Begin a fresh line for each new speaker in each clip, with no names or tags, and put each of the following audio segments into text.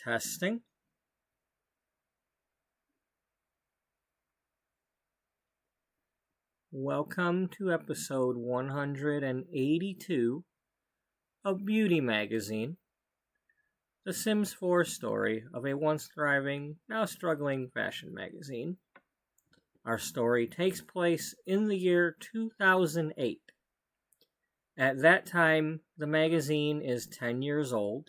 Testing. Welcome to episode 182 of Beauty Magazine, the Sims 4 story of a once thriving, now struggling fashion magazine. Our story takes place in the year 2008. At that time, the magazine is 10 years old.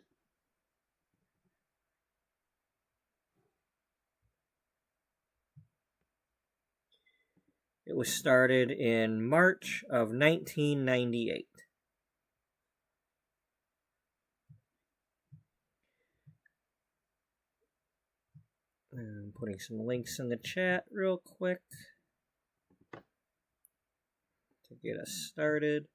It was started in March of 1998. I'm putting some links in the chat real quick to get us started.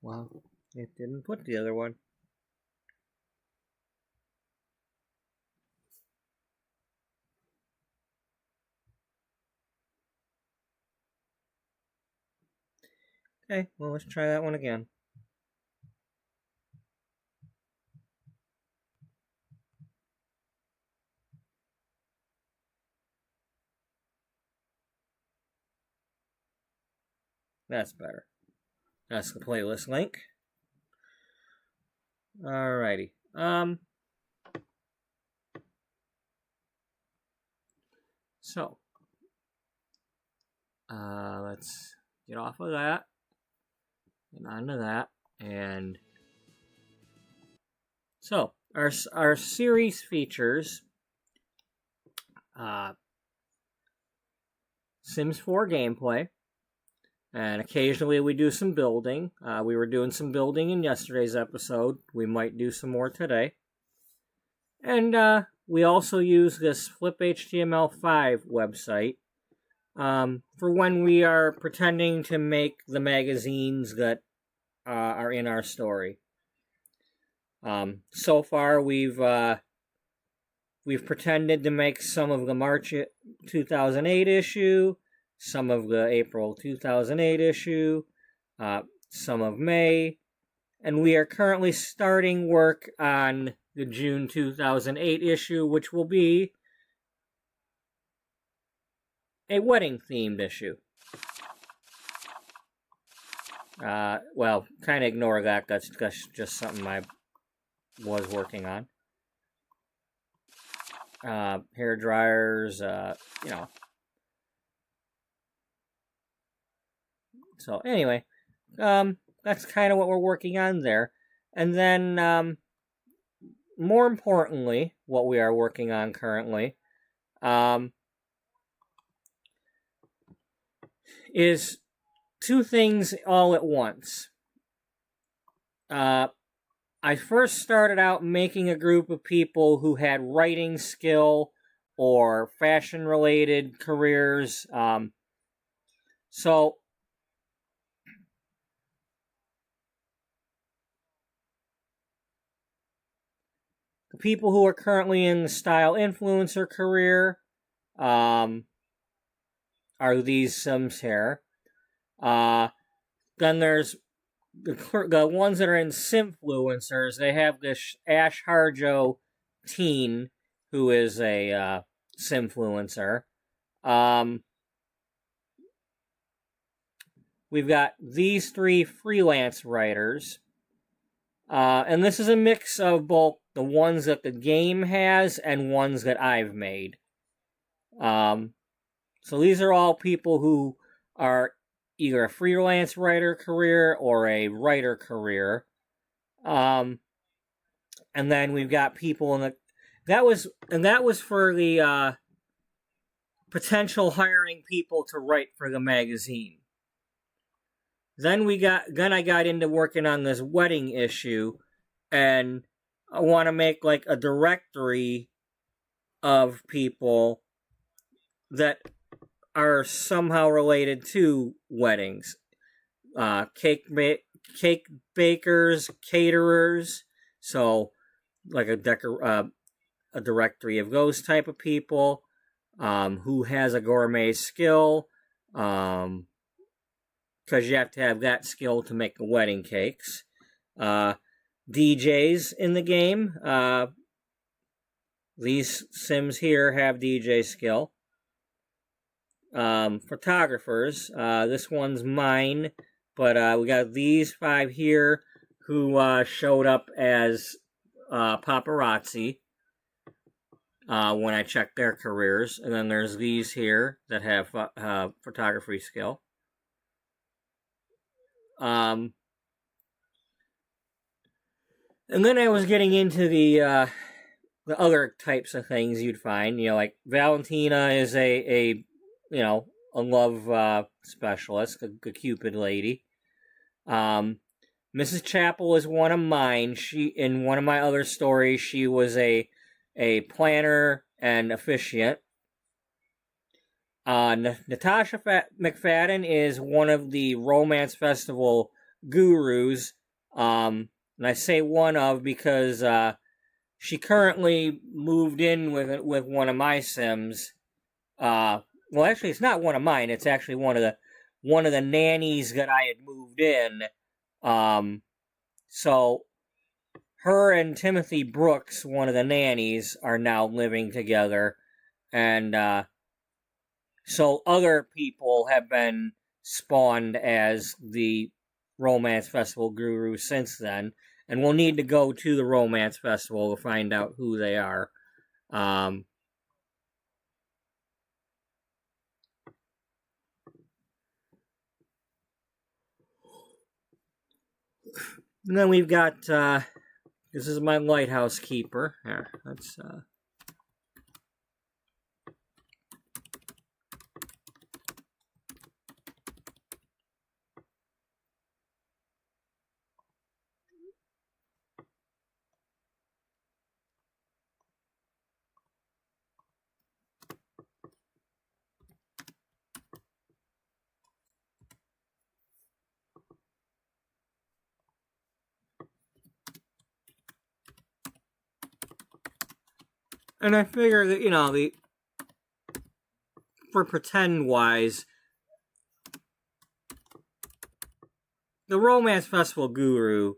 Well, it didn't put the other one. Okay, well, let's try that one again. That's better. That's the playlist link. Alrighty. So, let's get off of that and onto that. And so, our series features Sims 4 gameplay, and occasionally we do some building. We were doing some building in yesterday's episode. We might do some more today. And we also use this fliphtml5 website for when we are pretending to make the magazines that are in our story. So far, we've pretended to make some of the March 2008 issue, some of the April 2008 issue, some of May, and we are currently starting work on the June 2008 issue, which will be a wedding-themed issue. Well, kind of ignore that. That's just something I was working on. Hair dryers, you know. So anyway, that's kind of what we're working on there. And then, more importantly, what we are working on currently, is two things all at once. I first started out making a group of people who had writing skill or fashion-related careers. So the people who are currently in the style influencer career are these Sims here. Then there's the ones that are in Simfluencers. They have this Ash Harjo teen who is a Simfluencer. We've got these three freelance writers. And this is a mix of both the ones that the game has and ones that I've made. So these are all people who are either a freelance writer career or a writer career. And then we've got people in the... That was for the potential hiring people to write for the magazine. Then I got into working on this wedding issue, and I want to make like a directory of people that are somehow related to weddings. Cake bakers, caterers. So, like a directory of those type of people. Who has a gourmet skill. Because you have to have that skill to make the wedding cakes. DJs in the game. These Sims here have DJ skill. Photographers. This one's mine, but we got these 5 here who showed up as paparazzi when I checked their careers. And then there's these here that have photography skill. And then I was getting into the other types of things you'd find. Like Valentina is a love specialist, a Cupid lady. Mrs. Chapel is one of mine. In one of my other stories, she was a planner and officiant. Natasha McFadden is one of the Romance Festival gurus. And I say one of because she currently moved in with one of my Sims. Well, actually, it's not one of mine. It's actually one of the nannies that I had moved in. So her and Timothy Brooks, one of the nannies, are now living together, and so other people have been spawned as the Romance Festival guru since then, and we'll need to go to the Romance Festival to find out who they are. And then we've got, this is my lighthouse keeper. Here, let's, and I figure that, for pretend-wise, the Romance Festival guru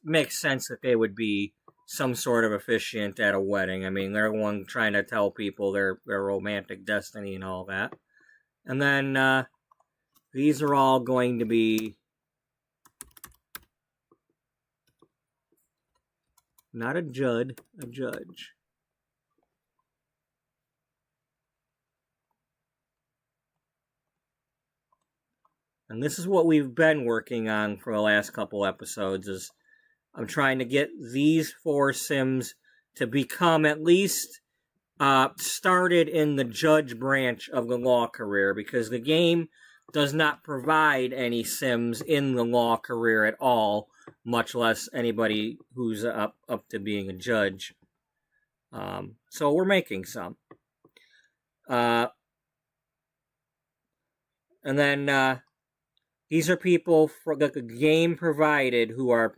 makes sense that they would be some sort of officiant at a wedding. I mean, they're the one trying to tell people their romantic destiny and all that. And then, these are all going to be not a judge. And this is what we've been working on for the last couple episodes, is I'm trying to get these 4 Sims to become at least started in the judge branch of the law career, because the game does not provide any Sims in the law career at all, much less anybody who's up to being a judge. So we're making some. And then these are people that the game provided who are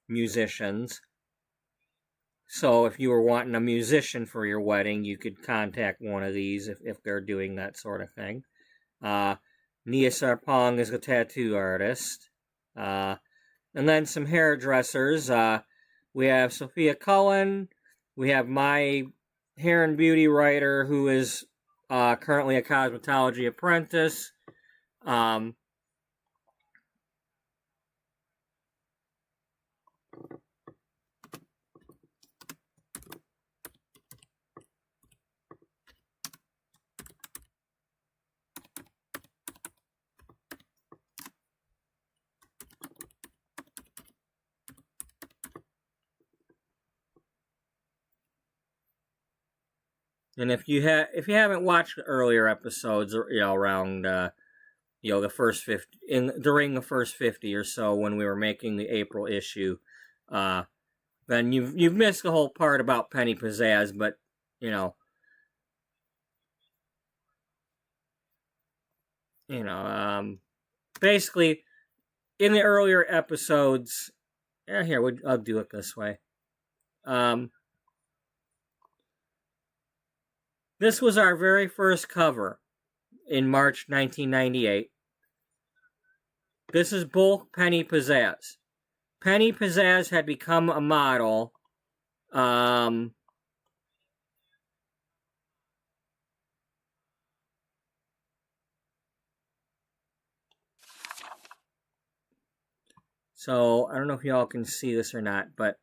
musicians. So if you were wanting a musician for your wedding, you could contact one of these if they're doing that sort of thing. Nia Sarpong is a tattoo artist. And then some hairdressers. We have Sophia Cullen. We have my hair and beauty writer, who is currently a cosmetology apprentice. And if you haven't watched the earlier episodes, around the first 50 during the first 50 or so when we were making the April issue, then you've missed the whole part about Penny Pizzazz. But you know, basically, in the earlier episodes, here, I'll do it this way. This was our very first cover in March 1998. This is bulk Penny Pizzazz. Penny Pizzazz had become a model. So I don't know if y'all can see this or not, but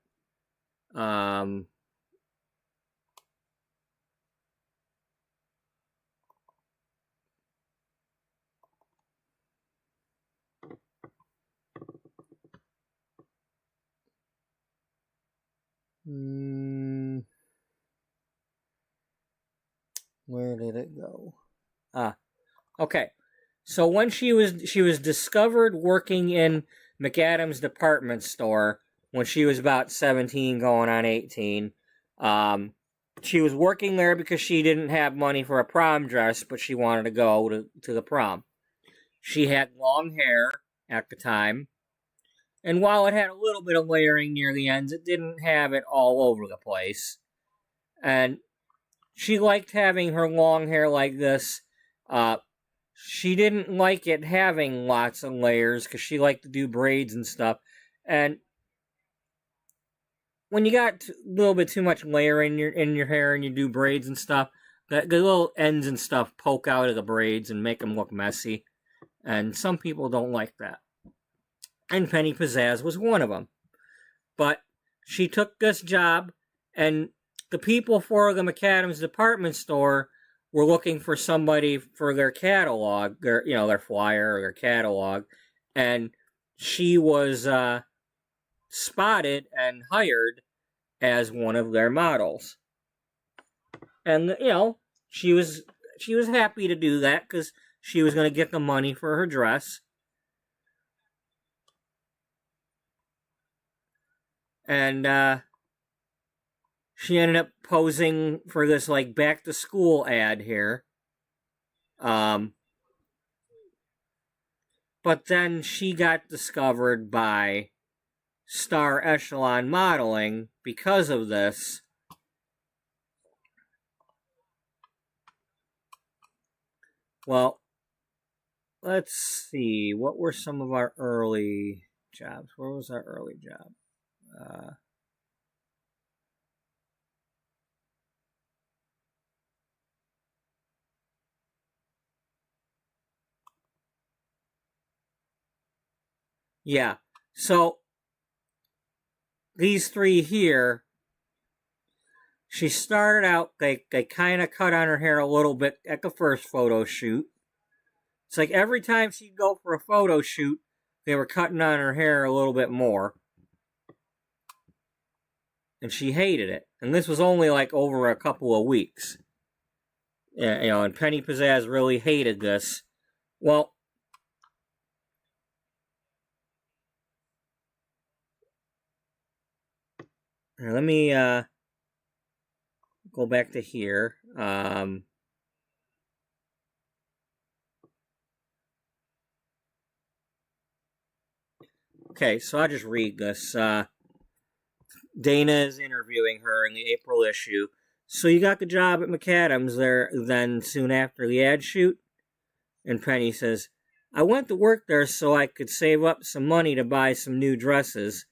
where did it go? Okay. So when she was discovered working in McAdams department store when she was about 17 going on 18. She was working there because she didn't have money for a prom dress, but she wanted to go to the prom. She had long hair at the time, and while it had a little bit of layering near the ends, it didn't have it all over the place. And she liked having her long hair like this. She didn't like it having lots of layers because she liked to do braids and stuff. And when you got a little bit too much layer in your hair and you do braids and stuff, the little ends and stuff poke out of the braids and make them look messy. And some people don't like that. And Penny Pizzazz was one of them. But she took this job, and the people for the McAdams department store were looking for somebody for their catalog, their flyer or their catalog, and she was spotted and hired as one of their models. And she was happy to do that because she was going to get the money for her dress. And she ended up posing for this back to school ad here. But then she got discovered by Star Echelon Modeling because of this. Well, let's see. What were some of our early jobs? Where was our early job? Yeah. So these three here, she started out, they kind of cut on her hair a little bit at the first photo shoot. It's like every time she'd go for a photo shoot, they were cutting on her hair a little bit more. And she hated it. And this was only over a couple of weeks. And Penny Pizzazz really hated this. Well, let me go back to here. Okay, so I'll just read this. Dana is interviewing her in the April issue. So you got the job at McAdams there then soon after the ad shoot? And Penny says, I went to work there so I could save up some money to buy some new dresses.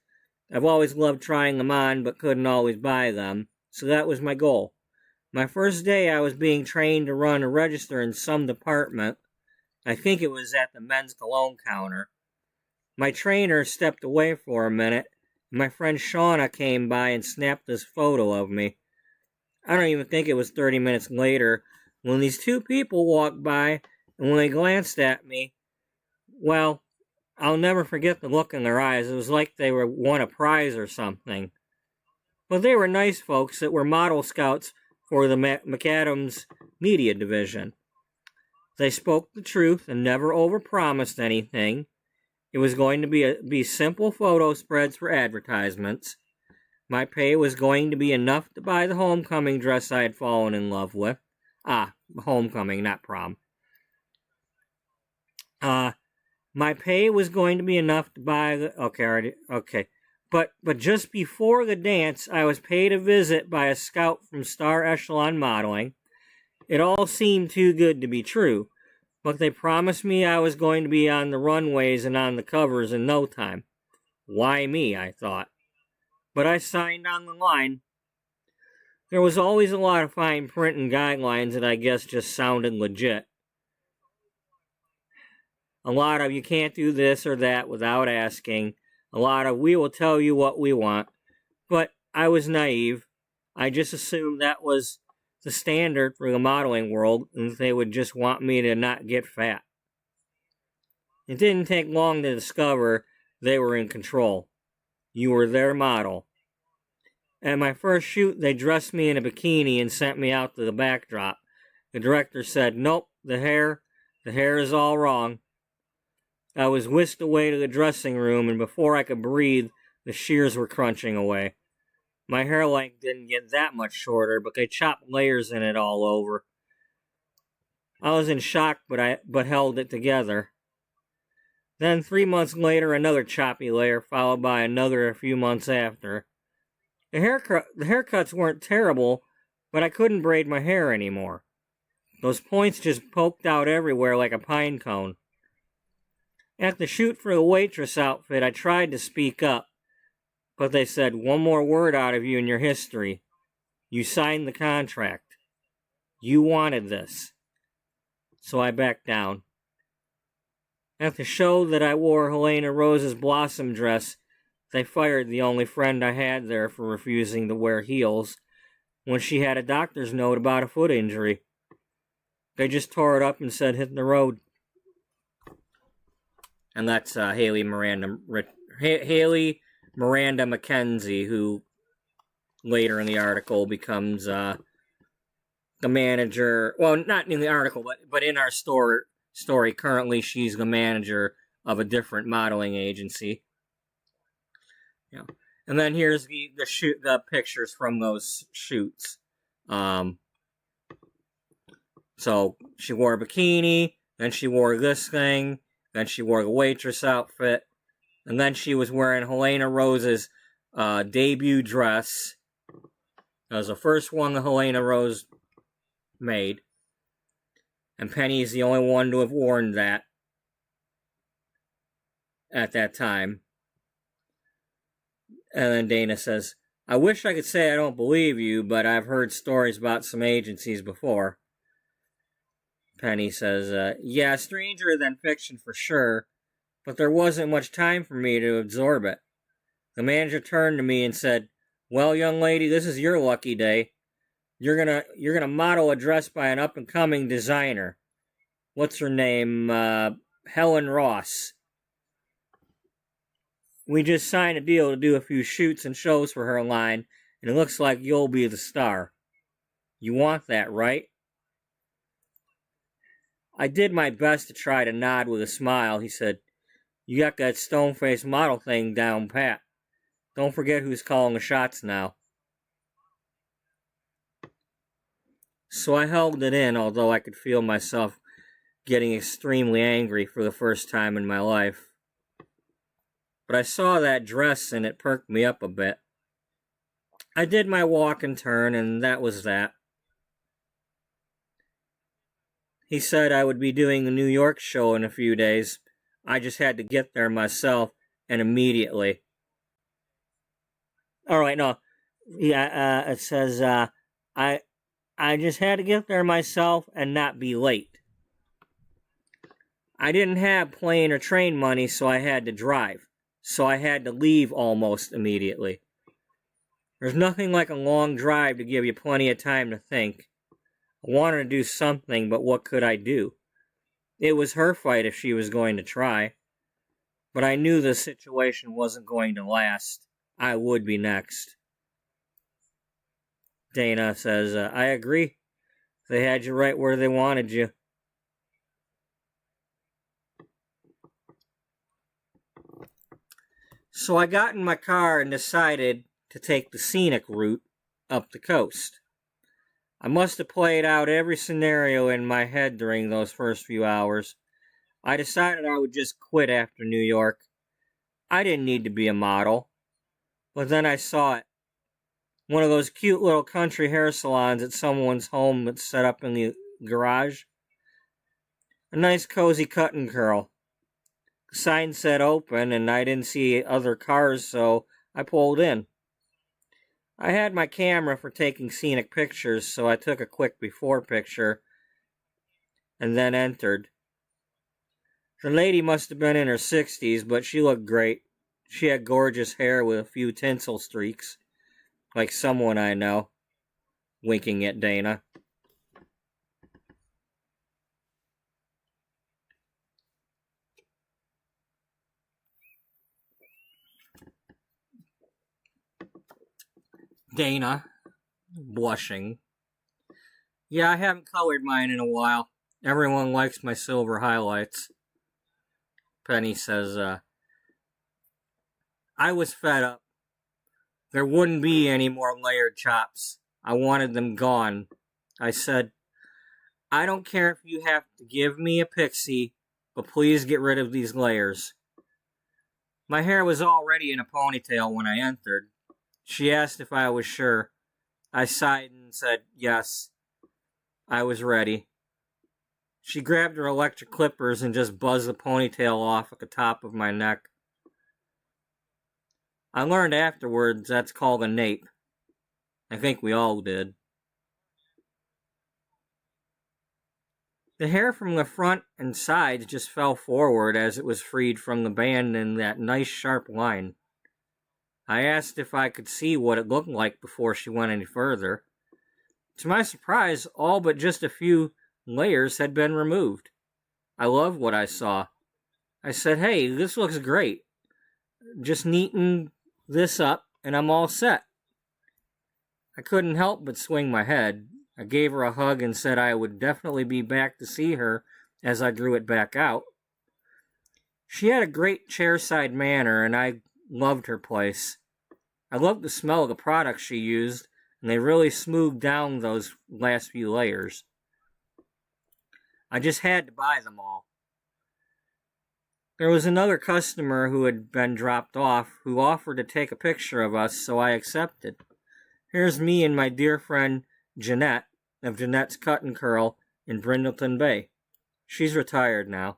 I've always loved trying them on, but couldn't always buy them. So that was my goal. My first day I was being trained to run a register in some department. I think it was at the men's cologne counter. My trainer stepped away for a minute. My friend Shauna came by and snapped this photo of me. I don't even think it was 30 minutes later when these two people walked by, and when they glanced at me, well, I'll never forget the look in their eyes. It was like they won a prize or something. But they were nice folks that were model scouts for the McAdams media division. They spoke the truth and never overpromised anything. It was going to be simple photo spreads for advertisements. My pay was going to be enough to buy the homecoming dress I had fallen in love with. Homecoming, not prom. My pay was going to be enough to buy the... Okay. But just before the dance, I was paid a visit by a scout from Star Echelon Modeling. It all seemed too good to be true, but they promised me I was going to be on the runways and on the covers in no time. Why me, I thought. But I signed on the line. There was always a lot of fine print and guidelines that I guess just sounded legit. A lot of you can't do this or that without asking. A lot of we will tell you what we want. But I was naive. I just assumed that was the standard for the modeling world and they would just want me to not get fat. It didn't take long to discover they were in control. You were their model. At my first shoot, they dressed me in a bikini and sent me out to the backdrop. The director said, "Nope, the hair is all wrong." I was whisked away to the dressing room, and before I could breathe, the shears were crunching away. My hair length didn't get that much shorter, but they chopped layers in it all over. I was in shock, but held it together. Then 3 months later, another choppy layer, followed by another a few months after. The haircuts weren't terrible, but I couldn't braid my hair anymore. Those points just poked out everywhere like a pine cone. At the shoot for the waitress outfit, I tried to speak up, but they said, "One more word out of you in your history. You signed the contract. You wanted this." So I backed down. At the show that I wore Helena Rose's blossom dress, they fired the only friend I had there for refusing to wear heels when she had a doctor's note about a foot injury. They just tore it up and said, "Hit the road." And that's Haley Miranda McKenzie, who later in the article becomes the manager. Well, not in the article, but in our story. Currently, she's the manager of a different modeling agency. Yeah. And then here's the pictures from those shoots. So she wore a bikini, then she wore this thing. Then she wore the waitress outfit. And then she was wearing Helena Rose's debut dress. That was the first one that Helena Rose made. And Penny's the only one to have worn that at that time. And then Dana says, "I wish I could say I don't believe you, but I've heard stories about some agencies before." Penny says, "Yeah, stranger than fiction for sure, but there wasn't much time for me to absorb it. The manager turned to me and said, 'Well, young lady, this is your lucky day. You're gonna model a dress by an up-and-coming designer. What's her name? Helen Ross. We just signed a deal to do a few shoots and shows for her line, and it looks like you'll be the star. You want that, right?' I did my best to try to nod with a smile. He said, 'You got that stone-faced model thing down pat. Don't forget who's calling the shots now.' So I held it in, although I could feel myself getting extremely angry for the first time in my life. But I saw that dress and it perked me up a bit. I did my walk and turn, and that was that. He said I would be doing the New York show in a few days. I just had to get there myself, and immediately. Alright, no. Yeah, it says, I just had to get there myself and not be late. I didn't have plane or train money, so I had to drive. So I had to leave almost immediately. There's nothing like a long drive to give you plenty of time to think. I wanted to do something, but what could I do? It was her fight if she was going to try. But I knew the situation wasn't going to last. I would be next. Dana says, I agree. They had you right where they wanted you. So I got in my car and decided to take the scenic route up the coast. I must have played out every scenario in my head during those first few hours. I decided I would just quit after New York. I didn't need to be a model. But then I saw it. One of those cute little country hair salons at someone's home that's set up in the garage. A nice cozy cut and curl. The sign said open, and I didn't see other cars, so I pulled in. I had my camera for taking scenic pictures, so I took a quick before picture and then entered. The lady must have been in her 60s, but she looked great. She had gorgeous hair with a few tinsel streaks, like someone I know, winking at Dana. Dana, blushing. Yeah, I haven't colored mine in a while. Everyone likes my silver highlights. Penny says, I was fed up. There wouldn't be any more layered chops. I wanted them gone. I said, I don't care if you have to give me a pixie, but please get rid of these layers. My hair was already in a ponytail when I entered. She asked if I was sure. I sighed and said yes. I was ready. She grabbed her electric clippers and just buzzed the ponytail off at the top of my neck. I learned afterwards that's called a nape. I think we all did. The hair from the front and sides just fell forward as it was freed from the band in that nice sharp line. I asked if I could see what it looked like before she went any further. To my surprise, all but just a few layers had been removed. I loved what I saw. I said, hey, this looks great. Just neaten this up and I'm all set. I couldn't help but swing my head. I gave her a hug and said I would definitely be back to see her as I drew it back out. She had a great chairside manner and I loved her place. I loved the smell of the products she used, and they really smoothed down those last few layers. I just had to buy them all. There was another customer who had been dropped off who offered to take a picture of us, so I accepted. Here's me and my dear friend Jeanette of Jeanette's Cut and Curl in Brindleton Bay. She's retired now.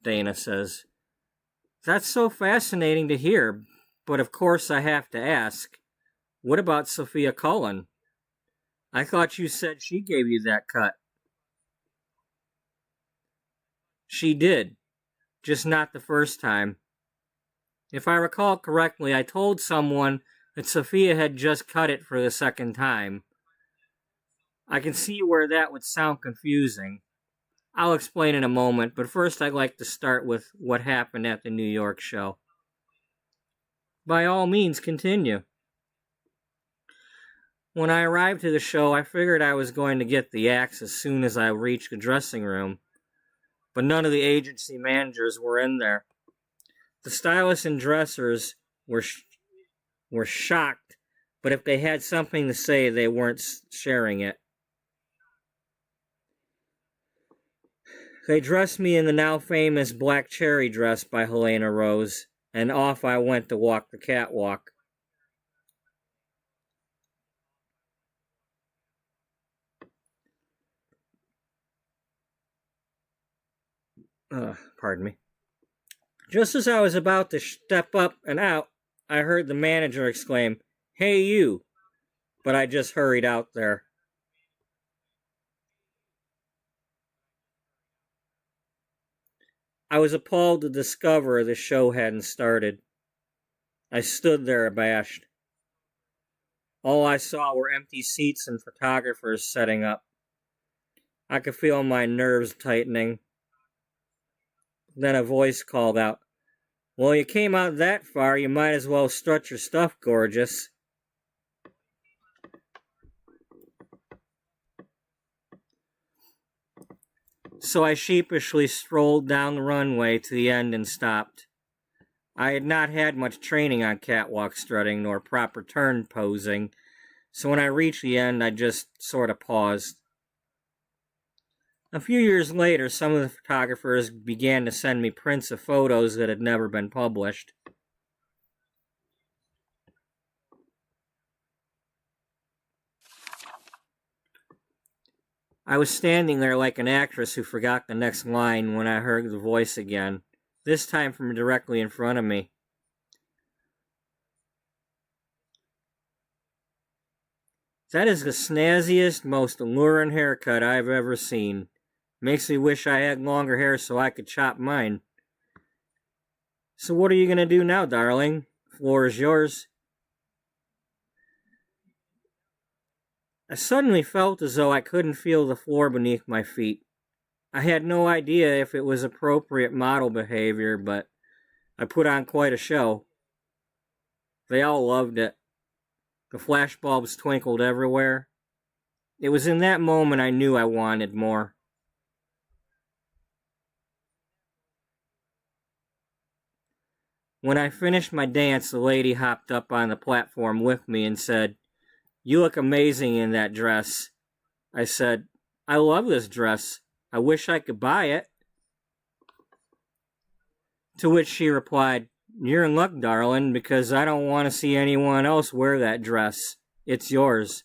Dana says, that's so fascinating to hear, but of course I have to ask, what about Sophia Cullen? I thought you said she gave you that cut. She did, just not the first time. If I recall correctly, I told someone that Sophia had just cut it for the second time. I can see where that would sound confusing. I'll explain in a moment, but first I'd like to start with what happened at the New York show. By all means, continue. When I arrived to the show, I figured I was going to get the axe as soon as I reached the dressing room, but none of the agency managers were in there. The stylists and dressers were shocked, but if they had something to say, they weren't sharing it. They dressed me in the now famous black cherry dress by Helena Rose, and off I went to walk the catwalk. Pardon me. Just as I was about to step up and out, I heard the manager exclaim, "Hey you!" But I just hurried out there. I was appalled to discover the show hadn't started. I stood there abashed. All I saw were empty seats and photographers setting up. I could feel my nerves tightening. Then a voice called out, "Well, you came out that far, you might as well strut your stuff, gorgeous." So I sheepishly strolled down the runway to the end and stopped. I had not had much training on catwalk strutting nor proper turn posing, So when I reached the end, I just sort of paused. A few years later, some of the photographers began to send me prints of photos that had never been published. I was standing there like an actress who forgot the next line when I heard the voice again, this time from directly in front of me. That is the snazziest, most alluring haircut I've ever seen. Makes me wish I had longer hair so I could chop mine. So what are you going to do now, darling? Floor is yours. I suddenly felt as though I couldn't feel the floor beneath my feet. I had no idea if it was appropriate model behavior, but I put on quite a show. They all loved it. The flashbulbs twinkled everywhere. It was in that moment I knew I wanted more. When I finished my dance, the lady hopped up on the platform with me and said, "You look amazing in that dress." I said, "I love this dress. I wish I could buy it." To which she replied, "You're in luck, darling, because I don't want to see anyone else wear that dress. It's yours."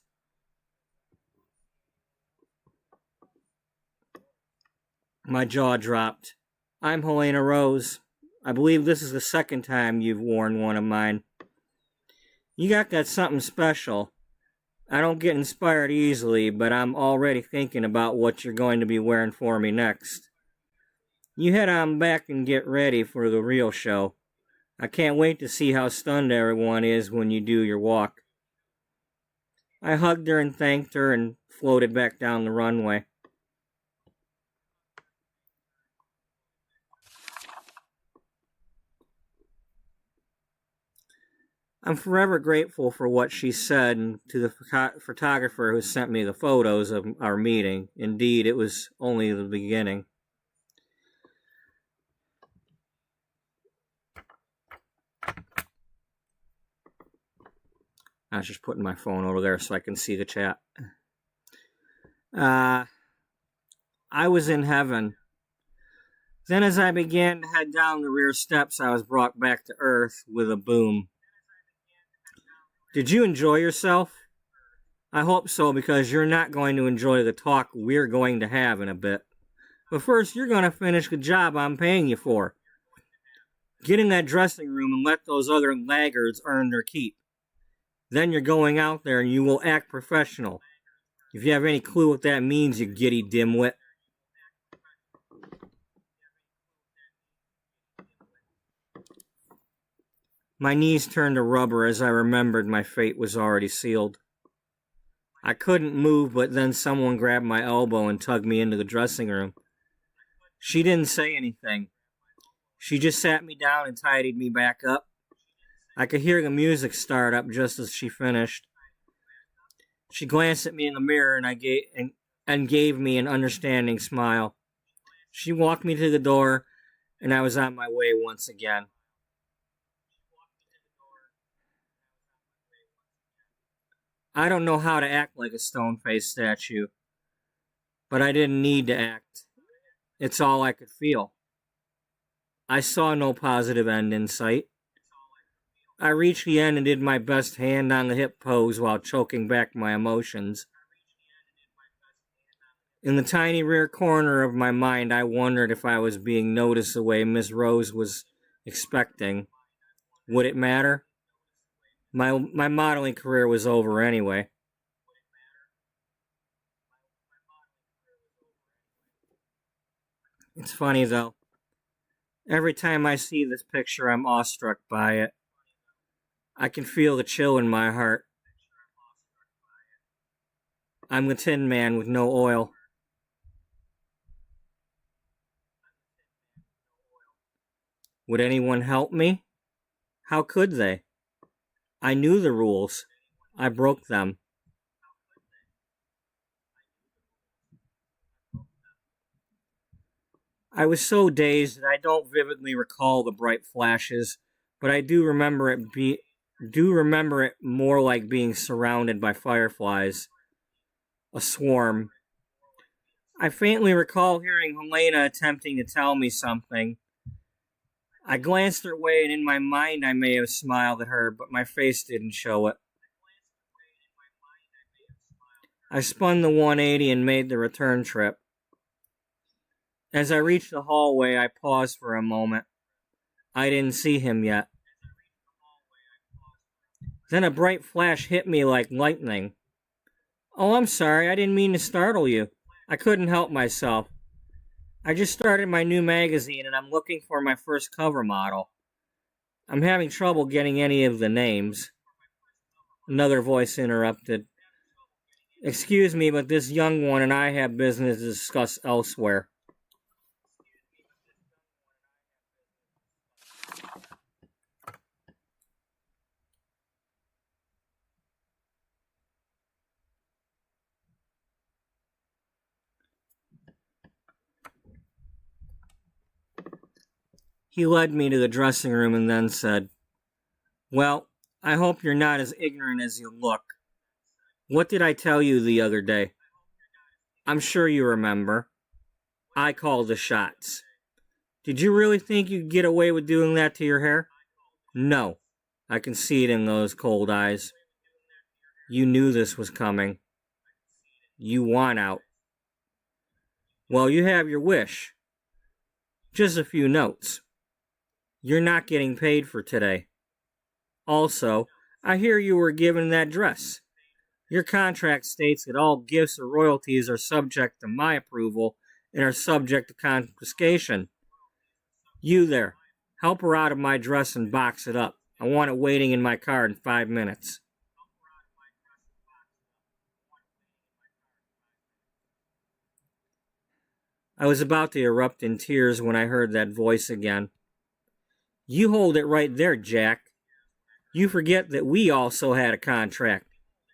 My jaw dropped. "I'm Helena Rose. I believe this is the second time you've worn one of mine. You got that something special. I don't get inspired easily, but I'm already thinking about what you're going to be wearing for me next. You head on back and get ready for the real show. I can't wait to see how stunned everyone is when you do your walk." I hugged her and thanked her and floated back down the runway. I'm forever grateful for what she said and to the photographer who sent me the photos of our meeting. Indeed, it was only the beginning. I was just putting my phone over there so I can see the chat. I was in heaven. Then as I began to head down the rear steps, I was brought back to earth with a boom. Did you enjoy yourself? I hope so, because you're not going to enjoy the talk we're going to have in a bit. But first, you're going to finish the job I'm paying you for. Get in that dressing room and let those other laggards earn their keep. Then you're going out there and you will act professional. If you have any clue what that means, you giddy dimwit. My knees turned to rubber as I remembered my fate was already sealed. I couldn't move, but then someone grabbed my elbow and tugged me into the dressing room. She didn't say anything. She just sat me down and tidied me back up. I could hear the music start up just as she finished. She glanced at me in the mirror and gave me an understanding smile. She walked me to the door, and I was on my way once again. I don't know how to act like a stone-faced statue, but I didn't need to act. It's all I could feel. I saw no positive end in sight. I reached the end and did my best hand on the hip pose while choking back my emotions. In the tiny rear corner of my mind, I wondered if I was being noticed the way Miss Rose was expecting. Would it matter? My modeling career was over anyway. It's funny though. Every time I see this picture, I'm awestruck by it. I can feel the chill in my heart. I'm the Tin Man with no oil. Would anyone help me? How could they? I knew the rules. I broke them. I was so dazed that I don't vividly recall the bright flashes, but I do remember do remember it more like being surrounded by fireflies. A swarm. I faintly recall hearing Helena attempting to tell me something. I glanced her way, and in my mind I may have smiled at her, but my face didn't show it. I spun the 180 and made the return trip. As I reached the hallway, I paused for a moment. I didn't see him yet. Then a bright flash hit me like lightning. Oh, I'm sorry, I didn't mean to startle you. I couldn't help myself. I just started my new magazine and I'm looking for my first cover model. I'm having trouble getting any of the names. Another voice interrupted. Excuse me, but this young one and I have business to discuss elsewhere. He led me to the dressing room and then said, Well, I hope you're not as ignorant as you look. What did I tell you the other day? I'm sure you remember. I called the shots. Did you really think you'd get away with doing that to your hair? No. I can see it in those cold eyes. You knew this was coming. You want out. Well, you have your wish. Just a few notes. You're not getting paid for today. Also, I hear you were given that dress. Your contract states that all gifts or royalties are subject to my approval and are subject to confiscation. You there, help her out of my dress and box it up. I want it waiting in my car in 5 minutes. I was about to erupt in tears when I heard that voice again. You hold it right there, Jack. You forget that we also had a contract.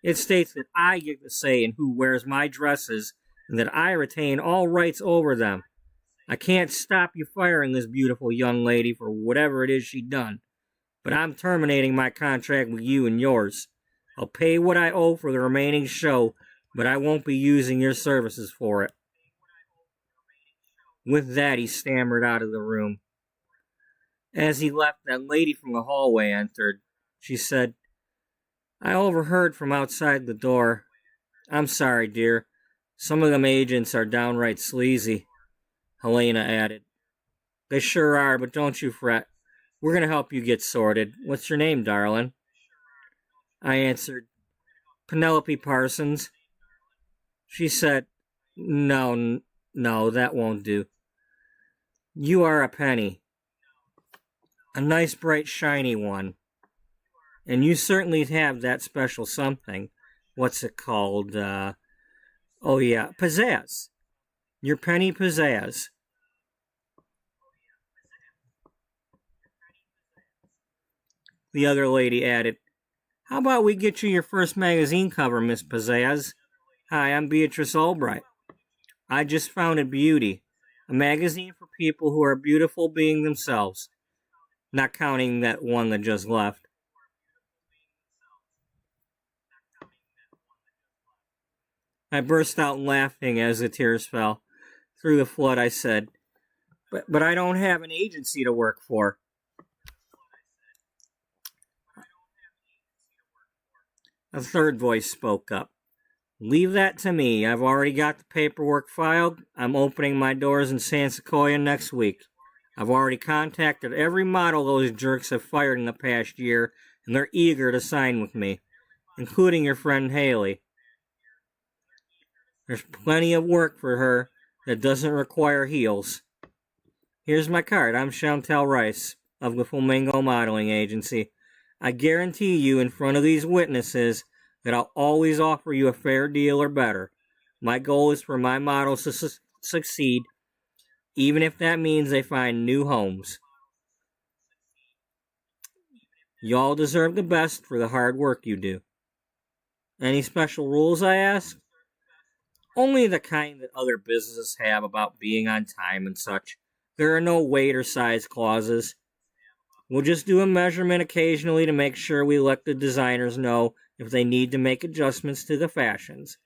It states that I get to say in who wears my dresses and that I retain all rights over them. I can't stop you firing this beautiful young lady for whatever it is she done, but I'm terminating my contract with you and yours. I'll pay what I owe for the remaining show, but I won't be using your services for it. With that, he stammered out of the room. As he left, that lady from the hallway entered. She said, I overheard from outside the door. I'm sorry, dear. Some of them agents are downright sleazy, Helena added. They sure are, but don't you fret. We're going to help you get sorted. What's your name, darling? I answered, Penelope Parsons. She said, No, that won't do. You are a penny. A nice, bright, shiny one. And you certainly have that special something. What's it called? Pizzazz. Your penny pizzazz. The other lady added, How about we get you your first magazine cover, Miss Pizzazz? Hi, I'm Beatrice Ullbright. I just founded Bea Uty, a magazine for people who are beautiful being themselves. Not counting that one that just left. I burst out laughing as the tears fell. Through the flood, I said, But I don't have an agency to work for. A third voice spoke up. Leave that to me. I've already got the paperwork filed. I'm opening my doors in San Sequoia next week. I've already contacted every model those jerks have fired in the past year, and they're eager to sign with me, including your friend Haley. There's plenty of work for her that doesn't require heels. Here's my card. I'm Chantel Rice of the Flamingo Modeling Agency. I guarantee you in front of these witnesses that I'll always offer you a fair deal or better. My goal is for my models to succeed, even if that means they find new homes. You all deserve the best for the hard work you do. Any special rules, I asked? Only the kind that other businesses have about being on time and such. There are no weight or size clauses. We'll just do a measurement occasionally to make sure we let the designers know if they need to make adjustments to the fashions.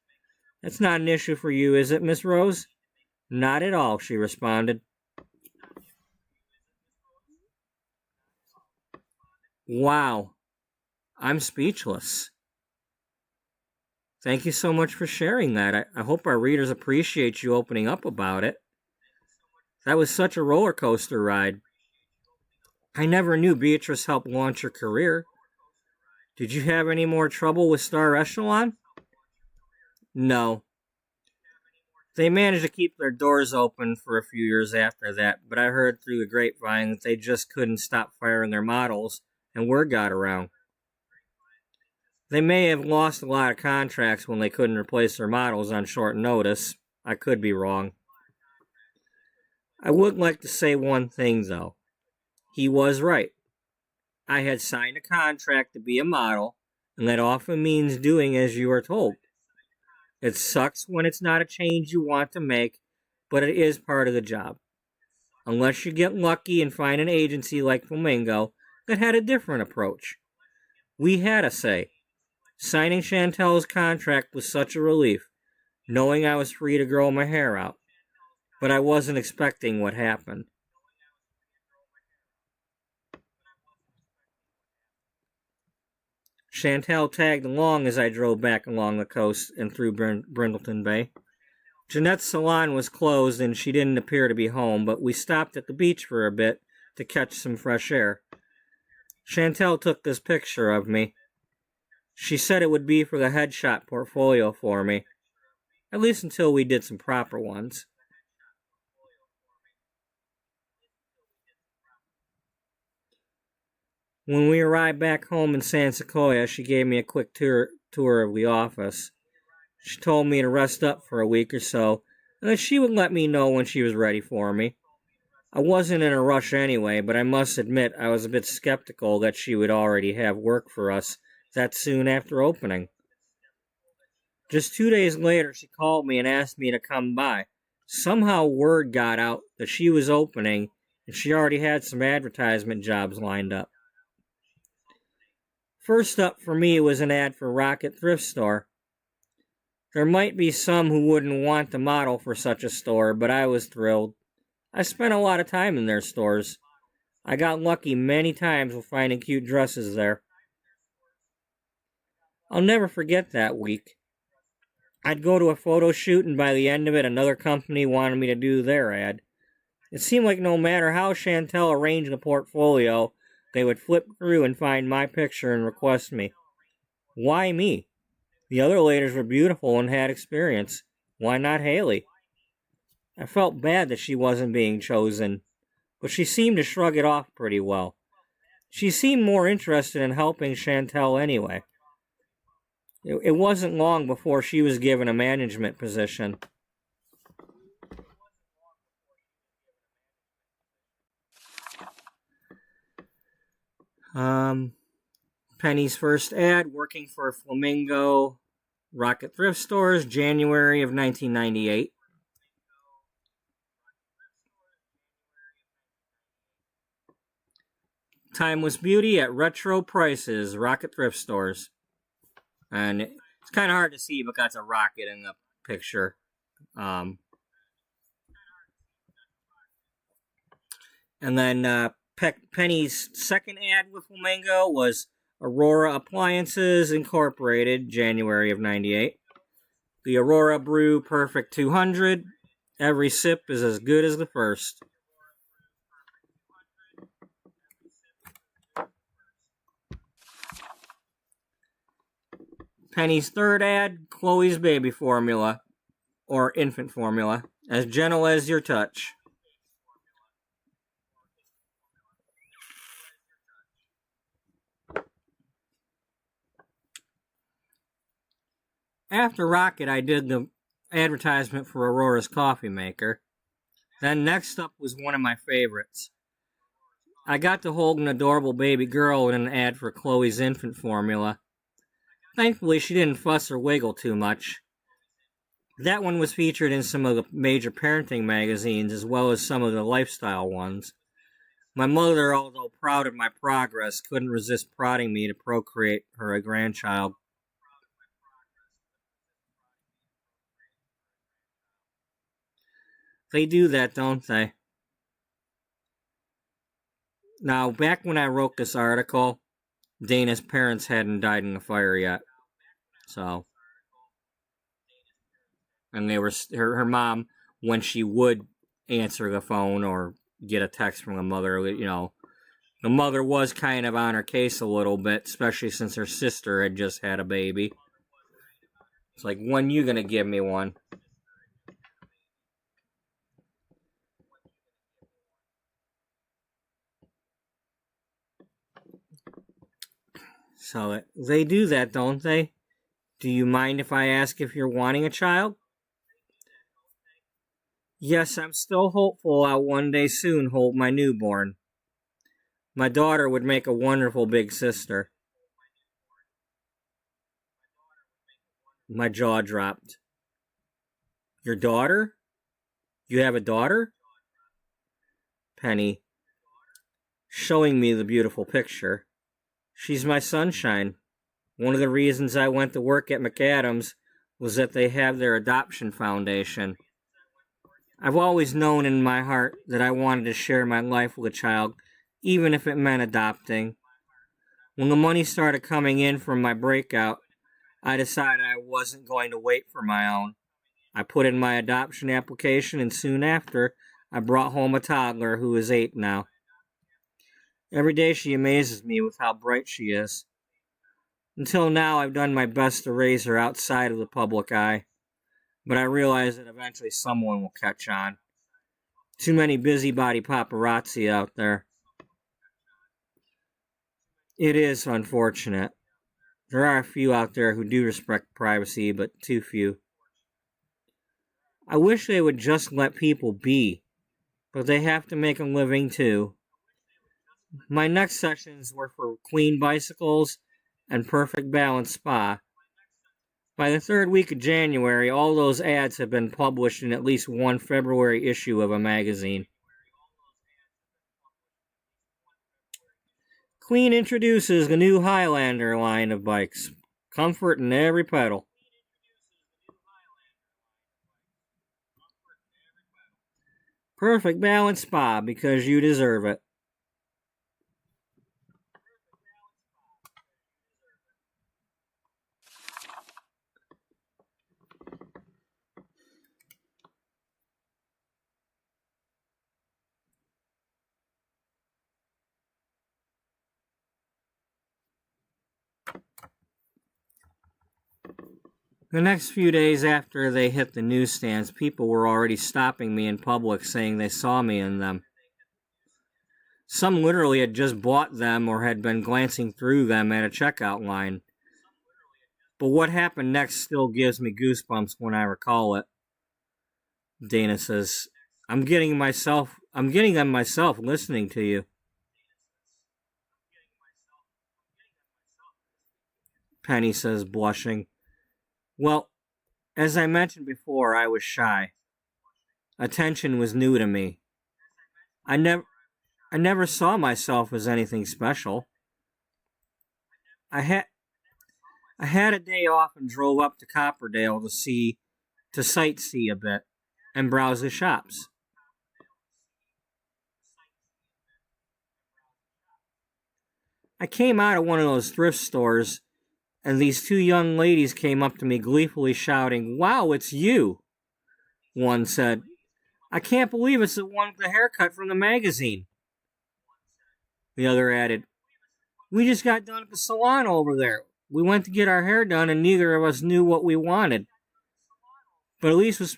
That's not an issue for you, is it, Miss Rose? Not at all, she responded. Wow, I'm speechless. Thank you so much for sharing that. I hope our readers appreciate you opening up about it. That was such a roller coaster ride. I never knew Beatrice helped launch your career. Did you have any more trouble with Star Echelon? No. They managed to keep their doors open for a few years after that, but I heard through the grapevine that they just couldn't stop firing their models, and word got around. They may have lost a lot of contracts when they couldn't replace their models on short notice. I could be wrong. I would like to say one thing, though. He was right. I had signed a contract to be a model, and that often means doing as you are told. It sucks when it's not a change you want to make, but it is part of the job. Unless you get lucky and find an agency like Flamingo that had a different approach. We had a say. Signing Chantel's contract was such a relief, knowing I was free to grow my hair out. But I wasn't expecting what happened. Chantel tagged along as I drove back along the coast and through Brindleton Bay. Jeanette's salon was closed and she didn't appear to be home, but we stopped at the beach for a bit to catch some fresh air. Chantel took this picture of me. She said it would be for the headshot portfolio for me, at least until we did some proper ones. When we arrived back home in San Sequoia, she gave me a quick tour of the office. She told me to rest up for a week or so, and that she would let me know when she was ready for me. I wasn't in a rush anyway, but I must admit I was a bit skeptical that she would already have work for us that soon after opening. Just 2 days later, she called me and asked me to come by. Somehow word got out that she was opening, and she already had some advertisement jobs lined up. First up for me was an ad for Rocket Thrift Store. There might be some who wouldn't want to model for such a store, but I was thrilled. I spent a lot of time in their stores. I got lucky many times with finding cute dresses there. I'll never forget that week. I'd go to a photo shoot, and by the end of it, another company wanted me to do their ad. It seemed like no matter how Chantel arranged the portfolio, they would flip through and find my picture and request me. Why me? The other ladies were beautiful and had experience. Why not Haley? I felt bad that she wasn't being chosen, but she seemed to shrug it off pretty well. She seemed more interested in helping Chantel anyway. It wasn't long before she was given a management position. Penny's first ad, working for Flamingo Rocket Thrift Stores, January of 1998. Timeless beauty at retro prices, Rocket Thrift Stores. And it's kind of hard to see because a rocket in the picture. And then Penny's second ad with Flamingo was Aurora Appliances Incorporated, January of 98. The Aurora Brew Perfect 200. Every sip is as good as the first. Penny's third ad, Chloe's Baby Formula, or Infant Formula, as gentle as your touch. After Rocket, I did the advertisement for Aurora's coffee maker. Then next up was one of my favorites. I got to hold an adorable baby girl in an ad for Chloe's Infant Formula. Thankfully, she didn't fuss or wiggle too much. That one was featured in some of the major parenting magazines as well as some of the lifestyle ones. My mother, although proud of my progress, couldn't resist prodding me to procreate her a grandchild. They do that, don't they? Now, back when I wrote this article, Dana's parents hadn't died in the fire yet. So, and they were her mom, when she would answer the phone or get a text from the mother, the mother was kind of on her case a little bit, especially since her sister had just had a baby. It's like, when you gonna give me one? So they do that, don't they? Do you mind if I ask if you're wanting a child? Yes, I'm still hopeful I'll one day soon hold my newborn. My daughter would make a wonderful big sister. My jaw dropped. Your daughter? You have a daughter? Penny, showing me the beautiful picture. She's my sunshine. One of the reasons I went to work at McAdams was that they have their adoption foundation. I've always known in my heart that I wanted to share my life with a child, even if it meant adopting. When the money started coming in from my breakout, I decided I wasn't going to wait for my own. I put in my adoption application, and soon after, I brought home a toddler who is 8 now. Every day she amazes me with how bright she is. Until now, I've done my best to raise her outside of the public eye, but I realize that eventually someone will catch on. Too many busybody paparazzi out there. It is unfortunate. There are a few out there who do respect privacy, but too few. I wish they would just let people be, but they have to make a living too. My next sessions were for Queen Bicycles and Perfect Balance Spa. By the 3rd week of January, all those ads have been published in at least one February issue of a magazine. Queen introduces the new Highlander line of bikes. Comfort in every pedal. Perfect Balance Spa, because you deserve it. The next few days after they hit the newsstands, people were already stopping me in public saying they saw me in them. Some literally had just bought them or had been glancing through them at a checkout line. But what happened next still gives me goosebumps when I recall it. Dana says, I'm getting them myself listening to you. Penny says, blushing. Well, as I mentioned before, I was shy. Attention was new to me. I never saw myself as anything special. I had a day off and drove up to Copperdale to sightsee a bit and browse the shops. I came out of one of those thrift stores, and these 2 young ladies came up to me gleefully shouting, "Wow, it's you!" One said, "I can't believe it's the one with the haircut from the magazine." The other added, "We just got done at the salon over there. We went to get our hair done, and neither of us knew what we wanted. But Elise was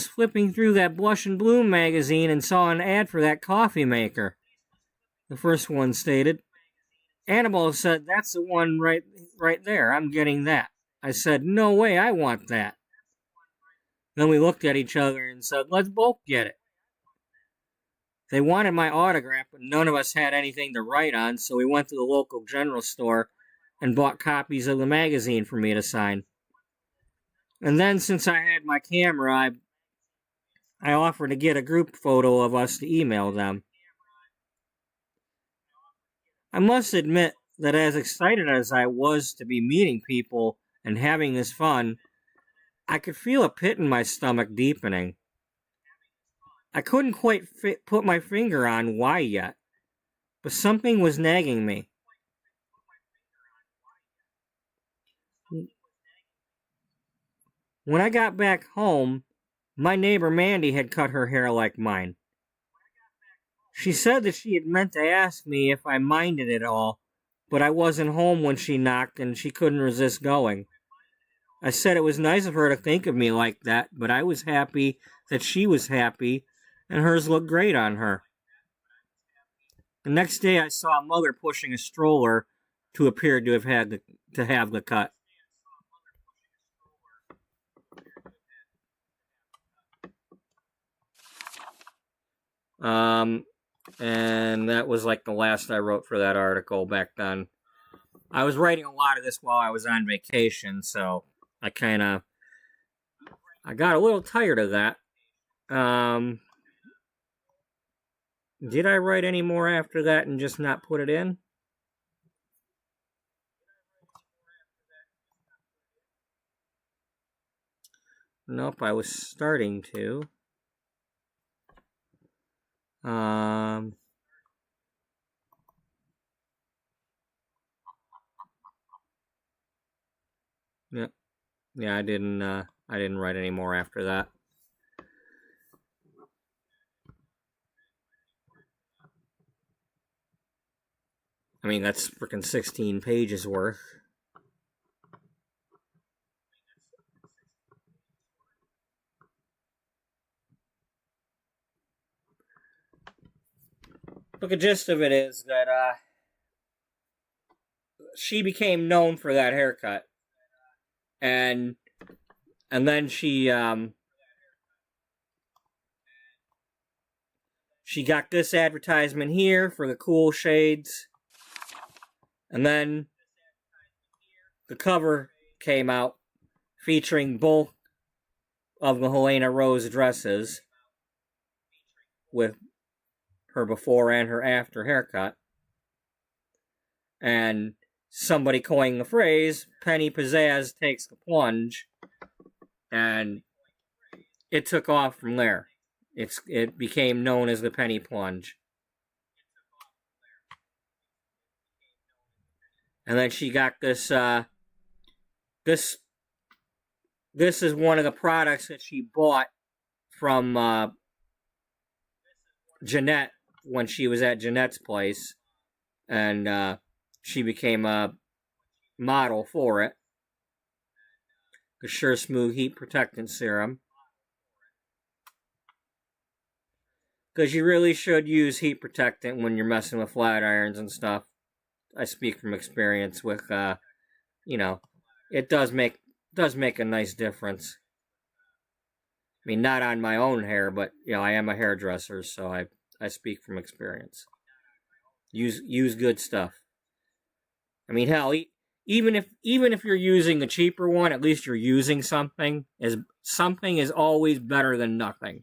flipping through that Blush and Bloom magazine and saw an ad for that coffee maker." The first one stated, "Annabelle said, that's the one right there. I'm getting that." I said, "No way, I want that." Then we looked at each other and said, "Let's both get it." They wanted my autograph, but none of us had anything to write on, so we went to the local general store and bought copies of the magazine for me to sign. And then, since I had my camera, I offered to get a group photo of us to email them. I must admit that as excited as I was to be meeting people and having this fun, I could feel a pit in my stomach deepening. I couldn't quite put my finger on why yet, but something was nagging me. When I got back home, my neighbor Mandy had cut her hair like mine. She said that she had meant to ask me if I minded it all, but I wasn't home when she knocked and she couldn't resist going. I said it was nice of her to think of me like that, but I was happy that she was happy, and hers looked great on her. The next day I saw a mother pushing a stroller who appeared to have the cut. And that was like the last I wrote for that article back then. I was writing a lot of this while I was on vacation, so I got a little tired of that. Did I write any more after that and just not put it in? Nope, I was starting to. Yep. Yeah, I didn't write any more after that. I mean, that's freaking 16 pages worth. But the gist of it is that she became known for that haircut, and then she got this advertisement here for the cool shades, and then the cover came out featuring both of the Helena Rose dresses with her before and her after haircut. And somebody coined the phrase, Penny Pizzazz takes the plunge, and it took off from there. It became known as the Penny Plunge. And then she got this, this is one of the products that she bought from Jeanette when she was at Jeanette's place, and she became a model for it. The Sure Smooth Heat Protectant Serum. Because you really should use heat protectant when you're messing with flat irons and stuff. I speak from experience with, it does make a nice difference. I mean, not on my own hair, but, I am a hairdresser, so I speak from experience. Use good stuff. I mean, hell, even if you're using the cheaper one, at least you're using something. Something is always better than nothing.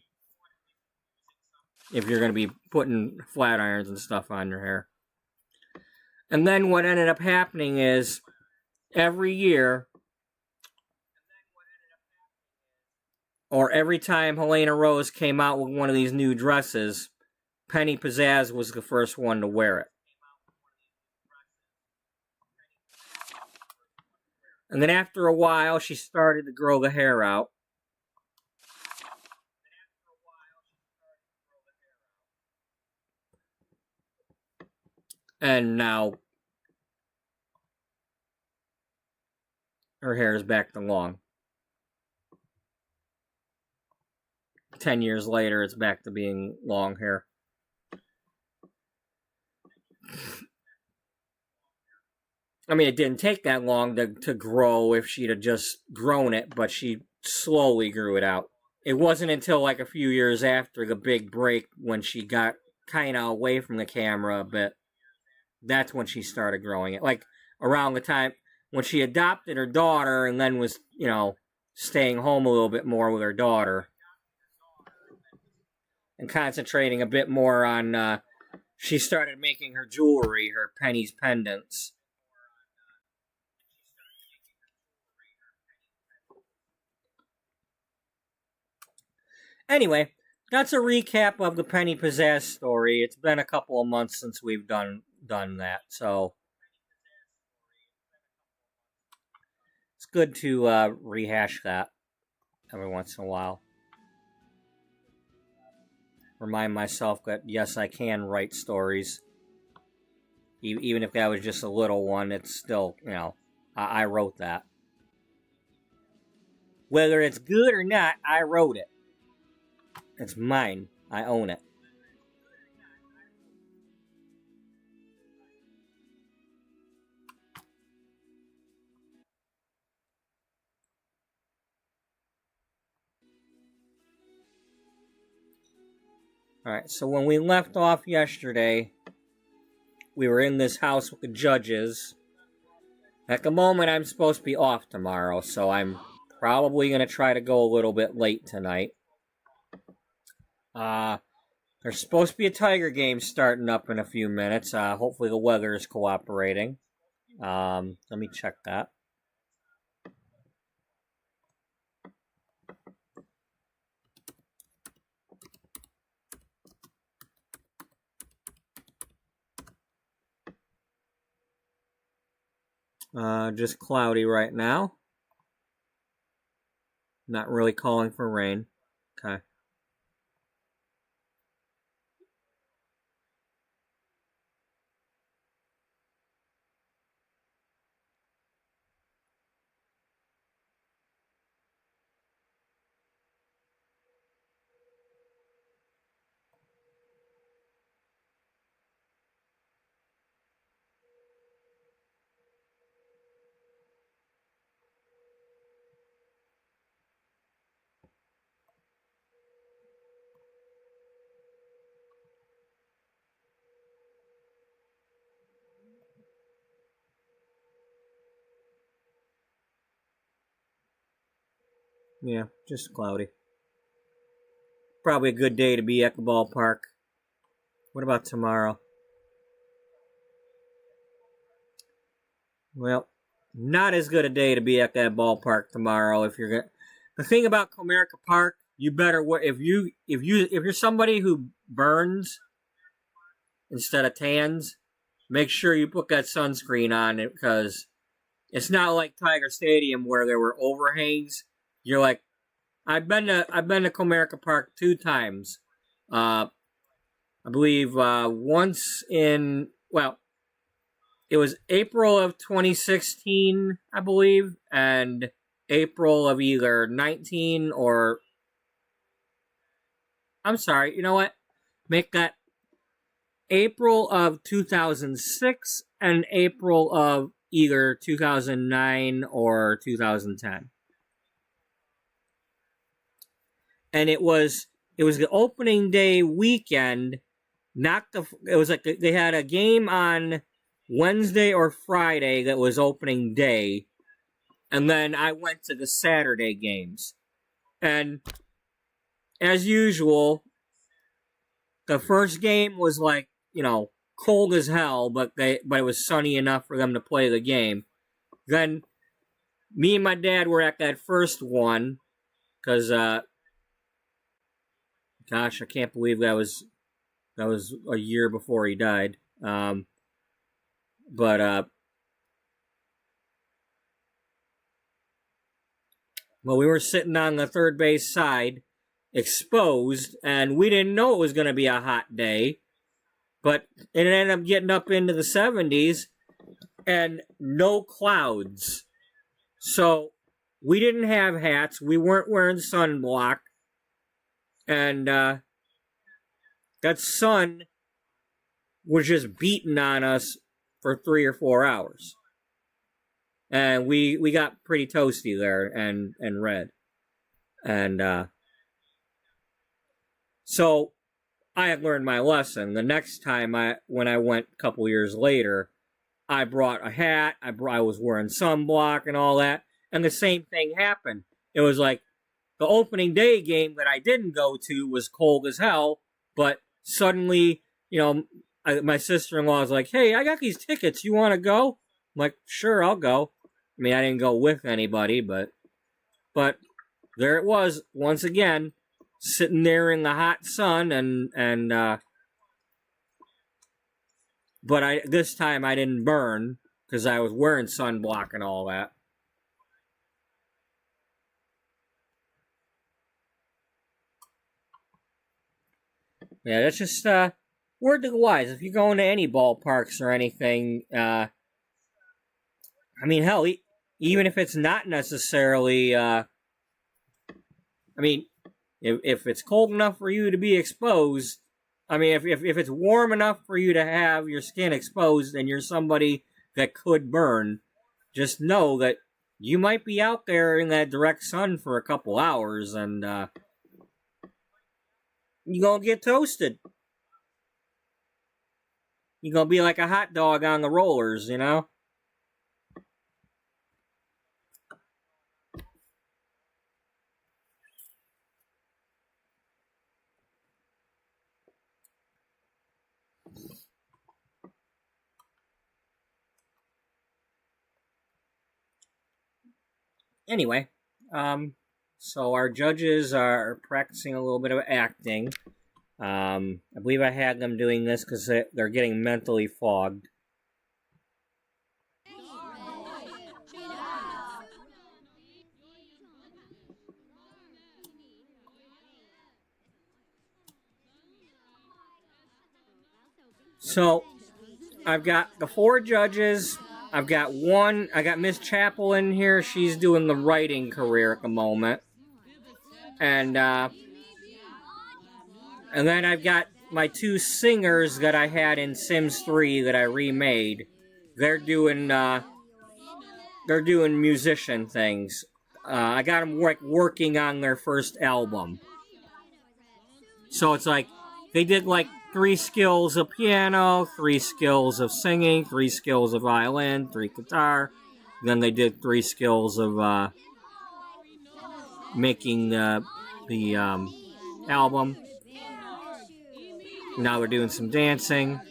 If you're going to be putting flat irons and stuff on your hair. And then what ended up happening is every year, or every time Helena Rose came out with one of these new dresses, Penny Pizzazz was the first one to wear it. And then after a while, she started to grow the hair out. And now her hair is back to long. 10 years later, it's back to being long hair. I mean, it didn't take that long to grow if she'd have just grown it, but she slowly grew it out. It wasn't until like a few years after the big break when she got kind of away from the camera a bit. That's when she started growing it. Like around the time when she adopted her daughter and then was, staying home a little bit more with her daughter. and concentrating a bit more on, she started making her jewelry, her pennies pendants. Anyway, that's a recap of the Penny Pizzazz story. It's been a couple of months since we've done that, so it's good to rehash that every once in a while. Remind myself that, yes, I can write stories. Even if that was just a little one, it's still, I wrote that. Whether it's good or not, I wrote it. It's mine. I own it. Alright, so when we left off yesterday, we were in this house with the judges. At the moment, I'm supposed to be off tomorrow, so I'm probably going to try to go a little bit late tonight. There's supposed to be a Tiger game starting up in a few minutes. Hopefully the weather is cooperating. Let me check that. Just cloudy right now. Not really calling for rain. Okay. Yeah, just cloudy. Probably a good day to be at the ballpark. What about tomorrow? Well, not as good a day to be at that ballpark tomorrow. If you're gonna, the thing about Comerica Park, you better if you're somebody who burns instead of tans, make sure you put that sunscreen on it, because it's not like Tiger Stadium where there were overhangs. You're like, I've been to Comerica Park 2 times. I believe once in, well, it was April of 2016, I believe, and April of either 19 or, I'm sorry, you know what? Make that April of 2006 and April of either 2009 or 2010. And it was the opening day weekend. It was like they had a game on Wednesday or Friday that was opening day, and then I went to the Saturday games. And as usual, the first game was like, cold as hell, but it was sunny enough for them to play the game. Then me and my dad were at that first one, because gosh, I can't believe that was a year before he died. Well, we were sitting on the third base side, exposed, and we didn't know it was going to be a hot day, but it ended up getting up into the 70s and no clouds. So we didn't have hats. We weren't wearing sunblock. And that sun was just beating on us for 3 or 4 hours. And we got pretty toasty there and red. And so I had learned my lesson. The next time when I went a couple years later, I brought a hat. I was wearing sunblock and all that. And the same thing happened. It was like, the opening day game that I didn't go to was cold as hell, But suddenly, my sister-in-law is like, "Hey, I got these tickets. You want to go?" I'm like, "Sure, I'll go." I mean, I didn't go with anybody, but there it was once again, sitting there in the hot sun, and but this time I didn't burn because I was wearing sunblock and all that. Yeah, that's just word to the wise. If you're going to any ballparks or anything, I mean, hell, even if it's not necessarily, I mean, if it's cold enough for you to be exposed, I mean, if it's warm enough for you to have your skin exposed and you're somebody that could burn, just know that you might be out there in that direct sun for a couple hours and you're going to get toasted. You're going to be like a hot dog on the rollers, Anyway, so our judges are practicing a little bit of acting. I believe I had them doing this because they're getting mentally fogged. So, I've got the 4 judges. I got Miss Chappell in here. She's doing the writing career at the moment. And then I've got my 2 singers that I had in Sims 3 that I remade. They're doing musician things. I got them working on their first album. So it's like they did like 3 skills of piano, 3 skills of singing, 3 skills of violin, 3 guitar. Then they did 3 skills of making the album. Now we're doing some dancing.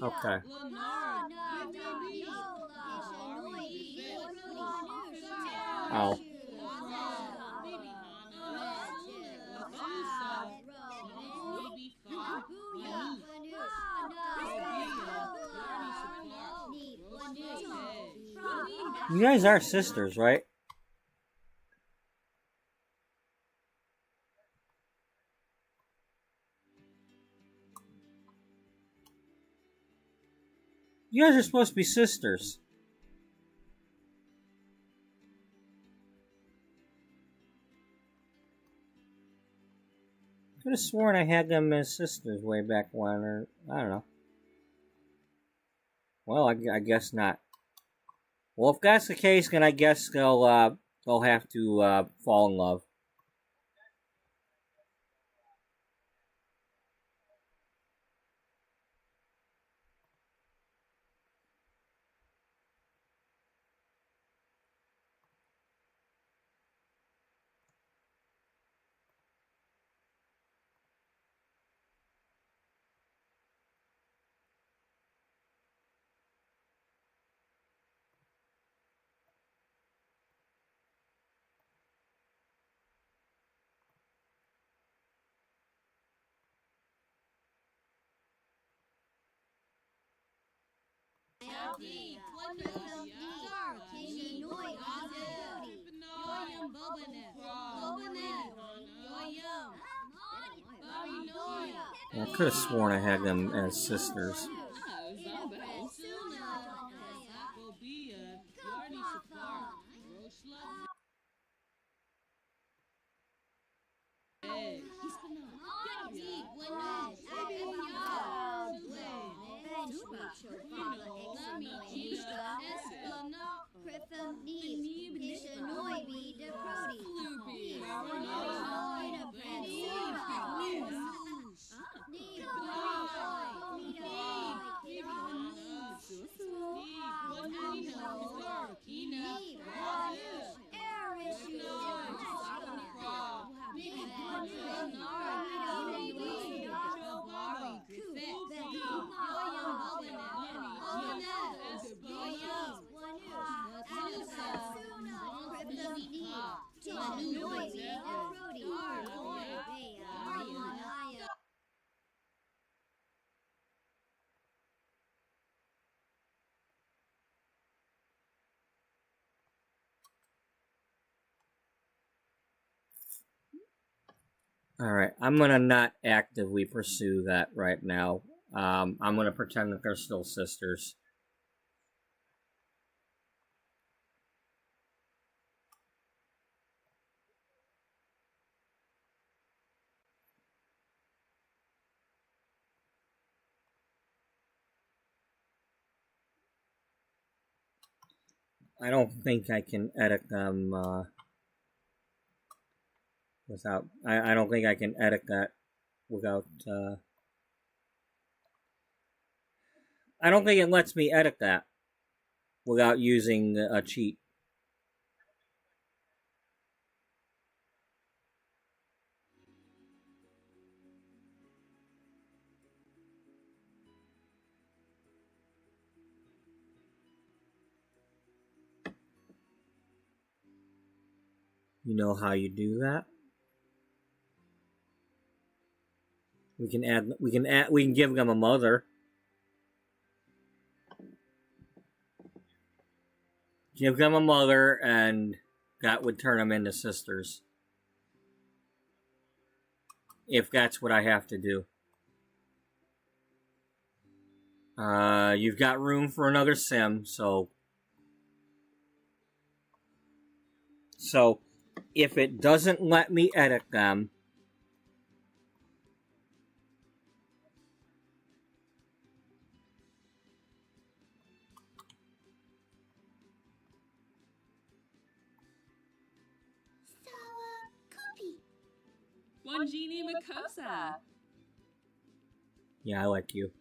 Okay. Oh. You guys are sisters, right? You guys are supposed to be sisters. I could have sworn I had them as sisters way back when, or I don't know. Well, I guess not. Well, if that's the case, then I guess they'll have to fall in love. I could have sworn I had them as sisters. Alright, I'm gonna not actively pursue that right now. I'm gonna pretend that they're still sisters. I don't think I can edit them, without... I don't think I can edit that without, I don't think it lets me edit that without using a cheat. You know how you do that? We can give them a mother. Give them a mother, and that would turn them into sisters. If that's what I have to do. You've got room for another sim, so if it doesn't let me edit them,
One Genie Makosa.
Yeah, I like you.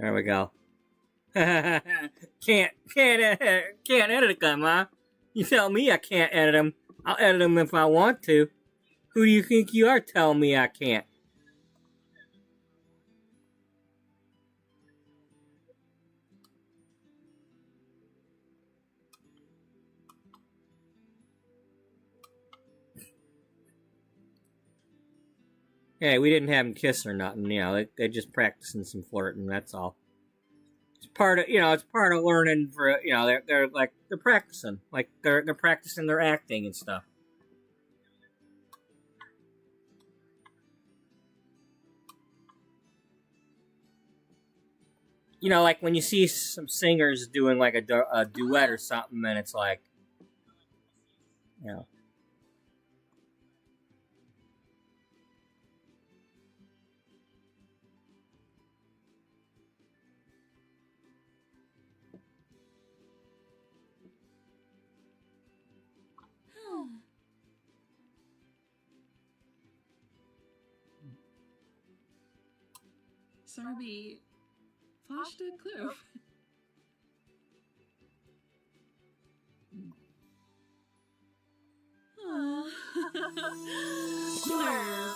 There we go. can't edit them, huh? You tell me I can't edit them. I'll edit them if I want to. Who do you think you are telling me I can't? Hey, we didn't have them kiss or nothing. You know, they're just practicing some flirting. That's all. It's part of, it's part of learning. For they're practicing, like they're practicing their acting and stuff. You know, like when you see some singers doing like a duet or something, and it's like, you know.
Sarby, Pasta kloof. Slurp.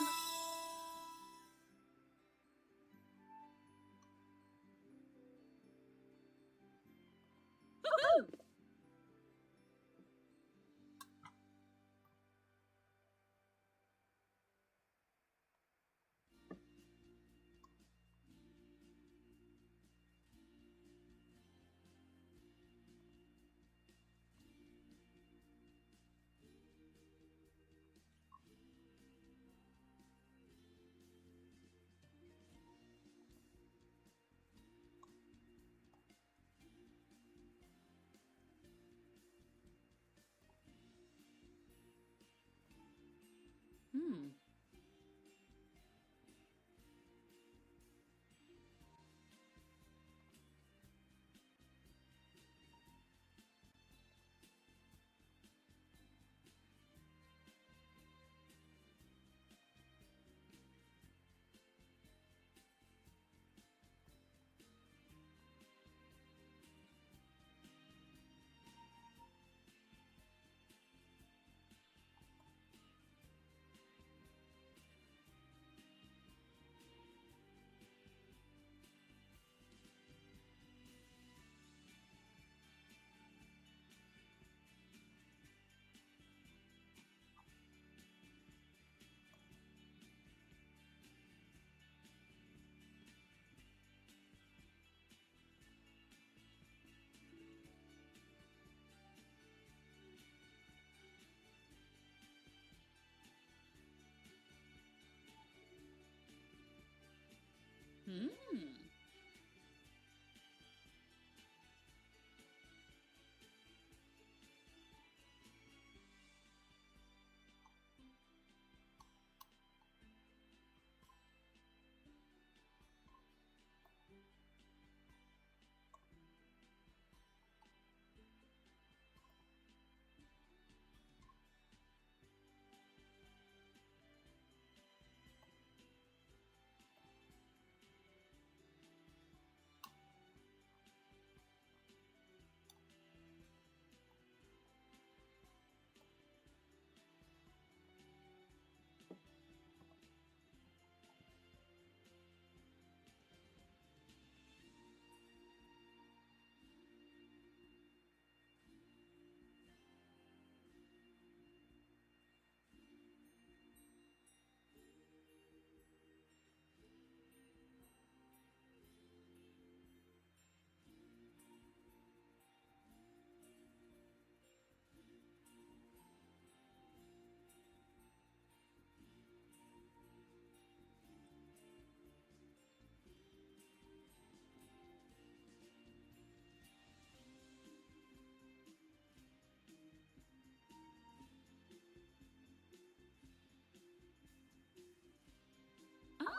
Woohoo!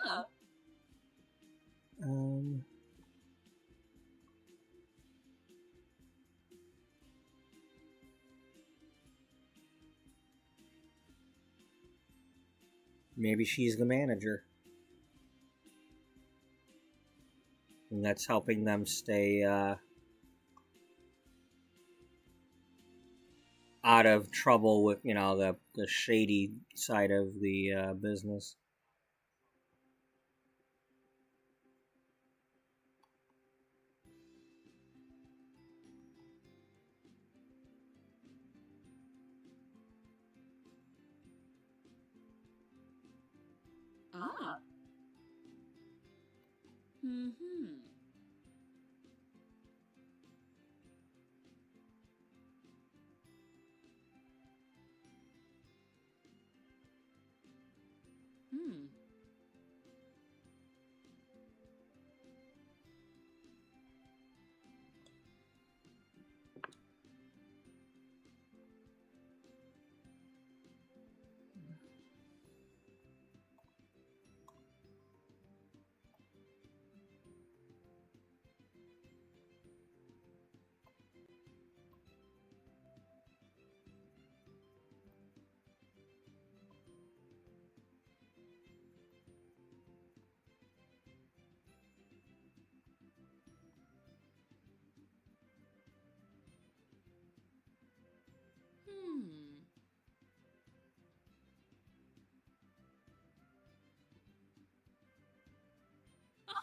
Ah.
Maybe she's the manager. And that's helping them stay out of trouble with, the shady side of the business.
Ah. Mm-hmm. Hmm.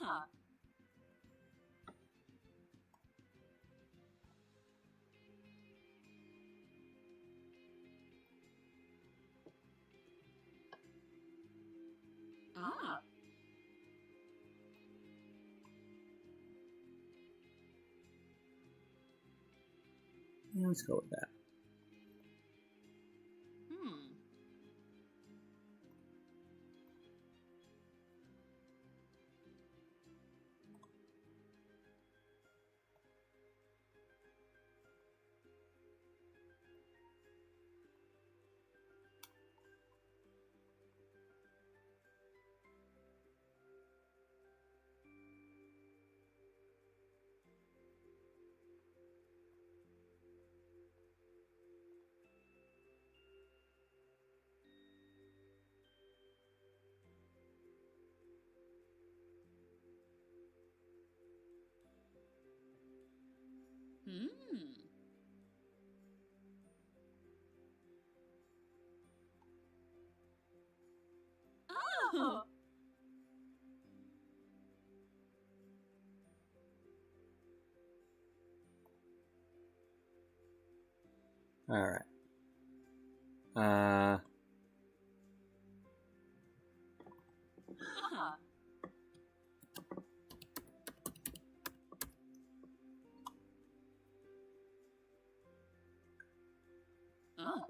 Ah. Ah.
Yeah, let's go with that.
Hmm. Hmm. Oh.
All right.
Ah. Oh.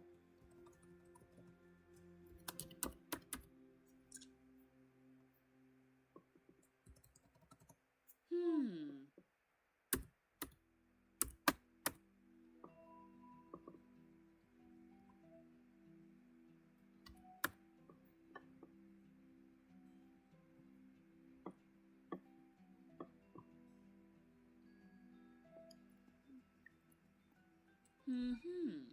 Hmm. Hmm.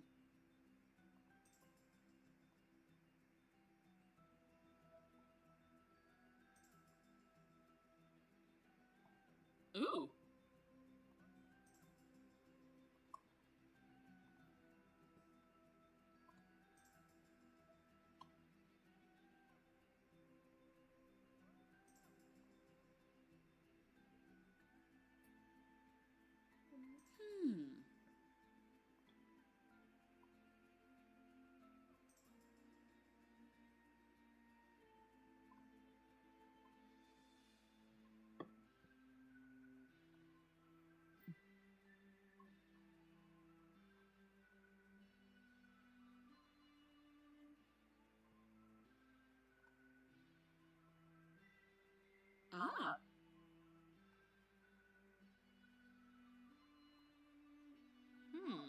Ooh. Hmm. Ah. Hmm.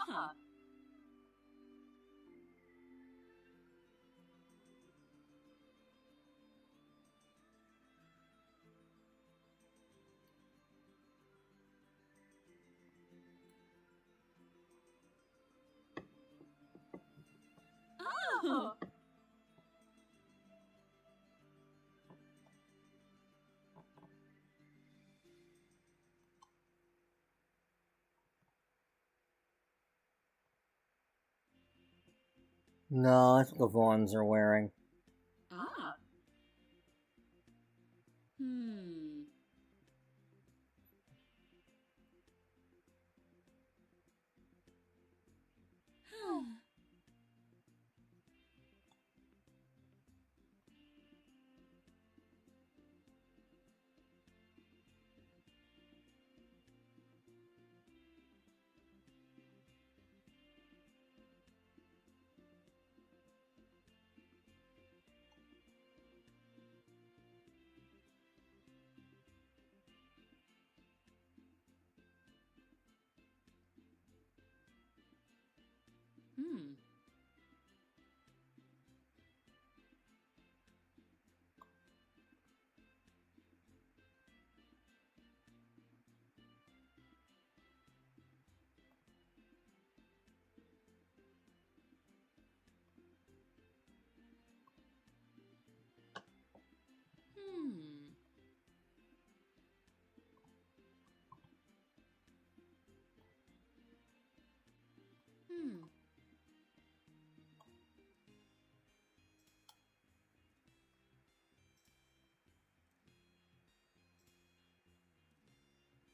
Ah. Oh.
No, that's what the Vaughns are wearing.
Ah. Hmm. Hmm. Hmm. Hmm.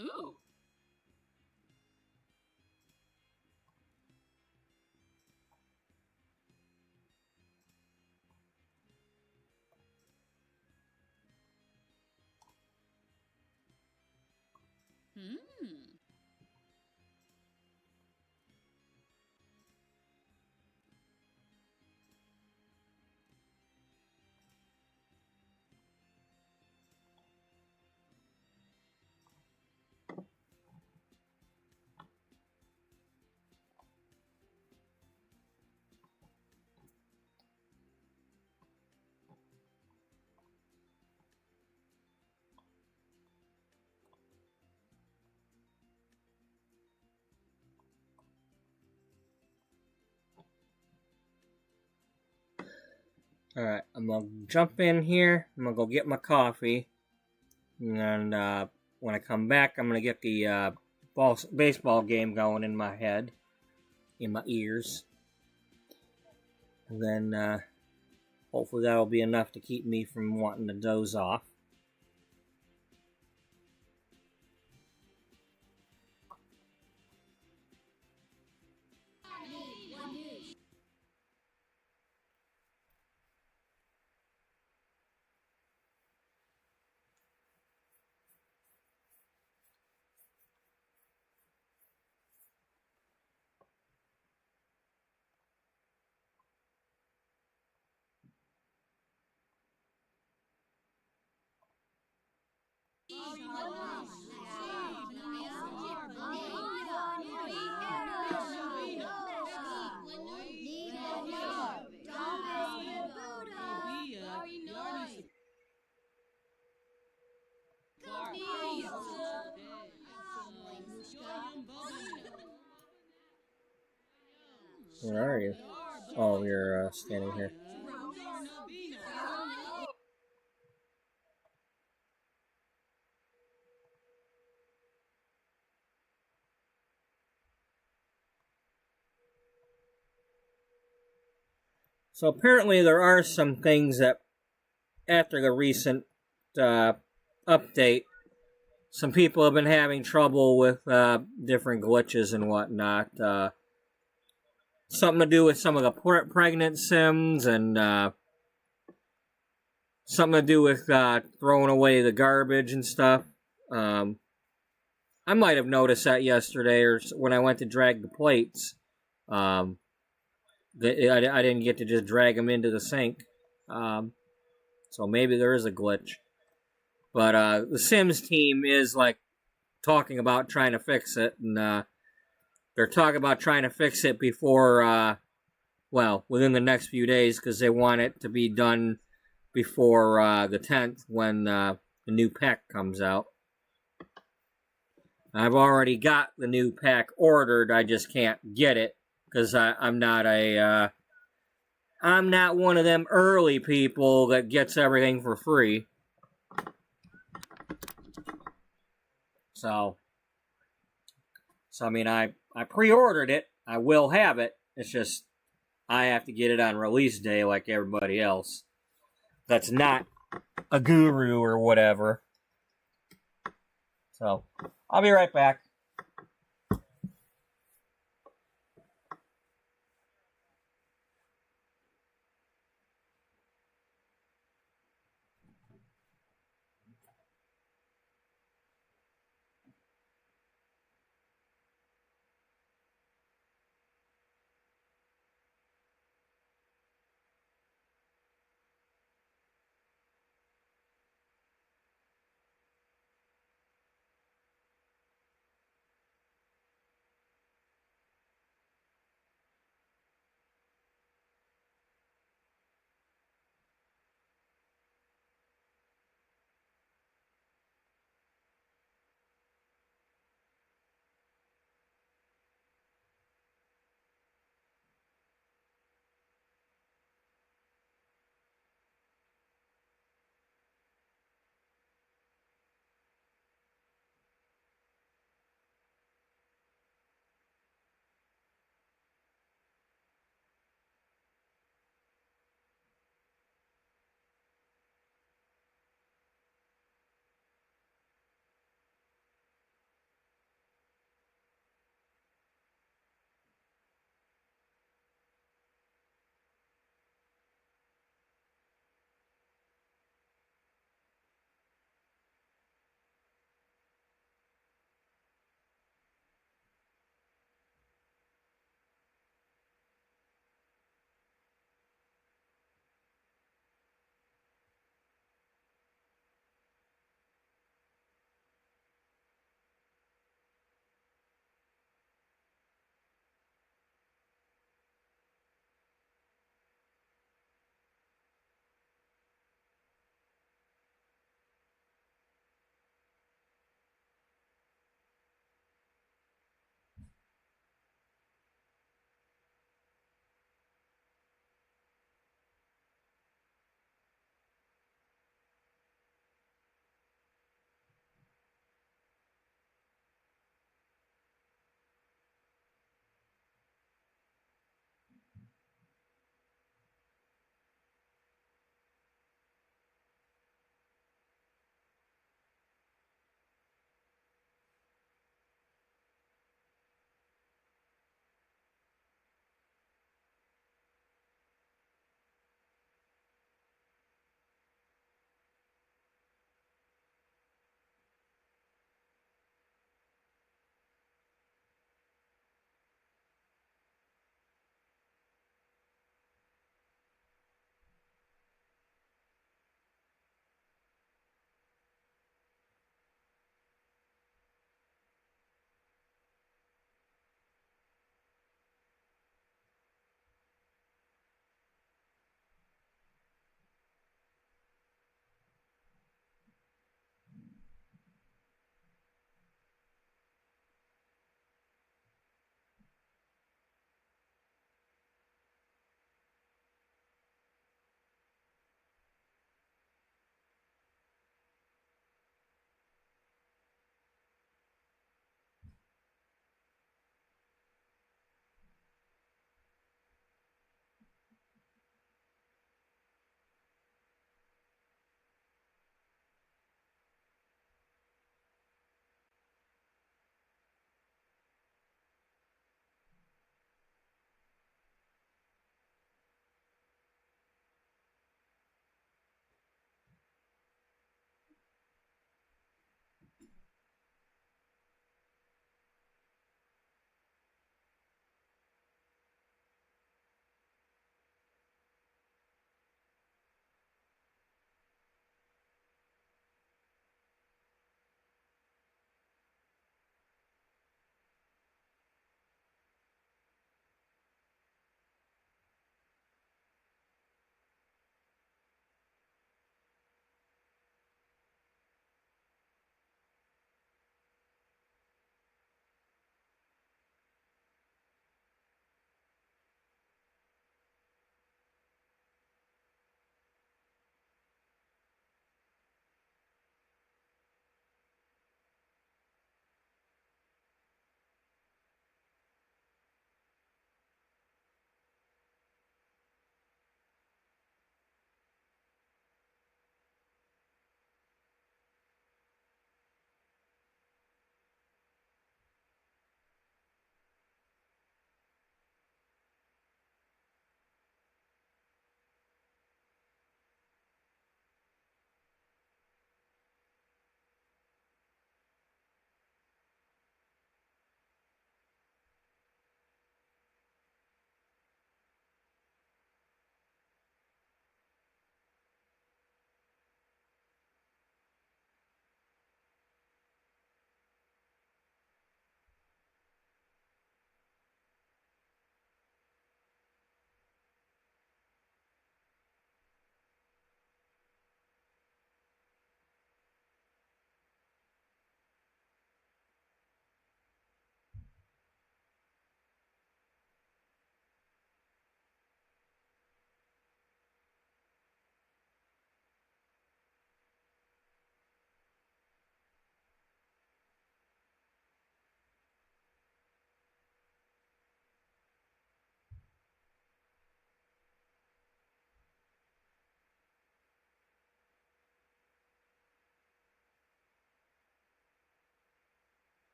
Ooh. Hmm.
Alright, I'm gonna jump in here. I'm gonna go get my coffee. And when I come back, I'm gonna get the baseball game going in my head, in my ears. And then hopefully that'll be enough to keep me from wanting to doze off. Where are you? Oh, you're standing here. So apparently there are some things that, after the recent update, some people have been having trouble with different glitches and whatnot. Something to do with some of the pregnant sims and something to do with throwing away the garbage and stuff. I might have noticed that yesterday or when I went to drag the plates. I didn't get to just drag them into the sink. So maybe there is a glitch. But the Sims team is like talking about trying to fix it. And they're talking about trying to fix it before, well, within the next few days, because they want it to be done before the 10th when the new pack comes out. I've already got the new pack ordered. I just can't get it because I'm not I'm not one of them early people that gets everything for free. So I mean, I pre-ordered it. I will have it. It's just I have to get it on release day like everybody else. That's not a guru or whatever. So I'll be right back.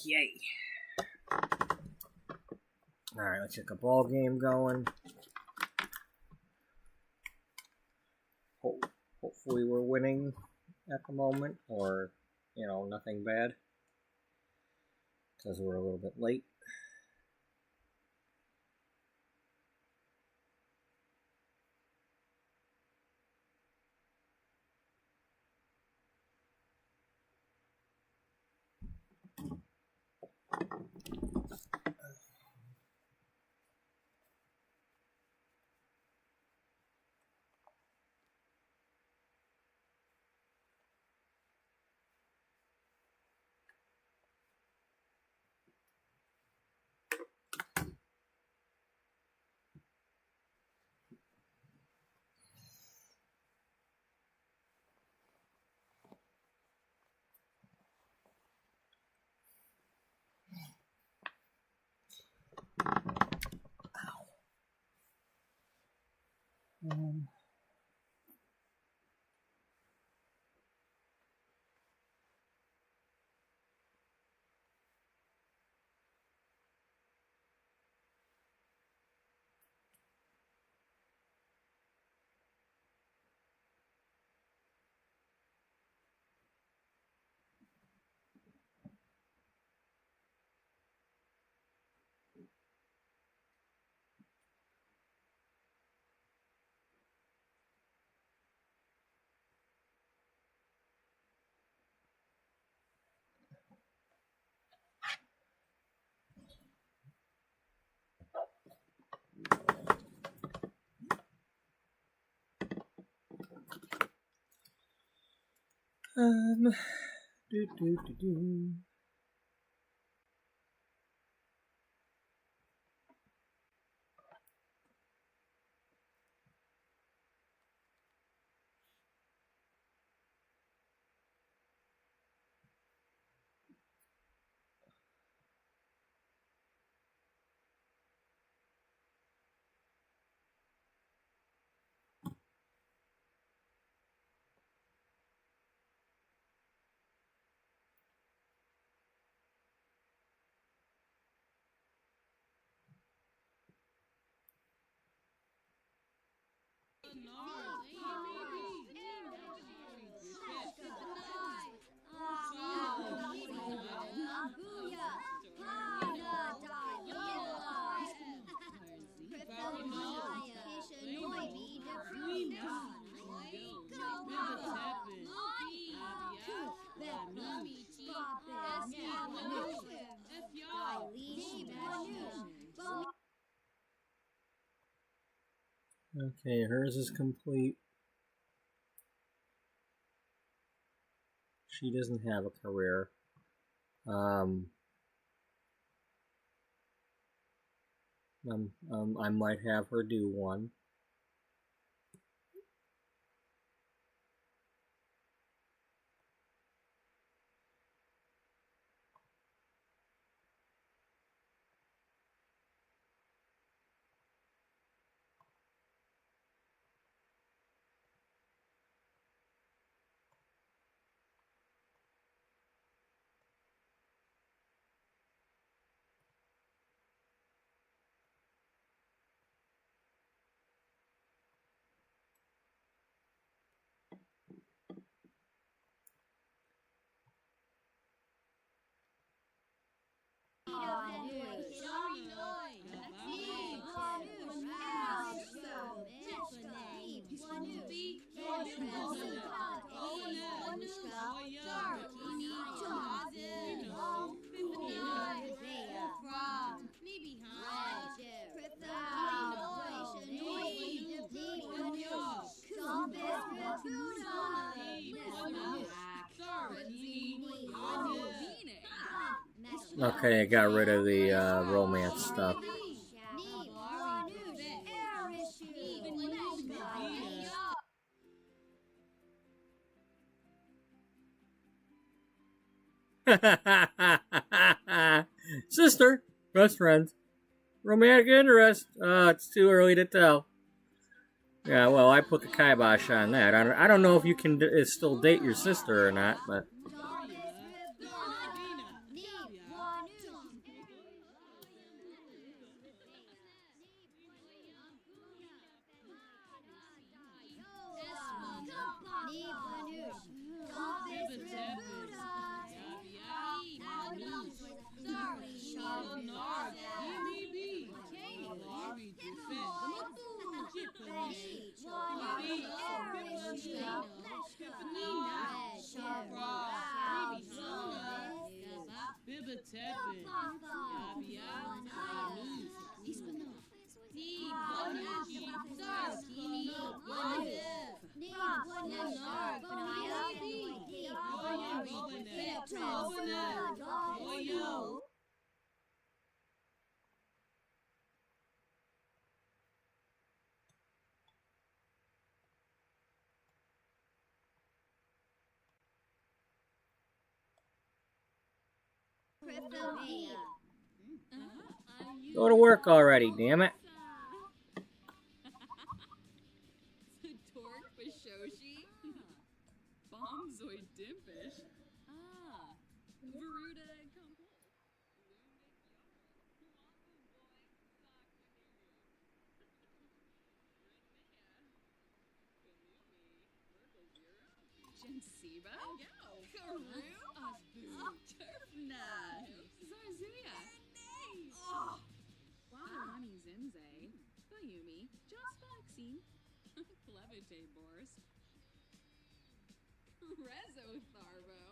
Yay. Alright, let's get a ball game going. Hopefully we're winning at the moment, or, you know, nothing bad. Because we're a little bit late. Do, do, do, do. Okay, hers is complete. She doesn't have a career. I might have her do one. Okay, I got rid of the romance stuff. Sister, best friend, romantic interest. It's too early to tell. Yeah, well, I put the kibosh on that. I don't know if you can still date your sister or not, but Go to work already, damn it.
Torque Bashoshi. Bombzoid Dimpish. Veruda Compo. Jensiba. Karu. Osbu. Turfna. Zarzuya. Oh. Wabarani Zenze. Bayumi. Just Vaccine. Clevite Boris. Rezo Tharbo.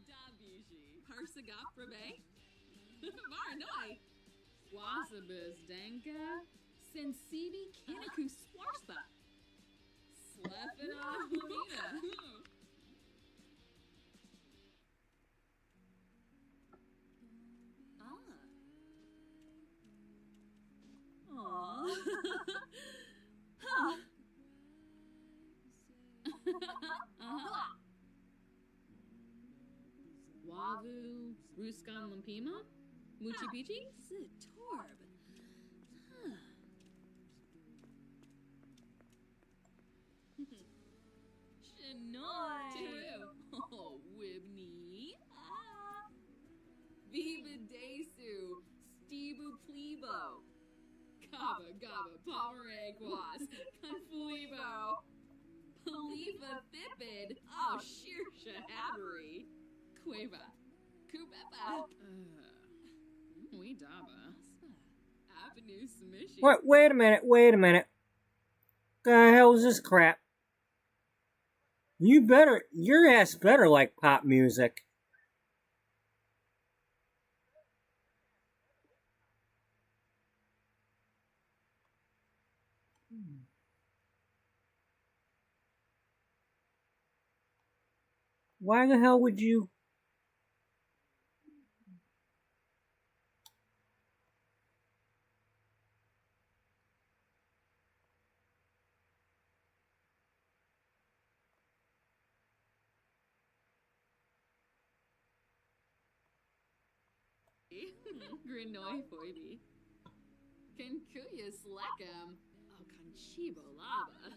Dabishi. Harsagaprabe. Varanoi. Wasabus Denka. Sensibi Kinaku Swarspa. Slepina Lamina. Aww. Wavu, Ruskan Lampima, Muchi Pichi, Torb. Shinoy. Oh, Wibney. Viva Desu, Stebu Plebo. Gaba Gaba Pomeranquas, Confulibo. Paliva Thipid, oh, Sheer Shahabari. Cueva, Kubepa. We Daba. Avenue Smishi.
What? Wait a minute. The hell is this crap? Your ass better like pop music. Why the hell would you?
Grinoi Foibi. Kenkuya Slekam. Oh, Conchibo Lava.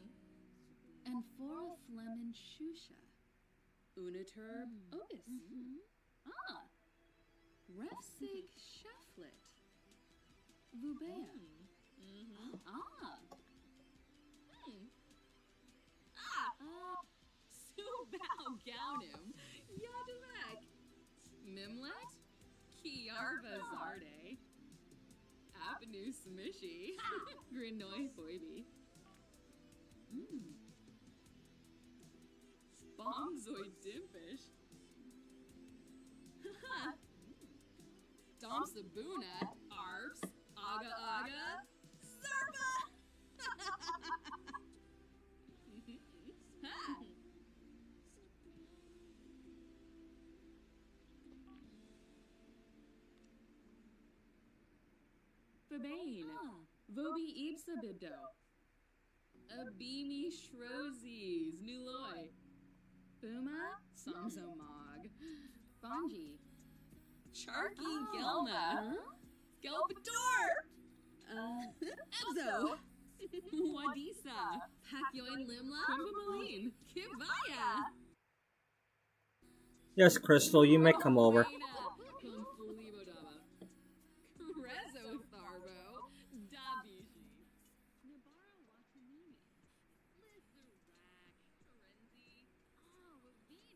And Fora Flemin Shusha. Uniturb Otis. Refsig Shufflet. Vubea. Subao Gaunim. Yadulek. Mimlet. Kiarva Zarde. Avenue Smishi. Grinoi Foibi. Bombzoid Dimpish. Dom Sabuna. Arps. Aga Aga. Serba! Fabane. Vobi Ibsa Bibdo. Abimi Shrozes. Nuloi. Buma. Samzomog. Bonji. Charky Gelna. Gelbator. Ebzo. Wadisa. Pakyoin Limla. Kimbamalin. Kimbaya.
Yes, Crystal, you may come over.
Rezo Tharbo. Dabishi. Nabara Watanini. Lizurak. Karenzi. Wavine.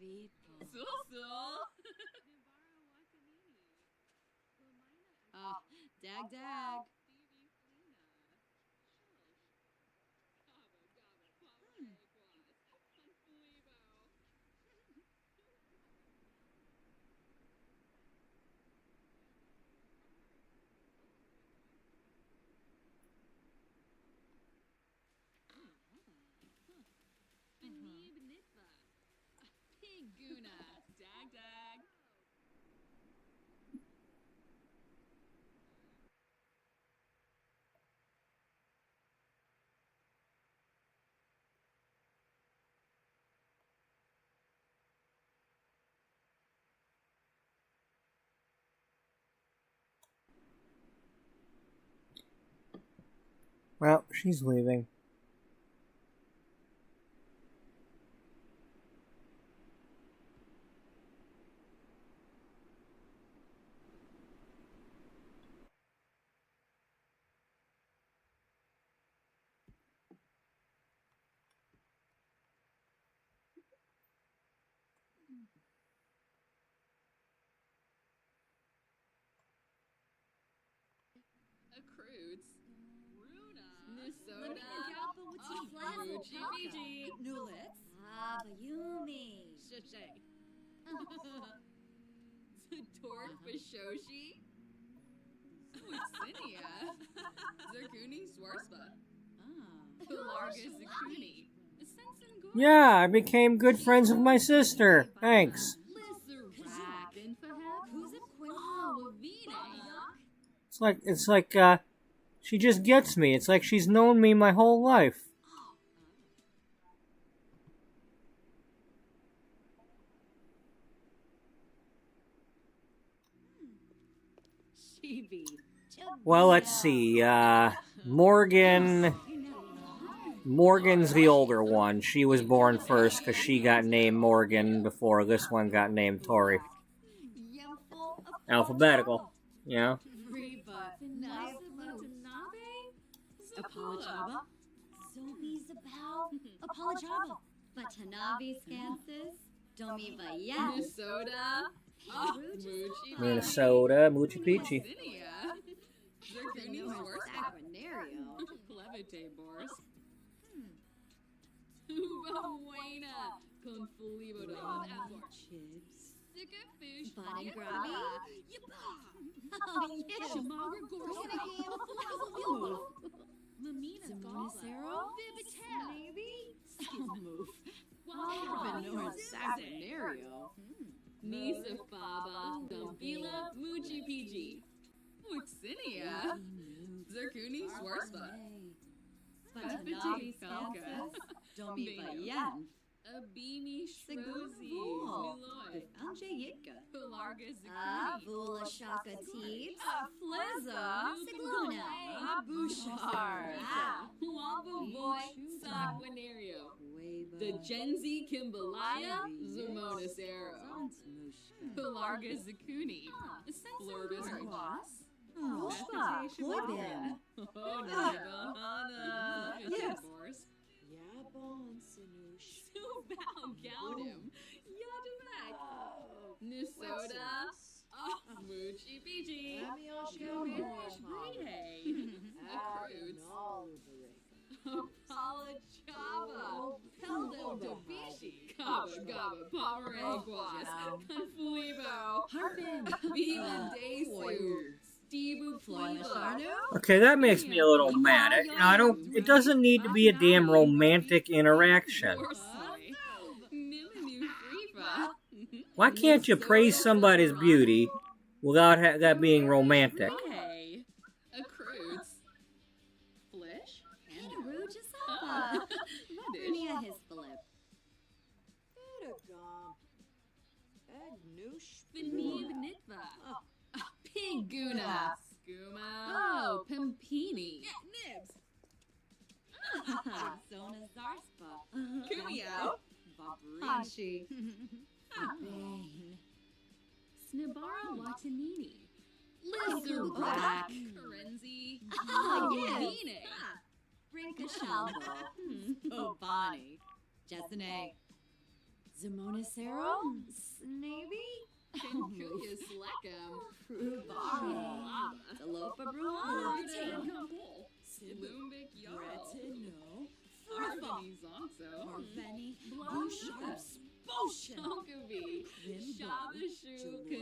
Oh, dag. Piguna, dag.
Well, she's leaving.
Accrueds. Minnesota. Fiji.
Nulets. Yumi.
Shishay. Torque Bishoshi. Wixinia. Zerkuni Swarspa. Larga Zakuni.
Yeah, I became good friends with my sister. Thanks. It's like, she just gets me. It's like she's known me my whole life. Well, let's see. Morgan's the older one. She was born first because she got named Morgan before this one got named Tori. Alphabetical, yeah.
Apolojaba. Sobizabow. Apolojaba. Batanavi Scansis. Domiva Yen.
Minnesota, Moochie Peachy.
Zerkuni Swarspa. Clevite Boris. Buena. Confulibo
Chips.
Sicka fish.
Banagrabi.
Oh, yeah. Shamagra Gorska. Mamina
Zero.
Vivitel.
Maybe.
Move. Venor Sassonario. Nisa Faba. Dumpila. Muchi Piji. Wixinia. Zerkuni Swarspa.
Batanavi Scansis. Domiva Yen.
Abimi Shrozi. Nuloy.
Anje Yitka.
Larga Zakuni.
Vula Shaka Teeps. Flizza.
Sigluna. Bushar. Wambu Boy. Sanguinario. The Genzi Kimbalaya. Zamonis Arrow. Larga Zakuni. Florbus Ross.
Roshba. Boybin.
Oh, Nibahana.
Yes.
Subao Gaudim. Yadumak. Nisota. Moochie Peachy. Gomish Brede. Accrueds. Apollo Chava. Peldo Dobishi. Gaba Pomeranguas. Confulibo.
Harpin.
Beeman Desu. Stebu Floyna.
Okay, that makes me a little mad. It doesn't need to be a damn romantic interaction. Why can't you praise somebody's beauty without that being romantic?
Okay. Accrueds. Flish.
Kangaroo Gisela. Nia his Philip.
Benib Nitva. Piguna. Skooma. Oh, Pimpini. Nibs.
Zona Zarspa.
Kumio.
Hashi. Bane.
Snibara Watanini. Lizard
Black.
Karenzi.
Yes.
Vine.
Brinka Shalbo. Obani. Jessene. Zamonacero? Snaby?
Pinkuya Slackum.
Rhubarb. Salopa Bruhana.
Lumbik Yarl.
Retino.
Arvini Zonso.
Arveni. Bluesharp. Spotion.
Tonkavi. Shabashu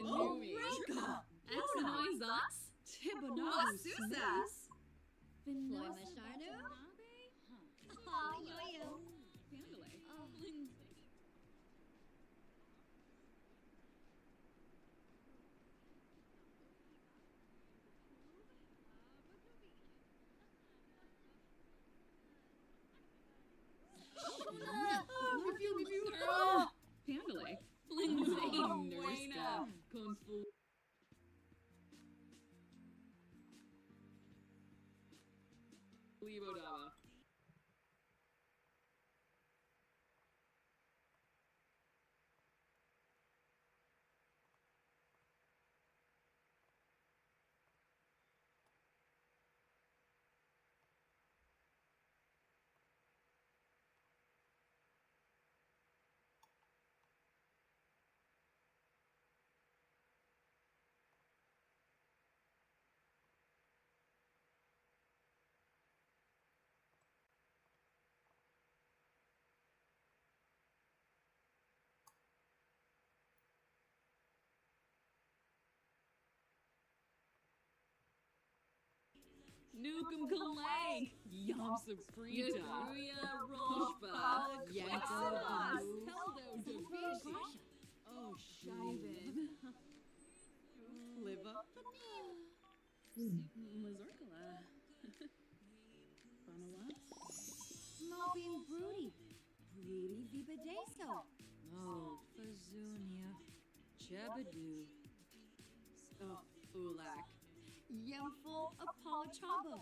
Oh,
Kanumi.
Rika.
Exanoi Zox.
Tibonau.
Susas.
Floy Masharnu. Oh, yo-yo.
Pandalay. Pandalay. Lindsay Nurska. Confu. Libodava. Nukem Kalang. Yam Supreta. Yakuya Roshba. Yaksabas. Heldo Davishi. Oh, Shivan. Liva. Mazurkala. Banawa.
Moping Broody. Broody Vibadeso. Oh, Fazunia. Jebadoo.
Oh, Ulak.
Yemful Apolachaba.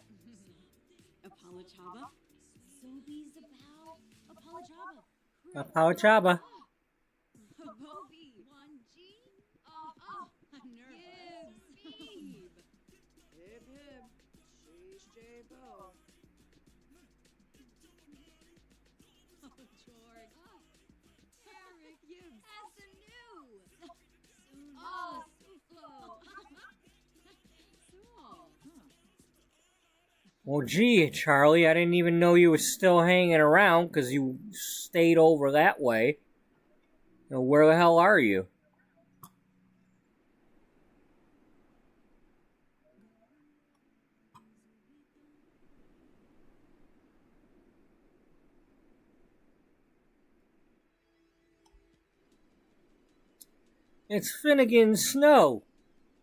Apalachaba.
Sobies about Apolachaba.
Apawachaba.
Bobby. 1G. Nervous. Gibbs.
Hip hip. Sheesh J-Bo.
George. Eric Gibbs. SNU. Oh, Suflo.
Well, gee, Charlie, I didn't even know you were still hanging around because you stayed over that way. You know, where the hell are you? It's Finnegan's snow.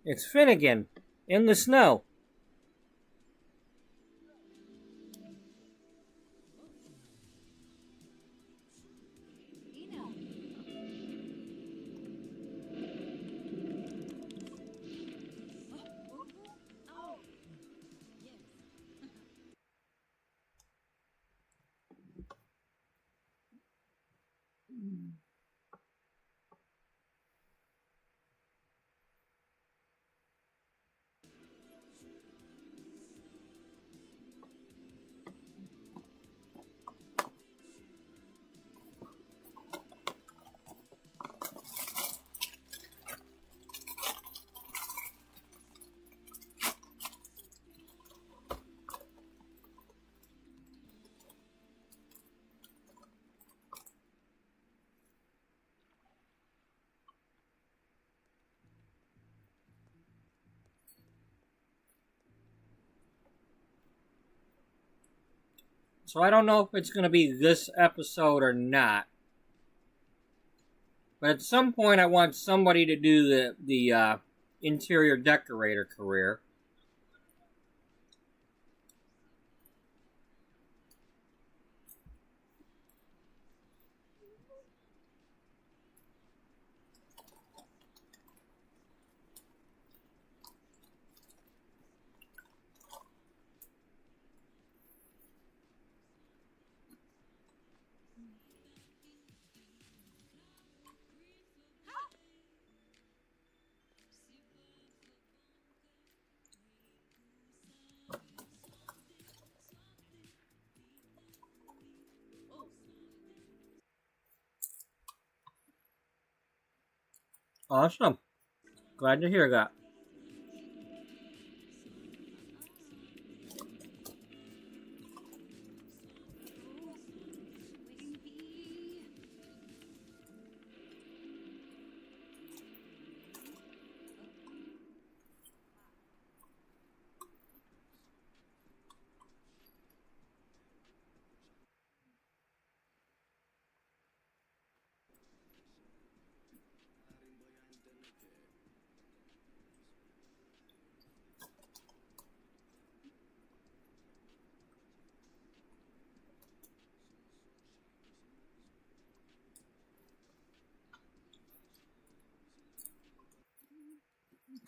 It's Finnegan in the snow. So I don't know if it's going to be this episode or not. But at some point I want somebody to do the interior decorator career. Awesome. Glad to hear that.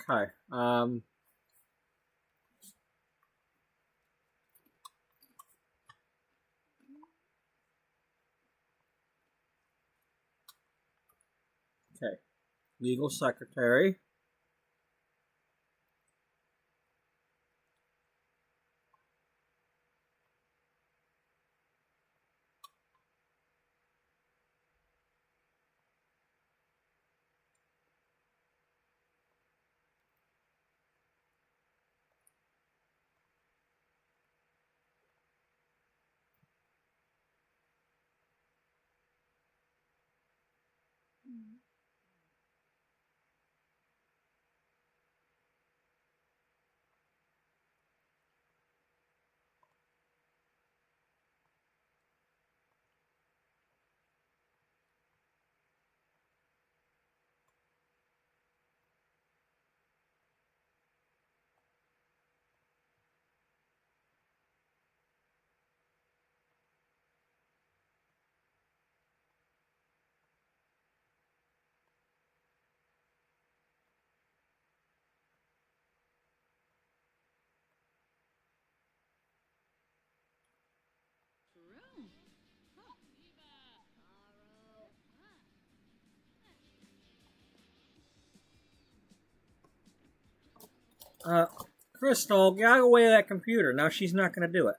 Okay. Okay. Legal secretary.
True.
Crystal, get out of the way of that computer. Now she's not going to do it.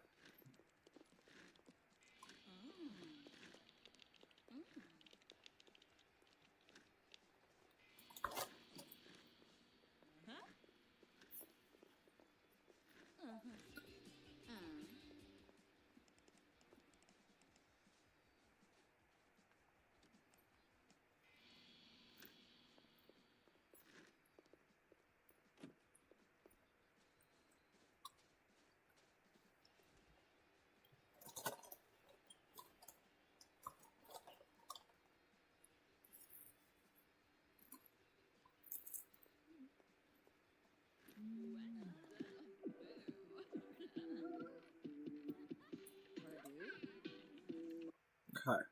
Okay.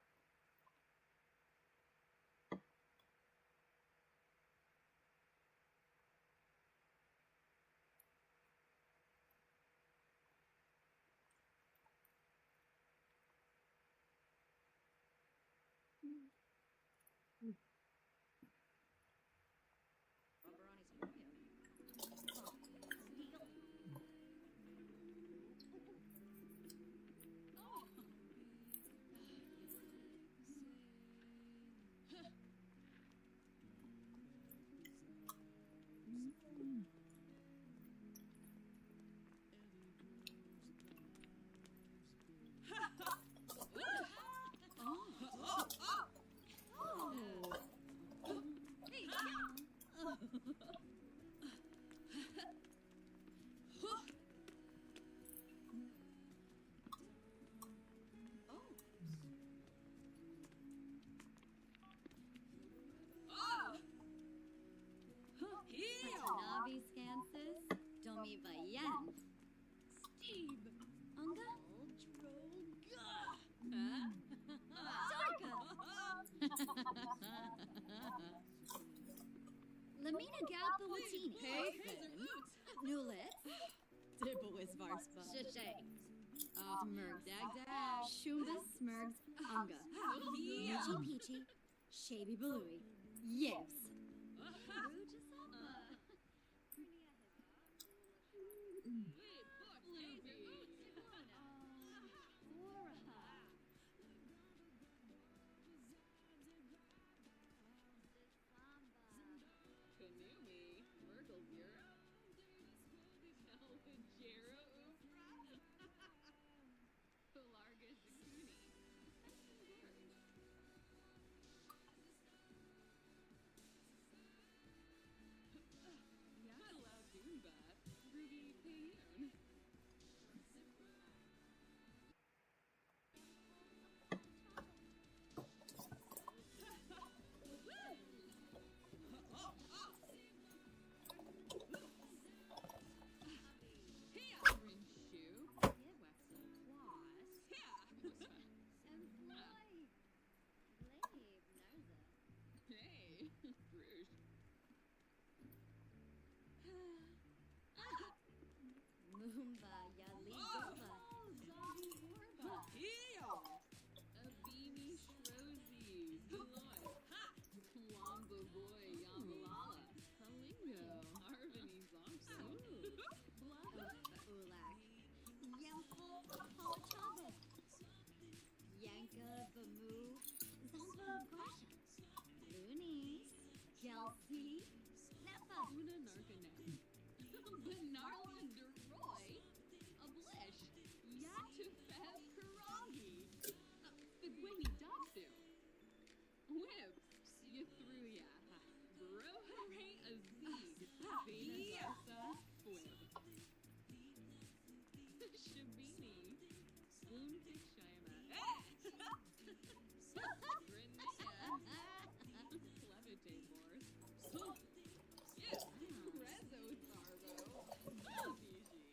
Navi Scansis, Domi Vayen. Steve, Unga, Lamina Gat the Latini.
Hey,
Nulit,
Dibble is Varspa.
Shishay,
Smurg Dag Dag.
Shumbus Smurgs, Unga, Peachy Peachy, Shavy Balooey, Yips. See? Snappa.
Una narcanap. Benarla Deroy. Oblish. Yatu Fev Karangi. Figwini Dopsu. Whips. Yathruya. Brohare Azid. Vina Dasa. Whip. Shabini. Spoon Kishima. Levite Board. Yes. Rezo Tharbo. Jobiji.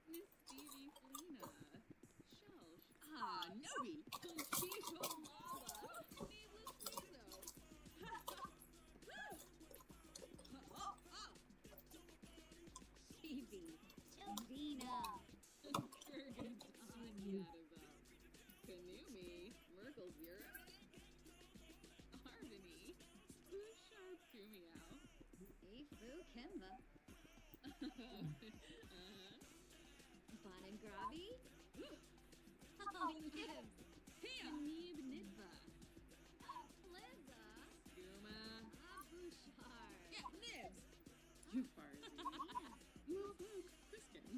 Miss Stevie Flina. Shelsh. Nobi. Chico Lava. Needless Rizzo.
Chibi. Chavina.
Kurgan Yadaba. Kanumi. Merkel Zero. Harmony. Bouchard Kumiao.
Ifu Kimba. Bon and Grabby. Oh, Gibbs.
Kanib Nidva.
Liza.
Skuma.
Bouchard.
Yeah, Nibs. You Farzi. Luke. Friskin.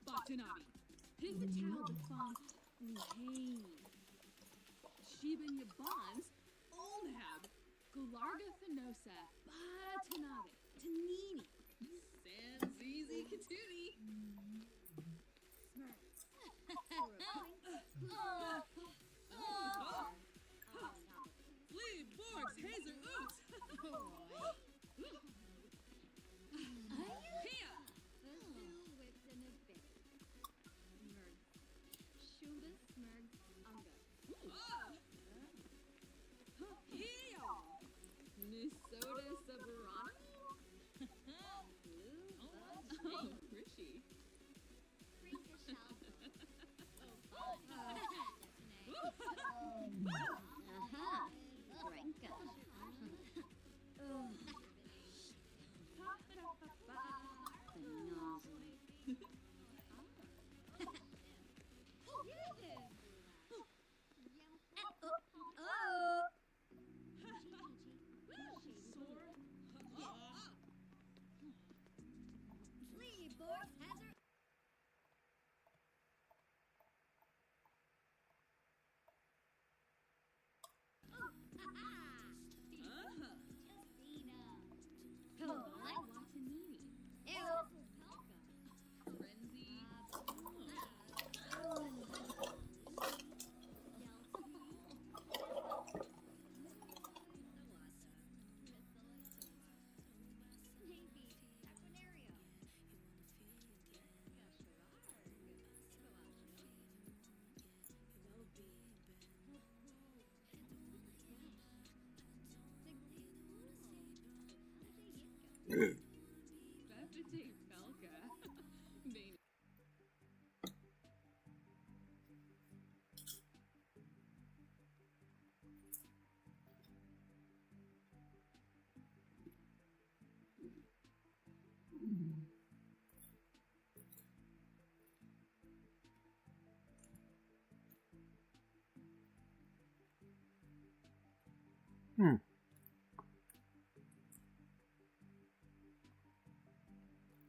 Batanabi. Pivotal defunct. Hey. Shiban Yabans. Olhab. Galarga Finosa. Batanabi. Tanini. San Zizi Katuni. Lee Borgs Hazer Oots. Here.
Whipped in a bit. Merg. Shuba Smurg Unga.
Here. Minnesota Soberano. Oh, Rishi.
Freaka Shell. Aha. Branka.
Watanini. Frenzy. Bepite Felka. Bane.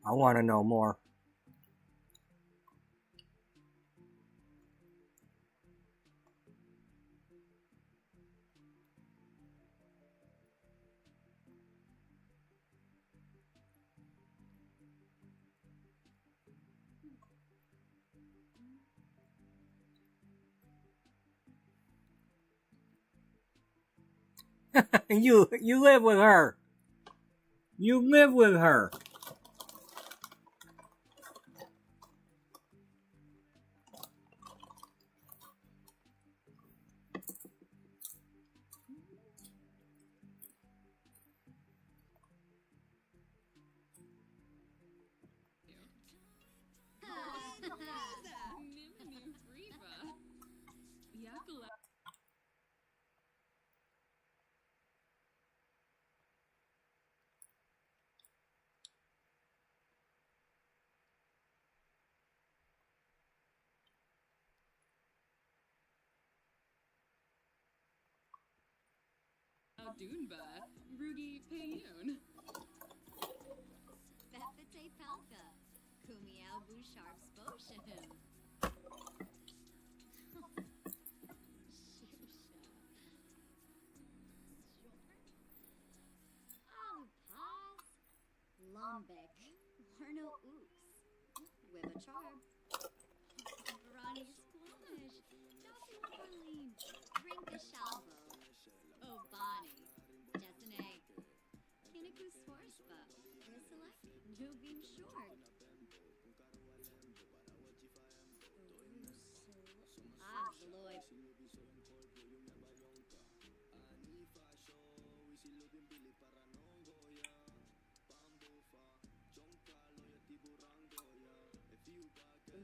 I want to know more. You live with her. You live with her.
Nimnu Friva. Yakula. Dunba, Rugi Payun.
Befete Pelka. Kumiao Bouchard Sposhahim. Paz. Lombek. Warno Ooks. Wibacharb. Ronnie Squamish. Dossi Berlin. Rinka Shalvo. Obani. Jessene. Kiniku Swarspa. Risalek. Jubim Short. Lloyd.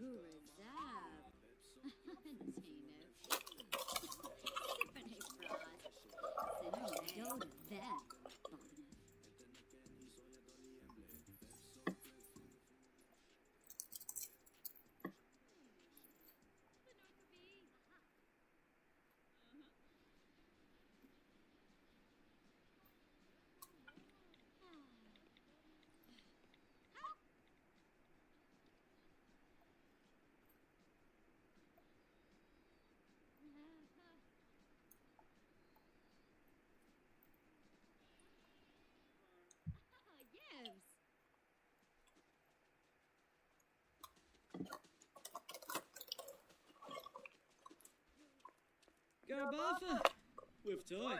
Razab. Tainif. Tiffany Frost. Go to them. Yibs.
Garabafa! With toy.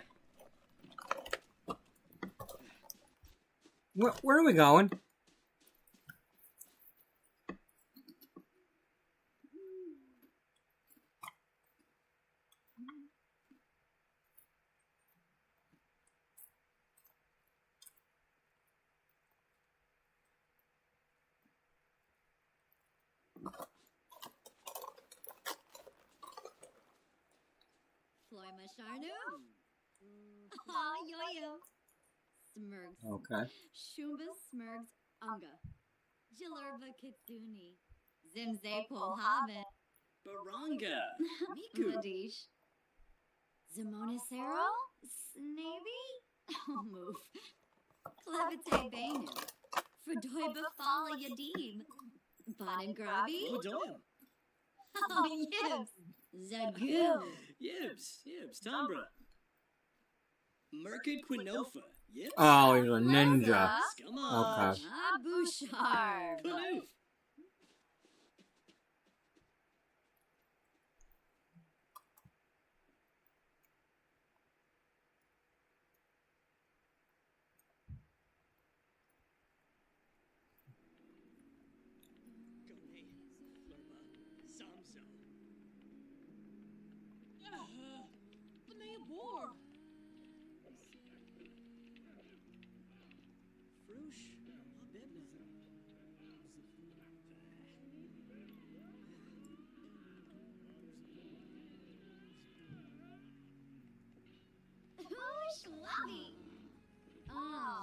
Where are we going?
Floy Masharnu. Ah, yo-yo. Smurgs.
Okay.
Shumba Smurgs Unga. Jilurba Kitsuni. Zimze Polhaven.
Baranga! Miku!
Madish. Zimonicero? Snaby? Oh, move. Clevite Bainu. Fredoy Bafala Yadim. Bonin Grabi?
Odoyam!
Oh, Yibs. Zagoo.
Yibs, Tombra. Merkid Quinofa. Yibs.
Oh, he's a ninja.
Scummage.
Okay.
Ah, Bouchard.
Panoof. Gone. Flurba. Samso.
Benay War.
Frush. Abedna.
Whoosh, lovey. Oh.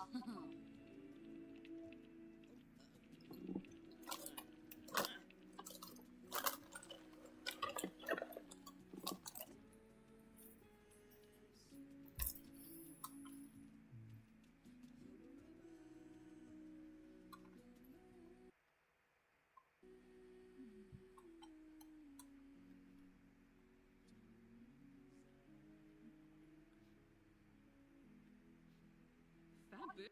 Fabu.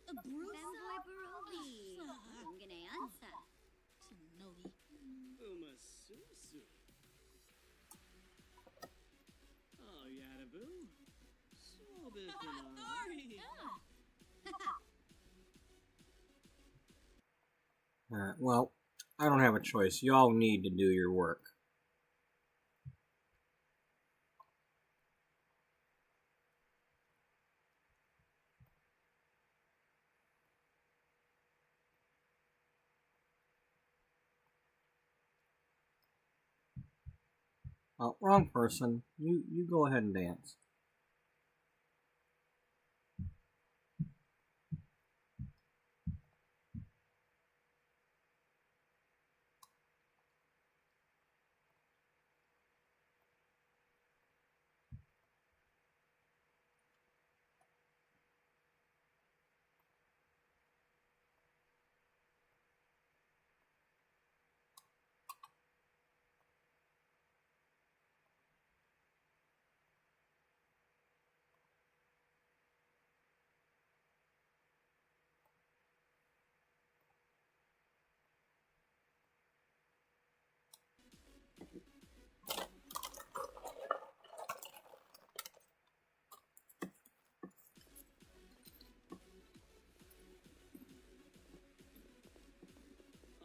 Oh,
Femboy Barobi. I'm gonna answer.
Umasusu. Oh, Yadaboo. So big
Sorry.
Well, I don't have a choice. You all need to do your work. Oh, wrong person. You go ahead and dance.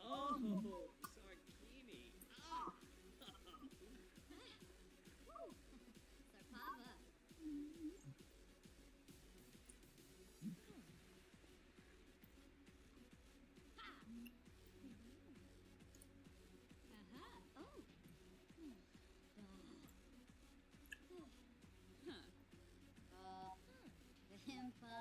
Oh, Sarkini. Ah.
Sarpava. Aha. Oh. Impa.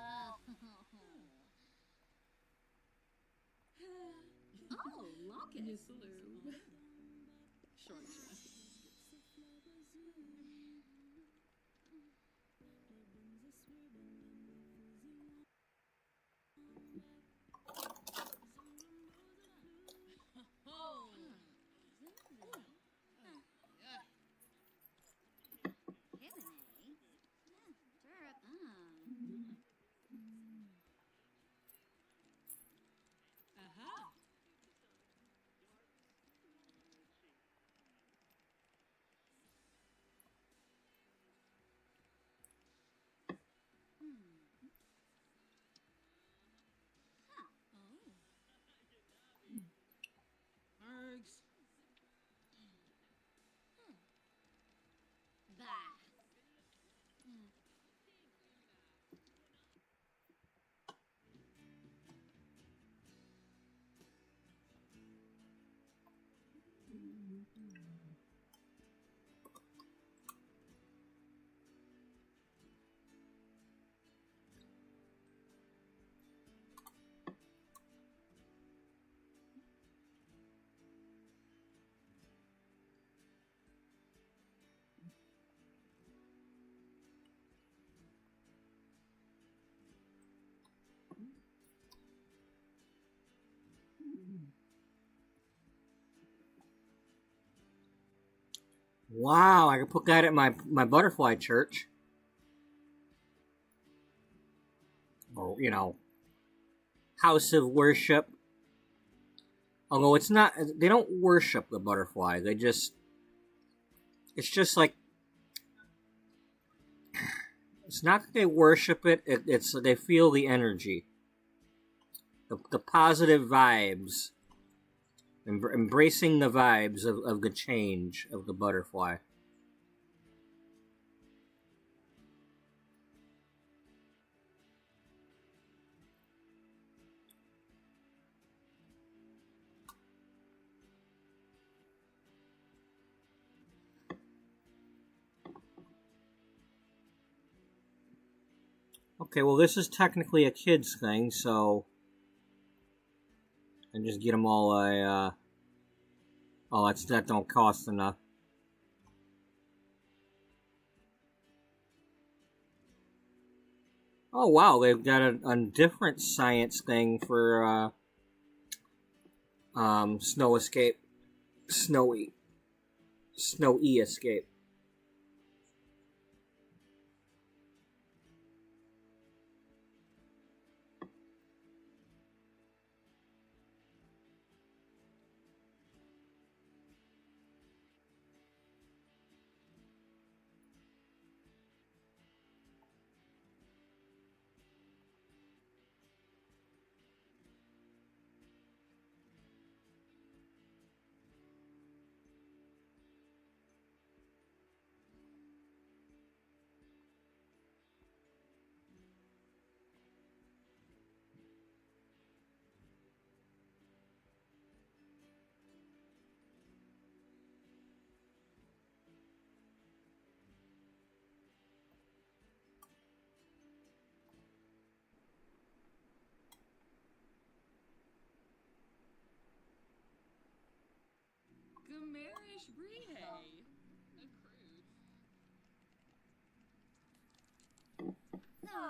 Oh, Locket. Yes, Lou. Short.
Hibine. Turp.
Aha.
Args.
Bah.
Wow, I can put that at my butterfly church. Or, house of worship. Although it's not, they don't worship the butterfly. It's just like, it's not that they worship it. It's they feel the energy, the positive vibes, embracing the vibes of the change of the butterfly. Okay, well, this is technically a kid's thing, so and just get them all a. Oh, that don't cost enough. Oh wow, they've got a different science thing for snow escape, snowy escape.
Fresh brie hay. A cruise.
No,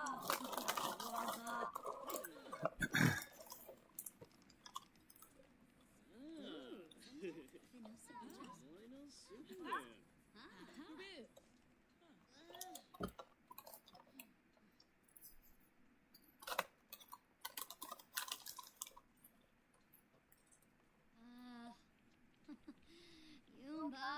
Superman.
Yumba.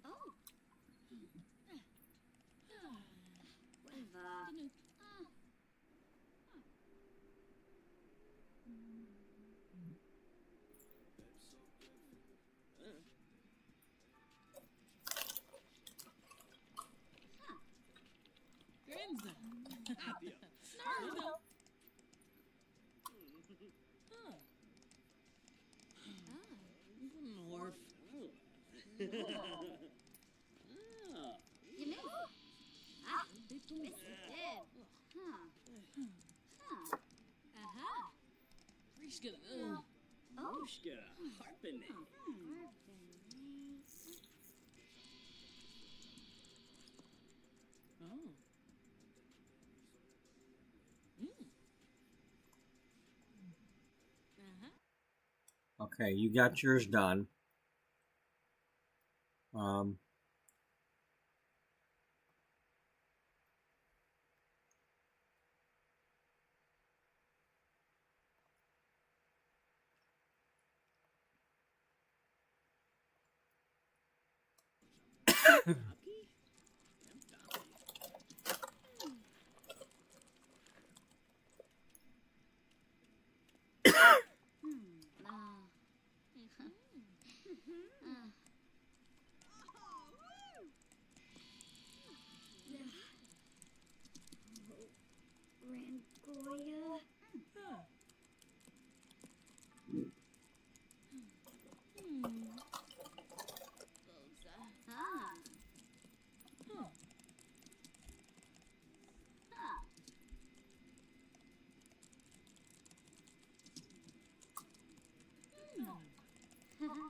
Oh. Whatever.
Grinza. Snarl. Norf.
You know. It's dead. Huh.
Aha.
Rishka.
Oh.
Rishka. Harpene. Oh.
Okay, you got yours done. Um,
Rangoya.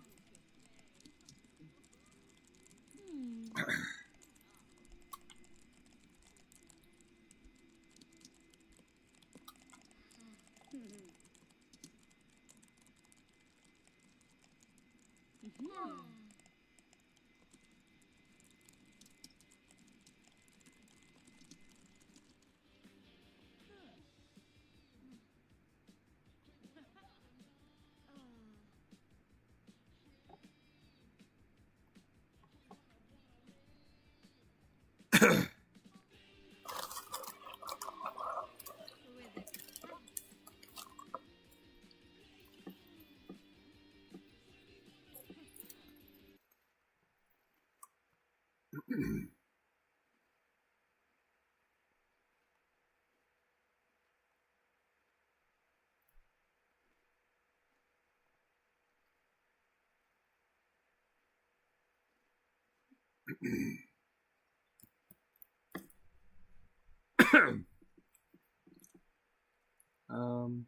um,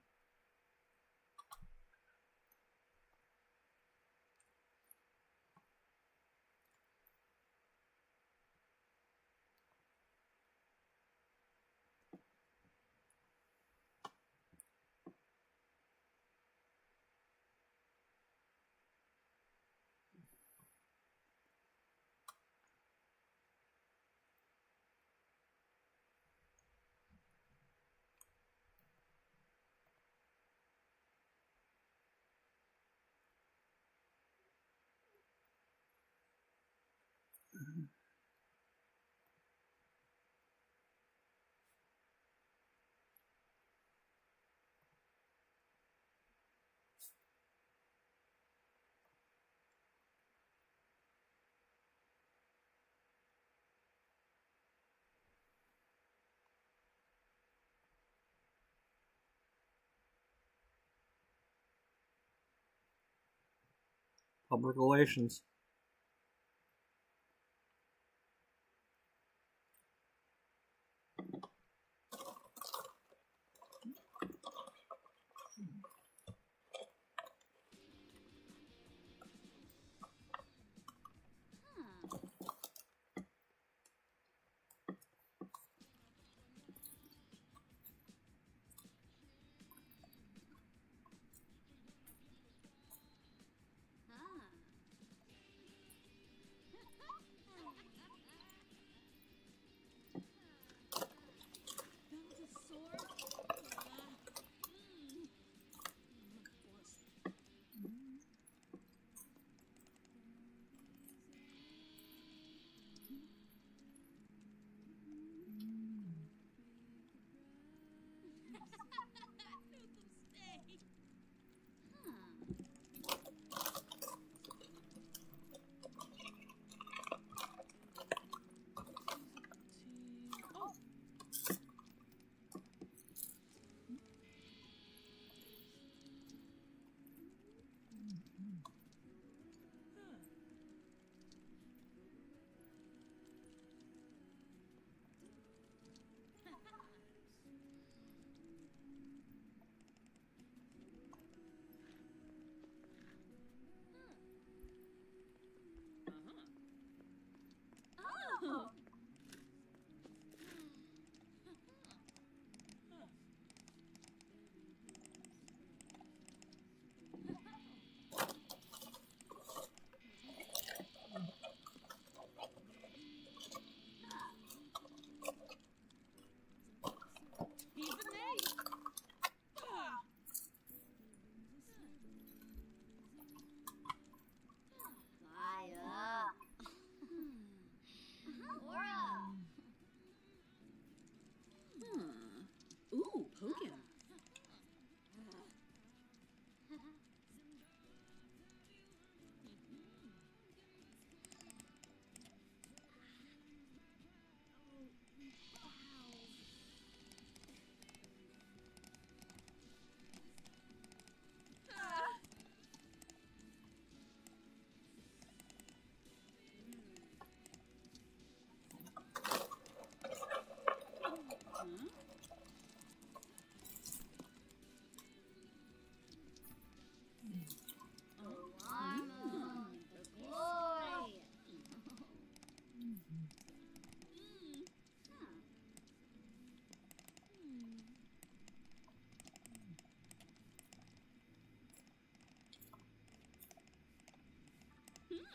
public relations.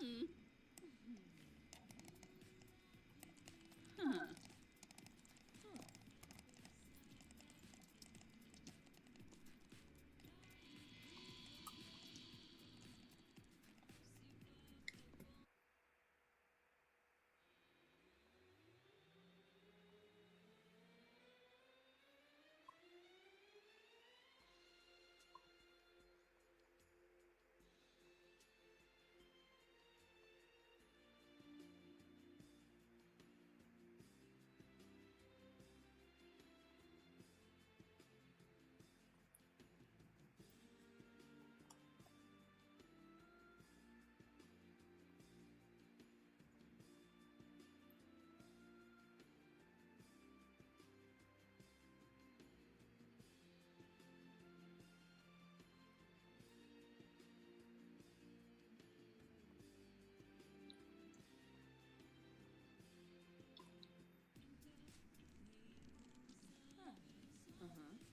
Huh. Banana.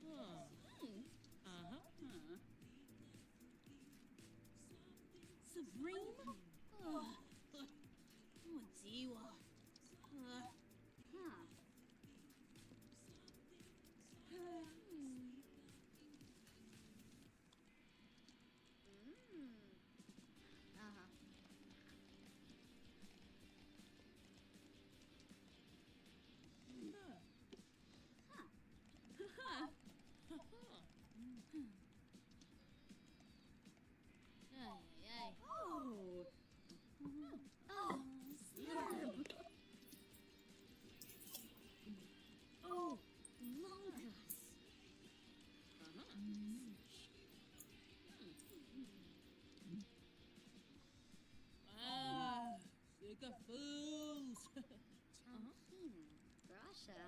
Oh. Supreme? Oh. Diwa. Oh. Oh. Oh. Longus. Ah, sick of fools.
Champina. Grasha.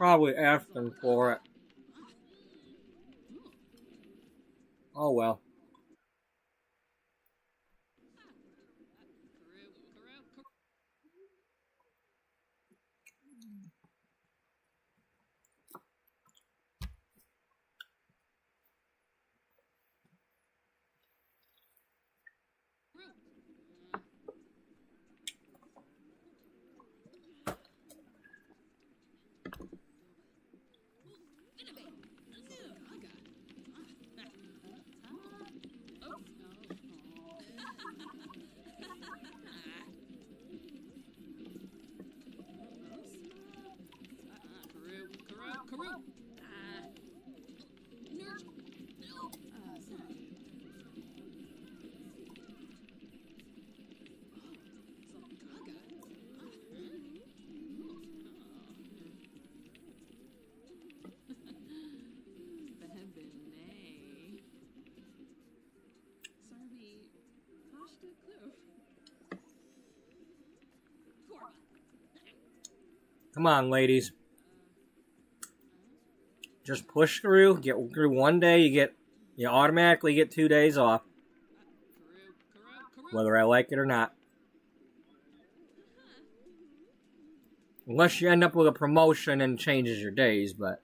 probably asking for it. Oh well. Come on, ladies. Just push through. Get through one day. You automatically get 2 days off, whether I like it or not. Unless you end up with a promotion and changes your days, but.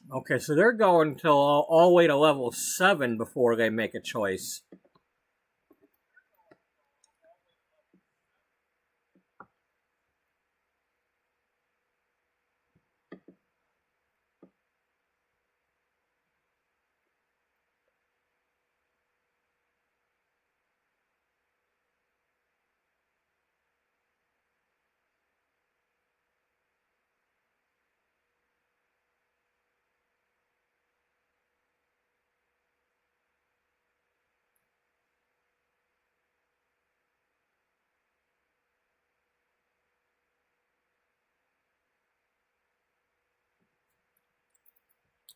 Okay, so they're going till all the way to level 7 before they make a choice.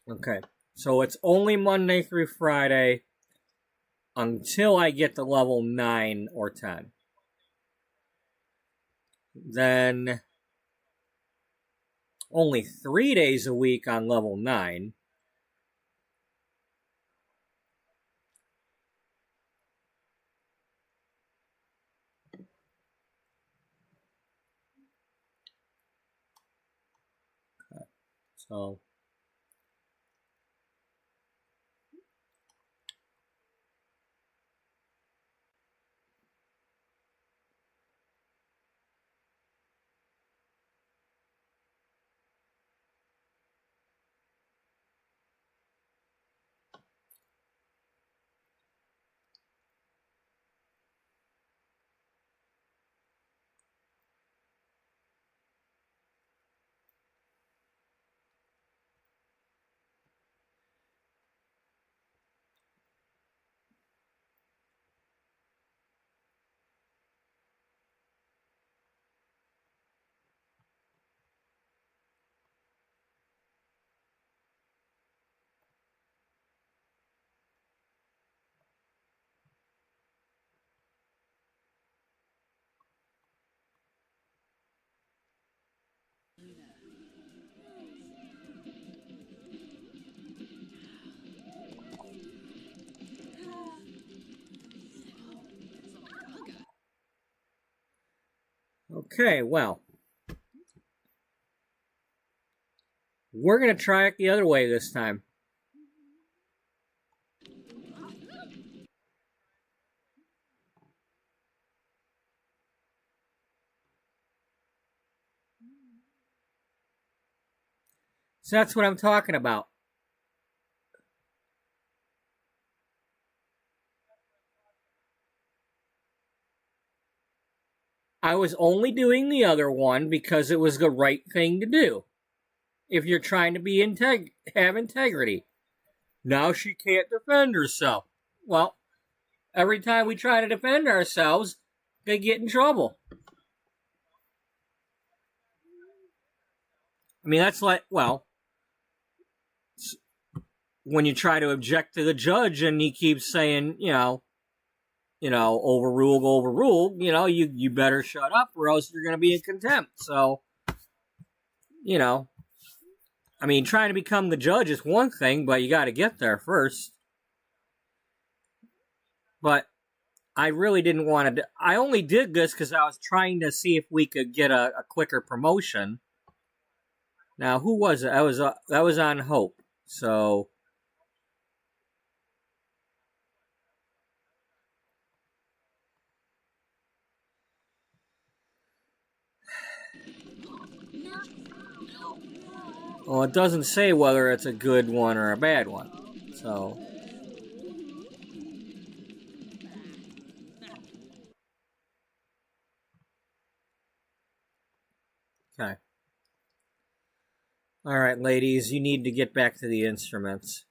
Okay, so it's only Monday through Friday until I get to level 9 or 10. Then only 3 days a week on level 9. Okay, so. Okay, well. We're going to try it the other way this time. So that's what I'm talking about. I was only doing the other one because it was the right thing to do. If you're trying to be have integrity. Now she can't defend herself. Well, every time we try to defend ourselves, they get in trouble. I mean, that's like, well, when you try to object to the judge and he keeps saying, overruled, you better shut up or else you're going to be in contempt. So, I mean, trying to become the judge is one thing, but you got to get there first. But I really didn't want to. I only did this because I was trying to see if we could get a quicker promotion. Now, who was it? That was on Hope. So. Well, it doesn't say whether it's a good one or a bad one. So. Okay. All right, ladies, you need to get back to the instruments.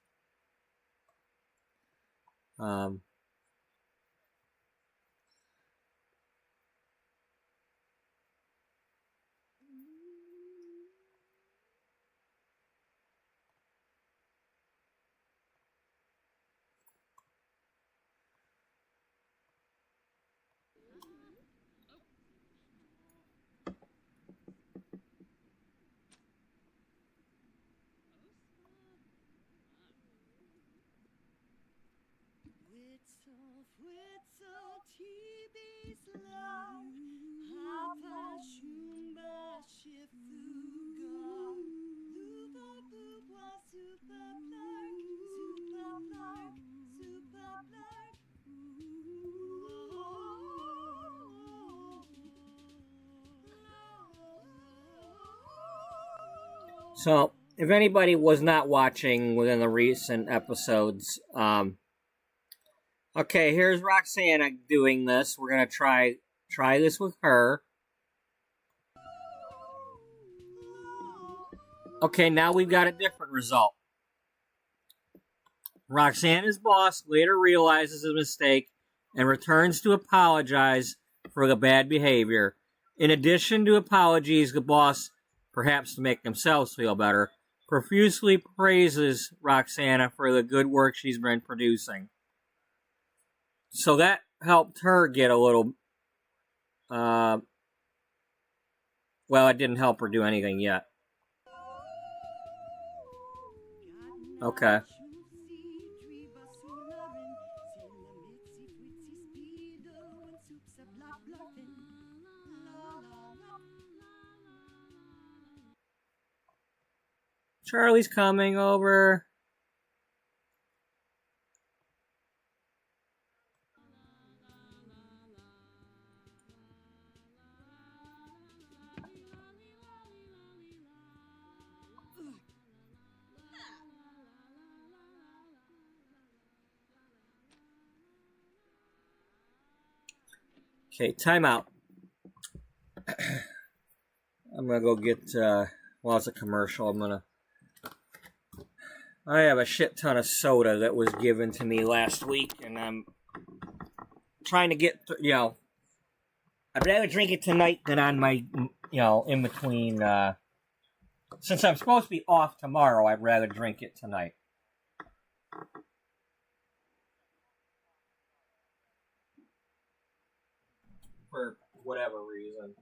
So, if anybody was not watching within the recent episodes, okay, here's Roxana doing this. We're gonna try this with her. Okay, now we've got a different result. Roxana's boss later realizes his mistake and returns to apologize for the bad behavior. In addition to apologies, the boss, perhaps to make themselves feel better, profusely praises Roxana for the good work she's been producing. So that helped her get a little... well, it didn't help her do anything yet. Okay. Charlie's coming over. Okay, time out. I'm gonna go get, well, it's a commercial. I have a shit ton of soda that was given to me last week, and I'm trying to get, I'd rather drink it tonight than on my, in between, since I'm supposed to be off tomorrow, I'd rather drink it tonight. For whatever reason.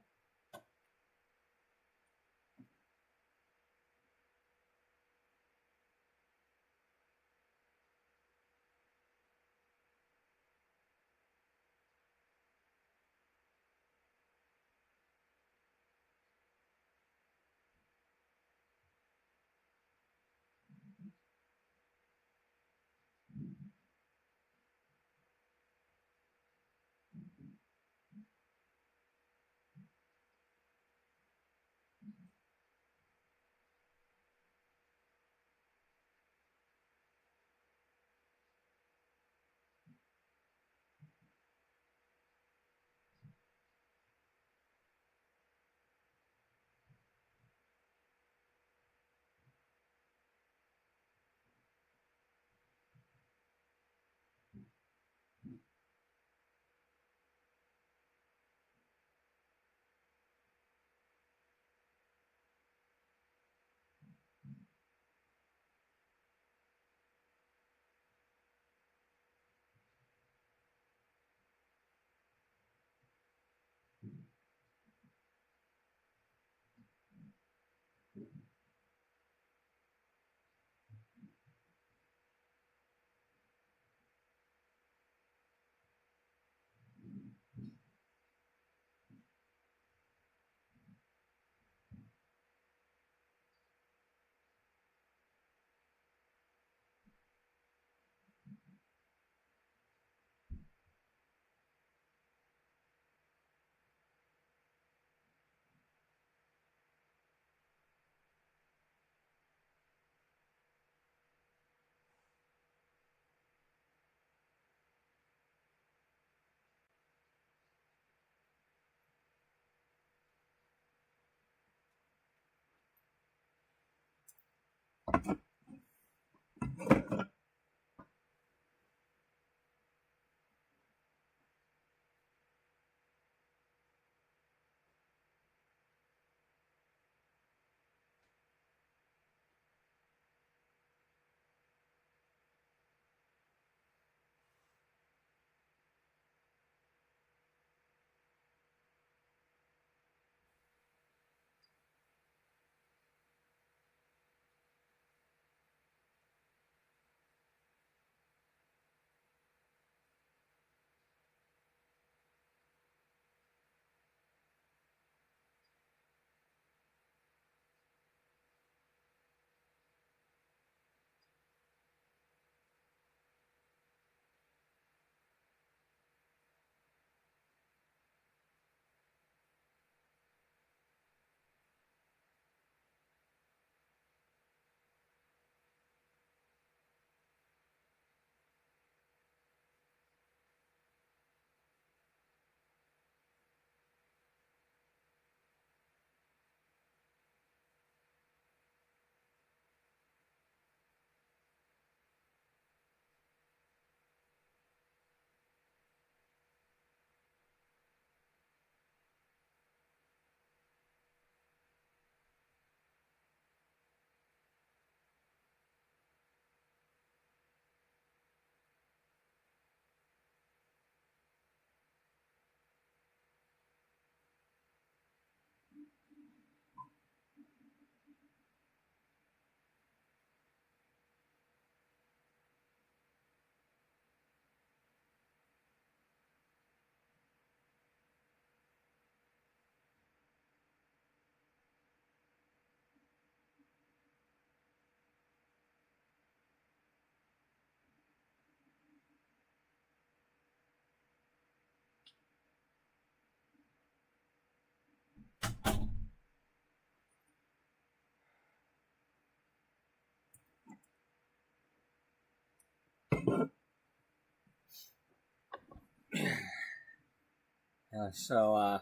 So,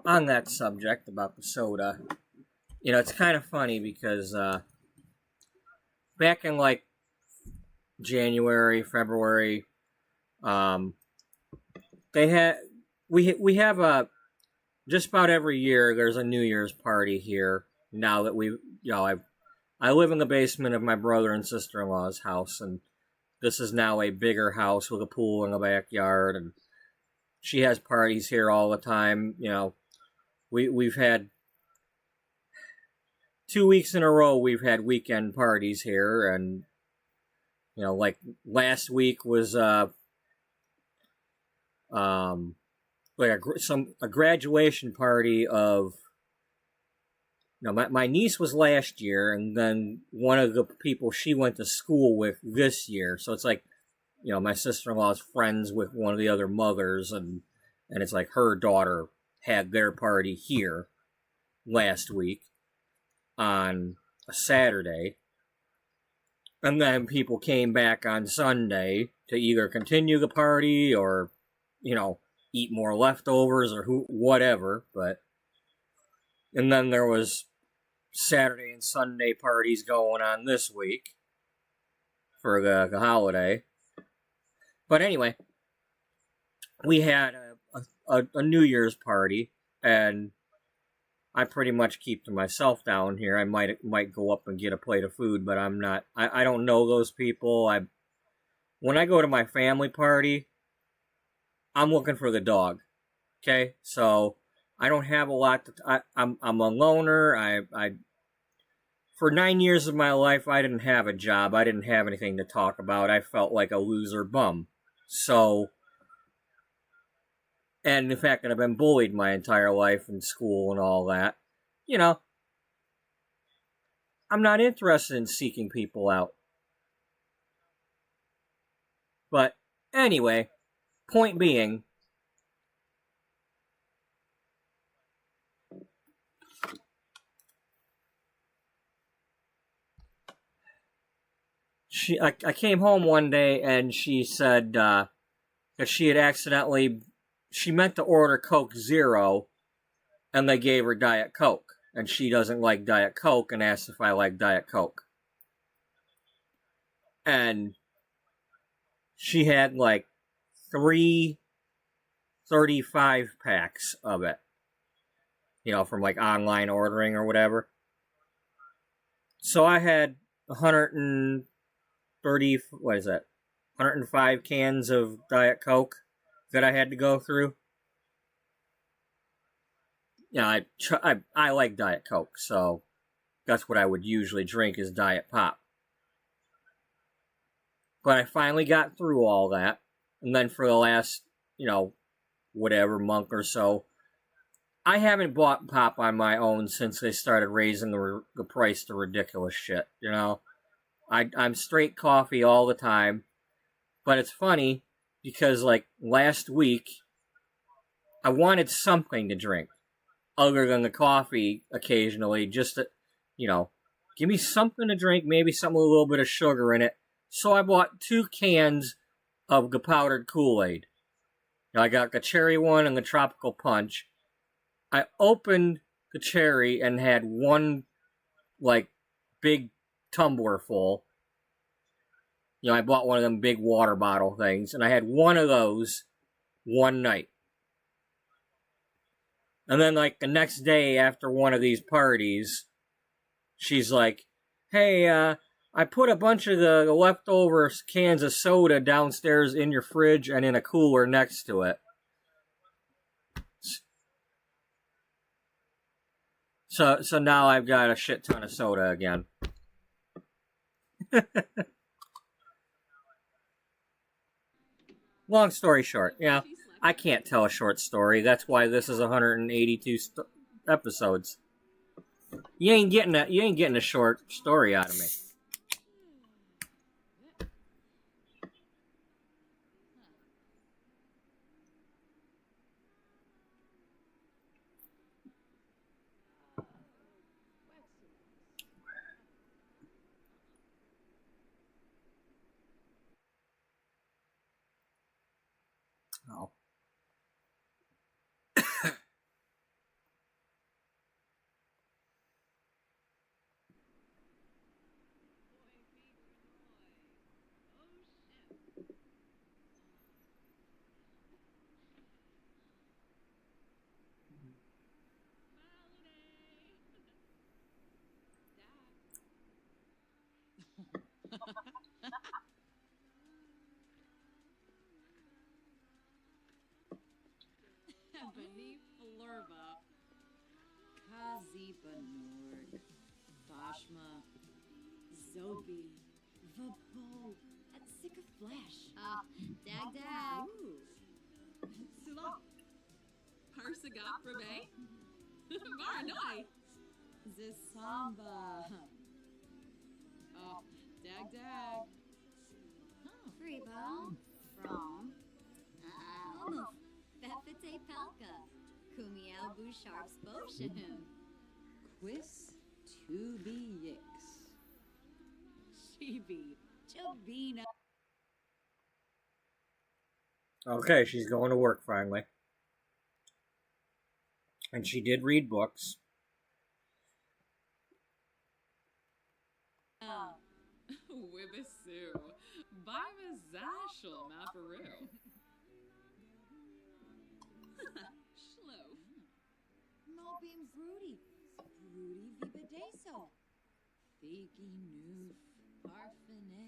on that subject about the soda, it's kind of funny because back in like January, February, they had we have a just about every year there's a New Year's party here. Now that I live in the basement of my brother and sister-in-law's house, and this is now a bigger house with a pool in the backyard, and she has parties here all the time. We've had 2 weeks in a row. We've had weekend parties here, and like last week was like a graduation party of. My niece was last year, and then one of the people she went to school with this year. So it's like, my sister-in-law's friends with one of the other mothers, and it's like her daughter had their party here last week on a Saturday. And then people came back on Sunday to either continue the party or, eat more leftovers or whatever. And then there was Saturday and Sunday parties going on this week for the holiday. But anyway, we had a New Year's party, and I pretty much keep to myself down here. I might go up and get a plate of food, but I'm not. I don't know those people. When I go to my family party, I'm looking for the dog. Okay, so I don't have a lot to. I'm a loner. I for 9 years of my life, I didn't have a job. I didn't have anything to talk about. I felt like a loser bum. So, and the fact that I've been bullied my entire life in school and all that, I'm not interested in seeking people out. But anyway, point being, I came home one day and she said that she meant to order Coke Zero, and they gave her Diet Coke. and she doesn't like Diet Coke and asks if I like Diet Coke. And she had like 3 35 packs of it, you know, from like online ordering or whatever. So I had 130, what is that? 105 cans of Diet Coke that I had to go through. Yeah, I like Diet Coke, so that's what I would usually drink is Diet Pop. But I finally got through all that, and then for the last, you know, whatever month or so, I haven't bought pop on my own since they started raising the price to ridiculous shit, you know? I'm straight coffee all the time, but it's funny because, like, last week, I wanted something to drink other than the coffee occasionally, just to, you know, give me something to drink, maybe something with a little bit of sugar in it. So I bought 2 cans of the powdered Kool-Aid. Now, I got the cherry one and the tropical punch. I opened the cherry and had one, like, big tumbler full. You know, I bought one of them big water bottle things, and I had one of those one night. And then, like, the next day after one of these parties, she's like, hey, I put a bunch of the leftover cans of soda downstairs in your fridge and in a cooler next to it. So now I've got a shit ton of soda again. Long story short, yeah, I can't tell a short story. That's why this is 182 episodes. You ain't getting a short story out of me. Oh.
Ebony Flurba, Kazipa Norg, Bashma, Zobi, Vabo, Sika Flash.
Dag dag.
Ooh. Sula. Parsagat Rabe. Varanoi. Zisamba. Oh, dag dag.
Freebo. From. Befite Pelka. Kumiel Boucharp's Boshahim.
Quis to be yix. Chibi. Chabina.
Okay, she's going to work finally. And she did read books.
Wibisu. Bimazashal Maparu. Shlof. Mobim Broody. Broody Vibadeso. Fiki Noof. Parfane.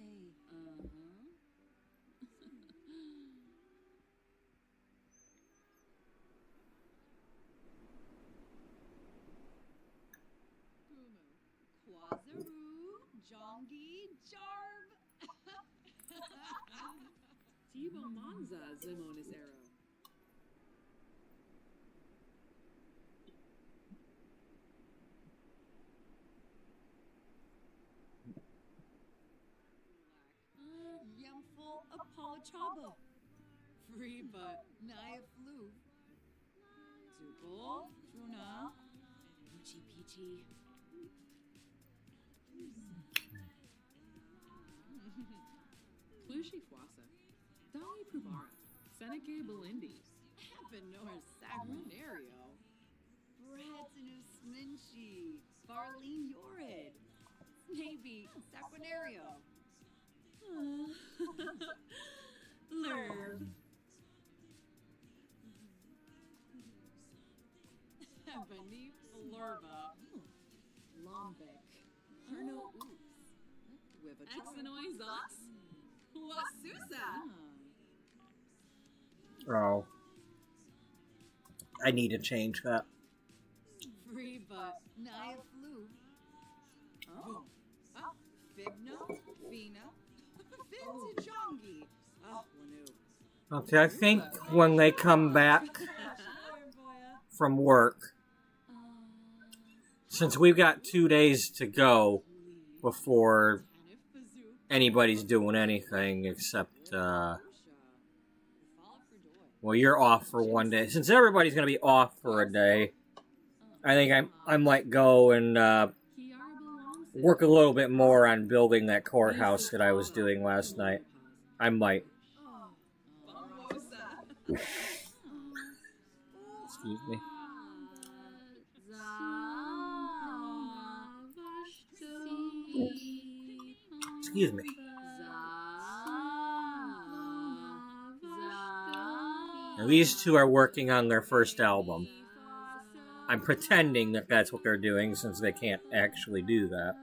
Quazaru, Jongi, Jarb. Tibo Monza, Zimonis Arrow. Yumful Apollo Free but Naya Flu. Tupol, Truna, Peachy Peachy. Plushi Fuasa, Dolly Pubara, Seneca Belindis, Hapanor Sacranario, Bretanus Sminchi, Barleen Yorid, maybe Saquinario. Lurv. Ebony Flurva. Lombic. Arno Oops. Exenoy Zox. Wasusa.
Oh. I need to change that.
Free but Naya Flu. Oh. Ah, Figno, Fina, Vintajongi. Ah, Wanu.
Okay, I think when they come back from work, since we've got 2 days to go before anybody's doing anything except, well, you're off for 1 day. Since everybody's going to be off for a day, I think I might go and work a little bit more on building that courthouse that I was doing last night. I might. Excuse me. Excuse me. Now, these two are working on their first album. I'm pretending that that's what they're doing since they can't actually do that.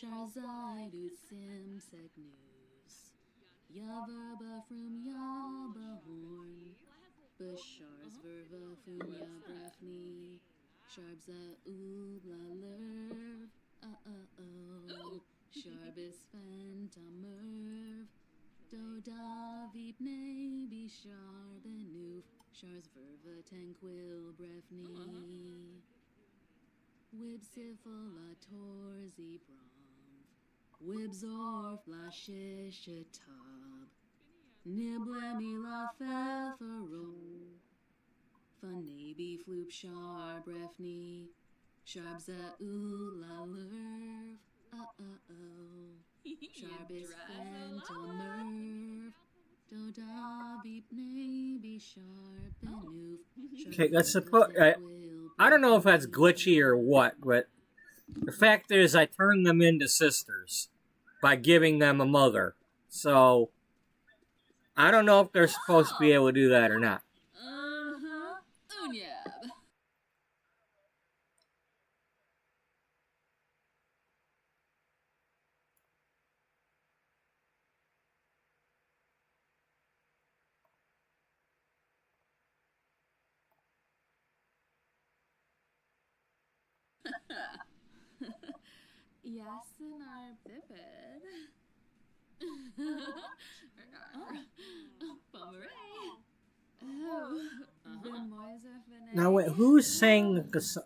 Sharzaidu Simsek News. Yaverba from Yaba Horn. Bashars Verva from Yabrafni. Sharbza Ubla Lerv. Oh. Sharbis Phantom Merv. Doda Vipne Bishar Benuf. Shars Verva Tanquil Brefni. Wibsifala Torzi Brom. Wibzor Flashishatab. Niblemi la Fefero. Funabi Floop Shar Brefni. Sharbza Ula Lerv. Sharbis Phantom Merv. Doda Vipne Bishar Benuf.
Okay, that's I don't know if that's glitchy or what, but the fact is I turned them into sisters by giving them a mother. So, I don't know if they're supposed to be able to do that or not.
Unyab. Yasin are bibid.
Now, wait, who's saying the song?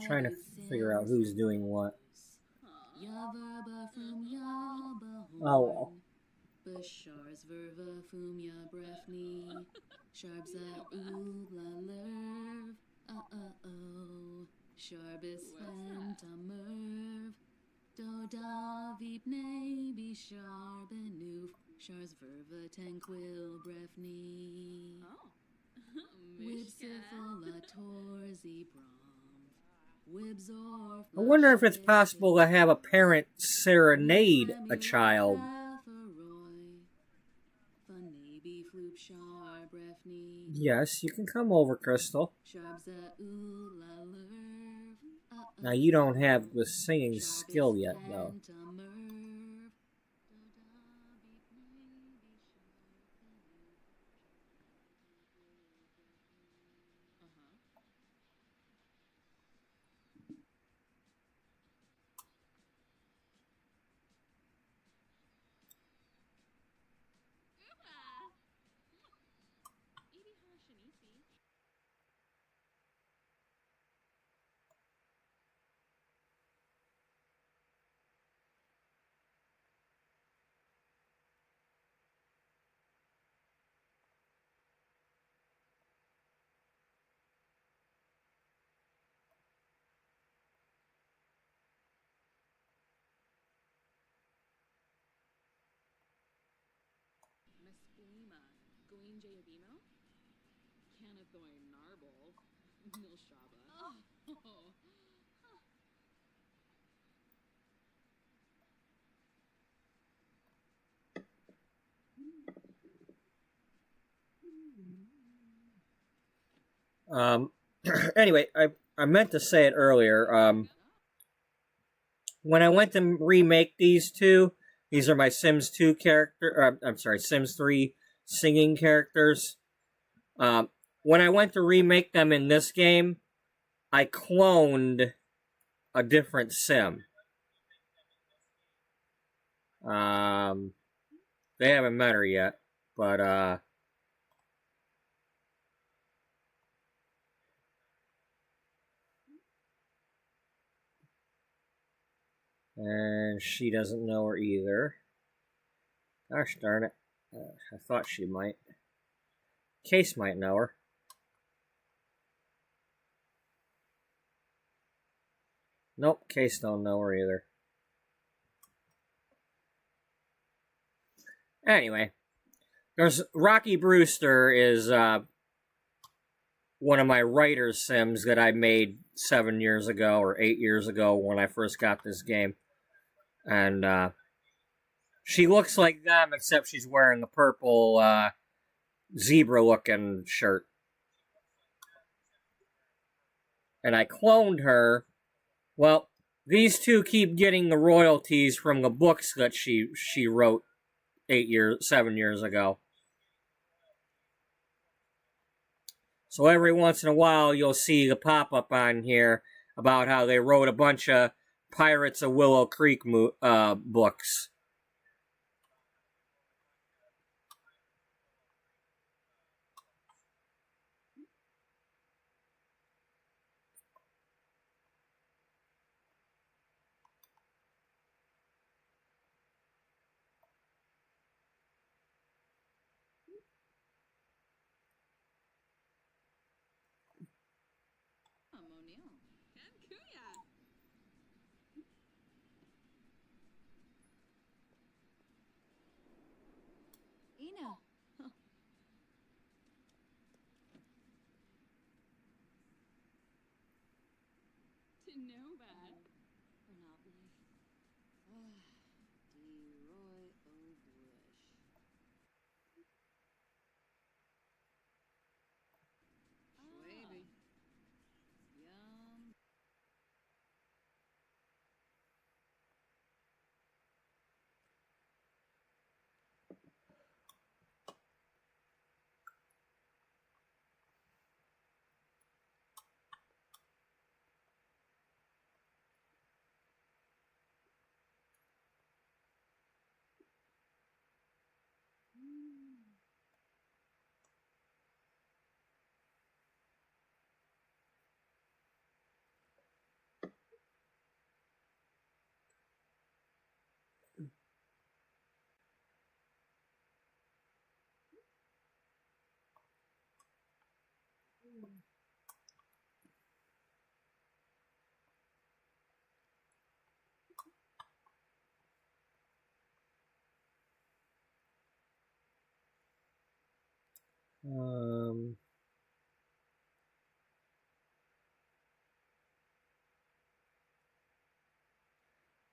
Trying to figure out who's doing what. Oh, well.
Bashars Verva Fumya Brefni. Sharbza Ula Lerv. Sharbis Phantom Merv. Doda Vipne Bishar Benuf. Shars Verva Tanquil Brefni. Wibsifala Torzi Brom. Wibzor.
I wonder if it's possible to have a parent serenade a child. Yes, you can come over, Crystal. Now, you don't have the singing skill yet, though.
Gwyn Jayabimo? Canathoin Narble. Milshaba. Oh.
Anyway, I meant to say it earlier. When I went to remake these two, these are my Sims 2 character. I'm sorry, Sims 3 singing characters. When I went to remake them in this game, I cloned a different Sim. They haven't met her yet, but and she doesn't know her either. Gosh darn it. I thought she might. Case might know her. Nope, Case don't know her either. Anyway, there's Rocky Brewster is one of my writer Sims that I made 7 years ago or 8 years ago when I first got this game. And she looks like them, except she's wearing a purple zebra-looking shirt. And I cloned her. Well, these two keep getting the royalties from the books that she wrote 7 years ago. So every once in a while, you'll see the pop-up on here about how they wrote a bunch of Pirates of Willow Creek books.
Monil.
Kuya.
Ina.
Tinobat.
Monopoly.
D-Roy O'Bush. Maybe.
Yum.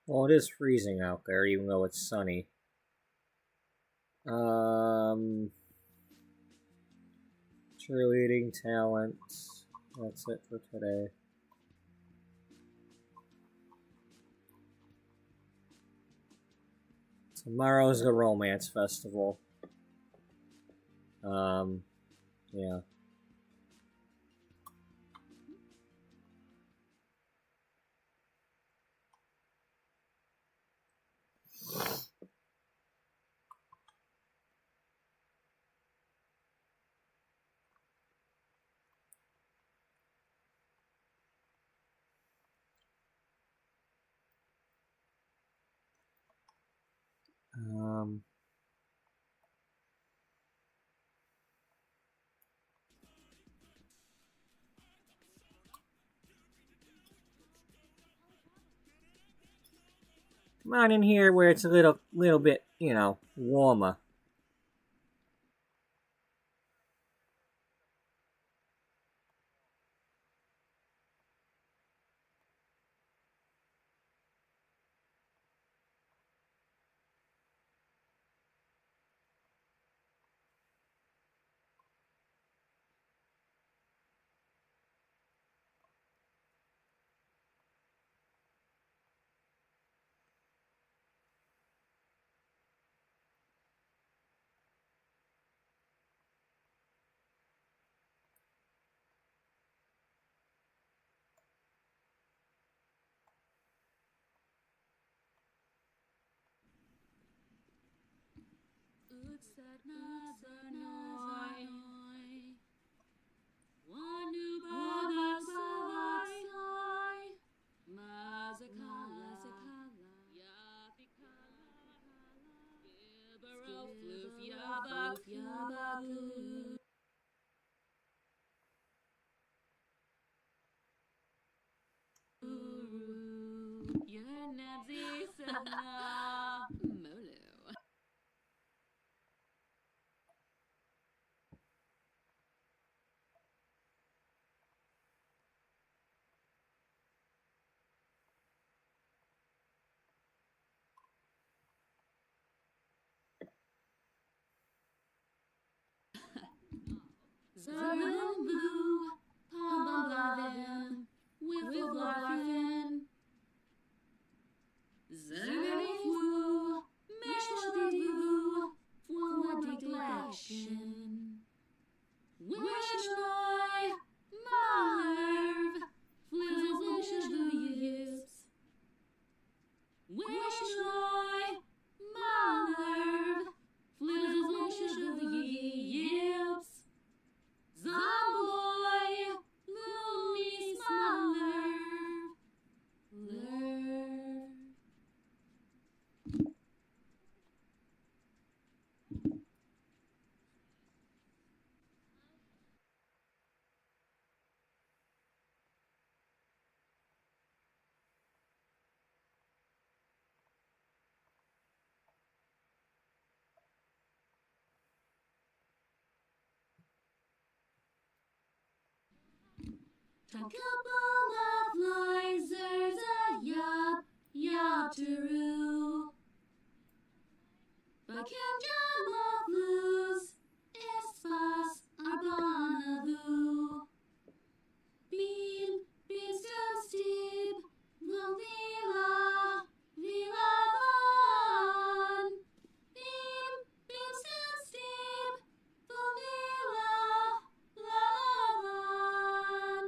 Well, it is freezing out there, even though it's sunny. Cheerleading talent. That's it for today. Tomorrow's the romance festival. Yeah. Come on in here where it's a little bit, warmer.
Zarumbu, Pambalaven, Wifflebarfen, Zernifu, Meshladivu, Fwadiglation, Wishnoi, Malerv, Flizzlishaduyibs, Wishnoi, Malerv, Flizzlishaduyibs, Zomboy, Looney Smaller, Lerv. Takabala flies, there's a yap, yapteru. Bakanja flus, espas, arbanavu. Beam, beamstone steep, vila, vila van. Beam, beamstone steep, vila, lavan.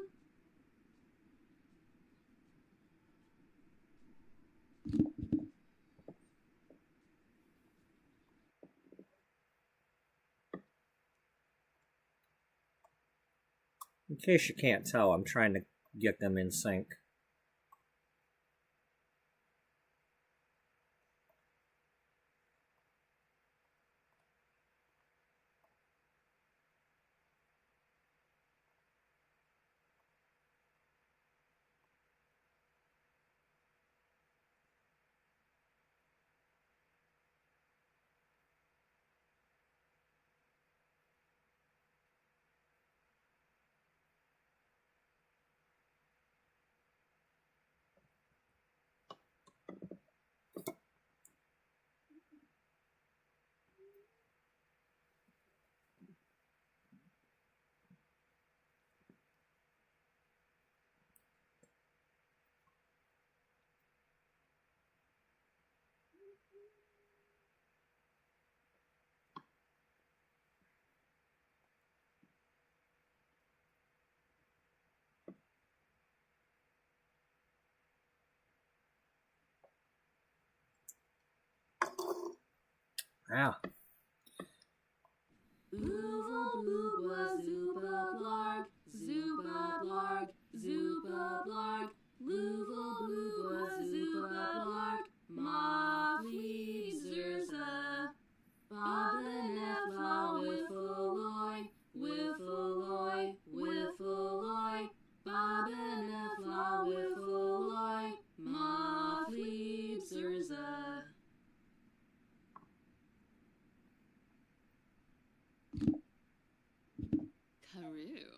In case you can't tell, I'm trying to get them in sync. Wow.
Ooval boobwa zupa blarg, zupa blarg, zupa blarg. Looval boobwa zupa blarg, ma zerza. Bobbin whiffleoy, whiffleoy, whiffleoy. Bobbin whiffleoy, ma zerza. Karoo.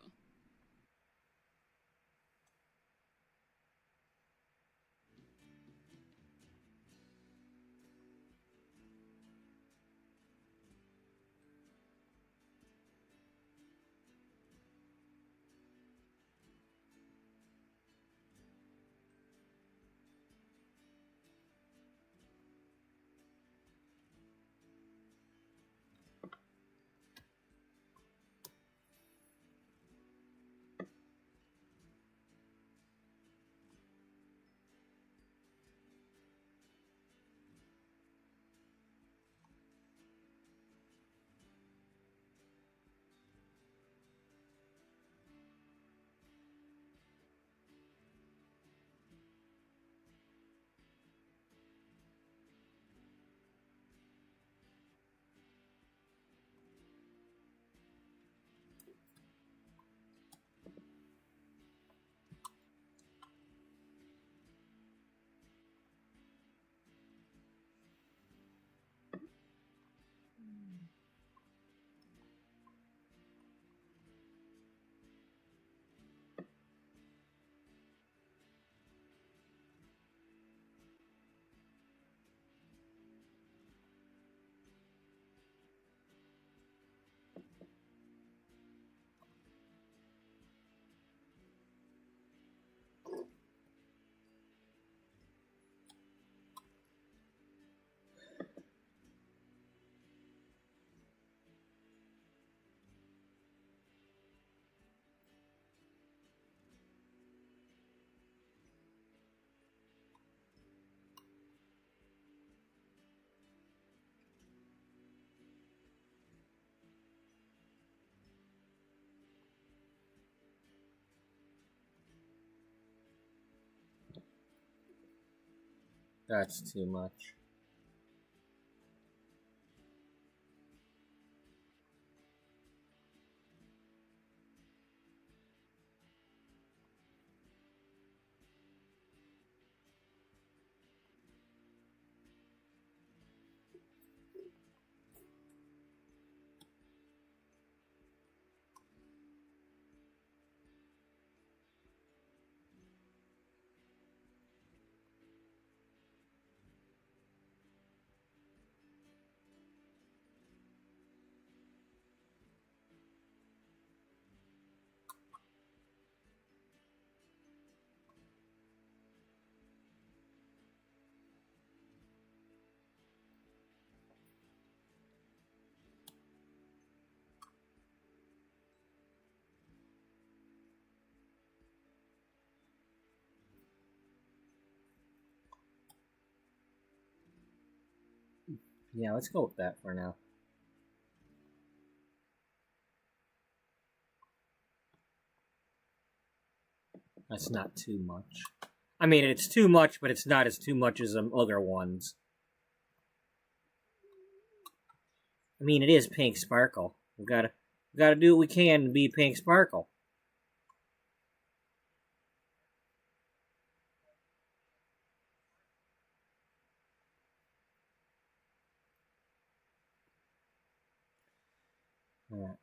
That's too much. Yeah, let's go with that for now. That's not too much. I mean, it's too much, but it's not as too much as the other ones. I mean, it is pink sparkle. We gotta do what we can to be pink sparkle. All right.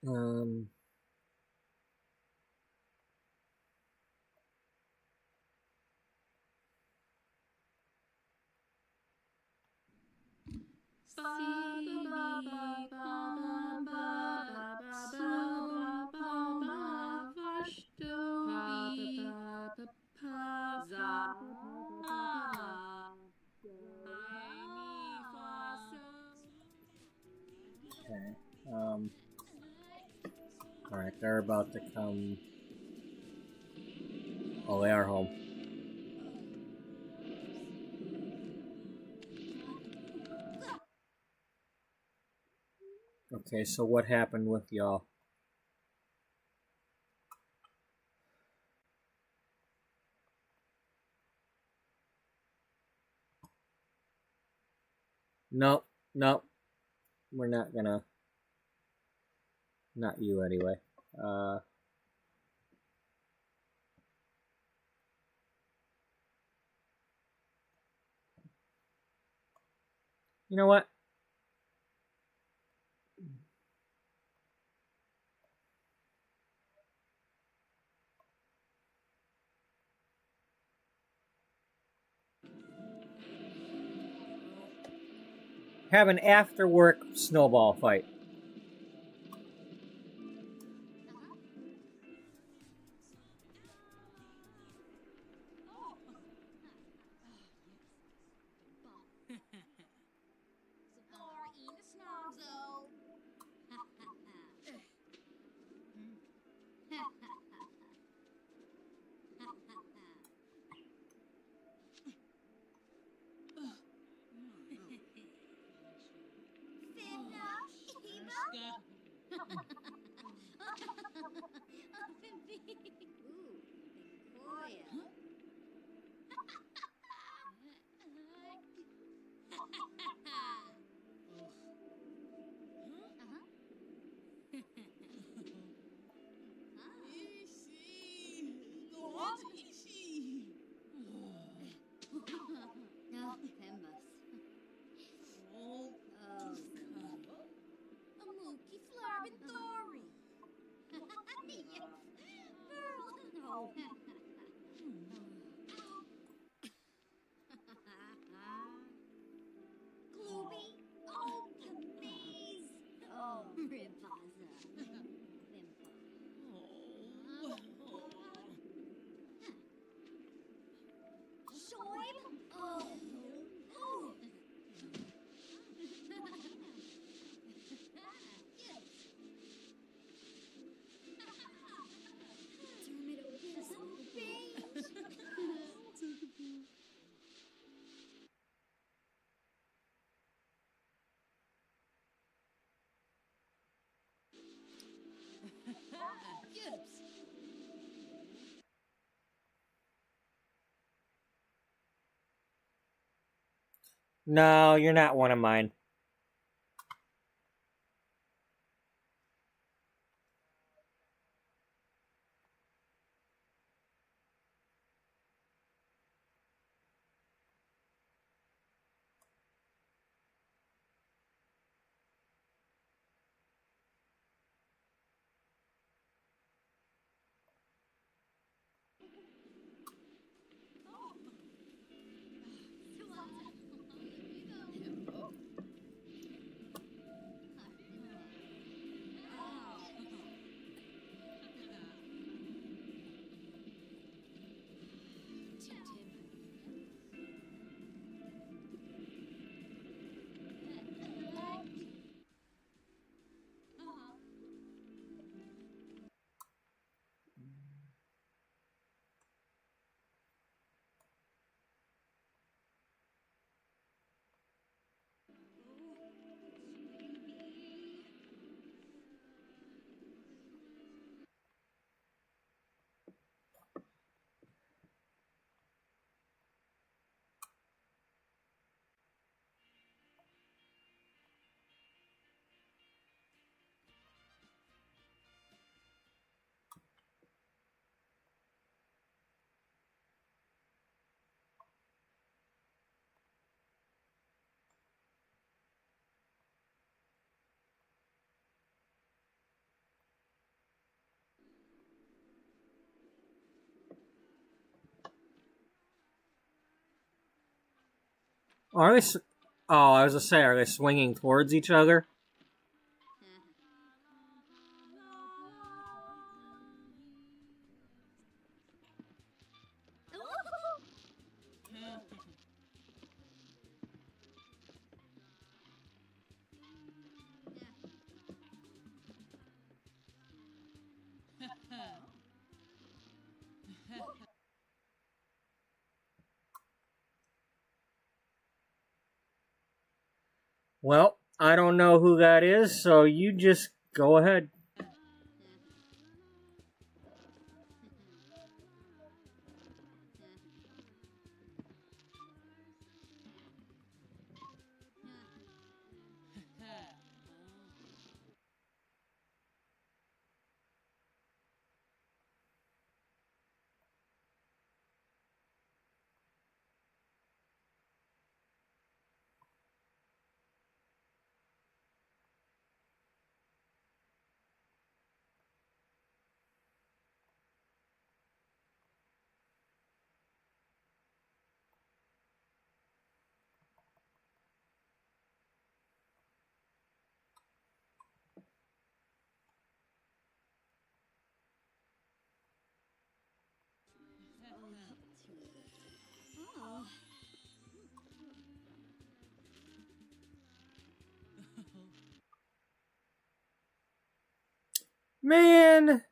Um. Okay. All right, they're about to come. Oh, they are home. Okay, so what happened with y'all? Nope, nope. We're not gonna. Not you anyway. You know what? Have an after-work snowball fight.
Flips.
No, you're not one of mine. Are they? Oh, I was gonna say, are they swinging towards each other? Well, I don't know who that is, so you just go ahead. Man!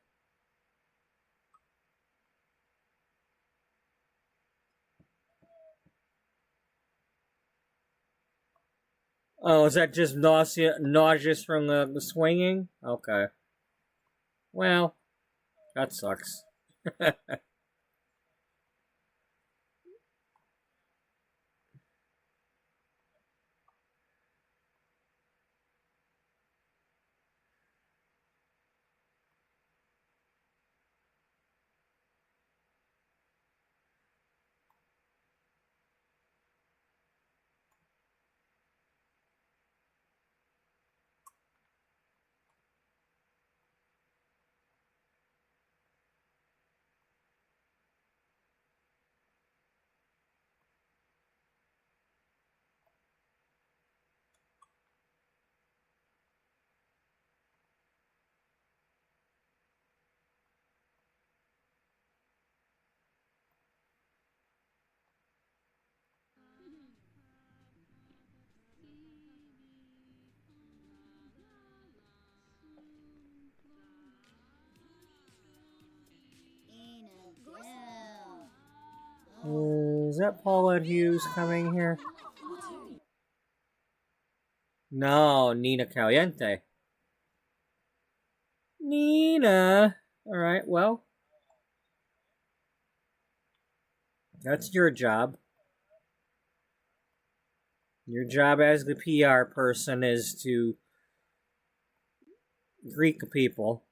Oh, is that just nauseous from the swinging? Okay. Well, that sucks. Is that Paulette Hughes coming here? No, Nina Caliente. Nina! Alright. Alright, well. That's your job. Your job as the PR person is to greet the people.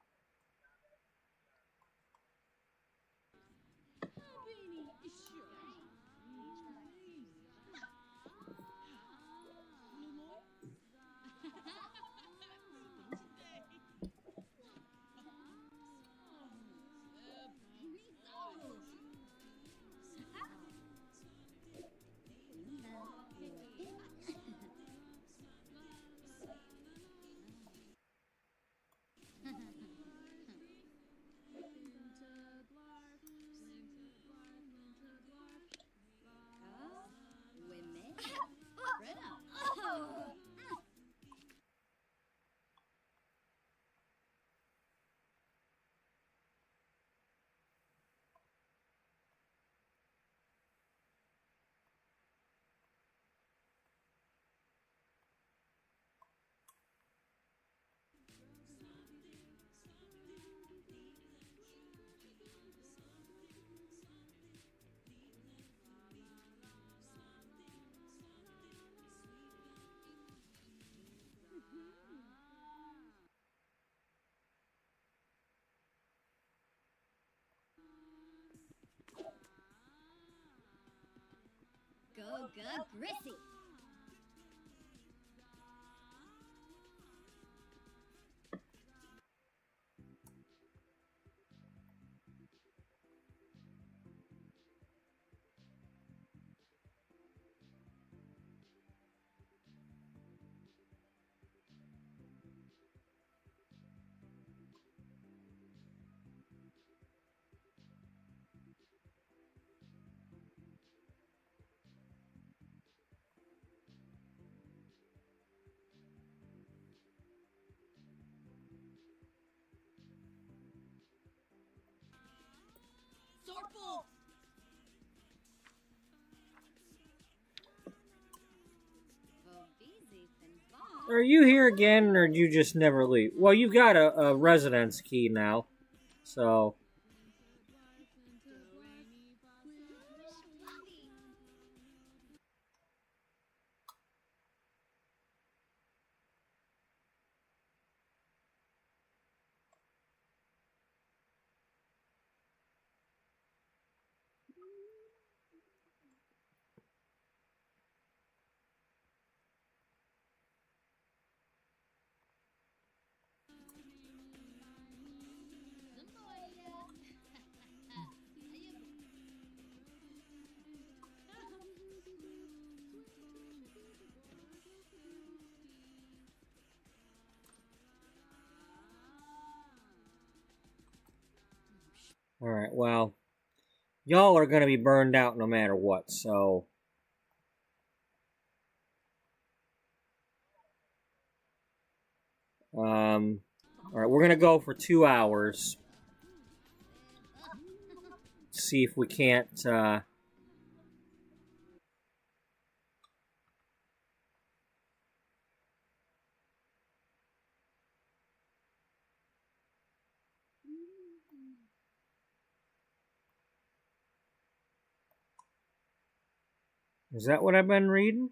Go, Grissy! Sorple!
Are you here again, or do you just never leave? Well, you got a residence key now, so... Alright, well, y'all are gonna be burned out no matter what, so... Alright, we're gonna go for 2 hours. See if we can't, Is that what I've been reading?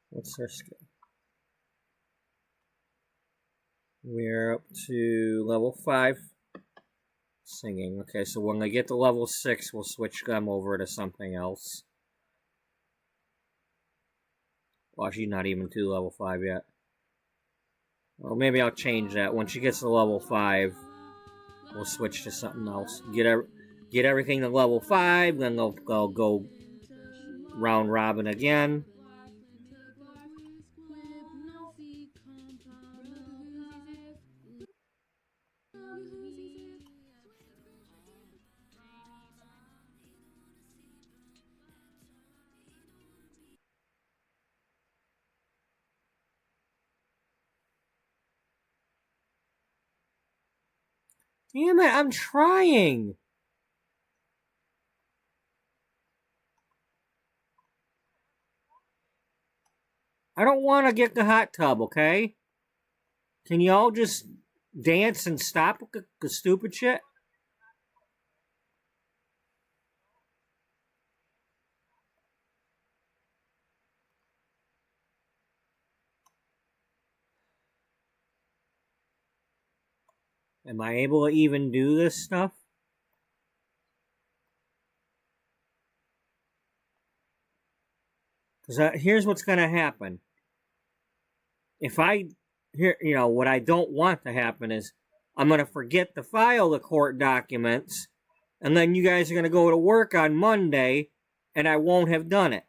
What's our skill? We're up to level 5. Singing. Okay, so when they get to level 6, we'll switch them over to something else. Well, she's not even to level 5 yet. Well, maybe I'll change that. When she gets to level 5, we'll switch to something else. Get everything to level 5, then they'll go round robin again. Damn it, I'm trying. I don't want to get the hot tub, okay? Can y'all just dance and stop with the stupid shit? Am I able to even do this stuff? Because here's what's going to happen. If I, here, you know, what I don't want to happen is I'm going to forget to file the court documents, and then you guys are going to go to work on Monday, and I won't have done it.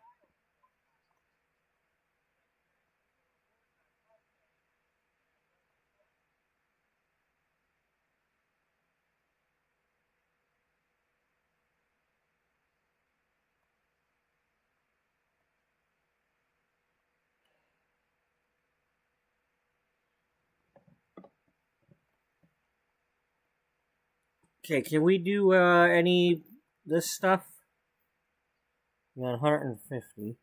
Okay, can we do any this stuff? We got 150.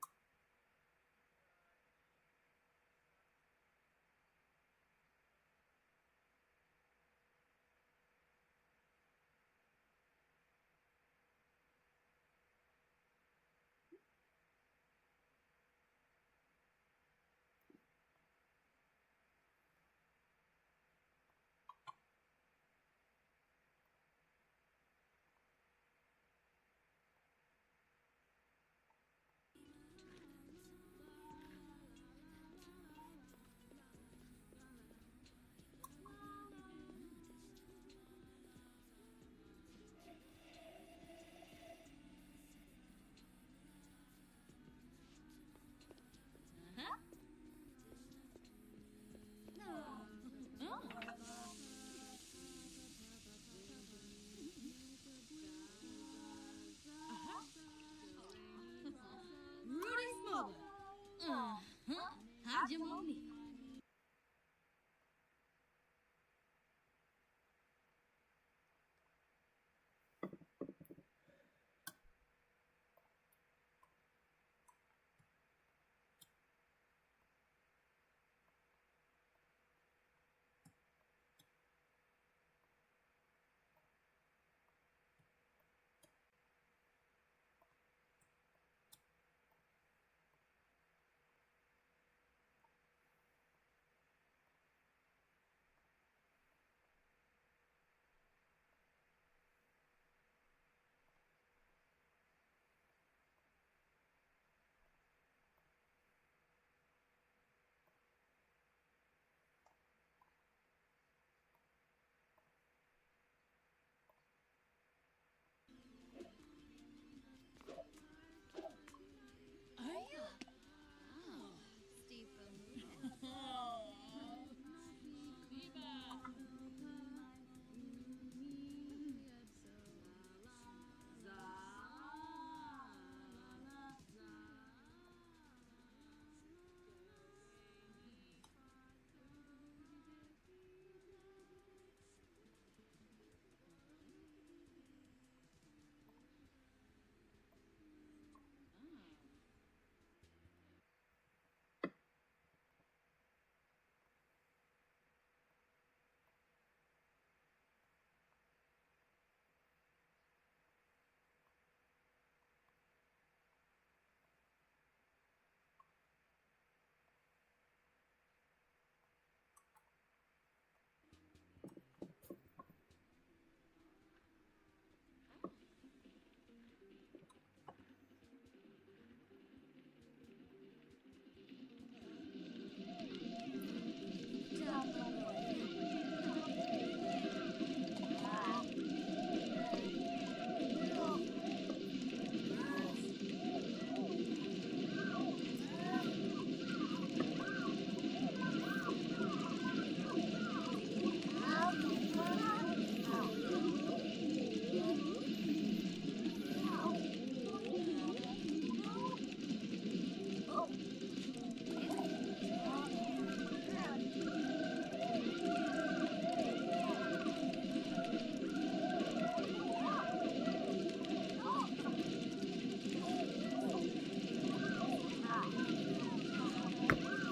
Rudy's mother. How'd you know me?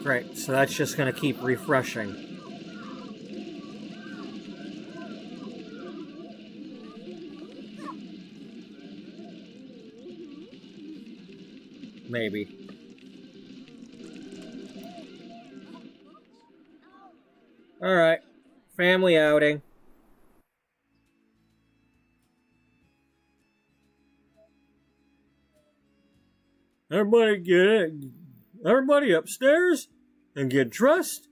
Great, so that's just going to keep refreshing. Maybe. Alright. Family outing. Everybody upstairs and get dressed.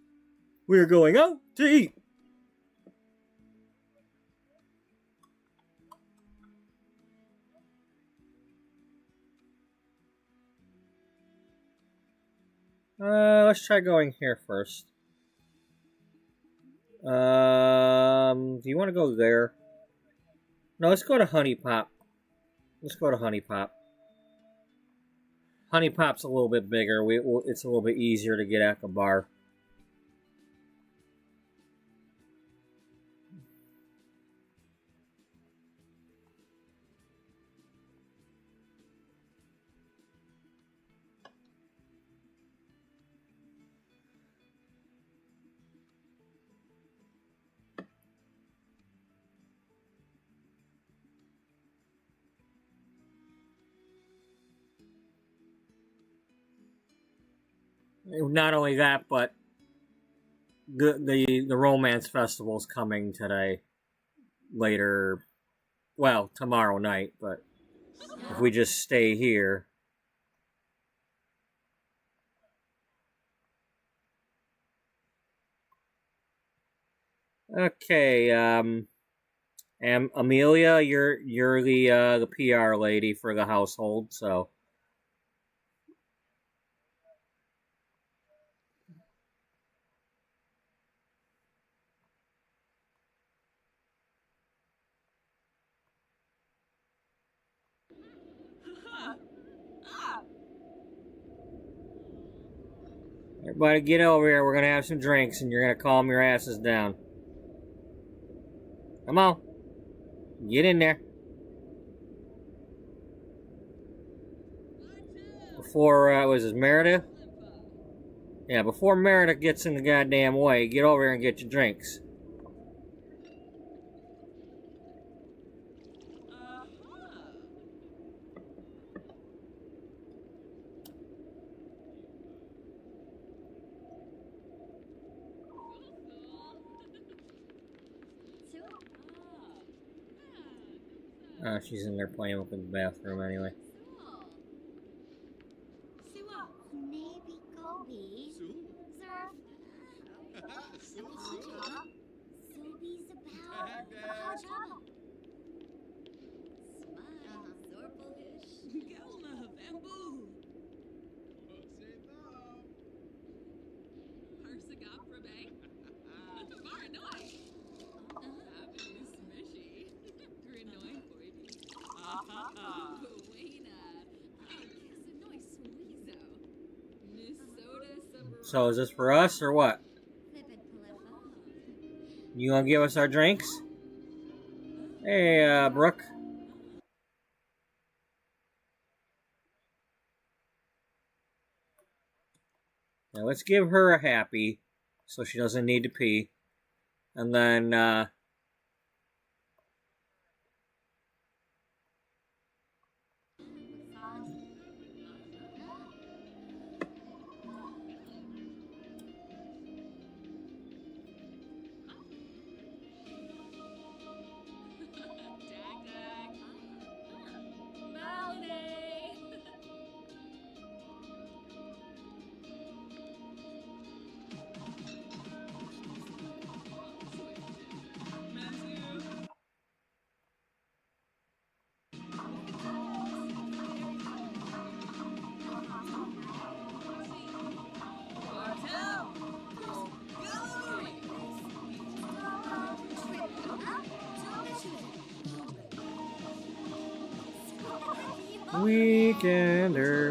We are going out to eat. Let's try going here first. Do you want to go there? No, let's go to Honey Pop. Let's go to Honey Pop. Honey Pop's a little bit bigger. It's a little bit easier to get at the bar. Not only that, but the romance festival's coming today. Later, well, tomorrow night, but if we just stay here. Okay, Amelia, you're the PR lady for the household, so everybody get over here. We're gonna have some drinks, and you're gonna calm your asses down. Come on, get in there. Before was this Meredith? Yeah, before Meredith gets in the goddamn way, get over here and get your drinks. She's in there playing with the bathroom anyway.
Maybe Kobe. Subi's about Smile, Zorpalish.
Gelna, bamboo. Harsagap Rabe. Varanoi. Abu Smishy. Grinoi Boybi. Buena. Casanoi Sweezo. Minnesota Suburban.
So is this for us or what? You gonna give us our drinks? Hey, Brooke. Now let's give her a happy, so she doesn't need to pee. And then, Weekender.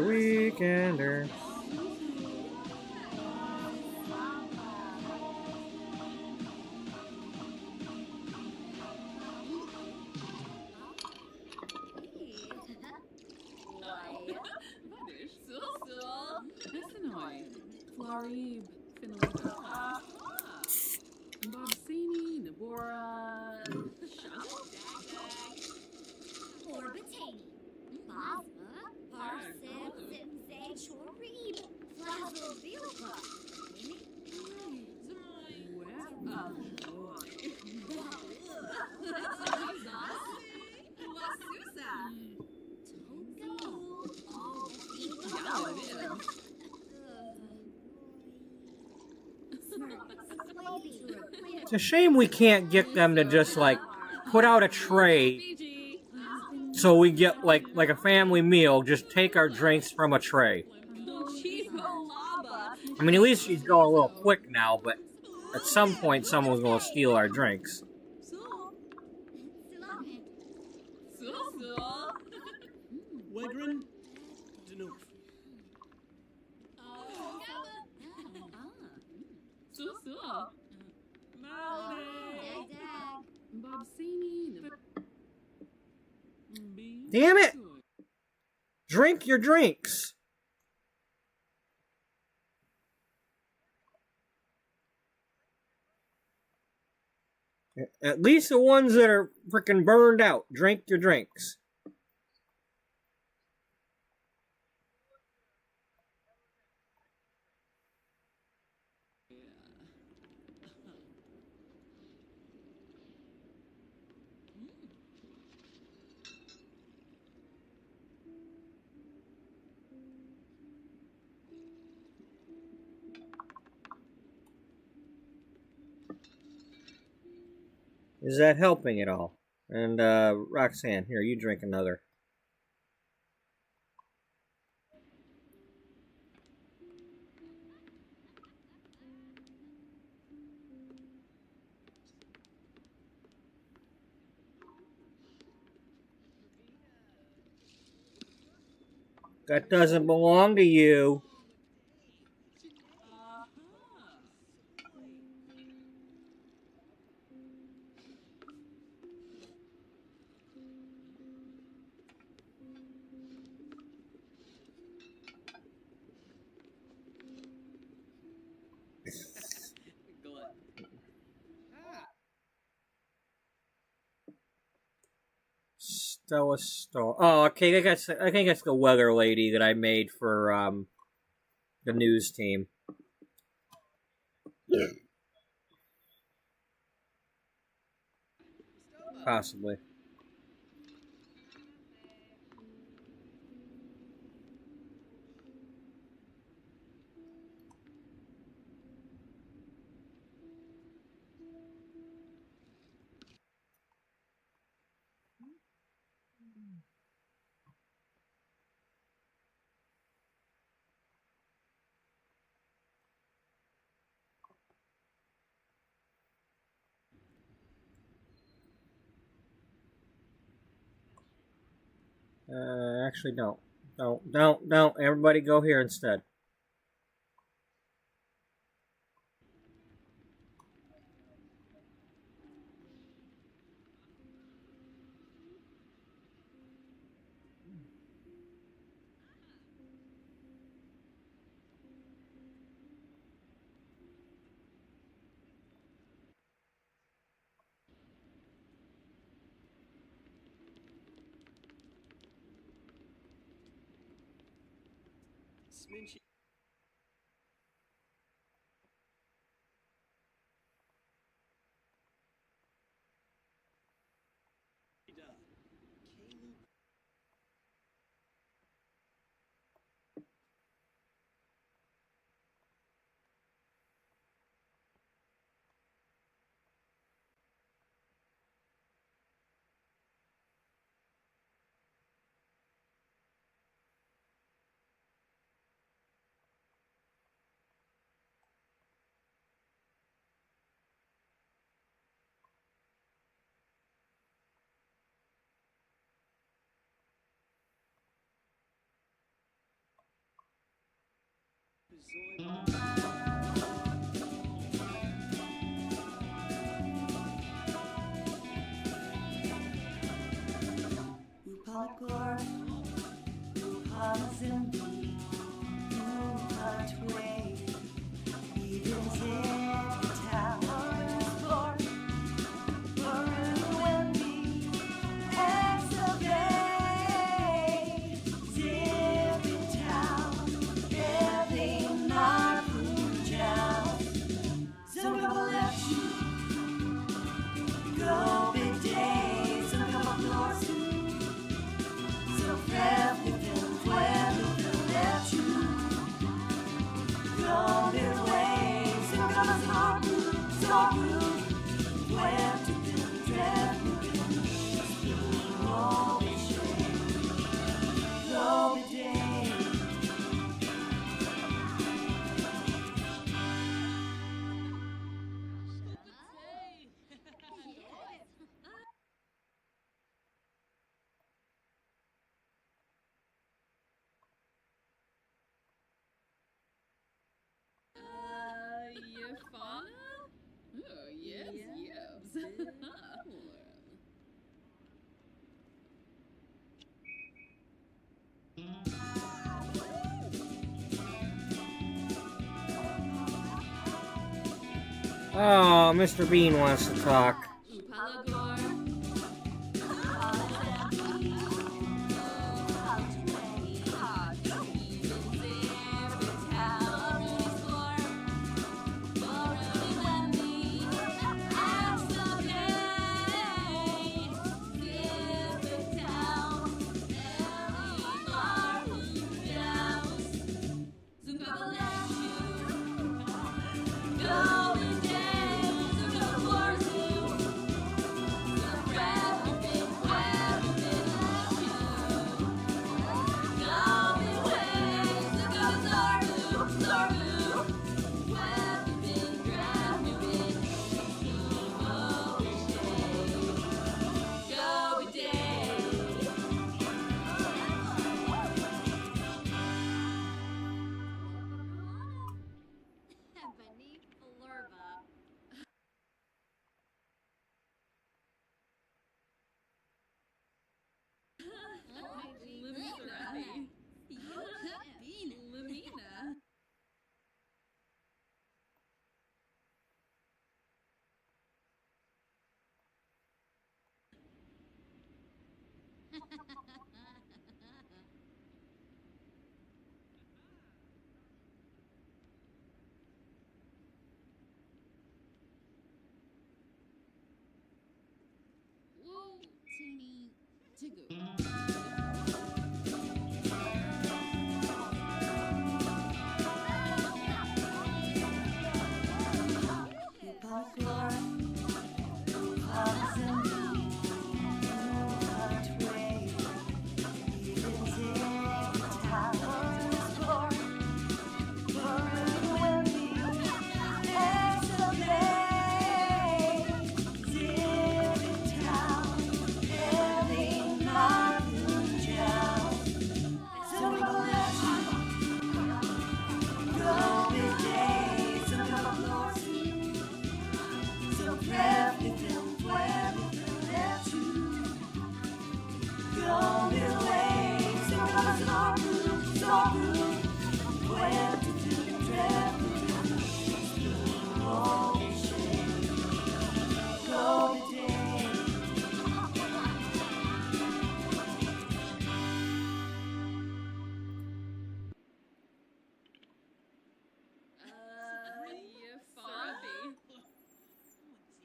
Flory Finalita. Bobsini, Nabora.
Orbitatini. Basma. Parsip. Zimzay. Chorib. Flazovilpa.
It's a shame we can't get them to just like put out a tray so we get like a family meal. Just take our drinks from a tray. I mean, at least she's going a little quick now, but at some point someone's going to steal our drinks.
Wegrin? Danuf.
Damn it! Drink your drinks! At least the ones that are freaking burned out. Drink your drinks. Is that helping at all? And Roxanne, here, you drink another. That doesn't belong to you. Stella Star. Oh, okay. I think that's the weather lady that I made for the news team. Possibly. Actually, don't. Don't. Everybody go here instead.
Sminchi.
Upalakor, Upalazimbi, Upatwe,
Yafana? Oh, yes, yes.
Oh, Mr. Bean wants to talk.
Upalagor.
Beneath Flurba.
Lamina. Whoa, teeny tigoo. Yafana.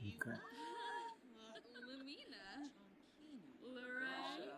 Okay.
Lamina. Lorraine.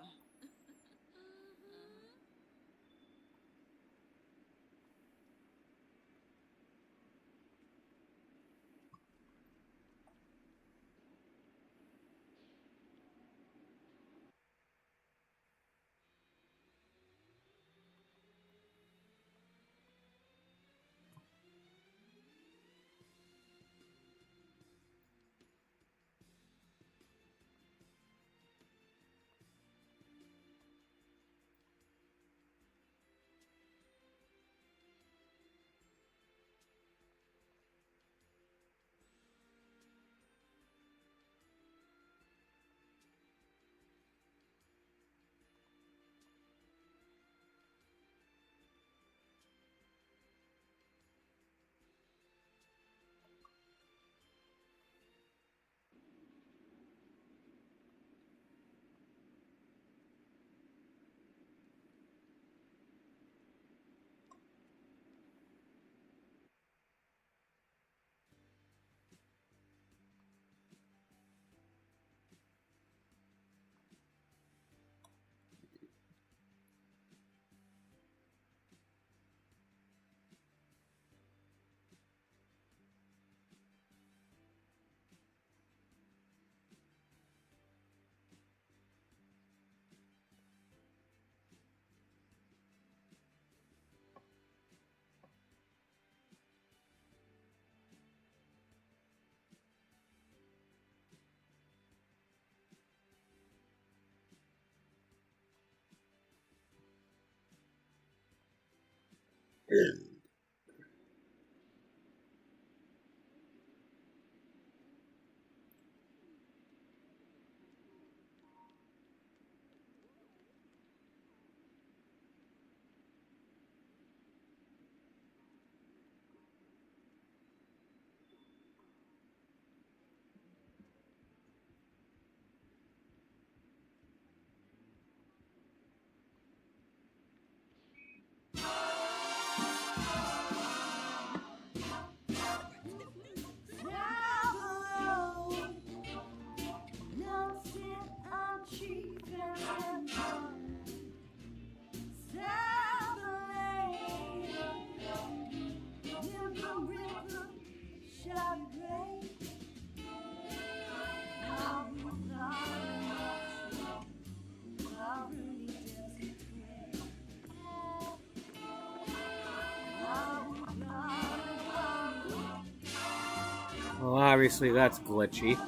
Well, obviously that's glitchy.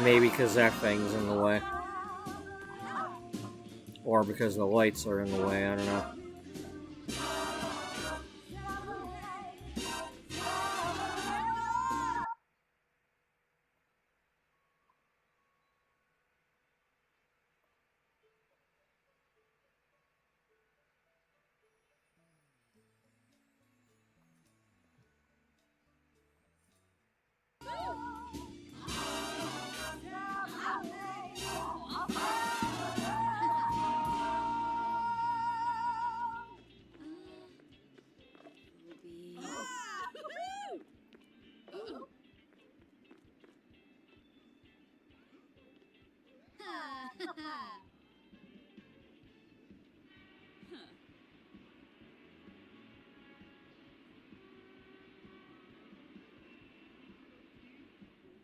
Maybe because that thing's in the way. Or because the lights are in the way, I don't know.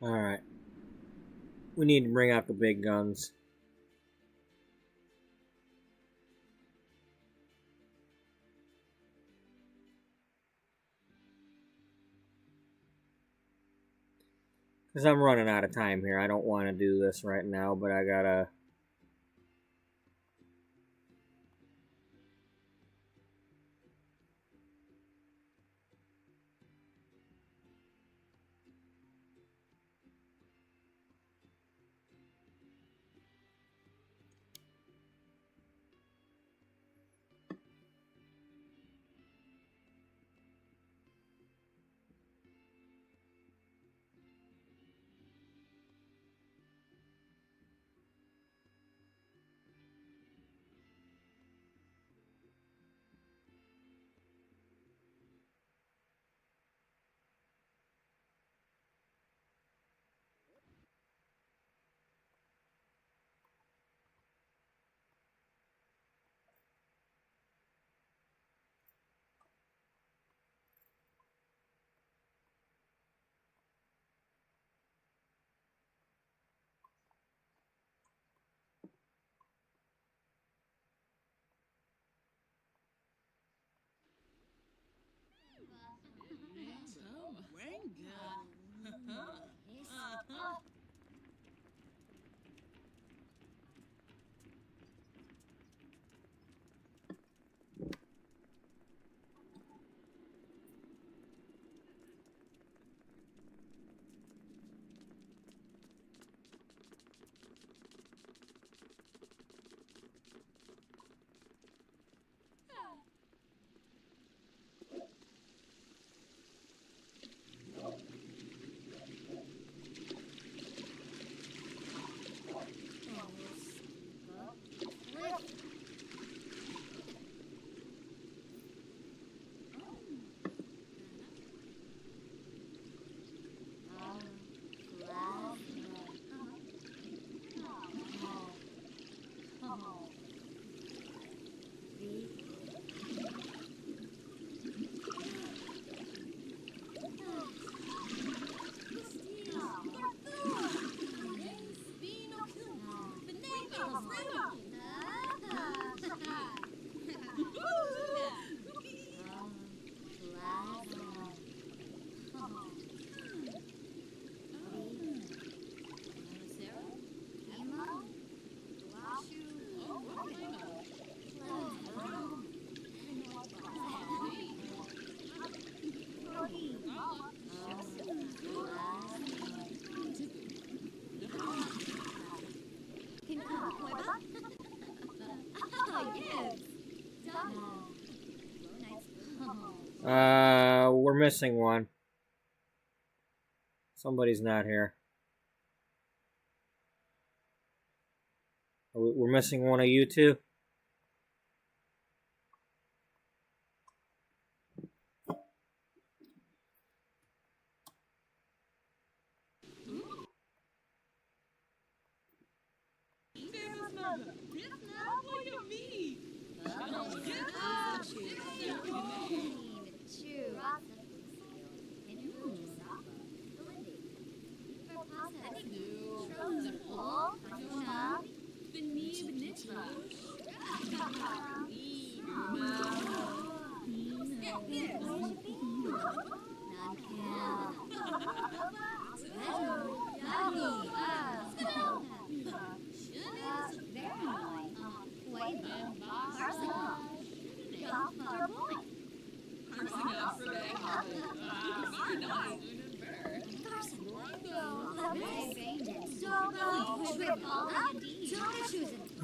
Alright. We need to bring out the big guns. Because I'm running out of time here. I don't want to do this right now, but I gotta... We're missing one. Somebody's not here. We're missing one of you two.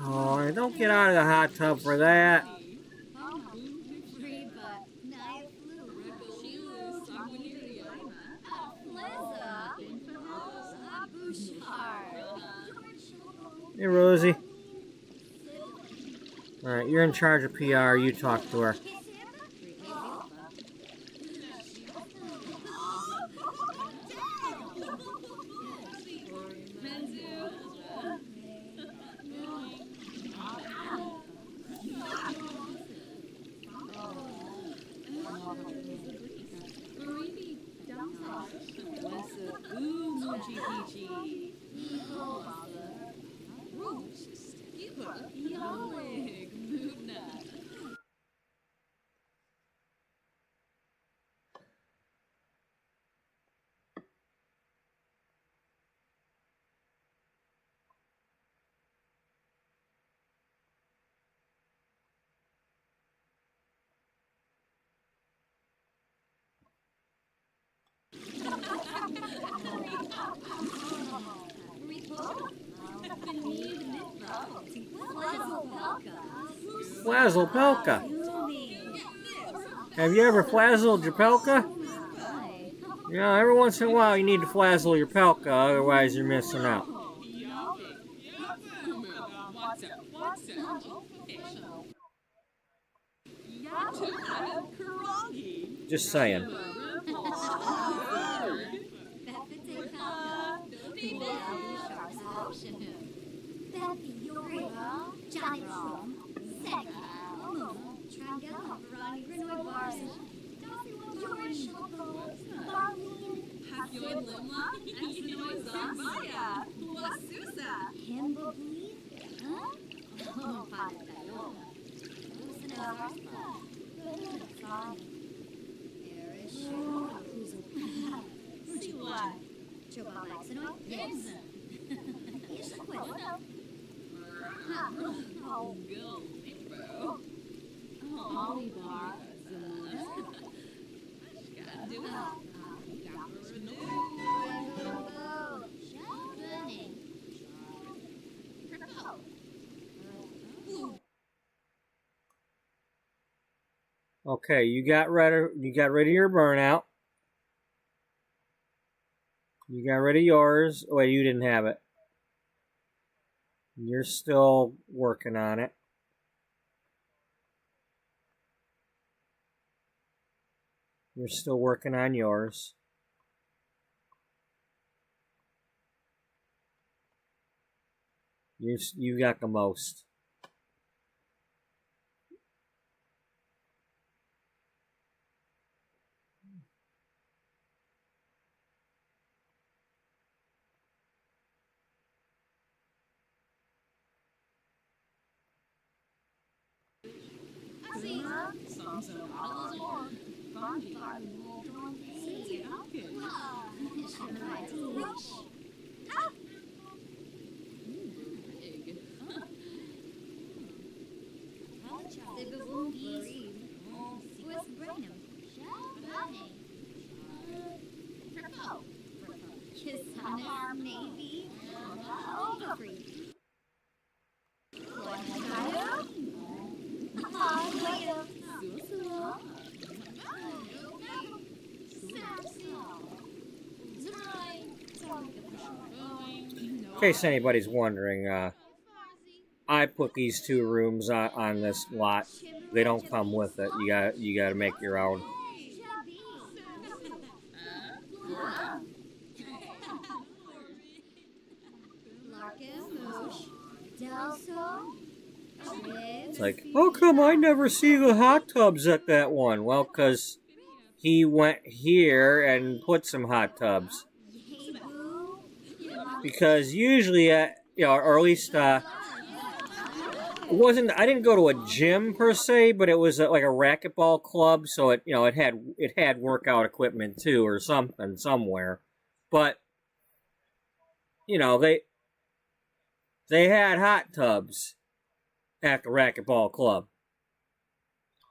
Oh, don't get out of the hot tub for that. Hey, Rosie. Alright, you're in charge of PR. You talk to her. Flazzle Pelka. Have you ever flazzled your Pelka? You know, every once in a while you need to flazzle your Pelka, otherwise you're missing out. Just saying. Okay, you got rid of your burnout. You got rid of yours. Oh, wait, you didn't have it. You're still working on it. You're still working on yours. You got the most.
Navy. Overfree.
In case anybody's wondering, I put these two rooms on this lot. They don't come with it. You gotta make your own. It's like, how come I never see the hot tubs at that one? Well, because he went here and put some hot tubs. Because usually, or at least, it wasn't. I didn't go to a gym per se, but it was like a racquetball club, so it had workout equipment too, or something somewhere. But they had hot tubs at the racquetball club.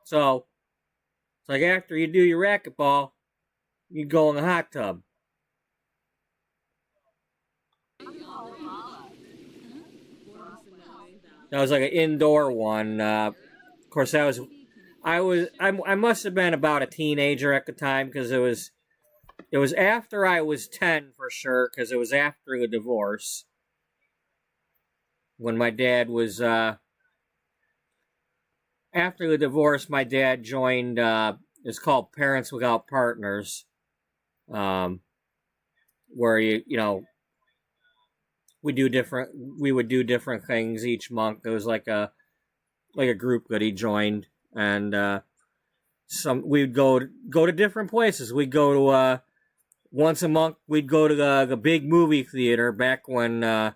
So it's like after you do your racquetball, you go in the hot tub. That was like an indoor one. Of course, I must have been about a teenager at the time, because it was after I was 10 for sure, because it was after the divorce. When my dad was, after the divorce, my dad joined, it's called Parents Without Partners, where we would do different things each month. It was like a group that he joined, and we'd go to different places. We'd go to once a month. We'd go to the big movie theater back when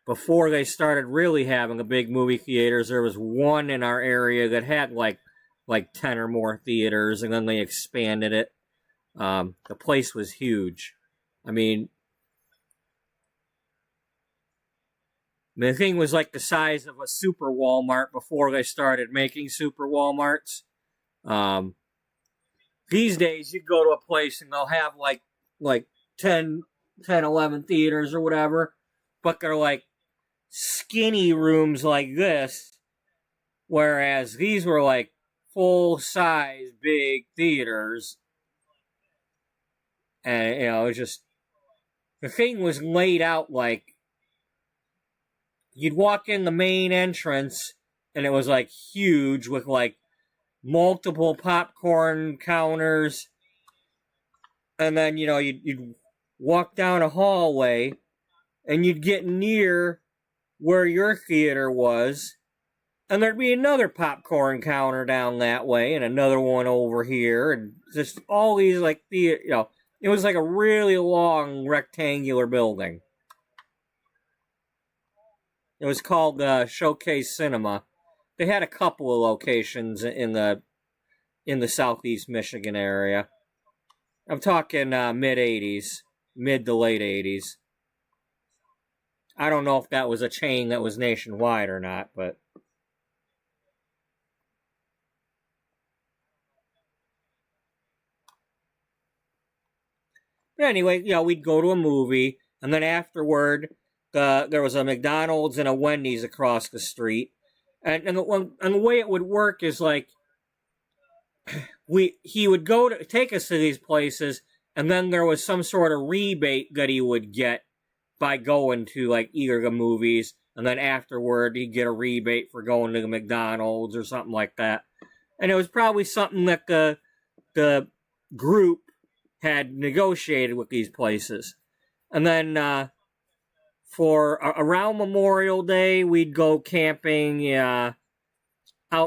before they started really having the big movie theaters. There was one in our area that had like 10 or more theaters, and then they expanded it. The place was huge. I mean, the thing was like the size of a super Walmart before they started making super Walmarts. These days, you go to a place and they'll have like 10, 11 theaters or whatever, but they're like skinny rooms like this, whereas these were like full-size big theaters. And, it was just, the thing was laid out like, you'd walk in the main entrance, and it was like huge with like multiple popcorn counters, and then you'd walk down a hallway, and you'd get near where your theater was, and there'd be another popcorn counter down that way, and another one over here, and just all these like it was like a really long rectangular building. It was called Showcase Cinema. They had a couple of locations in the southeast Michigan area. I'm talking mid-'80s, mid to late 80s. I don't know if that was a chain that was nationwide or not, but anyway, we'd go to a movie, and then afterward, there was a McDonald's and a Wendy's across the street, and the way it would work is like he would go to take us to these places, and then there was some sort of rebate that he would get by going to like either the movies, and then afterward he'd get a rebate for going to the McDonald's or something like that. And it was probably something that the group had negotiated with these places. And then for around Memorial Day, we'd go camping out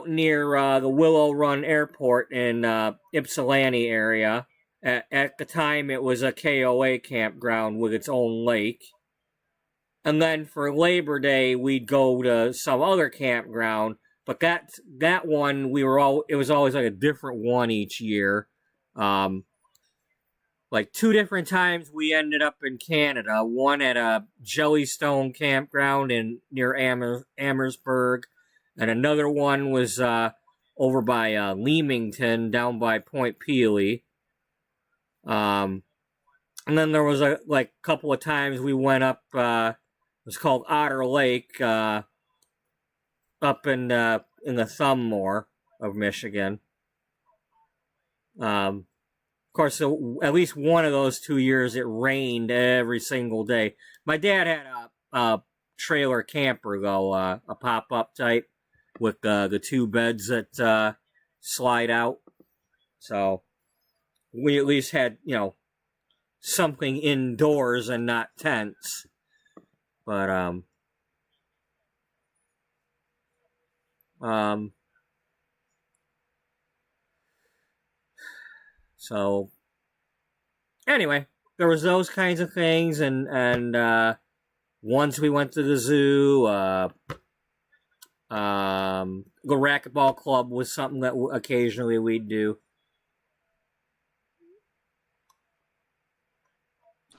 near the Willow Run Airport in Ypsilanti area. At the time, it was a KOA campground with its own lake. And then for Labor Day, we'd go to some other campground. But that one, it was always like a different one each year. Like 2 different times we ended up in Canada. One at a Jellystone campground near Amherstburg. And another one was over by Leamington, down by Point Peely. And then there was a couple of times we went up. It was called Otter Lake, up in the Thumbmore of Michigan. Of course, so at least one of those 2 years, it rained every single day. My dad had a trailer camper, though, a pop-up type with the two beds that slide out. So we at least had, something indoors and not tents. But, so anyway, there was those kinds of things, and once we went to the zoo, the racquetball club was something that occasionally we'd do.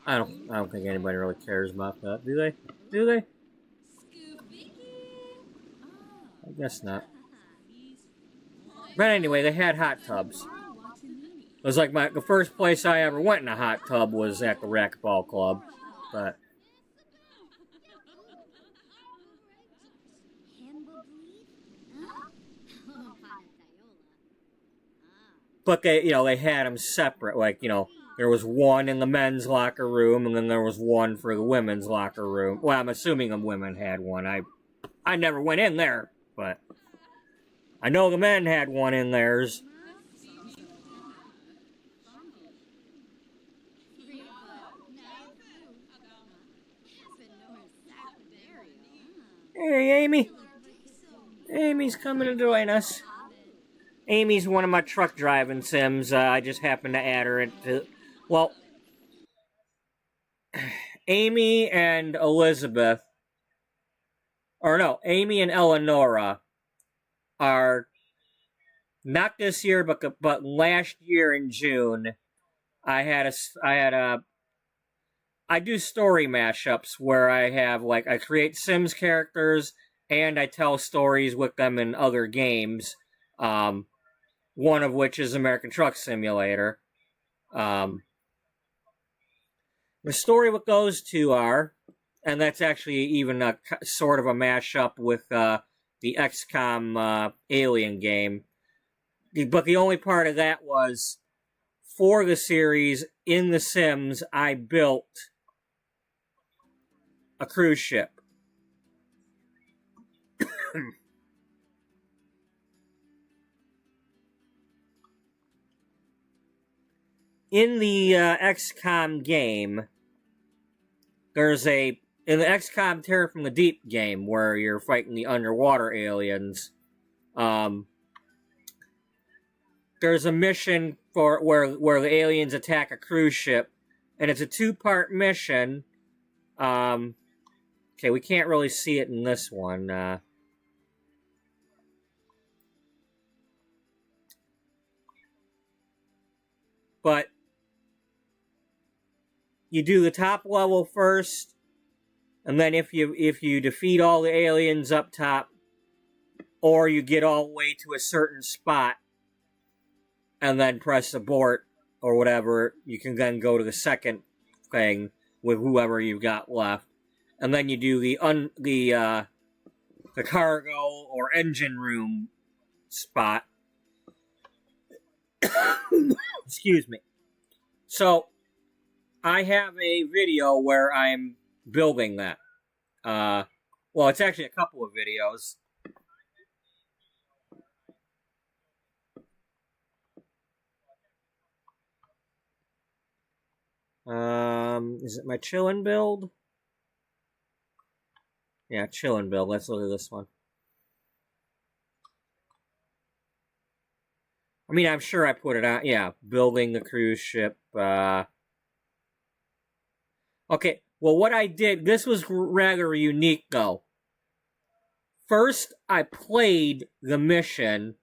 I don't think anybody really cares about that, do they? Do they? I guess not. But anyway, they had hot tubs. It was like the first place I ever went in a hot tub was at the racquetball club. But they had them separate. There was one in the men's locker room, and then there was one for the women's locker room. Well, I'm assuming the women had one. I never went in there, but I know the men had one in theirs. Hey, Amy. Amy's coming to join us. Amy's one of my truck driving sims. I just happened to add her into... Well, Amy and Elizabeth... Or no, Amy and Eleonora are... Not this year, but last year in June, I do story mashups where I have, I create Sims characters and I tell stories with them in other games. One of which is American Truck Simulator. The story with those two are, and that's actually even a sort of a mashup with the XCOM Alien game. But the only part of that was, for the series, in The Sims, I built a cruise ship. In the XCOM game, in the XCOM Terror from the Deep game, where you're fighting the underwater aliens, there's a mission where the aliens attack a cruise ship, and it's a 2-part mission. Okay, we can't really see it in this one. But you do the top level first, and then if you defeat all the aliens up top, or you get all the way to a certain spot, and then press abort or whatever, you can then go to the second thing with whoever you've got left, and then you do the cargo or engine room spot. Excuse me. So I have a video where I'm building that. Well, it's actually a couple of videos. Is it my chillin' build? Yeah, chillin' build. Let's look at this one. I mean, I'm sure I put it on. Yeah, building the cruise ship. Okay, well, what I did, this was rather unique, though. First, I played the mission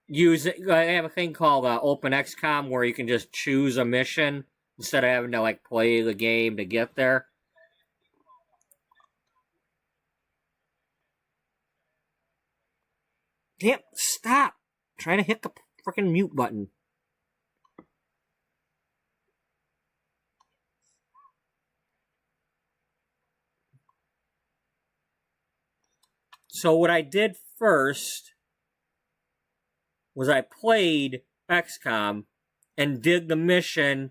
using, I have a thing called Open XCOM where you can just choose a mission instead of having to, play the game to get there. Damn, stop! I'm trying to hit the freaking mute button. So what I did first was I played XCOM and did the mission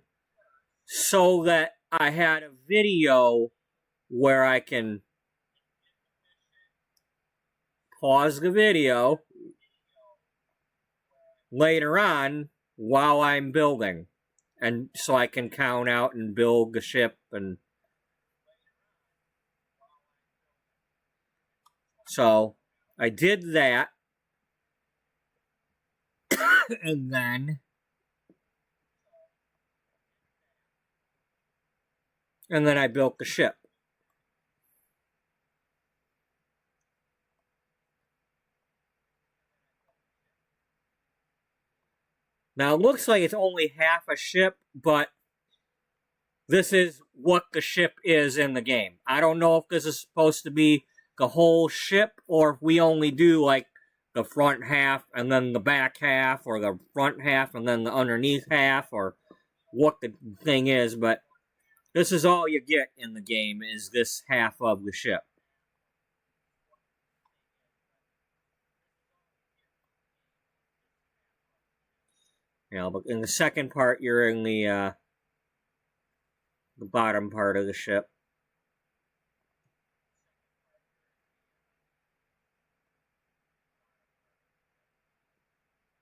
so that I had a video where I can pause the video later on while I'm building. And so I can count out and build the ship. And so I did that. And then I built the ship. Now, it looks like it's only half a ship, but this is what the ship is in the game. I don't know if this is supposed to be the whole ship, or if we only do, like, the front half and then the back half, or the front half and then the underneath half, or what the thing is, but this is all you get in the game, is this half of the ship. You know, but in the second part, you're in the bottom part of the ship.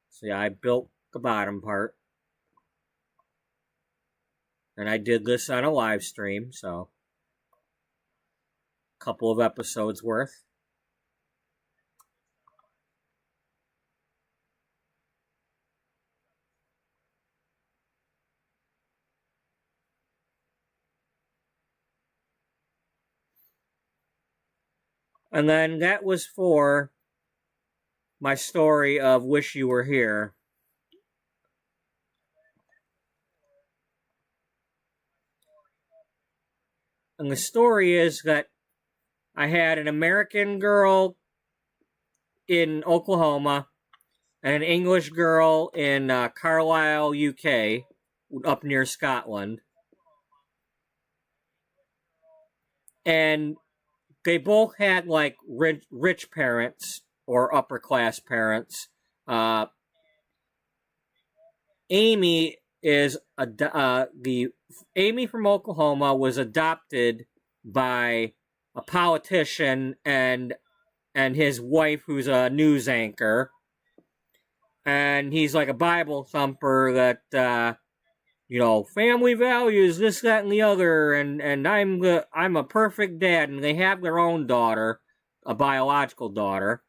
So yeah, I built the bottom part. And I did this on a live stream, so a couple of episodes worth. And then that was for my story of Wish You Were Here. And the story is that I had an American girl in Oklahoma and an English girl in Carlisle, UK, up near Scotland. And they both had, like, rich parents or upper class parents. Amy is Amy from Oklahoma was adopted by a politician and his wife, who's a news anchor, and he's like a Bible thumper that you know, family values, this, that, and the other, and I'm a perfect dad, and they have their own daughter, a biological daughter,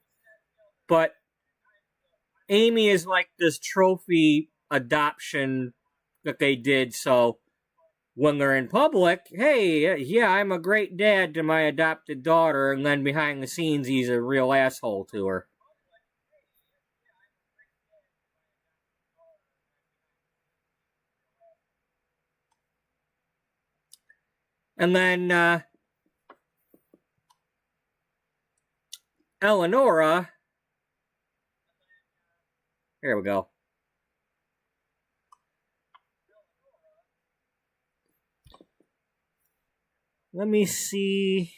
but Amy is like this trophy adoption that they did, so when they're in public, hey, yeah, I'm a great dad to my adopted daughter, and then behind the scenes, he's a real asshole to her. And then, Eleonora, here we go. Let me see.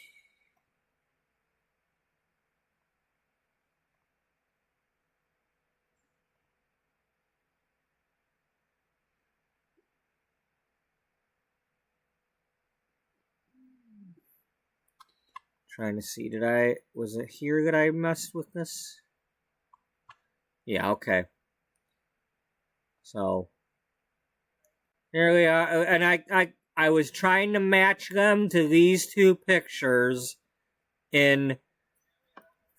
Trying to see, was it here that I messed with this? Yeah, okay. So, here we are, and I was trying to match them to these two pictures in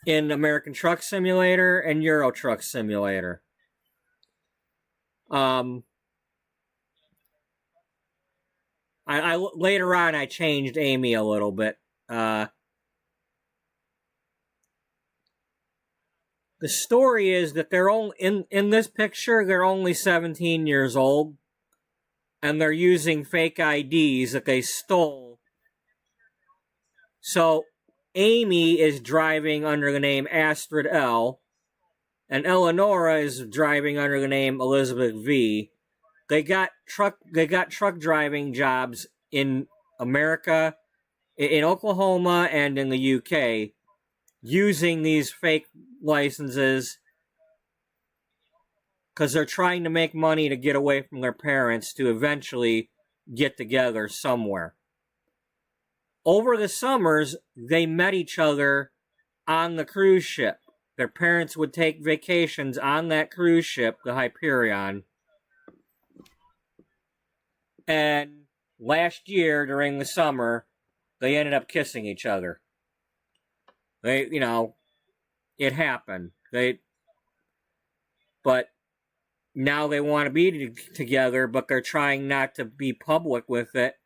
American Truck Simulator and Euro Truck Simulator. Later on I changed Amy a little bit. The story is that they're only in this picture, they're only 17 years old, and they're using fake IDs that they stole. So Amy is driving under the name Astrid L, and Eleonora is driving under the name Elizabeth V. They got truck driving jobs in America, in Oklahoma, and in the UK. using these fake licenses because they're trying to make money to get away from their parents to eventually get together somewhere. Over the summers, they met each other on the cruise ship. Their parents would take vacations on that cruise ship, the Hyperion. And last year, during the summer, they ended up kissing each other. They, it happened. But now they want to be together, but they're trying not to be public with it.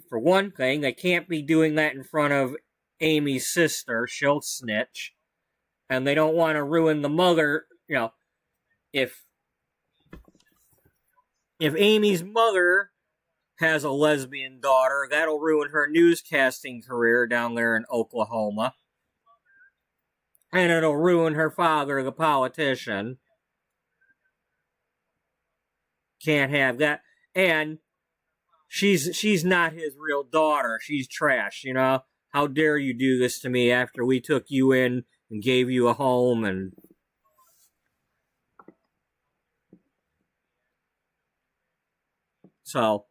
For one thing, they can't be doing that in front of Amy's sister. She'll snitch. And they don't want to ruin the mother. If Amy's mother has a lesbian daughter, that'll ruin her newscasting career down there in Oklahoma. And it'll ruin her father, the politician. Can't have that. And she's not his real daughter. She's trash, How dare you do this to me after we took you in and gave you a home and... So,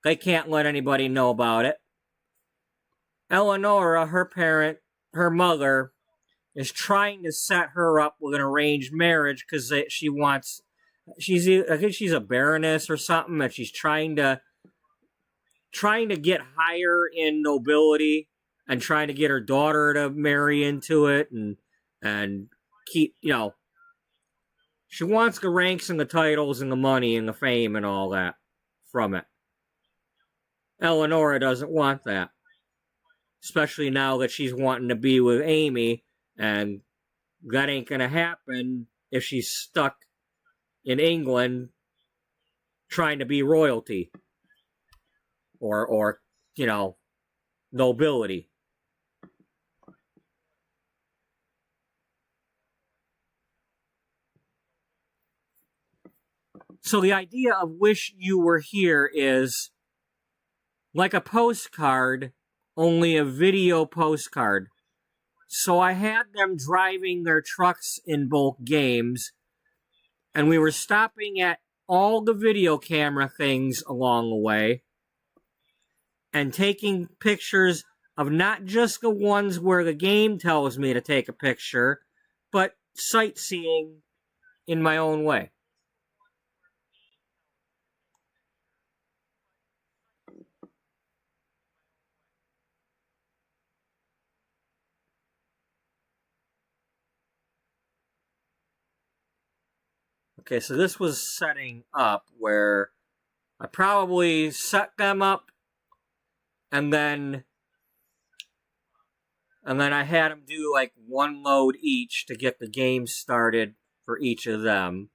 they can't let anybody know about it. Eleonora, her mother, is trying to set her up with an arranged marriage because I think she's a baroness or something, and she's trying to get higher in nobility and trying to get her daughter to marry into it and keep, she wants the ranks and the titles and the money and the fame and all that from it. Eleonora doesn't want that. Especially now that she's wanting to be with Amy, and that ain't gonna happen if she's stuck in England trying to be royalty. Or nobility. So the idea of Wish You Were Here is like a postcard, only a video postcard. So I had them driving their trucks in both games, and we were stopping at all the video camera things along the way and taking pictures of not just the ones where the game tells me to take a picture, but sightseeing in my own way. Okay, so this was setting up where I probably set them up and then I had them do like one load each to get the game started for each of them.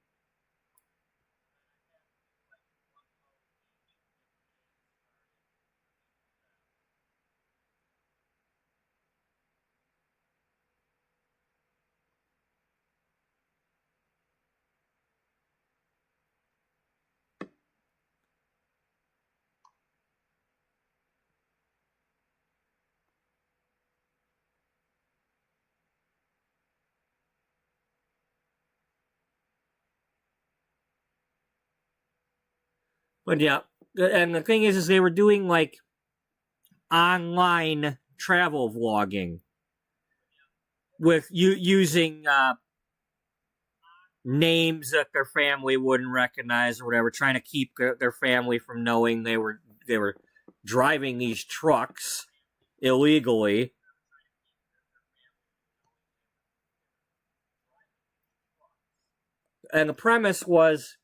But yeah, and the thing is they were doing like online travel vlogging with using names that their family wouldn't recognize or whatever, trying to keep their family from knowing they were driving these trucks illegally. And the premise was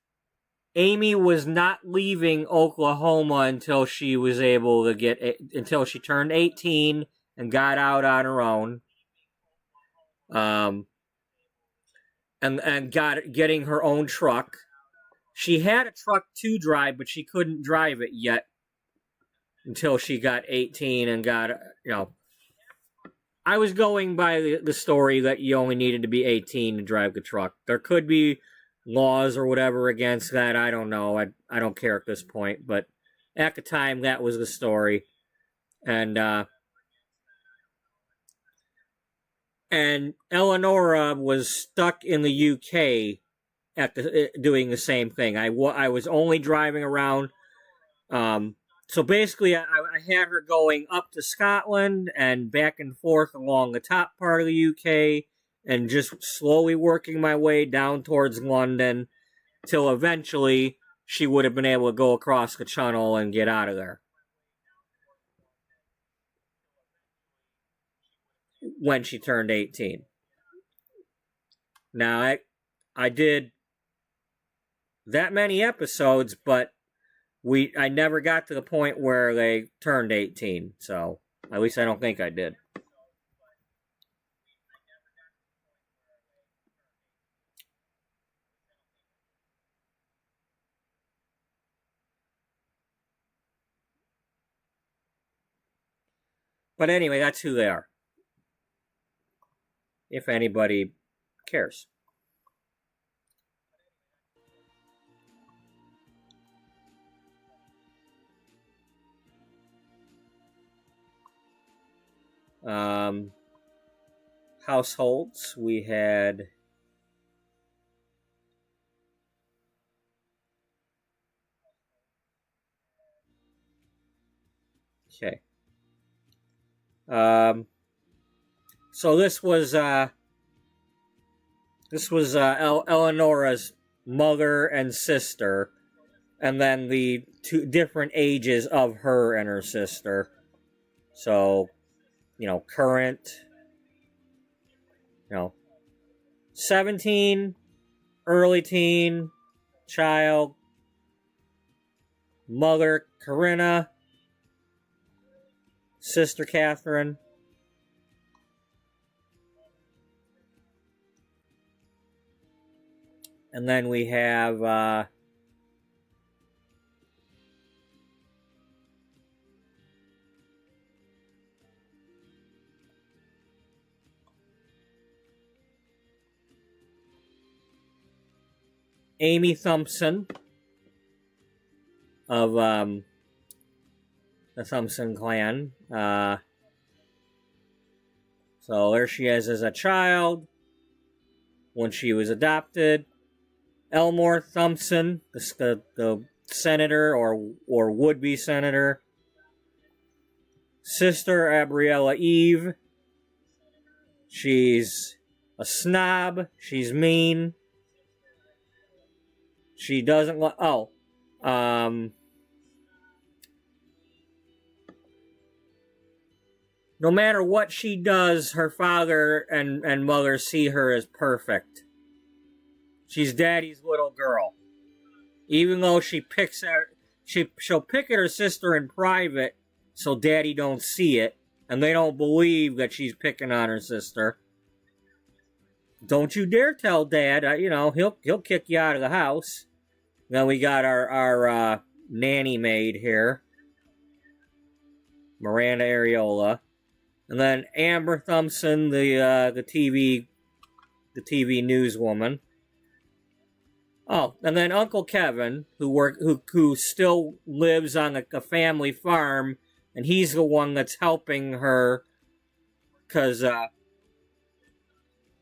Amy was not leaving Oklahoma until she was able to until she turned 18 and got out on her own. And getting her own truck. She had a truck to drive, but she couldn't drive it yet until she got 18 and got, I was going by the story that you only needed to be 18 to drive the truck. There could be laws or whatever against that. I don't know. I don't care at this point. But at the time, that was the story. And And Eleonora was stuck in the UK doing the same thing. I was only driving around. So basically, I had her going up to Scotland and back and forth along the top part of the UK, and just slowly working my way down towards London, till eventually she would have been able to go across the channel and get out of there. When she turned 18. Now, I did that many episodes, but I never got to the point where they turned 18, so at least I don't think I did. But anyway, that's who they are. If anybody cares. Households, we had okay. So this was Eleonora's mother and sister, and then the two different ages of her and her sister. So, current, 17, early teen, child, mother Corinna, sister Catherine, and then we have Amy Thompson of the Thompson clan. So there she is as a child when she was adopted. Elmore Thompson, the senator or would-be senator. Sister Gabriella Eve. She's a snob. She's mean. She doesn't like... no matter what she does, her father and mother see her as perfect. She's daddy's little girl. Even though she'll pick at her sister in private so daddy don't see it, and they don't believe that she's picking on her sister. Don't you dare tell dad, he'll kick you out of the house. Then we got our nanny maid here, Miranda Areola. And then Amber Thompson, the TV newswoman. Oh, and then Uncle Kevin, who still lives on a family farm, and he's the one that's helping her, because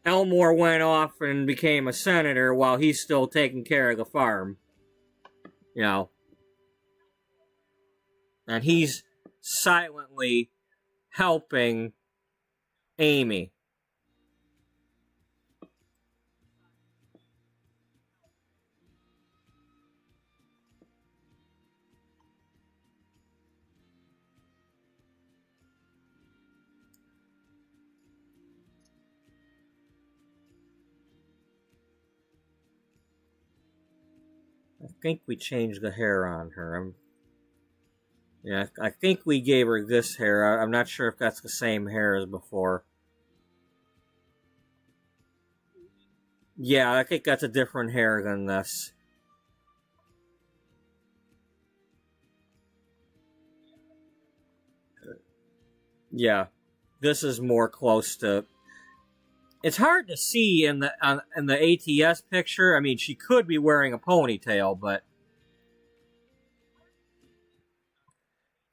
Elmore went off and became a senator while he's still taking care of the farm. And he's silently helping Amy. I think we changed the hair on her. I think we gave her this hair. I'm not sure if that's the same hair as before. Yeah, I think that's a different hair than this. Yeah, this is more close to... It's hard to see in the ATS picture. I mean, she could be wearing a ponytail, but...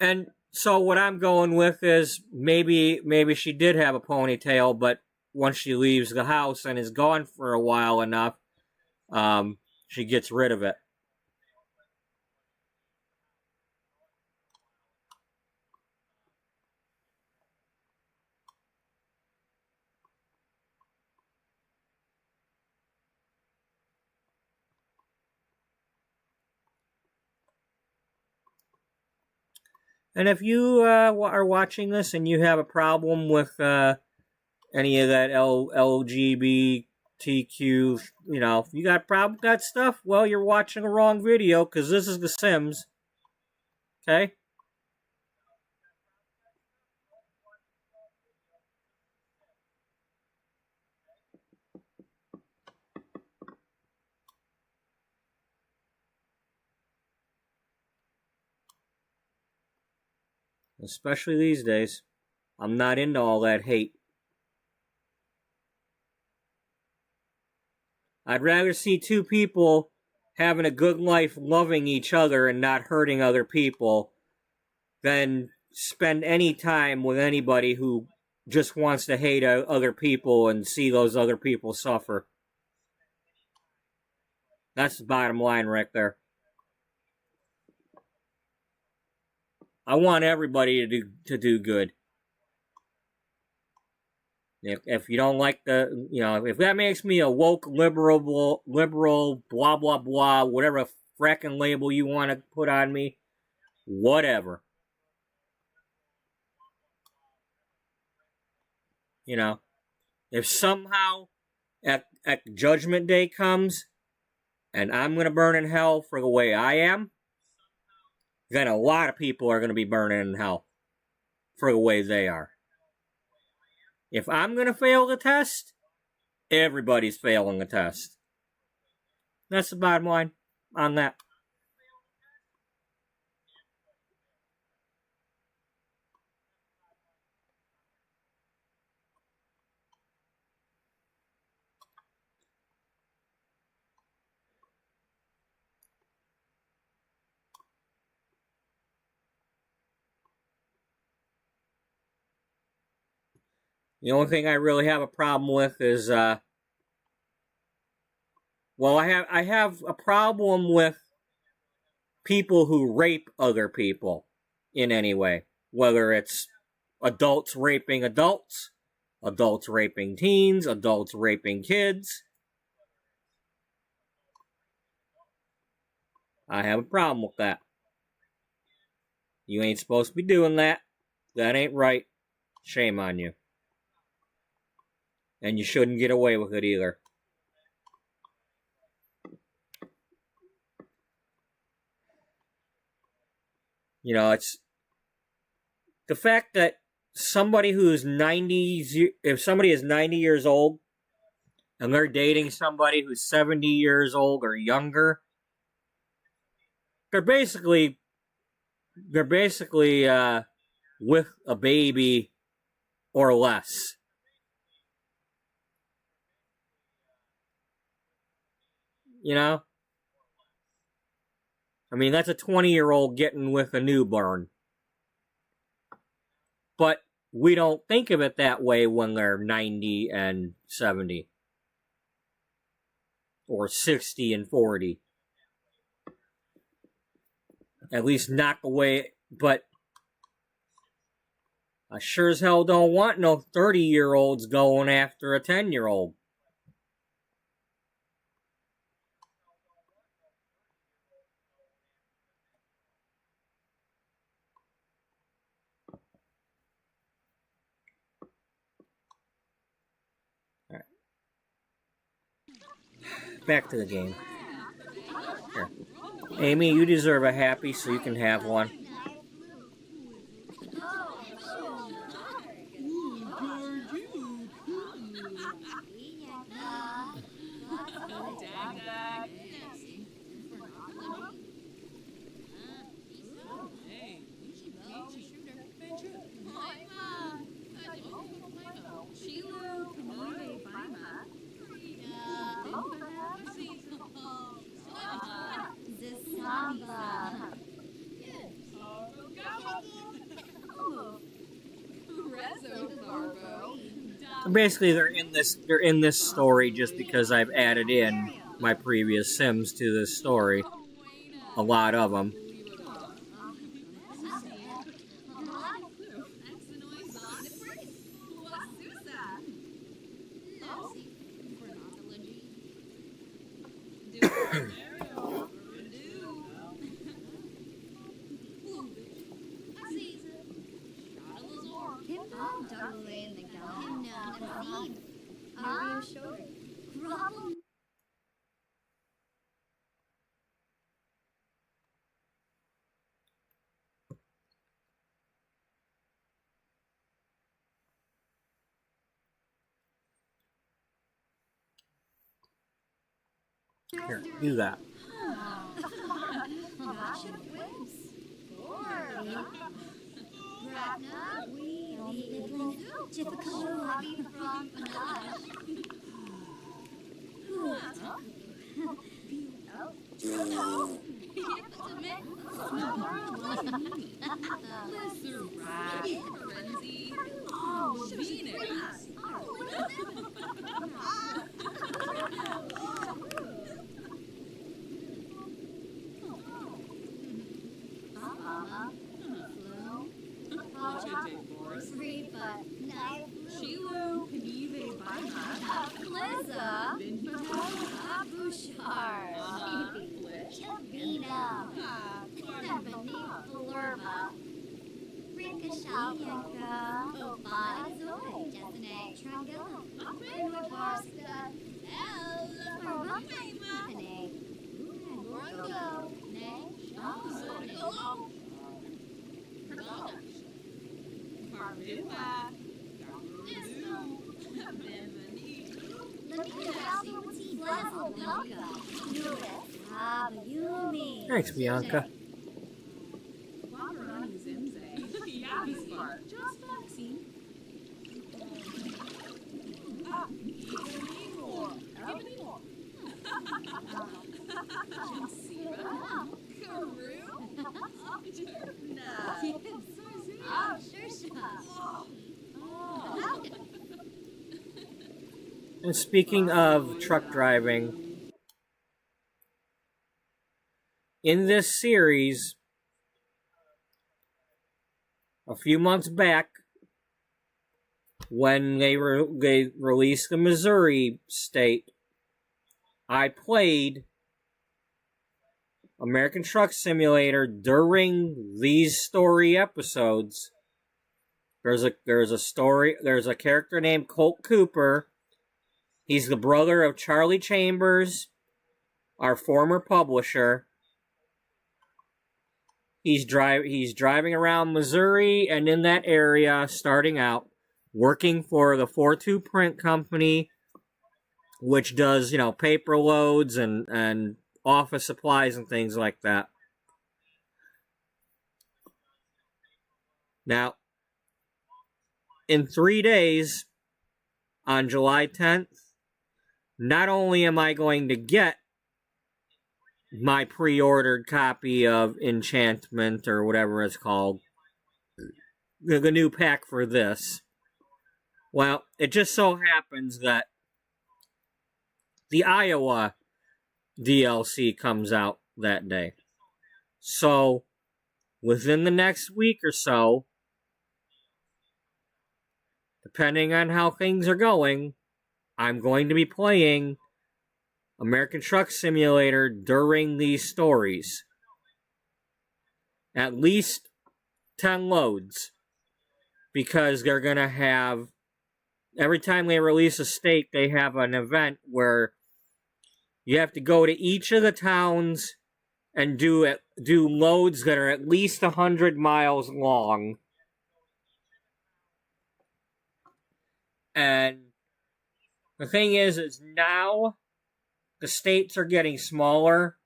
And so what I'm going with is maybe she did have a ponytail, but once she leaves the house and is gone for a while enough, she gets rid of it. And if you are watching this and you have a problem with any of that LGBTQ, if you got a problem with that stuff, well, you're watching the wrong video, because this is The Sims. Okay? Especially these days. I'm not into all that hate. I'd rather see two people having a good life, loving each other and not hurting other people, than spend any time with anybody who just wants to hate other people and see those other people suffer. That's the bottom line right there. I want everybody to do good. If you don't like if that makes me a woke liberal, blah blah blah, whatever fracking label you want to put on me, whatever. If somehow at Judgment Day comes and I'm gonna burn in hell for the way I am, then a lot of people are gonna be burning in hell for the way they are. If I'm going to fail the test, everybody's failing the test. That's the bottom line on that. The only thing I really have a problem with is, I have a problem with people who rape other people in any way. Whether it's adults raping adults, adults raping teens, adults raping kids. I have a problem with that. You ain't supposed to be doing that. That ain't right. Shame on you. And you shouldn't get away with it either. It's the fact that somebody who's 90, if somebody is 90 years old and they're dating somebody who's 70 years old or younger, they're basically with a baby or less. I mean, that's a 20-year-old getting with a newborn. But we don't think of it that way when they're 90 and 70. Or 60 and 40. At least not the way, but I sure as hell don't want no 30-year-olds going after a 10-year-old. Back to the game. Here. Amy, you deserve a happy, so you can have one. Basically, they're in this story just because I've added in my previous Sims to this story. A lot of them.
Are you sure? Problem.
Here, do that. Thanks, Bianca. And speaking of truck driving, in this series, a few months back, when they released the Missouri state, I played American Truck Simulator during these story episodes. There's a character named Colt Cooper. He's the brother of Charlie Chambers, our former publisher. He's driving around Missouri and in that area, starting out, working for the 4-2 Print Company, which does, paper loads and office supplies and things like that. Now, in 3 days, on July 10th, not only am I going to get my pre-ordered copy of Enchantment, or whatever it's called, the new pack for this, well, it just so happens that the Iowa DLC comes out that day. So, within the next week or so, depending on how things are going, I'm going to be playing American Truck Simulator during these stories. At least 10 loads. Because they're going to have, every time they release a state, they have an event where you have to go to each of the towns and do loads that are at least 100 miles long. And the thing is now the states are getting smaller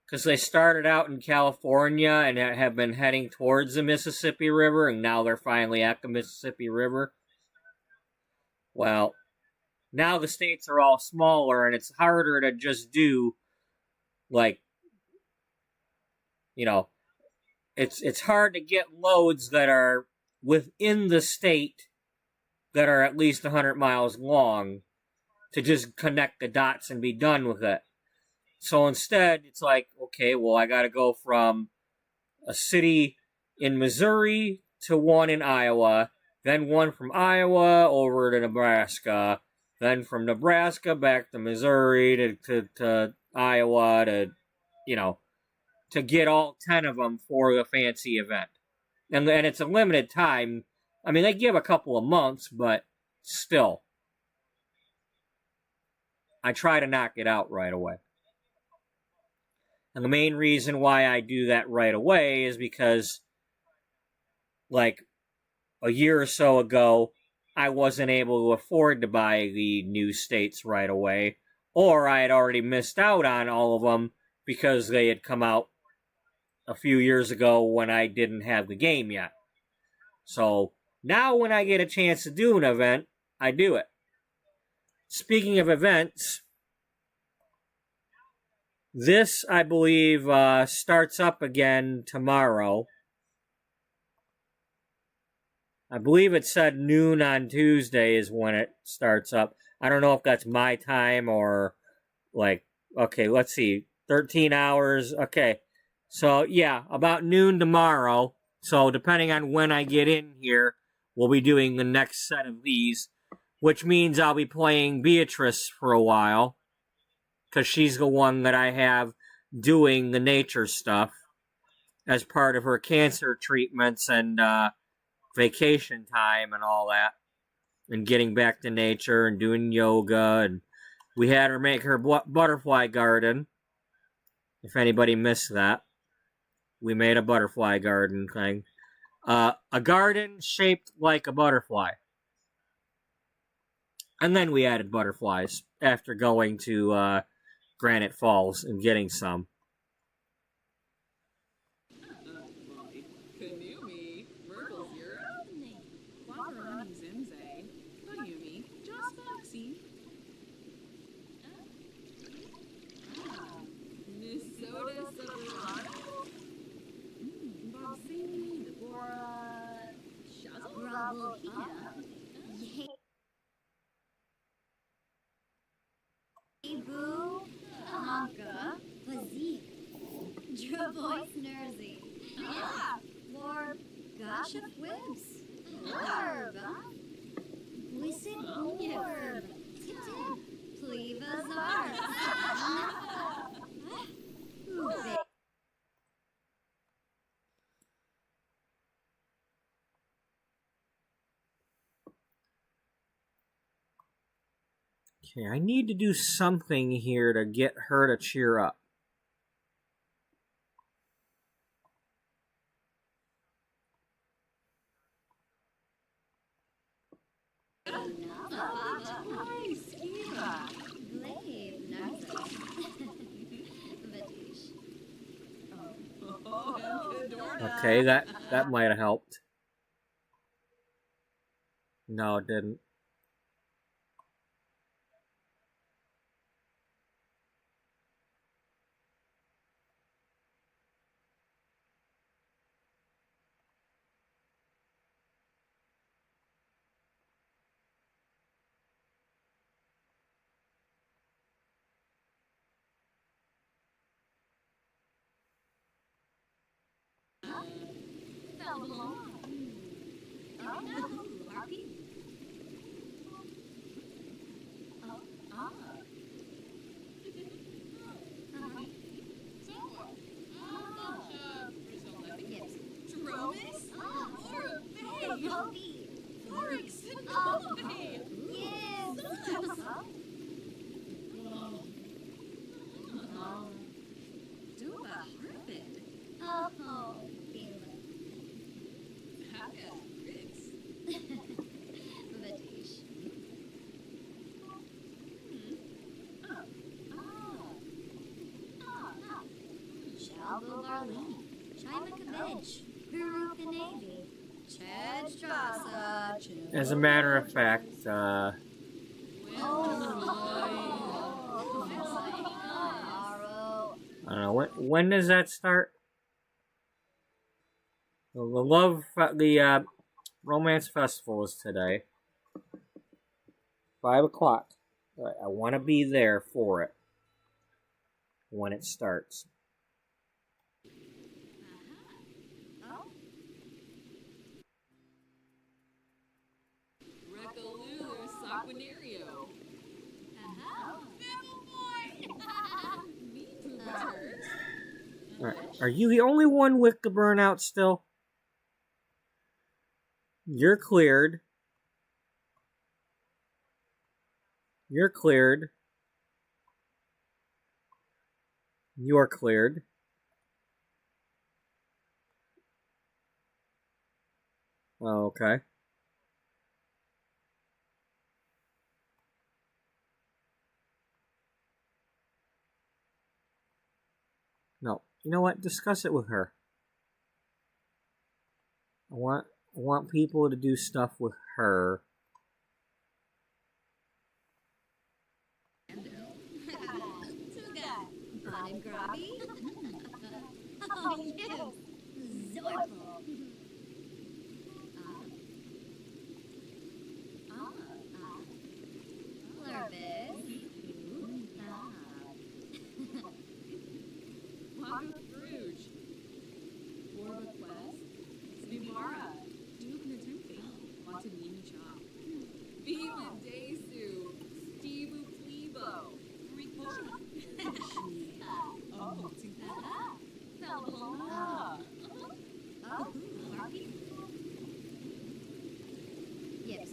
because they started out in California and have been heading towards the Mississippi River, and now they're finally at the Mississippi River. Well, now the states are all smaller, and it's harder to just do, it's hard to get loads that are within the state that are at least 100 miles long to just connect the dots and be done with it. So instead, it's like, okay, well, I got to go from a city in Missouri to one in Iowa, then one from Iowa over to Nebraska, then from Nebraska back to Missouri to Iowa to get all 10 of them for the fancy event. And it's a limited time. I mean, they give a couple of months, but still. I try to knock it out right away. And the main reason why I do that right away is because, like, a year or so ago, I wasn't able to afford to buy the new states right away, or I had already missed out on all of them because they had come out a few years ago when I didn't have the game yet. So, now when I get a chance to do an event, I do it. Speaking of events, this, I believe, starts up again tomorrow. I believe it said noon on Tuesday is when it starts up. I don't know if that's my time or, like, okay, let's see, 13 hours. Okay, so yeah, about noon tomorrow. So depending on when I get in here, we'll be doing the next set of these, which means I'll be playing Beatrice for a while, because she's the one that I have doing the nature stuff as part of her cancer treatments and vacation time and all that, and getting back to nature and doing yoga. And we had her make her butterfly garden. If anybody missed that, we made a butterfly garden thing. A garden shaped like a butterfly. And then we added butterflies after going to Granite Falls and getting some.
Kanumi, Myrtle Zero, Wakarani Zinze, Koyumi, Just Foxy.
Minnesota Silverado.
Boxini, Deborah, Shazo.
Bravo Hina. Yebu. Honka. Physique. Dravois Nersey. Lord Gosh of Whibs. Orb. Wissig Orb. Tip. Plevas Arts.
Okay, I need to do something here to get her to cheer up.
Nice, Eva.
Blade Narcissus. Vatish.
Oh, and Fedora.
Okay, that might have helped. No, it didn't.
Dromis? Or Bay?
Hopi.
Oryx and Bay.
Yes.
Duba Griffin.
Oh, Bela.
Haka Riggs.
Vatish. Shalbo Barlini. Chima Cabbage. Peruka Navy. Chad Strassa.
As a matter of fact, I don't know, when does that start? The Romance Festival is today. 5 o'clock. All right, I want to be there for it when it starts.
Oh,
Recalulu Sanguinario. Me poopers.
All right. Are you the only one with the burnout still? You're cleared. You're cleared. You're cleared. Oh, okay. No. You know what? Discuss it with her. I want people to do stuff with her.
Tuga. Bon and Grobby. Oh, you. Zorpal. Lurbis.
Waka Fruge. Borba Quest. Snubara. Duke Natufi. Watanini Chop. Beaman Desu. Steve Plebo. Rico. Oh, Tinka. Salabona.
Oh, Harvey. Yes.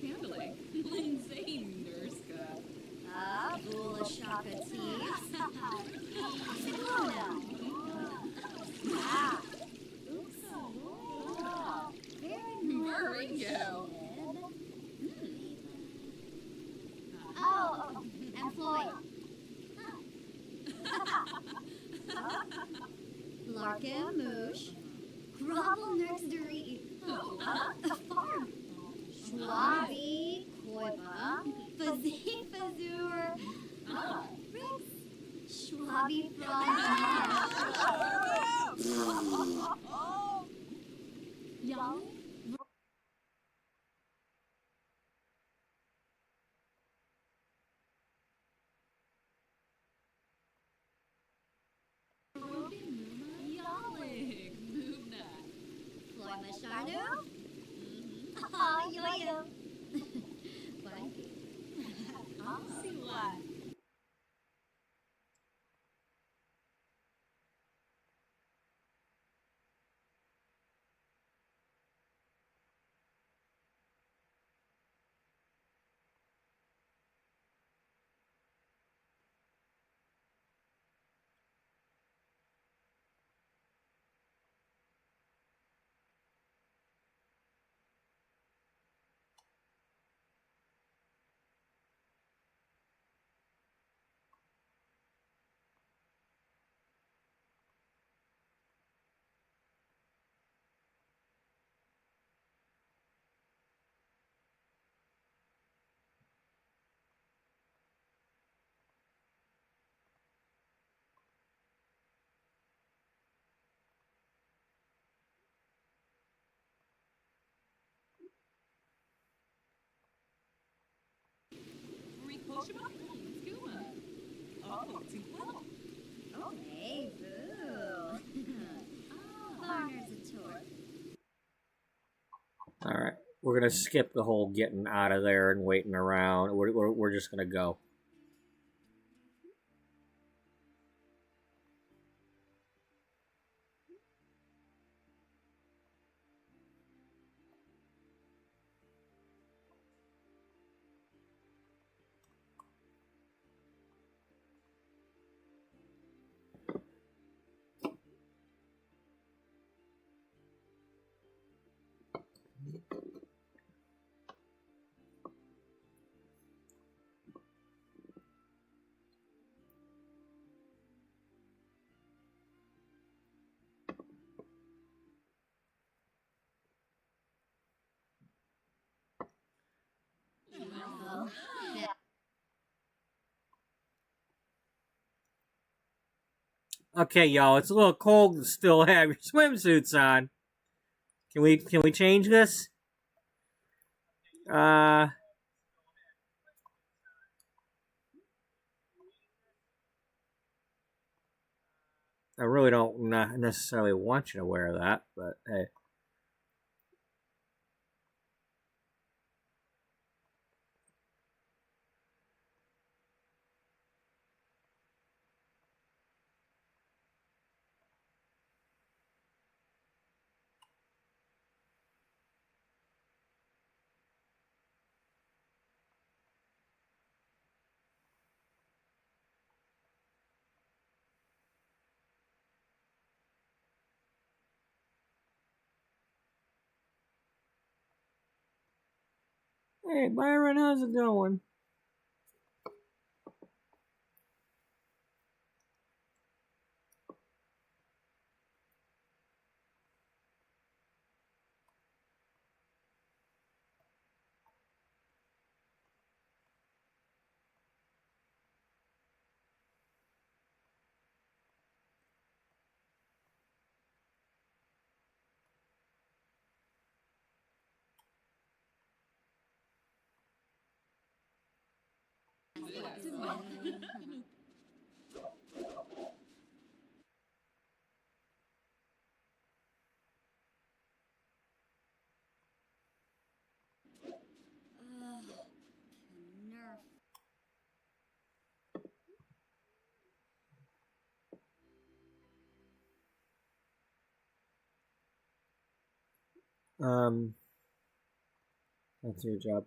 Candle. Lindsay Nurska.
Bula Shaka Tees. Sedona. Ah. Very
Maringo.
Oh, and Floyd. Larkin Moosh. Grovel Nursery. Farm. Schwabi. Koiba. Fazee Fazur. Rix. Schwabi Frog. Young.
Yalik. Muna.
Floyd Masharno. Oh, yo-yo. Blanky.
Siwa. Rikoshima. Skuma. Oh, Tinkwell.
Okay, boo. Farmer's a tour.
All right. We're going to skip the whole getting out of there and waiting around. We're just going to go. Okay, y'all, it's a little cold to still have your swimsuits on. Can we change this? I really don't not necessarily want you to wear that, but hey. Hey, Byron, how's it going?
Nerf.
That's your job.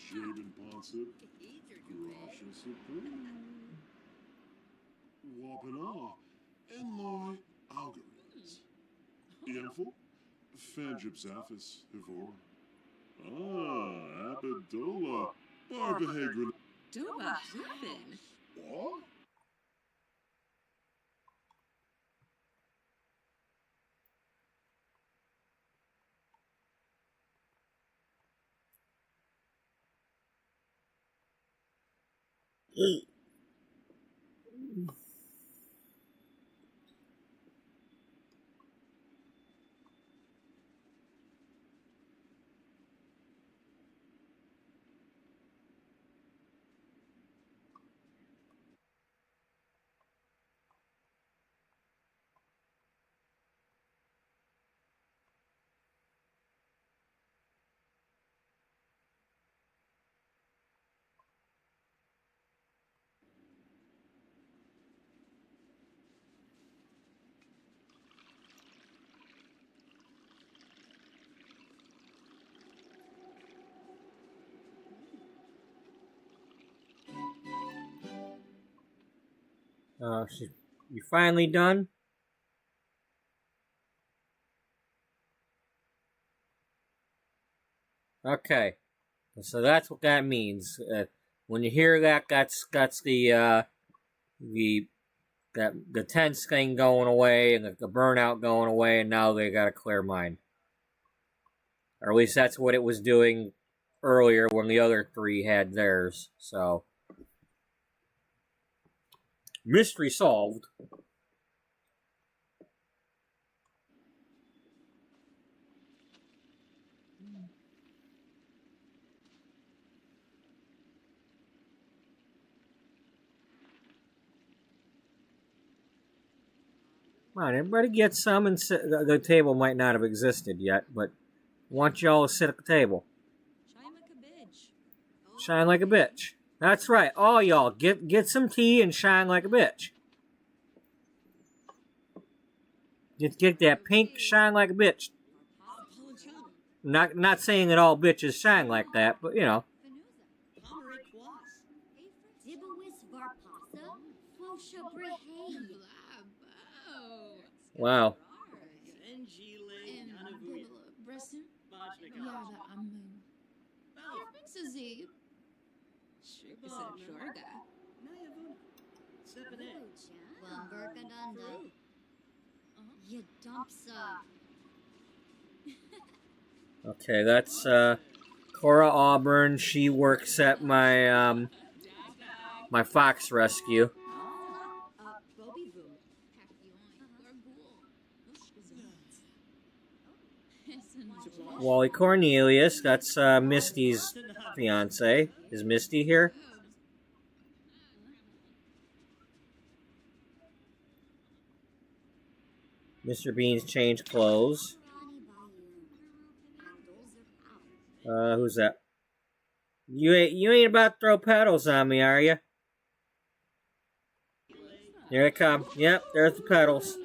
Jabin Ponset, Rasha Supreme, Wapana, Enloy Algorithms, Info, Fangypsaphis, Ivor, Abidola, Barbahagrin.
Doba Huffin.
What?
You finally done? Okay, so that's what that means. When you hear that, that's the tense thing going away and the burnout going away, and now they got a clear mind, or at least that's what it was doing earlier when the other three had theirs. So mystery solved. Come on, everybody get some, and the table might not have existed yet, but I want y'all to sit at the table.
Shine like a bitch.
Shine like a bitch. That's right, all y'all get some tea and shine like a bitch. Get that pink shine like a bitch. Not saying that all bitches shine like that, but you know.
Pomeric was.
Dibawis Varpasa, Fosha Brehe.
Wow.
Senjile
And
Nanavuya.
Bresson?
Bajnika.
Yada Amu. Sazib.
Shorga. Nayavuna. Sepane.
Wamberkadanda. Yadumpsa.
Okay, that's Cora Auburn. She works at my my fox rescue.
Bobby Voo.
Wally Cornelius. That's Misty's fiance. Is Misty here? Mr. Bean's changed clothes. Who's that? You ain't about to throw pedals on me, are you? Here they come. Yep, there's the pedals.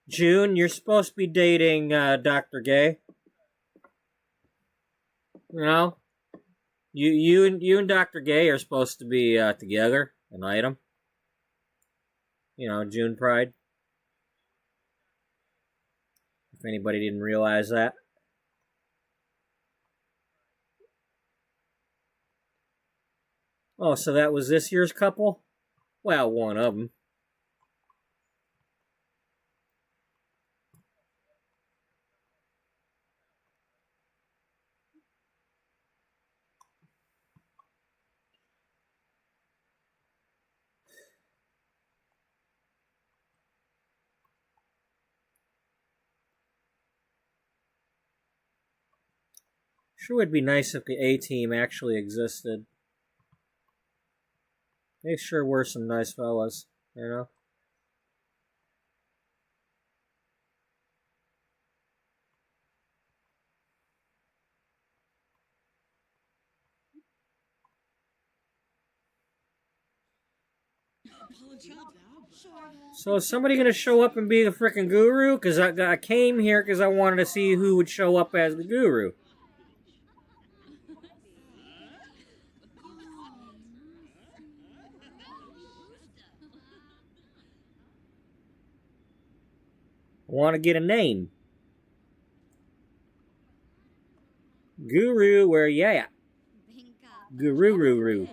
June, you're supposed to be dating Dr. Gay. You know, you and Dr. Gay are supposed to be together, an item. You know, June Pride. If anybody didn't realize that. Oh, so that was this year's couple? Well, one of them. Sure would be nice if the A-Team actually existed. They sure were some nice fellas, you know? So is somebody going to show up and be the frickin' guru? Because I came here because I wanted to see who would show up as the guru. I want to get a name. Guru, where you at? Guru-roo-roo.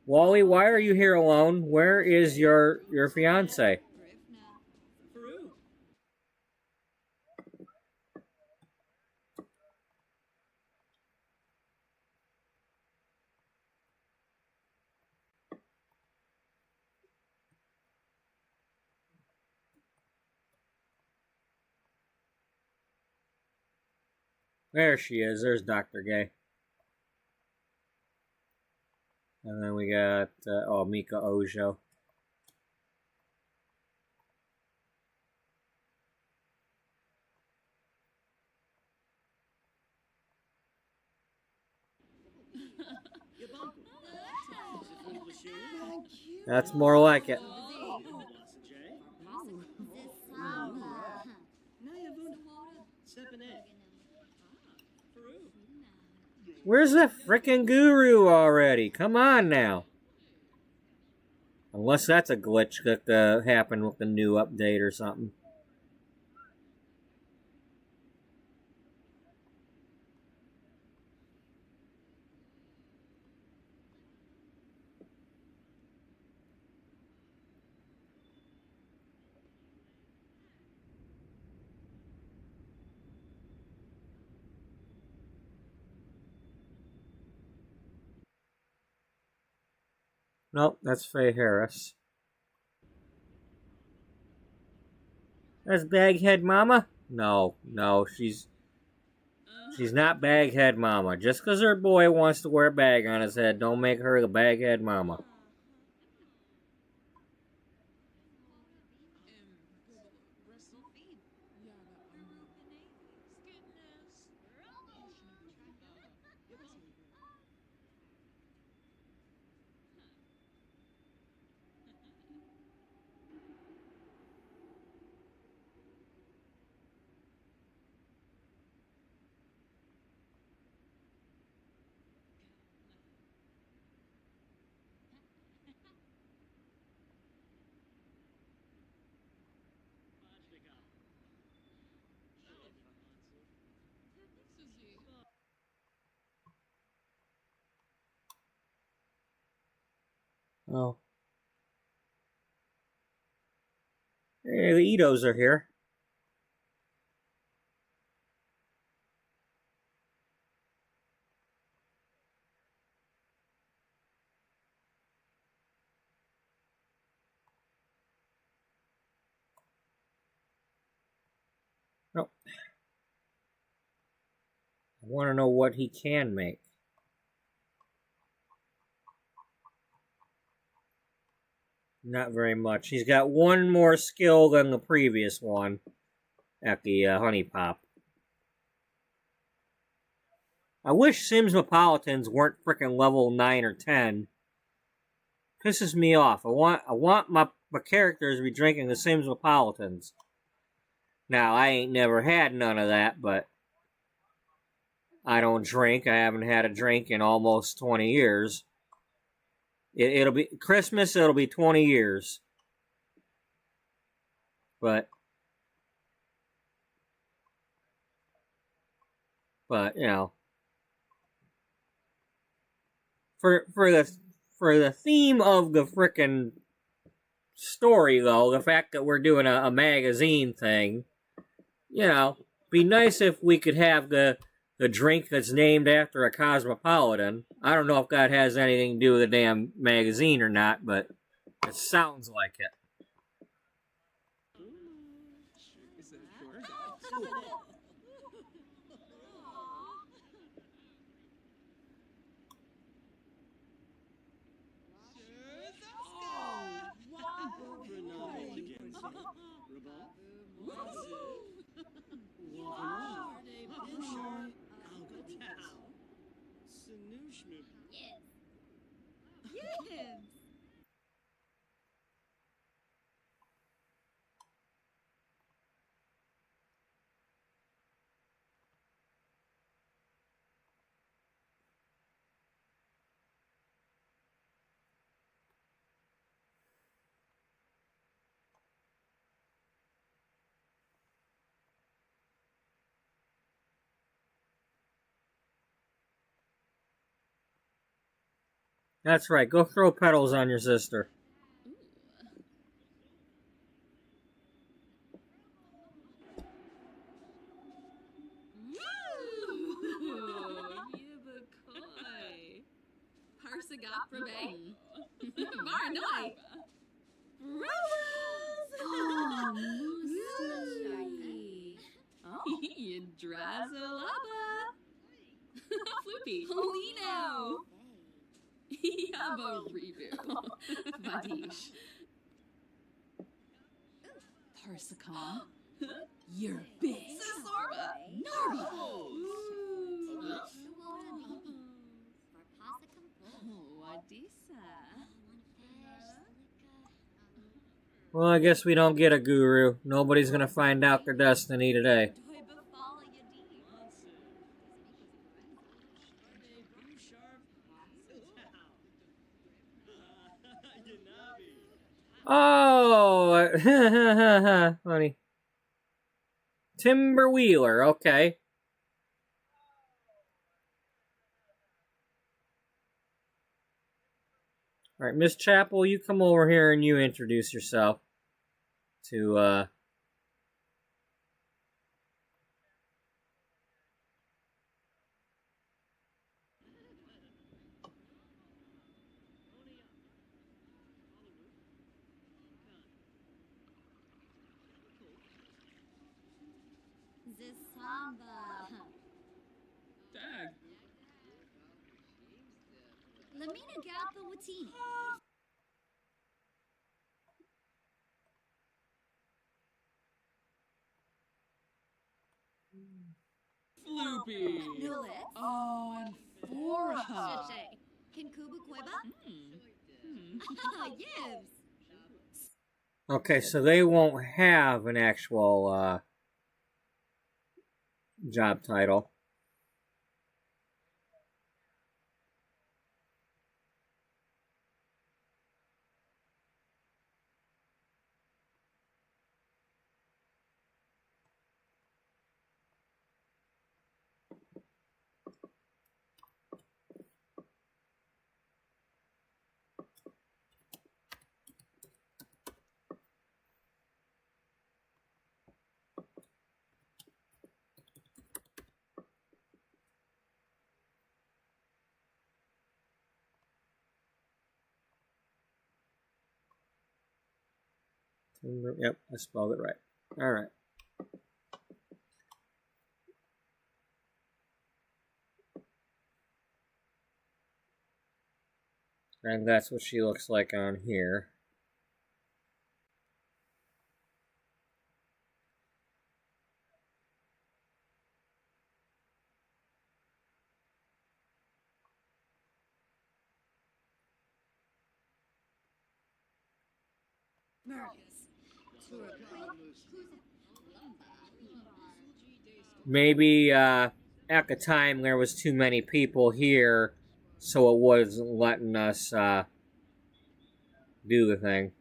Wally, why are you here alone? Where is your fiance? There she is. There's Dr. Gay. And then we got, Mika Ojo. That's more like it. Where's the frickin' guru already? Come on now. Unless that's a glitch that happened with the new update or something. Nope, that's Faye Harris. That's Baghead Mama? No, she's not Baghead Mama. Just because her boy wants to wear a bag on his head, don't make her the Baghead Mama. Oh. Hey, the Itos are here. No. I want to know what he can make. Not very much. He's got one more skill than the previous one at the Honey Pop. I wish Simsmopolitans weren't frickin' level 9 or 10. Pisses me off. I want my characters to be drinking the Simsmopolitans. Now, I ain't never had none of that, but I don't drink. I haven't had a drink in almost 20 years. It'll be Christmas, it'll be 20 years. But you know, for the theme of the frickin' story, though, the fact that we're doing a magazine thing, you know, be nice if we could have the drink that's named after a cosmopolitan. I don't know if that has anything to do with the damn magazine or not, but it sounds like it. That's right. Go throw petals on your sister.
Floopy. Lino. Yabo Rebu. Vadish. Parsicon. You're big. Sisorba. Narba. Oh, Adisa.
Well, I guess we don't get a guru. Nobody's gonna find out their destiny today. Oh, funny. Timber Wheeler, okay. All right, Miss Chapel, you come over here and you introduce yourself to
Zisamba.
Dag.
Lamina Gappa Watini.
Floopy.
Nulit.
Oh, and Fora.
Shishay. Kinkuba Queba. Yibs.
Okay, so they won't have an actual job title. Yep, I spelled it right. All right. And that's what she looks like on here. Maybe at the time there was too many people here, so it wasn't letting us do the thing.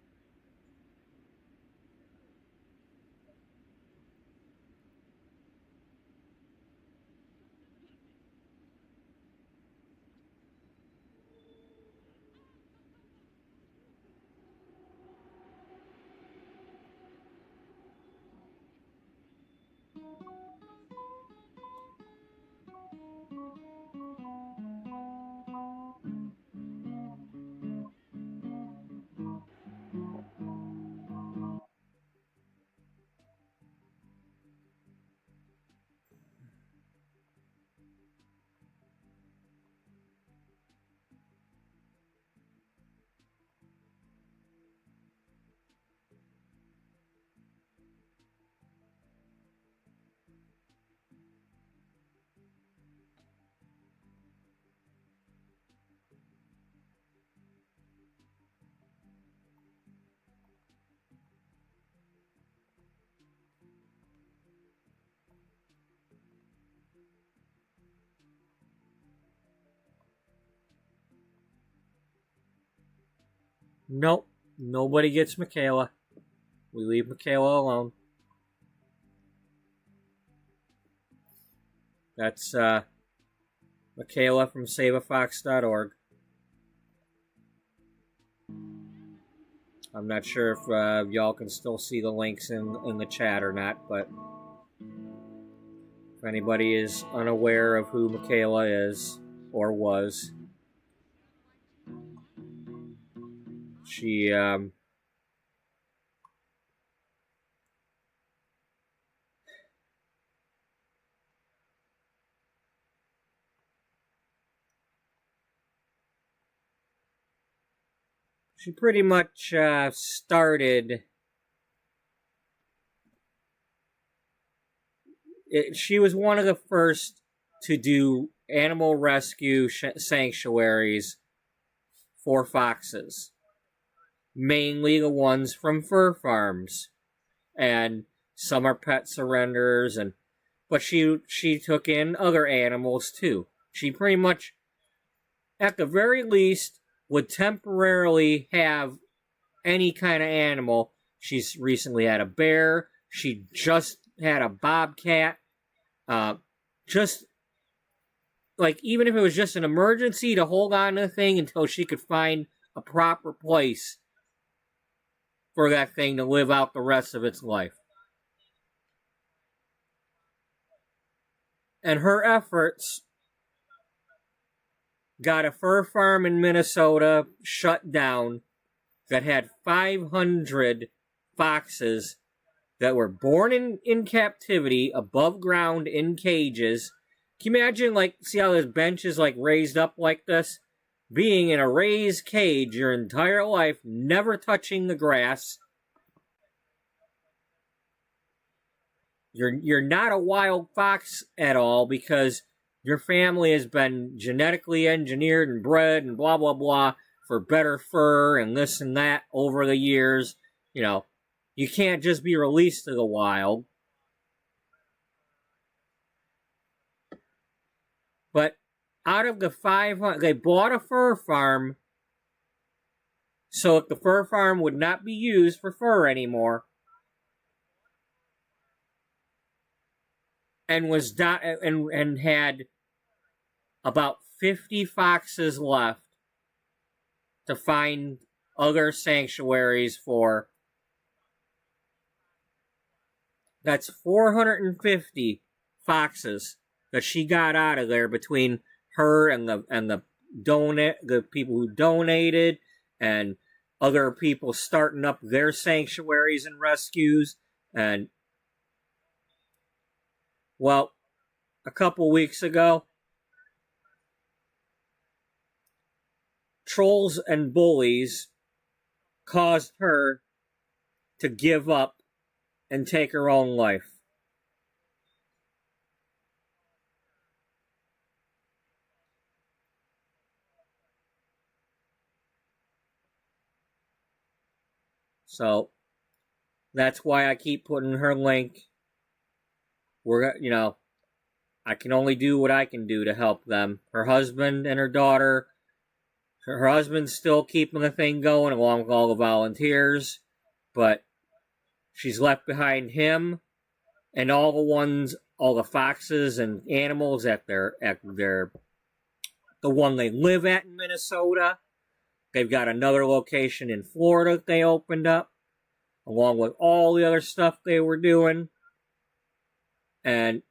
Nope, nobody gets Michaela. We leave Michaela alone. That's Michaela from SaveAFox.org. I'm not sure if y'all can still see the links in the chat or not, but if anybody is unaware of who Michaela is or was, she pretty much started. She was one of the first to do animal rescue sanctuaries for foxes, mainly the ones from fur farms, and some are pet surrenders, but she took in other animals too. She pretty much, at the very least, would temporarily have any kind of animal. She's recently had a bear. She just had a bobcat. Just like, even if it was just an emergency, to hold on to the thing until she could find a proper place for that thing to live out the rest of its life. And her efforts got a fur farm in Minnesota shut down that had 500 foxes that were born in captivity, above ground, in cages. Can you imagine, like, see how this bench is, like, raised up like this? Being in a raised cage your entire life, never touching the grass. You're not a wild fox at all because your family has been genetically engineered and bred and blah, blah, blah for better fur and this and that over the years. You know, you can't just be released to the wild. But out of the 500, they bought a fur farm so that the fur farm would not be used for fur anymore. And and had about 50 foxes left to find other sanctuaries for. That's 450 foxes that she got out of there between her and the people who donated and other people starting up their sanctuaries and rescues. And well, a couple weeks ago, trolls and bullies caused her to give up and take her own life. So that's why I keep putting her link. I can only do what I can do to help them. Her husband and her daughter. Her husband's still keeping the thing going along with all the volunteers, but she's left behind him and all the foxes and animals at the one they live at in Minnesota. They've got another location in Florida that they opened up, along with all the other stuff they were doing. And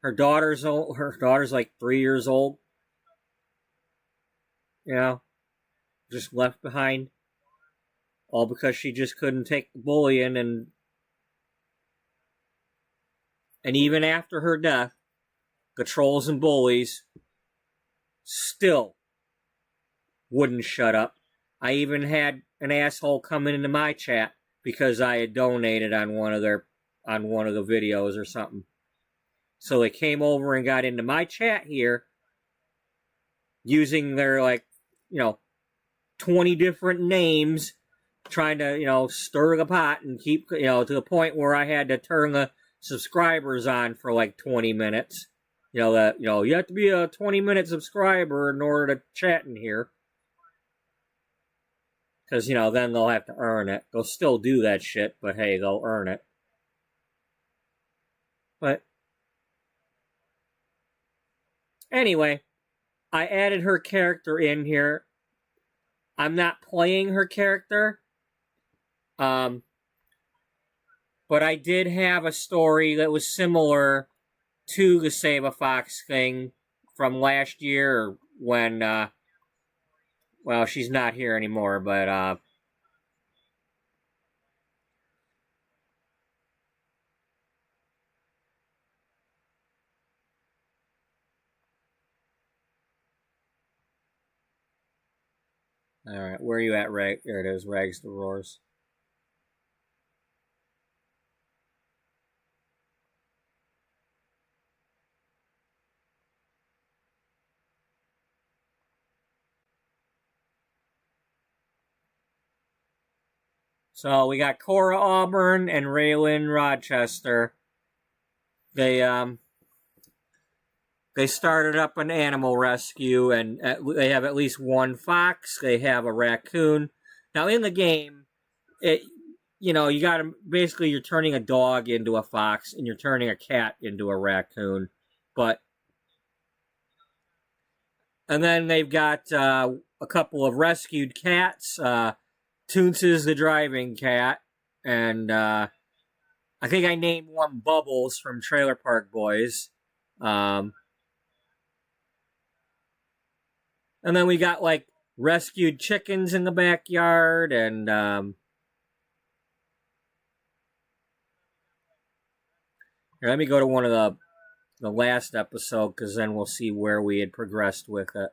her daughter's like 3 years old. Just left behind. All because she just couldn't take the bullying, and even after her death, the trolls and bullies still wouldn't shut up. I even had an asshole coming into my chat because I had donated on one of the videos or something. So they came over and got into my chat here using their 20 different names, trying to stir the pot and keep to the point where I had to turn the subscribers on for like 20 minutes. You have to be a 20-minute subscriber in order to chat in here. Because, then they'll have to earn it. They'll still do that shit, but hey, they'll earn it. But anyway, I added her character in here. I'm not playing her character. But I did have a story that was similar to the Save a Fox thing from last year when, well, she's not here anymore, but, alright, where are you at, Rag? There it is, Rags to Roars. So we got Cora Auburn and Raylan Rochester. They started up an animal rescue, and they have at least one fox. They have a raccoon. Now in the game, you got to basically you're turning a dog into a fox, and you're turning a cat into a raccoon. And then they've got a couple of rescued cats. Toonces the driving cat, and I think I named one Bubbles from Trailer Park Boys. And then we got rescued chickens in the backyard, and here, let me go to one of the last episode, because then we'll see where we had progressed with it.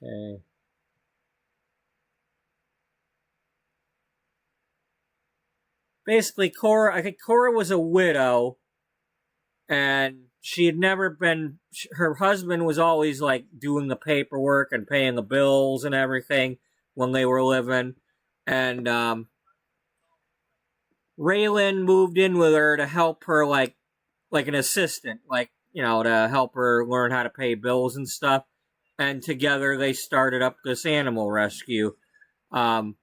Okay. Basically, I think Cora was a widow, and she had never been, her husband was always doing the paperwork and paying the bills and everything when they were living, and Raylan moved in with her to help her like an assistant, to help her learn how to pay bills and stuff. And together they started up this animal rescue. And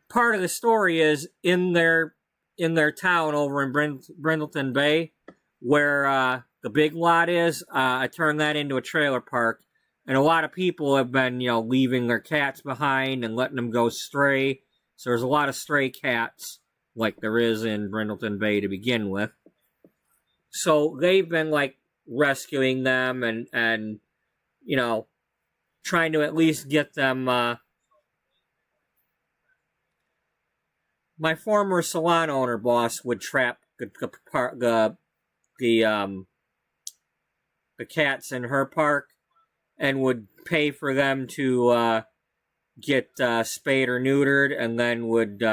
part of the story is in their town over in Brindleton Bay, where the big lot is. I turned that into a trailer park, and a lot of people have been leaving their cats behind and letting them go stray. So there's a lot of stray cats, like there is in Brindleton Bay to begin with. So they've been rescuing them and trying to at least get them my former salon owner boss would trap the cats in her park and would pay for them to get spayed or neutered, and then would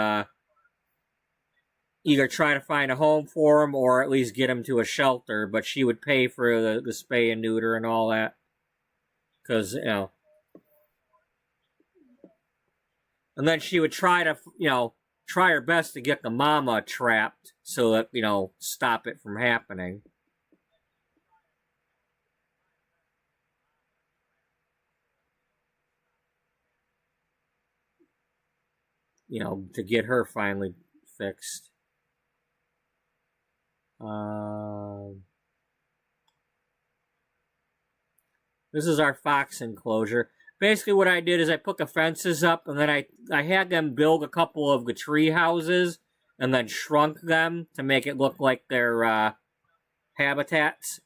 either try to find a home for them or at least get them to a shelter. But she would pay for the spay and neuter and all that, because and then she would try to try her best to get the mama trapped so that stop it from happening. To get her finally fixed. This is our fox enclosure. Basically what I did is I put the fences up, and then I had them build a couple of the tree houses and then shrunk them to make it look like their habitats.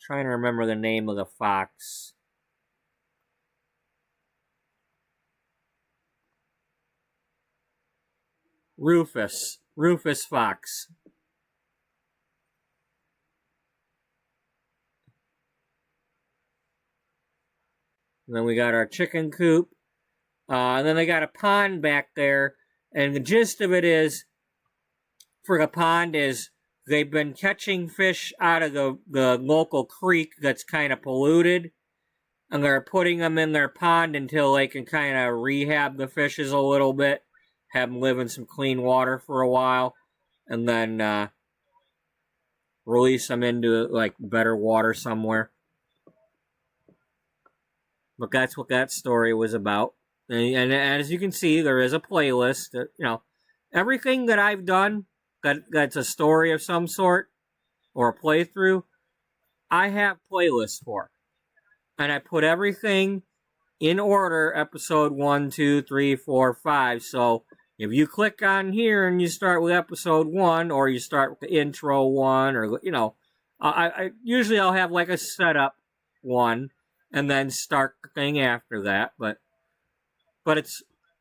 Trying to remember the name of the fox. Rufus Fox. And then we got our chicken coop. And then they got a pond back there. And the gist of it is, for the pond is, they've been catching fish out of the local creek that's kind of polluted, and they're putting them in their pond until they can kind of rehab the fishes a little bit, have them live in some clean water for a while, and then release them into like better water somewhere. But that's what that story was about. And as you can see, there is a playlist. Everything that I've done that's a story of some sort, or a playthrough, I have playlists for. And I put everything in order, episode 1, 2, 3, 4, 5. So if you click on here and you start with episode 1, or you start with the intro 1, or, I usually I'll have like a setup 1, and then start the thing after that. But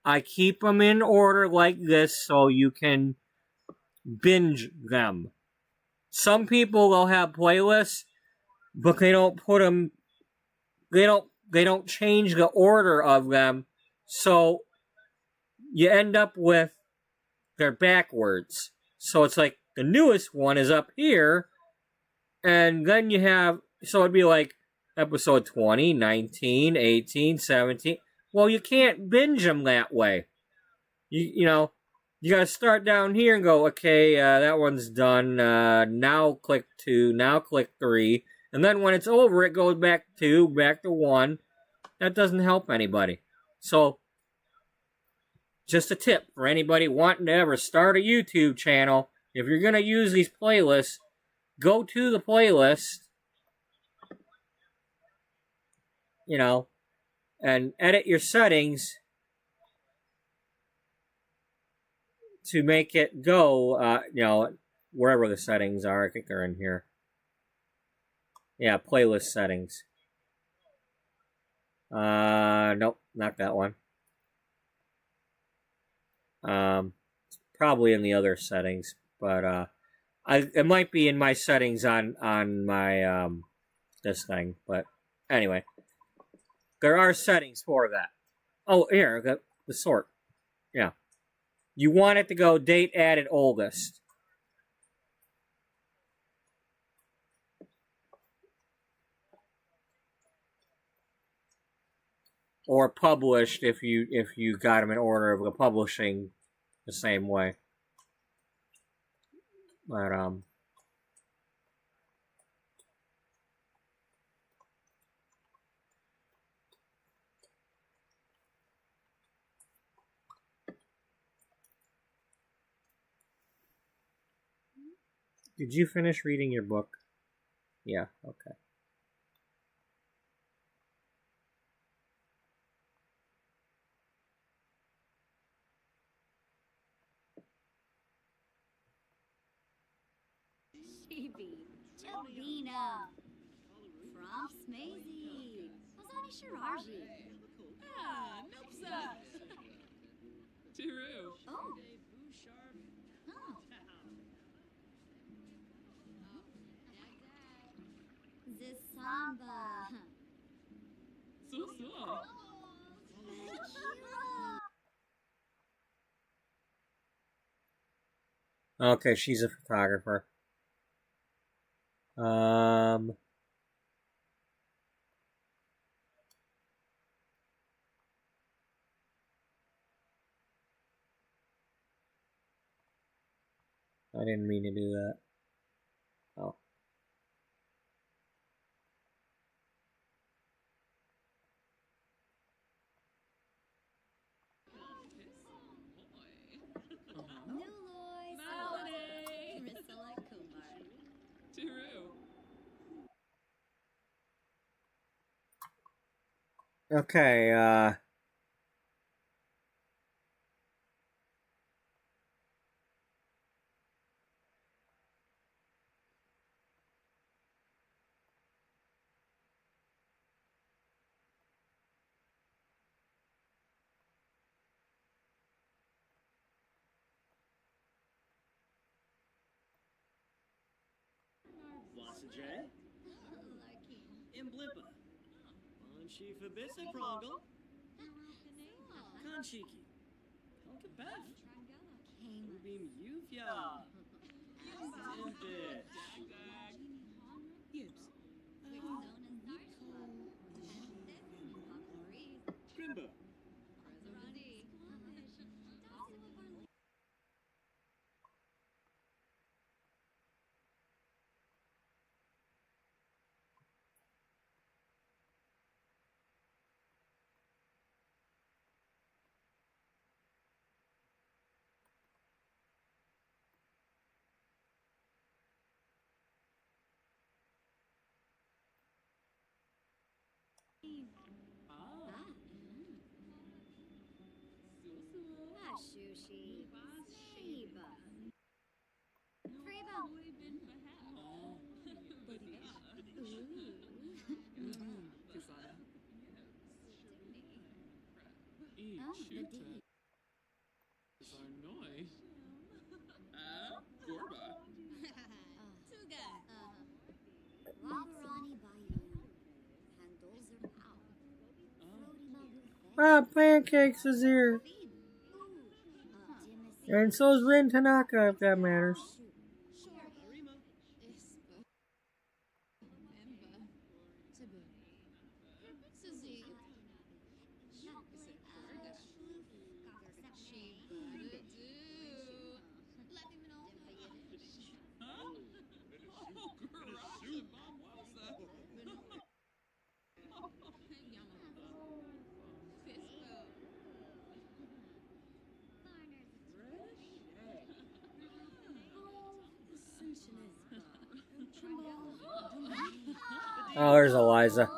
I keep them in order like this so you can binge them. Some people will have playlists, but they don't put them. They don't change the order of them, so you end up with they're backwards. So it's like the newest one is up here, and then you have it'd be like episode 20, 19, 18, 17. Well, you can't binge them that way. You gotta start down here and go, okay, that one's done. Now click 2, now click 3. And then when it's over, it goes back 2, back to 1. That doesn't help anybody. So, just a tip for anybody wanting to ever start a YouTube channel. If you're gonna use these playlists, go to the playlist, and edit your settings to make it go, wherever the settings are. I think they're in here. Yeah, playlist settings. Nope, not that one. Probably in the other settings, but it might be in my settings on my this thing. But anyway, there are settings for that. Oh, here, the sort. Yeah. You want it to go date added oldest. Or published if you got them in order of the publishing the same way. But did you finish reading your book? Yeah, okay.
Chibi. Chabina. From Smazy. Ozani Shiraji.
Ah, Nopsa. Tiru.
Oh. Huh. Zisamba.
So.
Okay, she's a photographer. I didn't mean to do that. Oh.
Nuloy.
Malade.
Priscilla Kumar.
Tiru.
Okay,
Wasajay,
Lucky.
Imblipa, Banshi Fabissa Prongle, Kanchiki, Kalkabef, Ubim Yufya, Zimbit, Gibbs, Grimbo,
Sushi. Sheba. Freba.
Shuta. Zarnoi. Gorba.
Tuga. Lavarani Bayou. Handles are pow. Frody Magu.
Pancakes is here. And so's Rin Tanaka, if that matters.
Arima,
Oh, there's Eliza.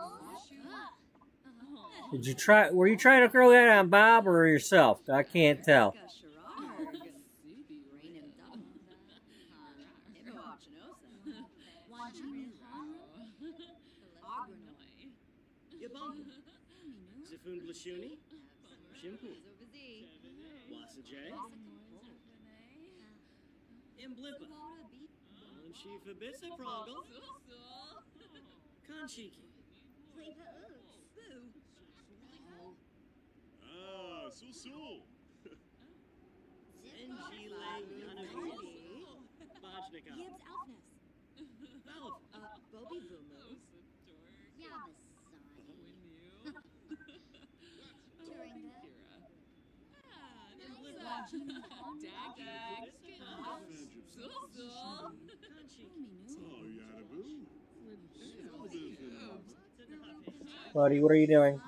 Were you trying to throw that on Bob or yourself? I can't tell.
Zifun Blashuni, Shimpu, Wasajay, Imblipa, Banshi Fabissa Prongle, Kanchiki,
Ah, so.
Njile Yanavini, Bajnika,
Gibbs Alfness.
Balaf,
Bobby Vumu.
During the
Oh, Yadaboo.
Buddy, what are you doing?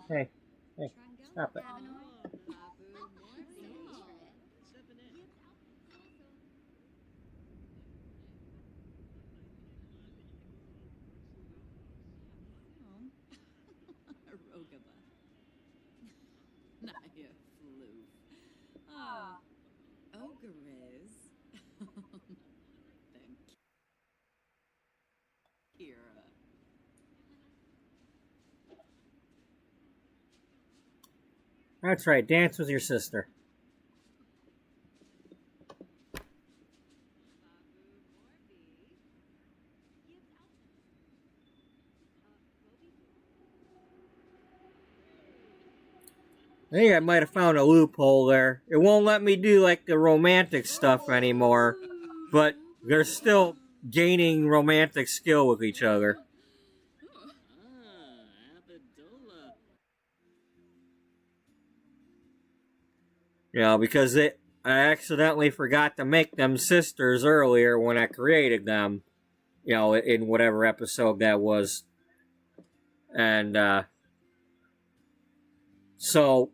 Hey, stop it.
Rogaba. Naya floof. Ah. Ogres. Thank you.
That's right, dance with your sister. I think I might have found a loophole there. It won't let me do like the romantic stuff anymore, but they're still gaining romantic skill with each other.
Apadola.
You know, because I accidentally forgot to make them sisters earlier when I created them. You know, in whatever episode that was. And, so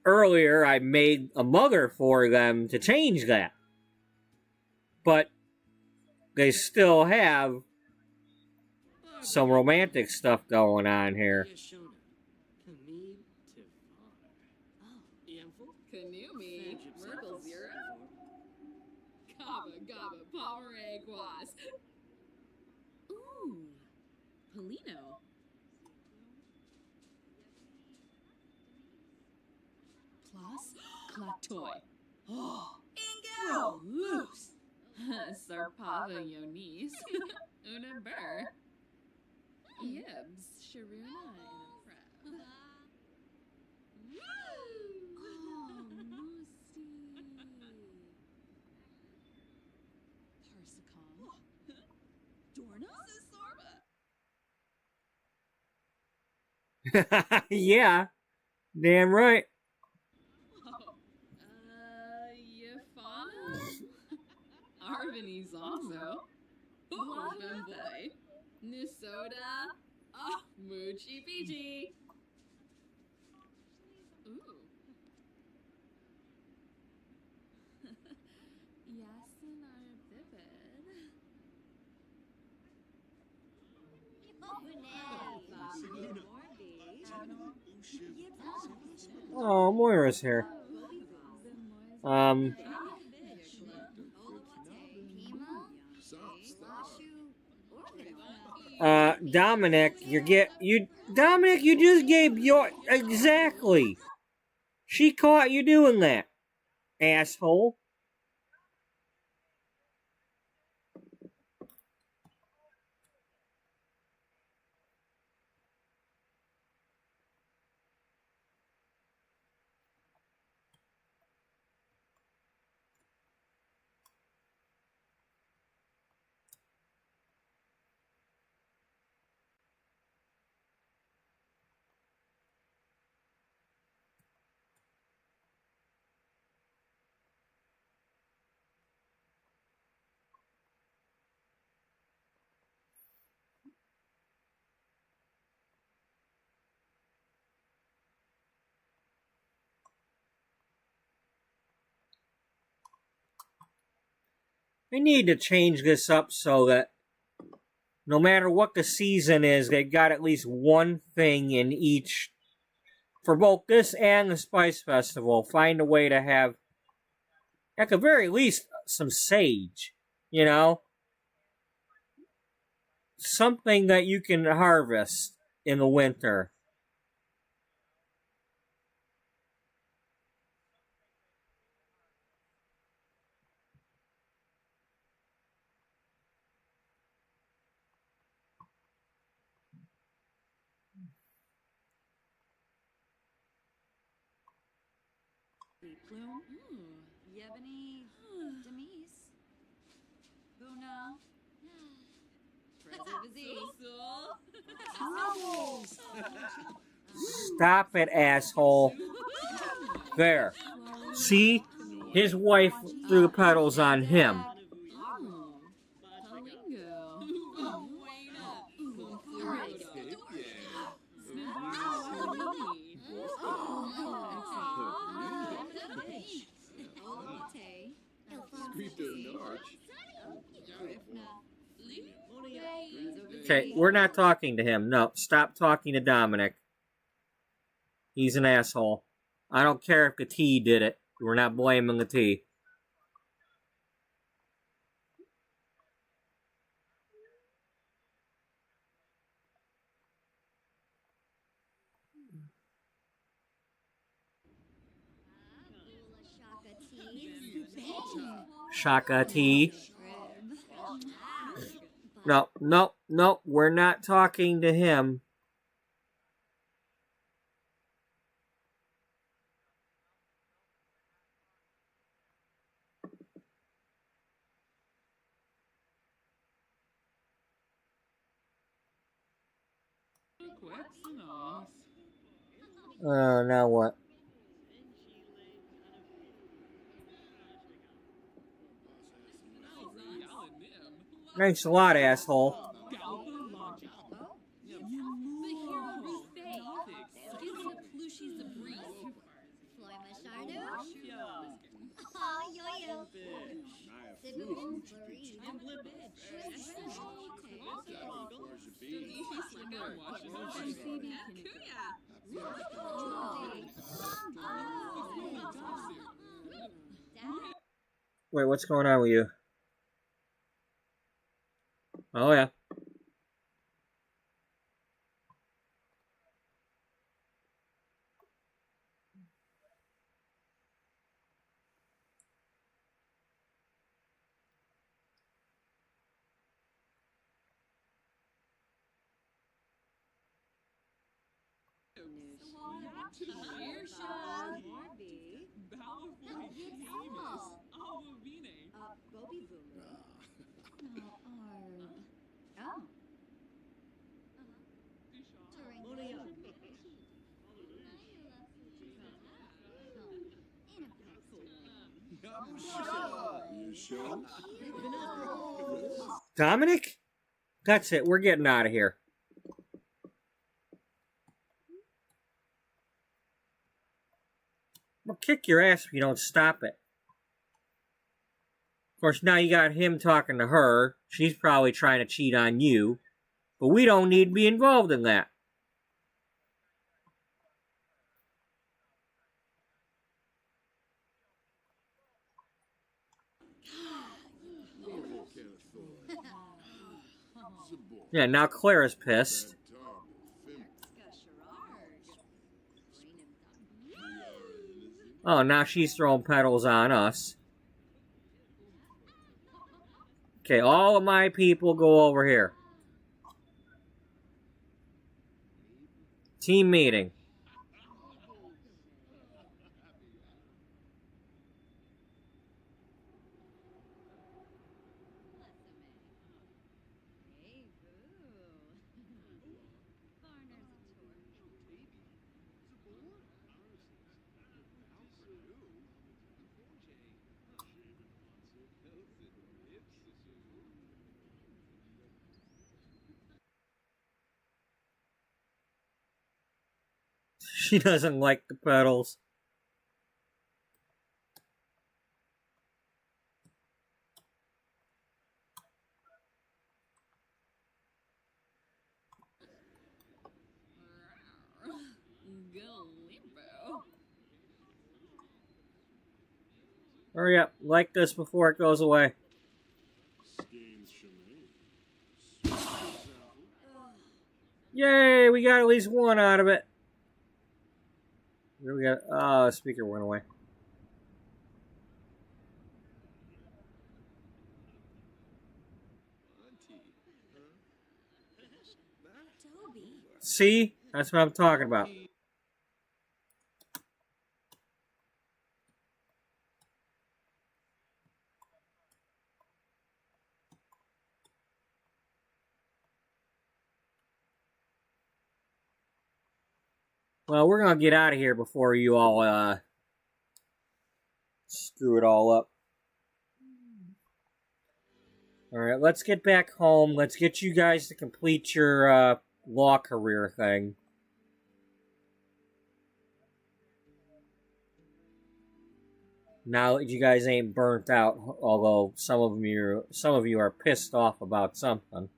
earlier I made a mother for them to change that. But they still have some romantic stuff going on here.
Yashona. Kamid Tifar. Oh. Yamful.
Kanumi, Merkle Zero, Kaba Gaba Pomeranguas. Ooh, Polino. Plus, Clactoy. Oh, Ingo! Loose! Sarpava Yonis. Una Burr. Yibs, Sharuna, and a Prep. Oh, Moosey. Parsicon. Dorna? Sorba.
Yeah, damn right.
Yafana? Arvini Zonzo. Oh, Femboy. Nisoda. Oh, Moochie Peachy. Ooh. Yasin Arbibid.
Oh, Moira's here. Dominic, Dominic, you just gave your, exactly. She caught you doing that, asshole. We need to change this up so that no matter what the season is, they've got at least one thing in each. For both this and the Spice Festival, find a way to have, at the very least, some sage. You know? Something that you can harvest in the winter.
Plume. Yebony. Demise. Buna.
Stop it, asshole. There. See? His wife threw the petals on him. Okay, we're not talking to him. No, stop talking to Dominic. He's an asshole. I don't care if the tea did it. We're not blaming the tea. Shaka tea. No, no, no, we're not talking to him. Oh, now what? Thanks a lot, asshole. Wait, what's going on with you? Oh, yeah. Dominic? That's it. We're getting out of here. I'll kick your ass if you don't stop it. Of course, now you got him talking to her. She's probably trying to cheat on you. But we don't need to be involved in that. Yeah, now Clara's pissed. Oh, now she's throwing petals on us. Okay, all of my people go over here. Team meeting. She doesn't like the petals. Hurry up, like this before it goes away. Yay, we got at least one out of it. Here we got, the speaker went away. See? That's what I'm talking about. Well, we're going to get out of here before you all screw it all up. Alright, let's get back home. Let's get you guys to complete your law career thing. Now that you guys ain't burnt out, although some of you are pissed off about something.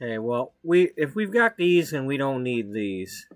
Okay, well, if we've got these, then we don't need these.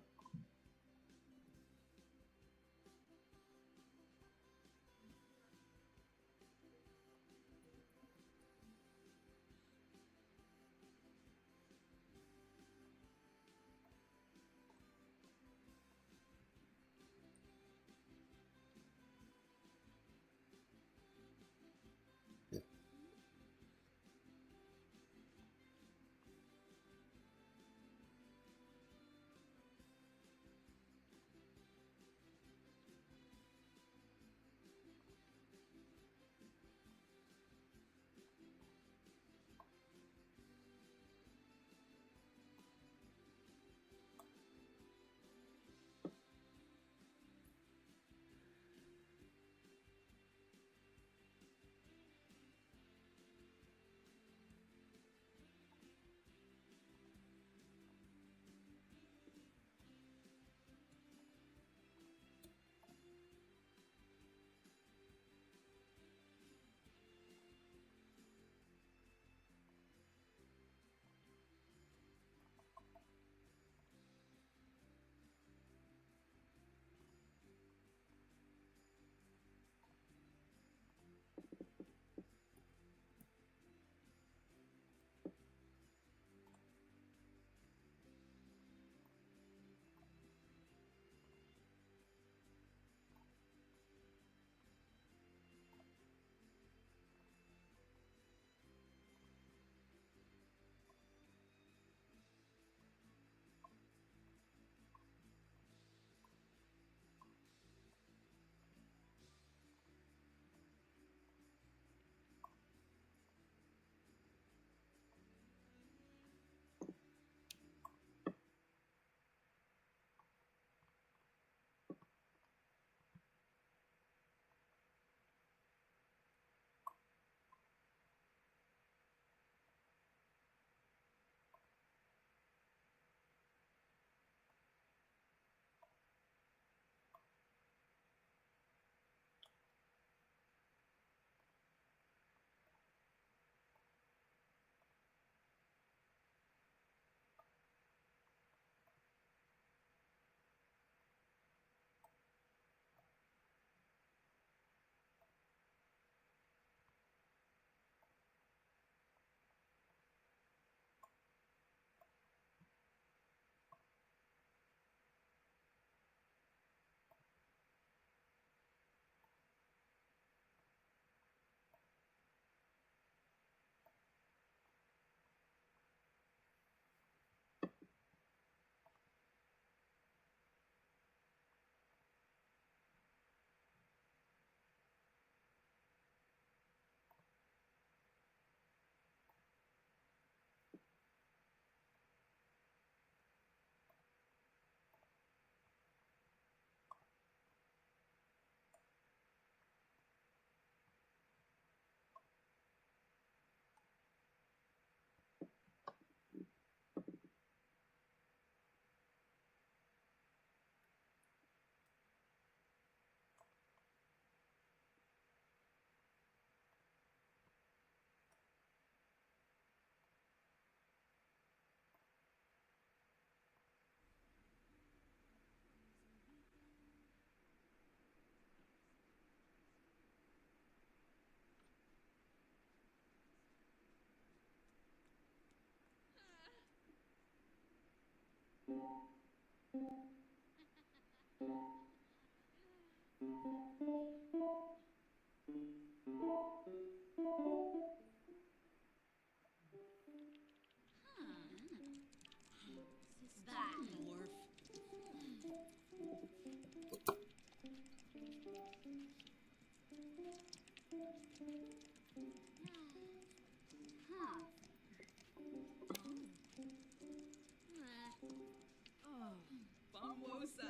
Famosa.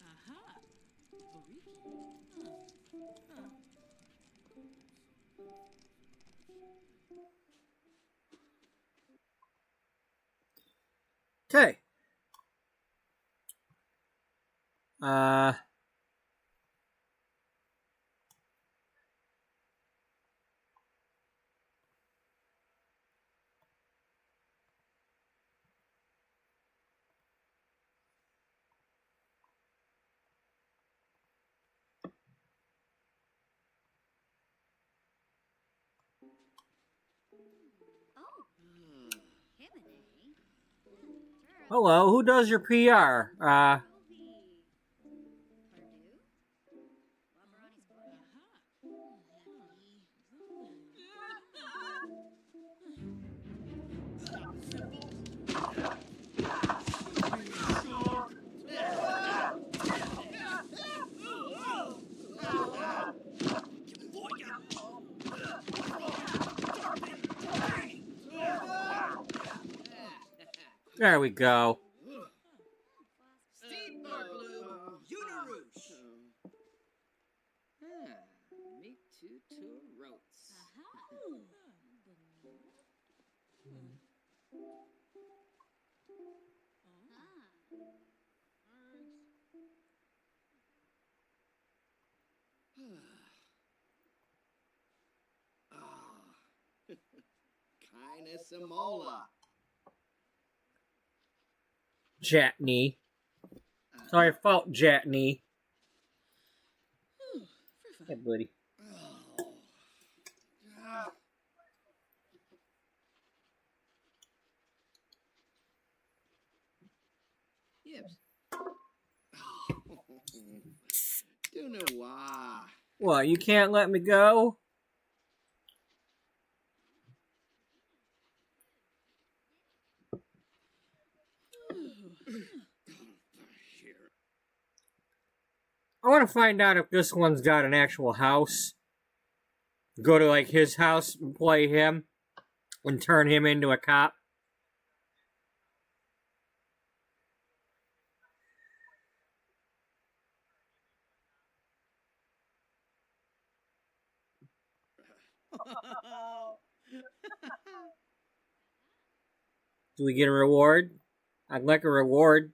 Aha. Boriki.
Okay. Hello, who does your PR? There we go.
Steve Barkloo, Uniroosh.
Me too to roats.
Kinda Samola.
Jatney. Sorry, fault, Jatney. Hey, buddy.
Yips. Don't know why.
What, you can't let me go? I want to find out if this one's got an actual house. Go to, like, his house and play him. And turn him into a cop. Do we get a reward? I'd like a reward.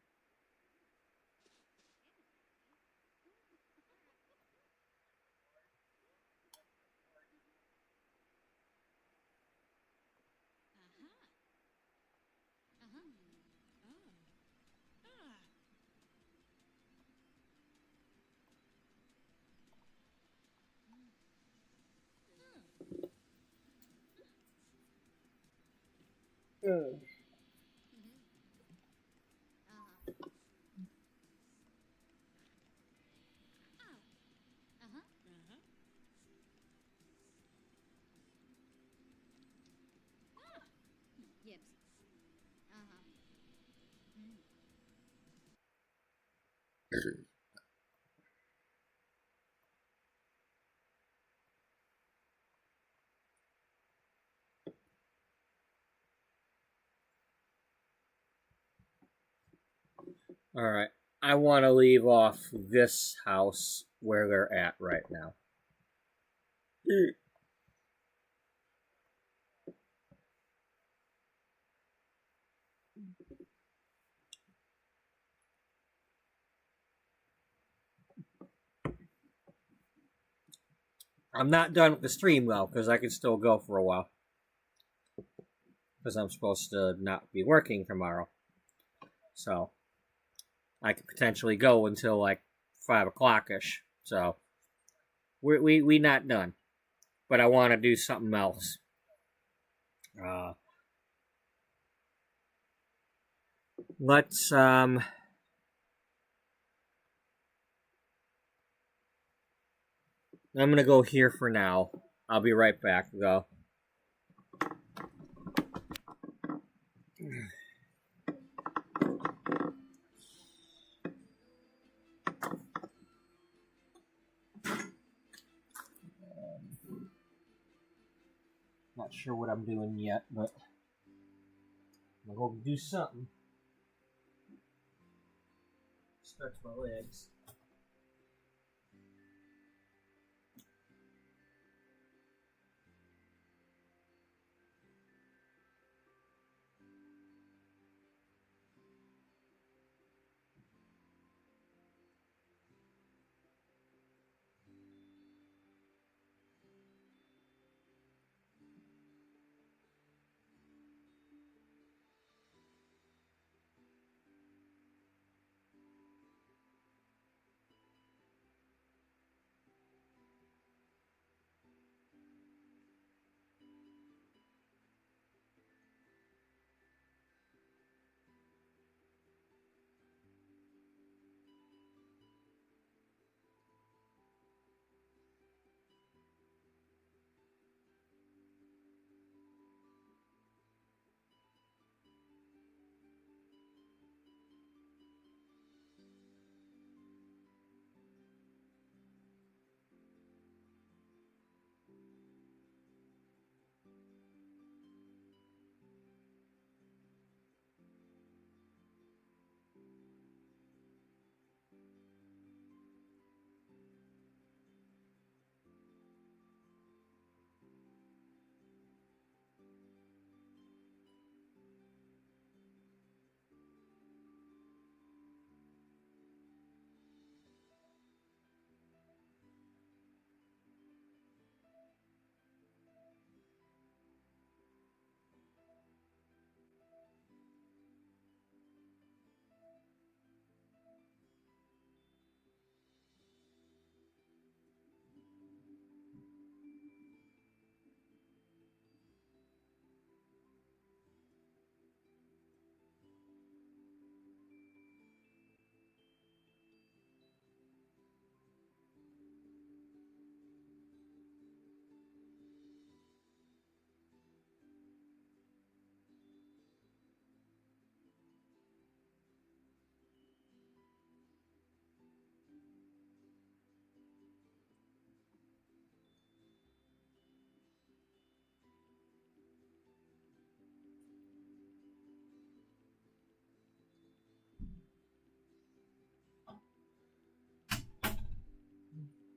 Alright. I want to leave off this house where they're at right now. I'm not done with the stream, though, because I can still go for a while. Because I'm supposed to not be working tomorrow. So, I could potentially go until, like, 5 o'clock-ish. So, we not done. But I want to do something else. Let's, I'm gonna go here for now. I'll be right back, though. Not sure what I'm doing yet, but I'm gonna go do something. Stretch my legs.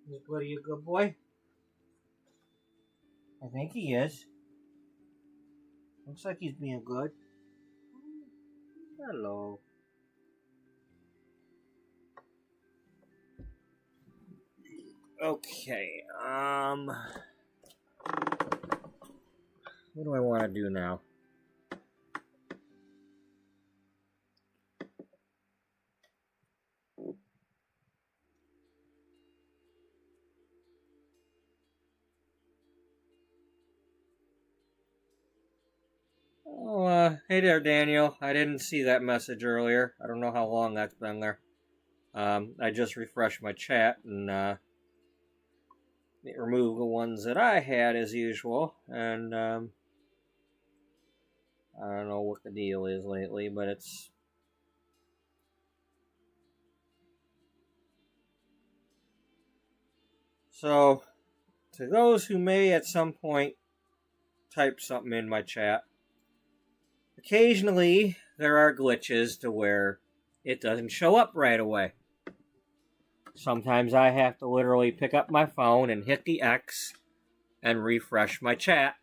What are you, good boy? I think he is. Looks like he's being good. Hello. Okay, what do I want to do now? Oh, hey there, Daniel. I didn't see that message earlier. I don't know how long that's been there. I just refreshed my chat and removed the ones that I had as usual. And I don't know what the deal is lately, but it's... So, to those who may at some point type something in my chat, occasionally there are glitches to where it doesn't show up right away. Sometimes I have to literally pick up my phone and hit the X and refresh my chat.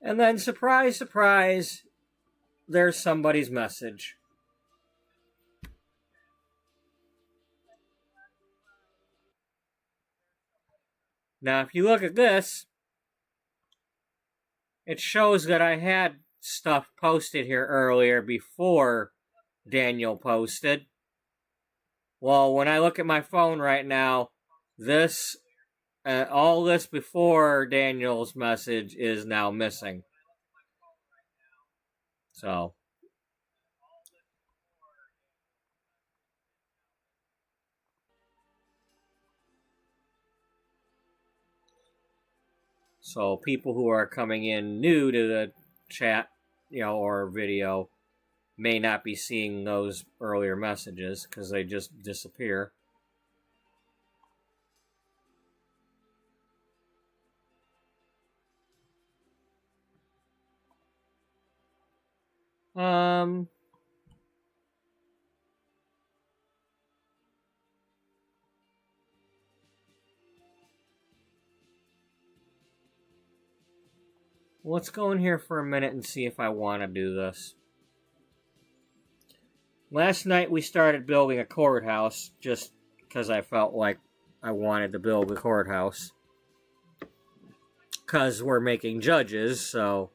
And then, surprise, surprise, there's somebody's message. Now, if you look at this, it shows that I had stuff posted here earlier before Daniel posted. Well, when I look at my phone right now, this, all this before Daniel's message is now missing. So people who are coming in new to the chat, or video, may not be seeing those earlier messages because they just disappear. Let's go in here for a minute and see if I want to do this. Last night we started building a courthouse just because I felt like I wanted to build a courthouse. Because we're making judges, so,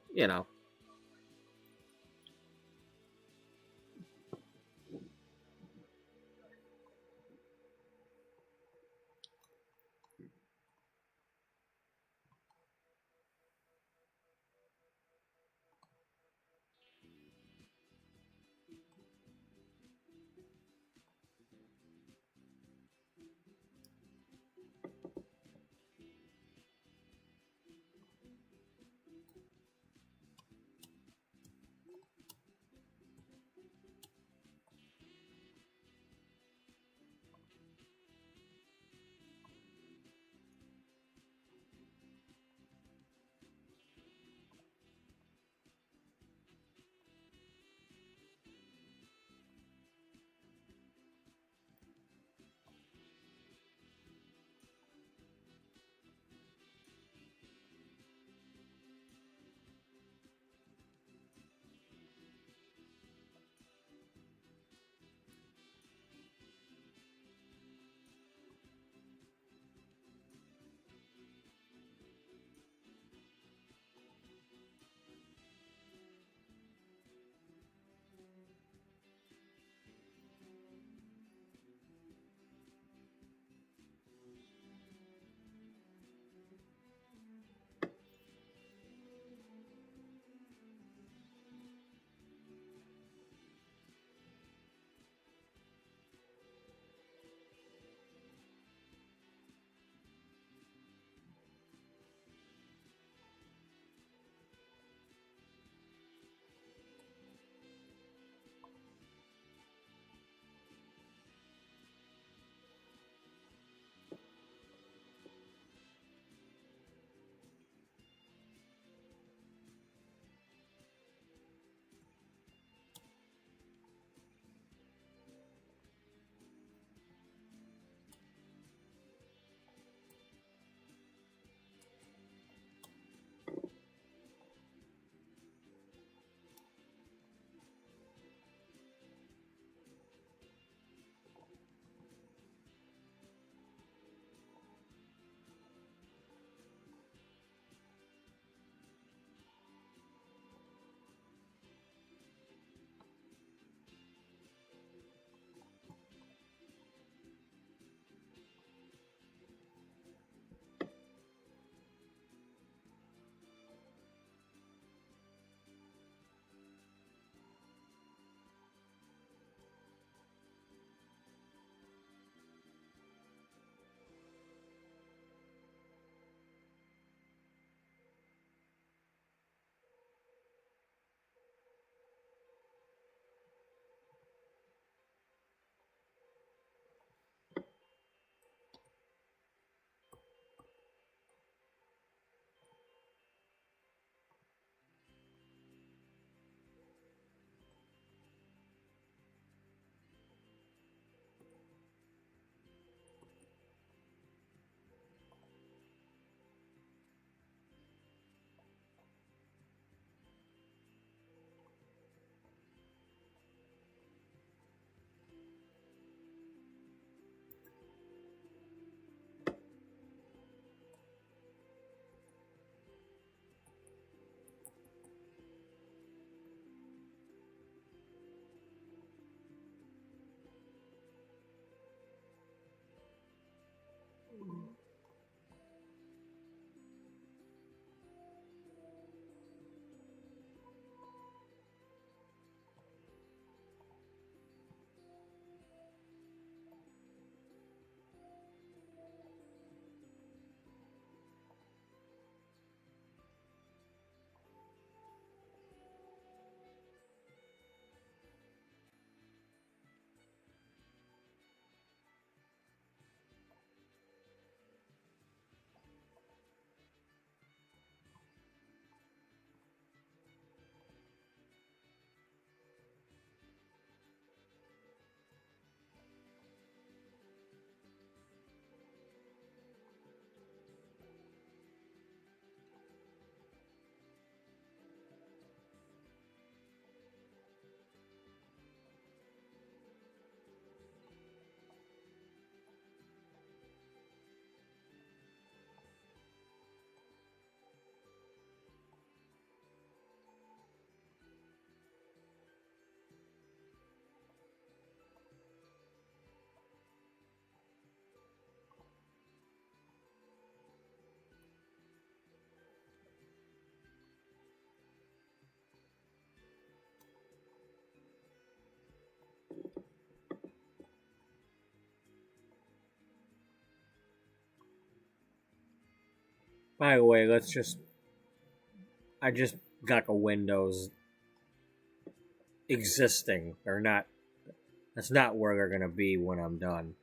By the way, I just got the windows existing. They're not, that's not where they're gonna be when I'm done.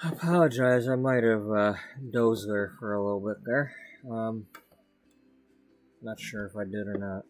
I apologize, I might have dozed there for a little bit there. Not sure if I did or not.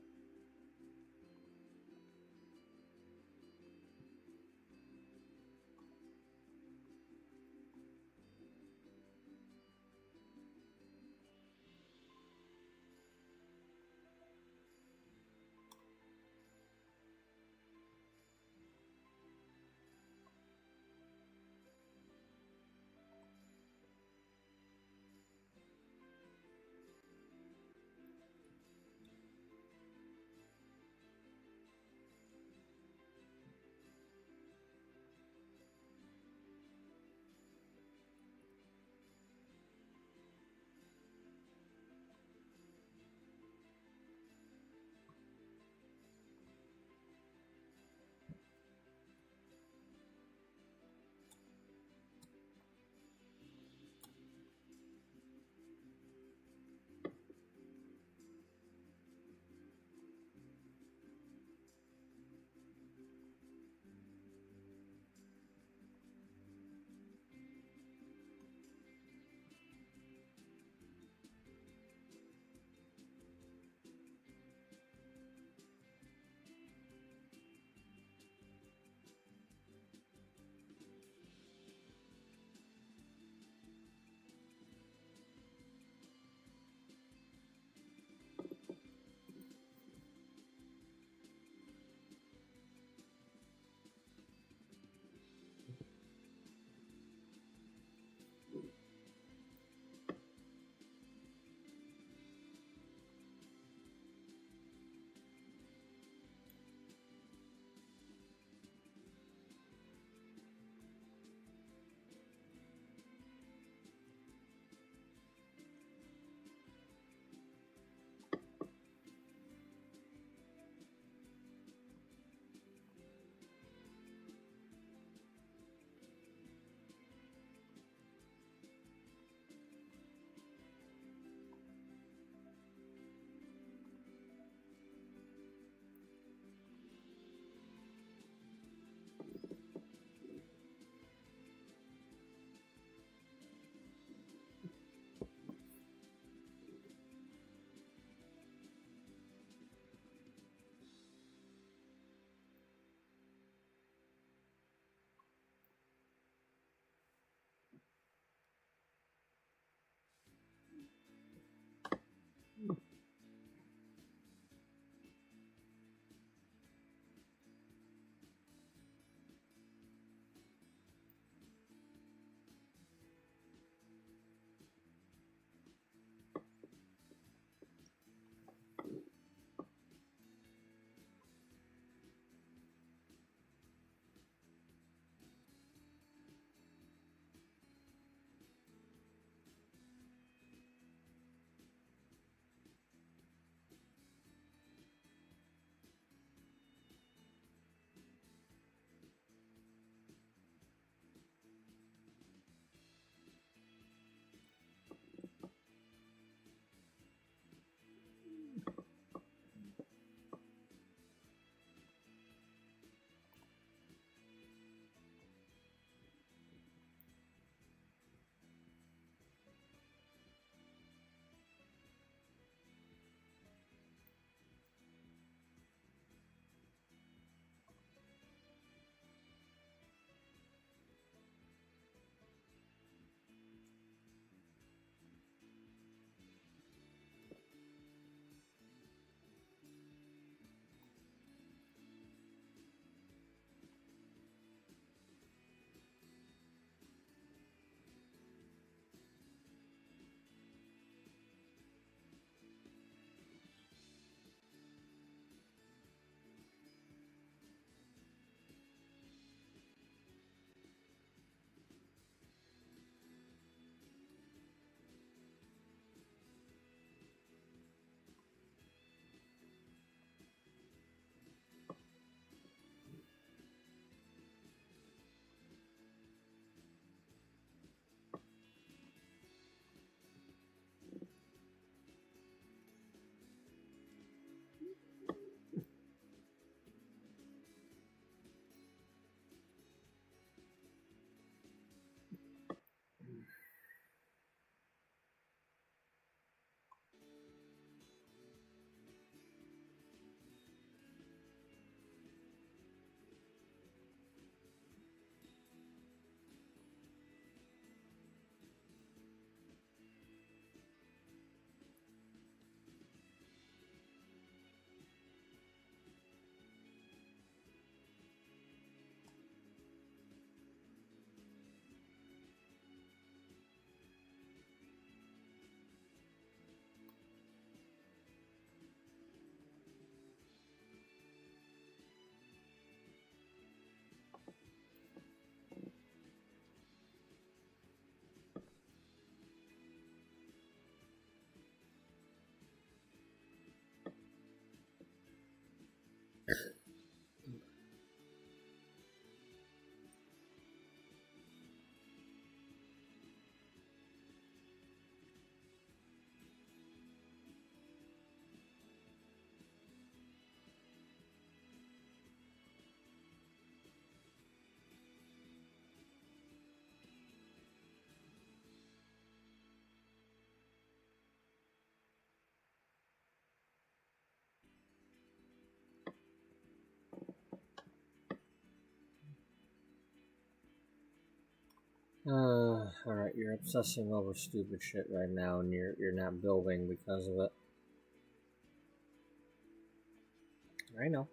Alright, you're obsessing over stupid shit right now, and you're not building because of it. I know.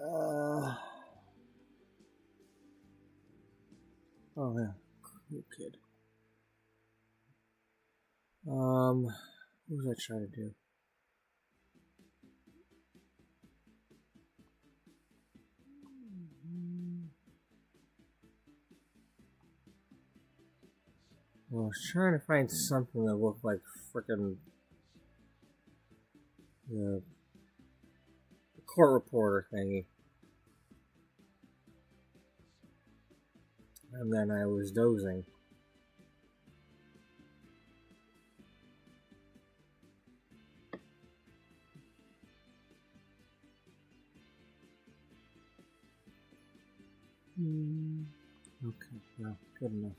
Oh yeah, cool kid. What was I trying to do? Well, I was trying to find something that looked like frickin' the court reporter thingy. And then I was dozing. Okay, well, good enough.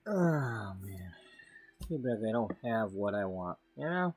Oh man, too bad they don't have what I want, you know?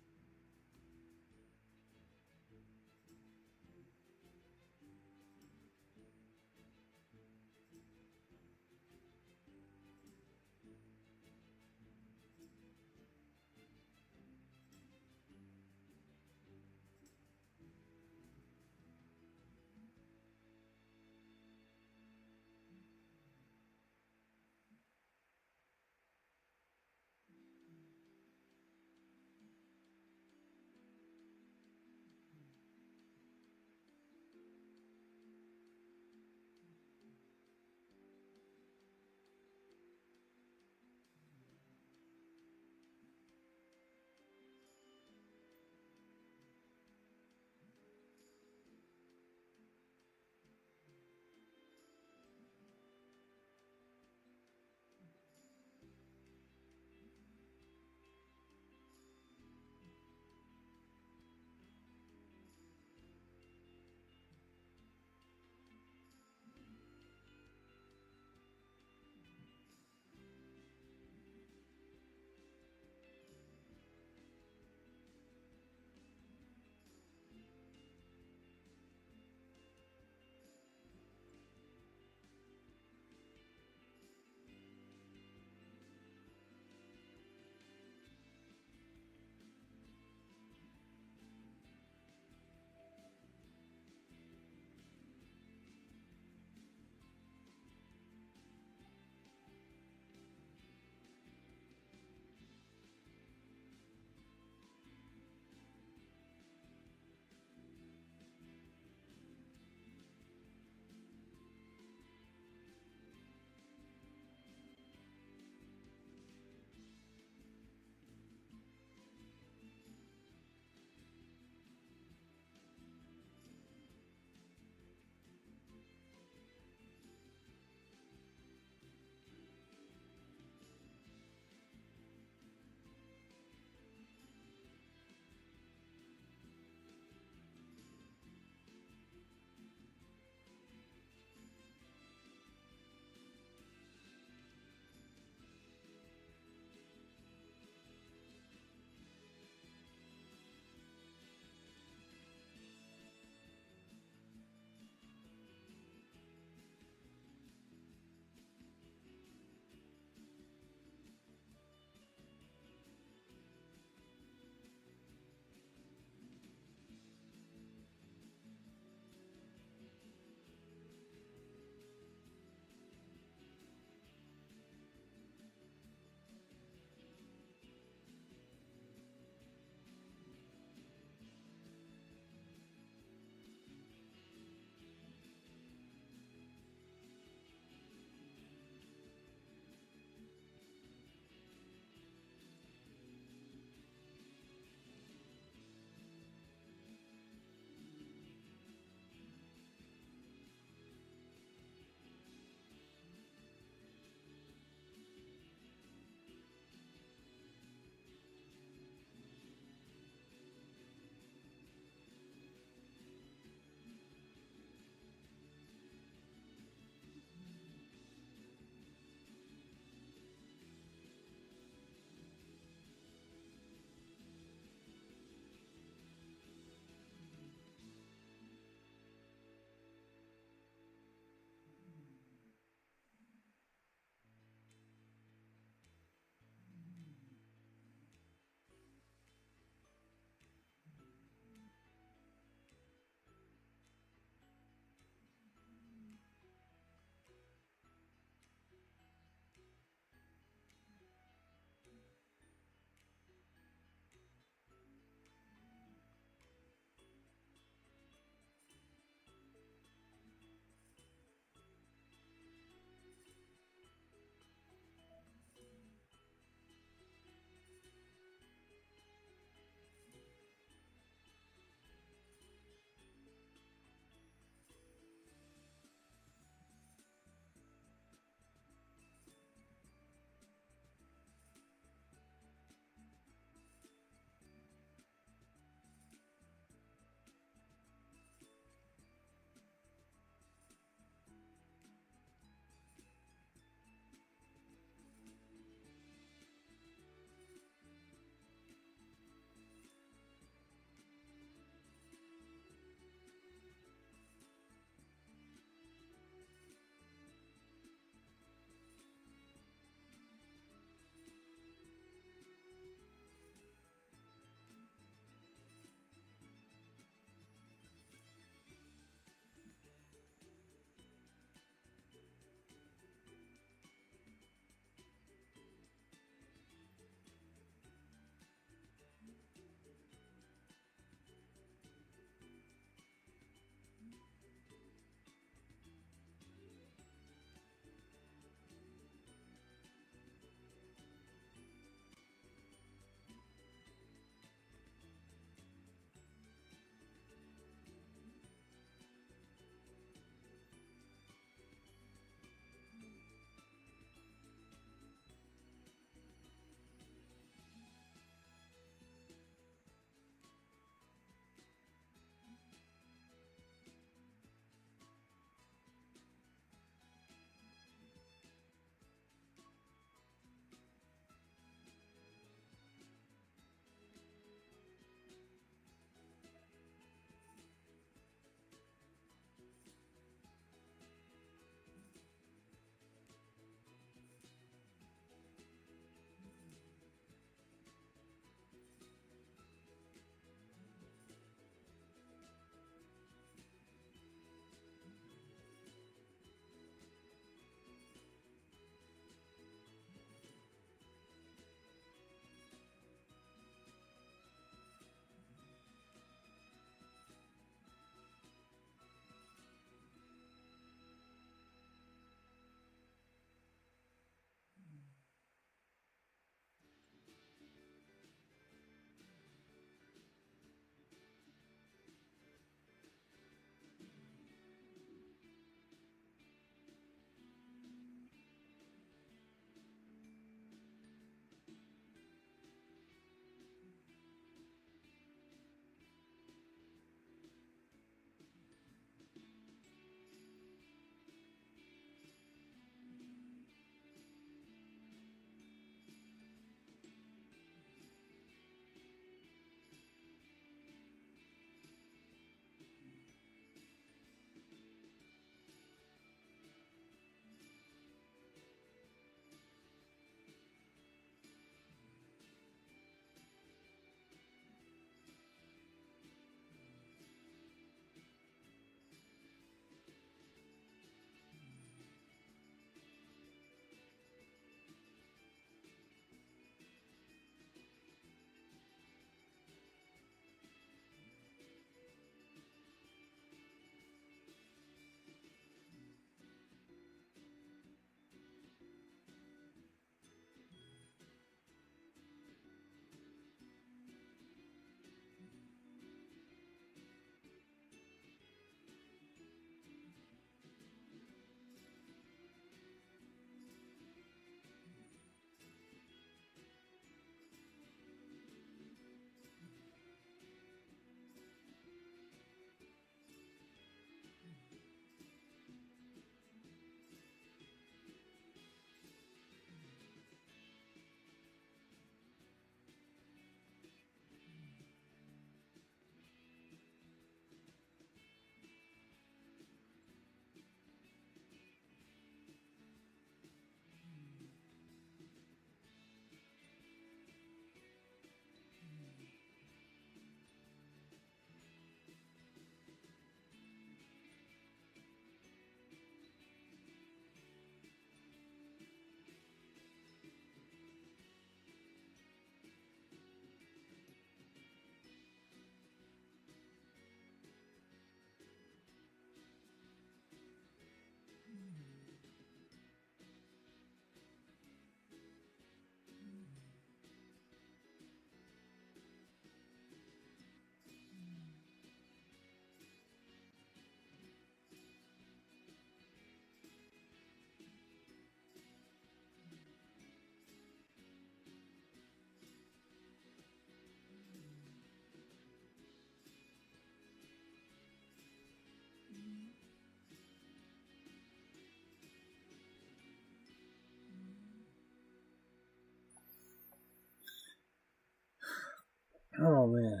Oh man.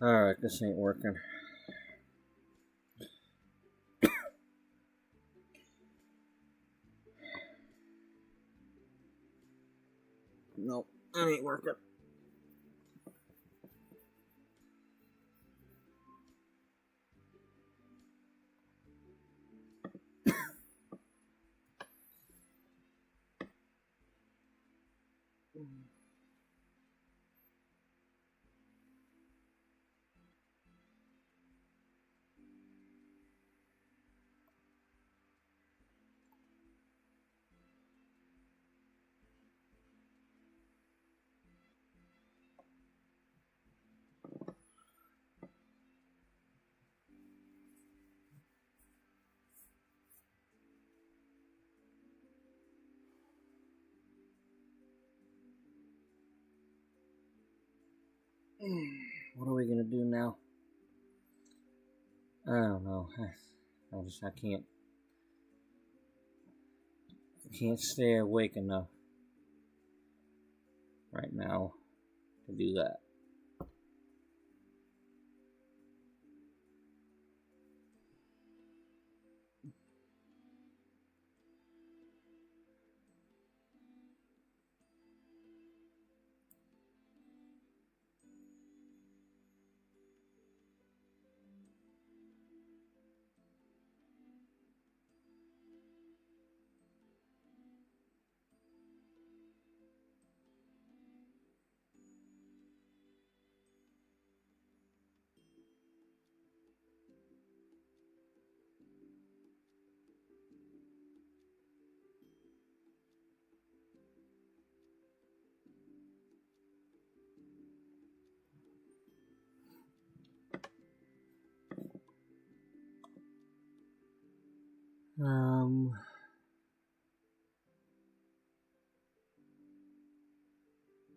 Alright, this ain't working. Nope, that ain't working. What are we gonna do now? I don't know. I can't stay awake enough right now to do that.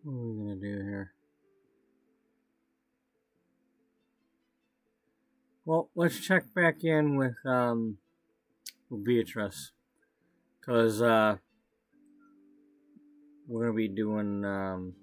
What are we gonna do here? Well, let's check back in with Beatrice, cause we're gonna be doing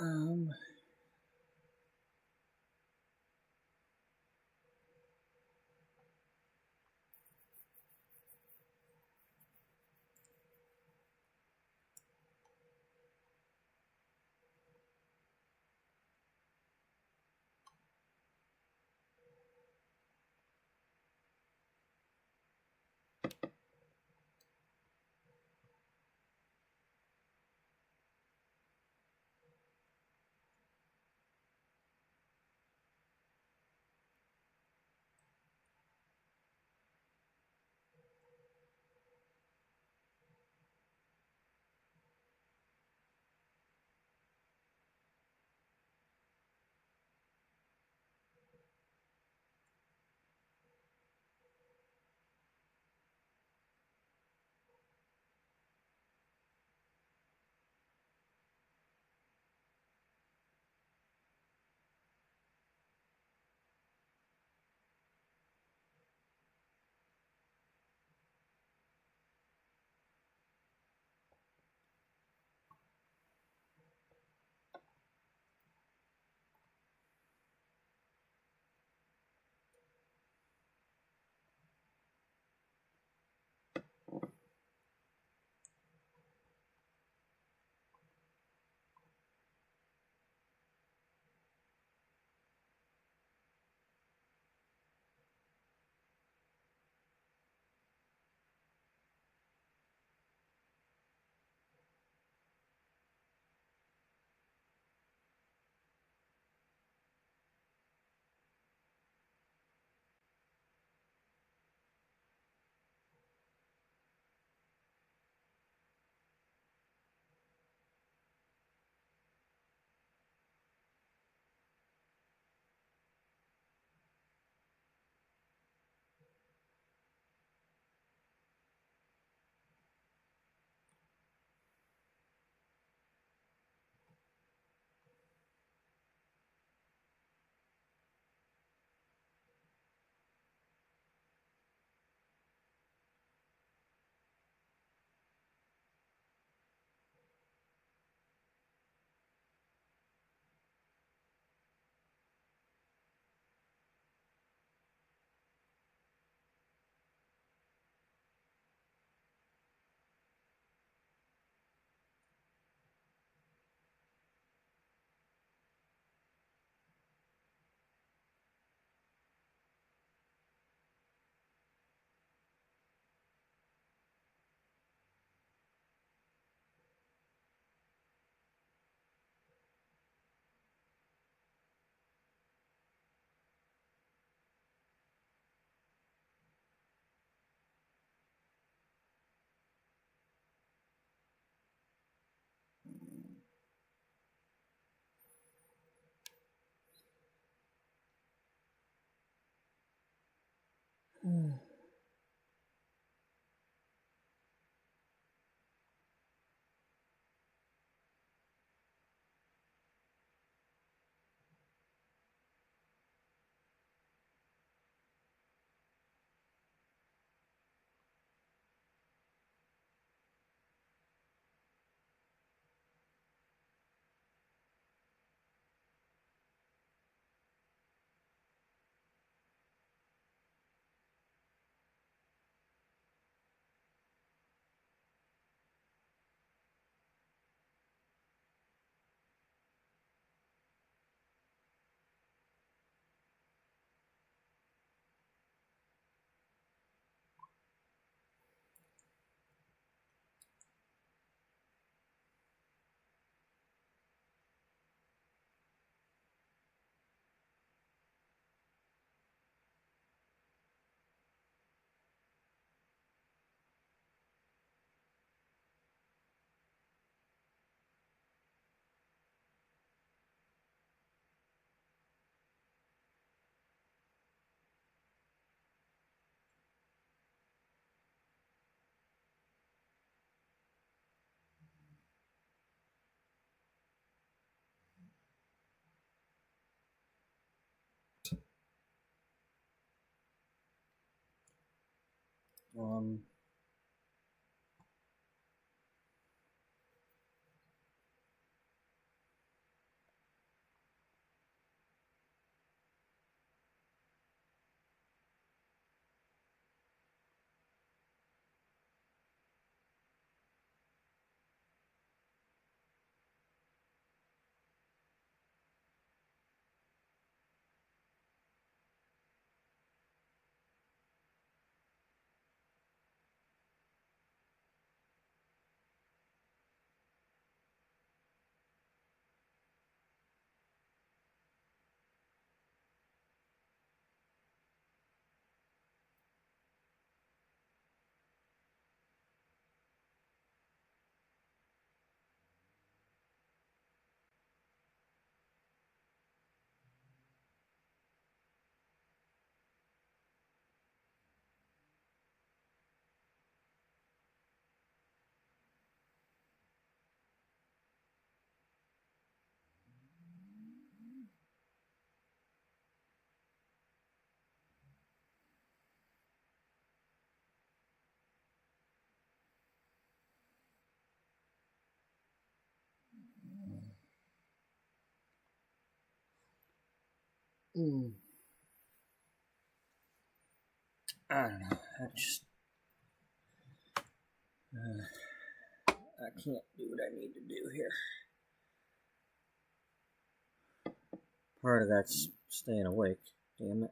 Um. Um. I don't know. I can't do what I need to do here. Part of that's staying awake. Damn it.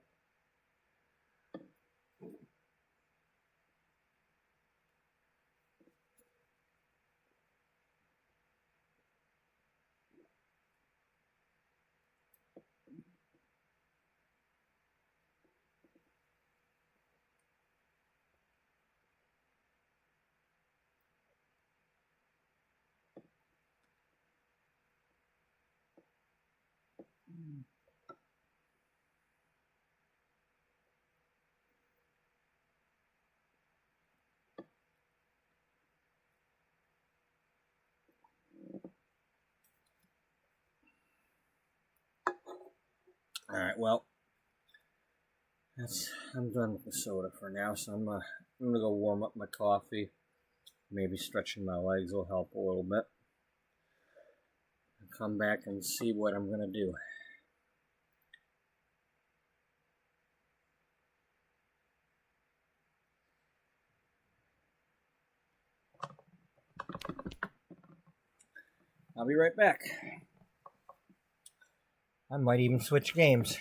Alright, well, I'm done with the soda for now, so I'm gonna go warm up my coffee. Maybe stretching my legs will help a little bit. I'll come back and see what I'm gonna do. I'll be right back. I might even switch games.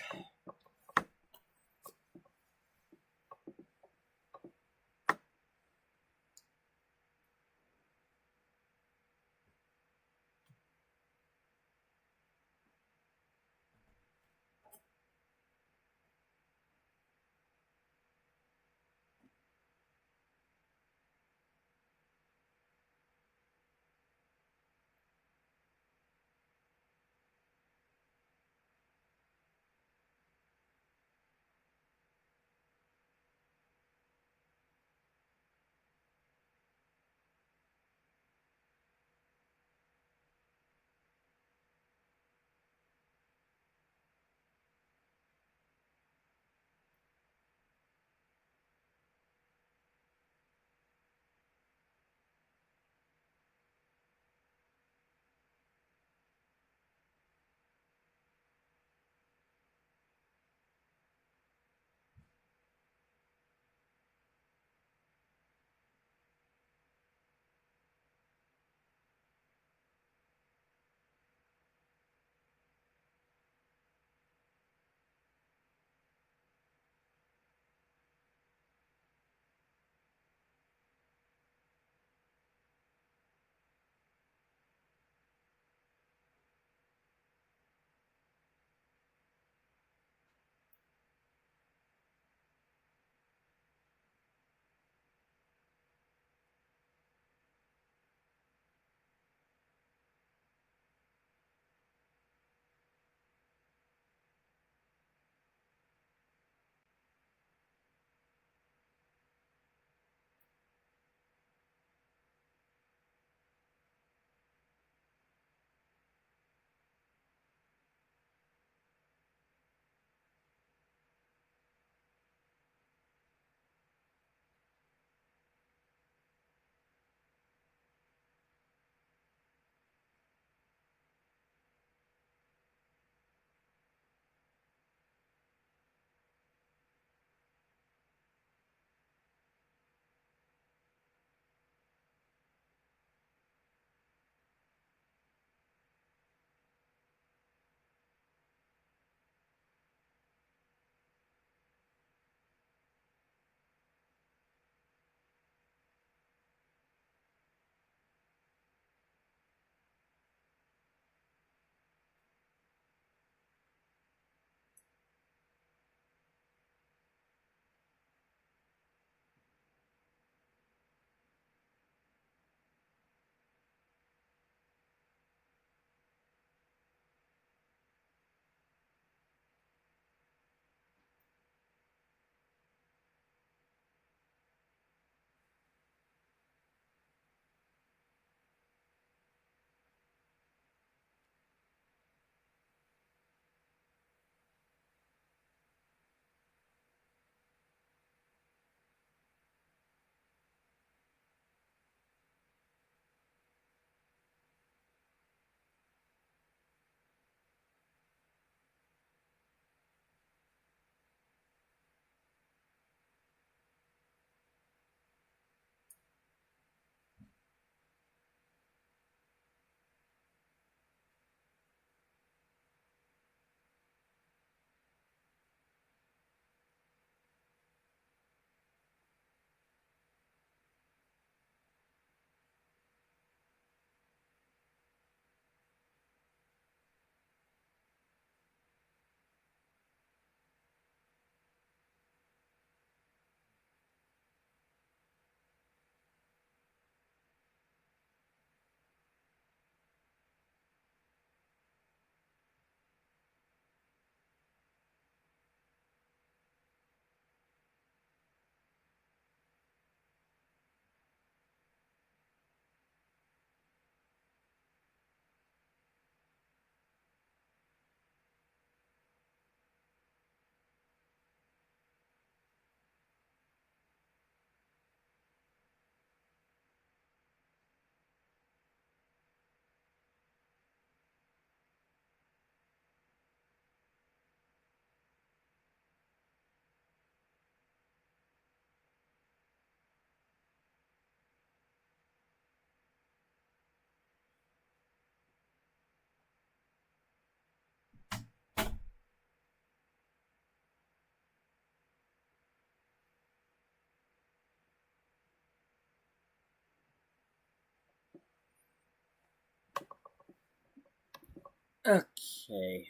Okay,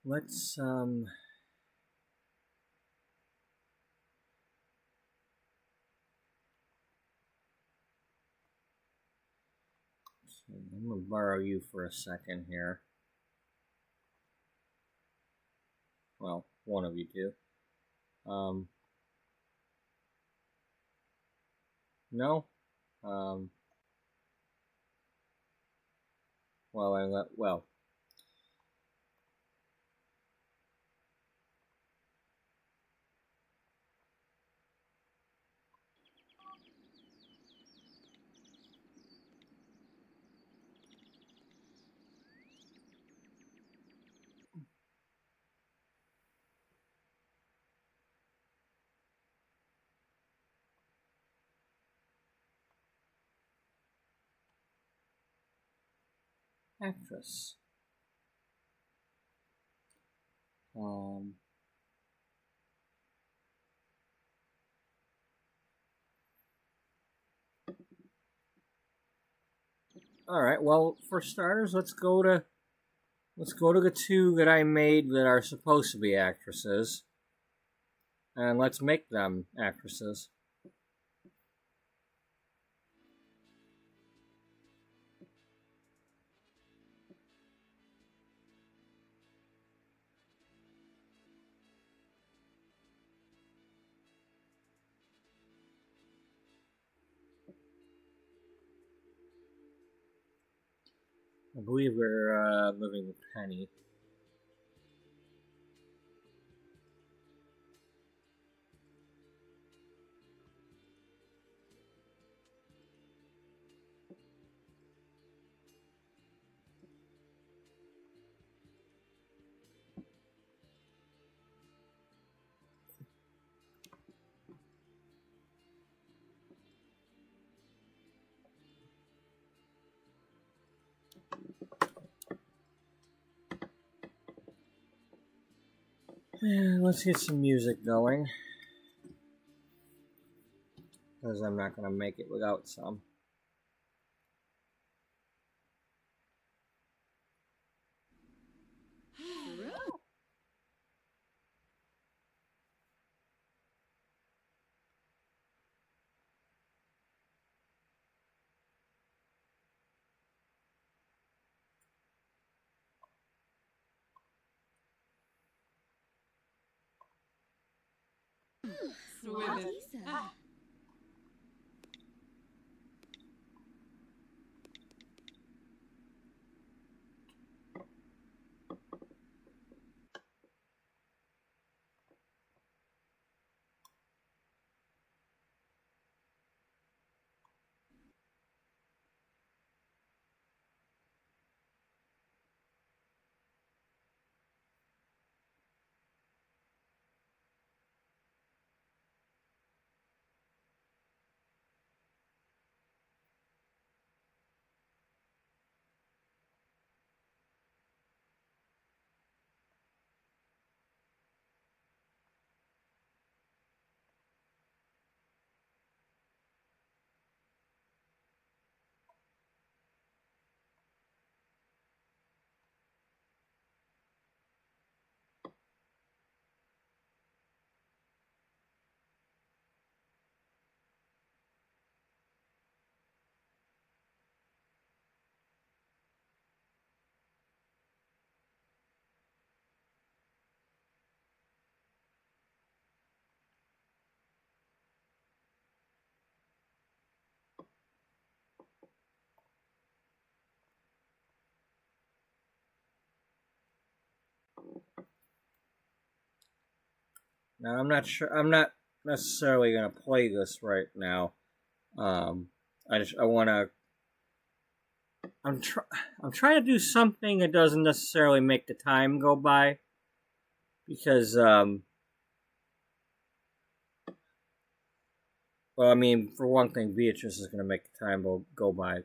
let's, I'm gonna borrow you for a second here. Well, one of you two. No? Well, actress. All right. Well, for starters, let's go to the two that I made that are supposed to be actresses, and let's make them actresses. I believe we're living with Penny. Let's get some music going, because I'm not going to make it without some. Now, I'm not sure. I'm not necessarily going to play this right now. I want to. I'm trying to do something that doesn't necessarily make the time go by, because well, I mean, for one thing, Beatrice is going to make the time go by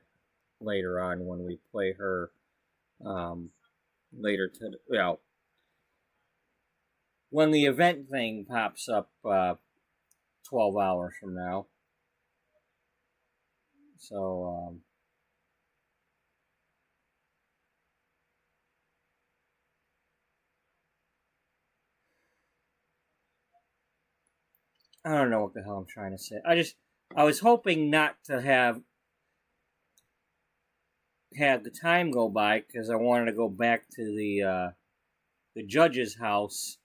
later on when we play her later to when the event thing pops up 12 hours from now. So I don't know what the hell I'm trying to say. I was hoping not to have the time go by because I wanted to go back to the judge's house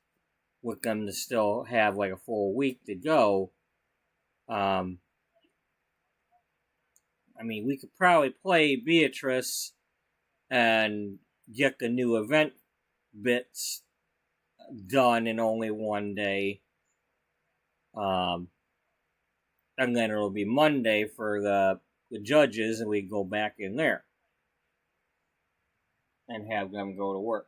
with them to still have like a full week to go. I mean, we could probably play Beatrice and get the new event bits done in only one day. And then it'll be Monday for the judges, and we go back in there and have them go to work.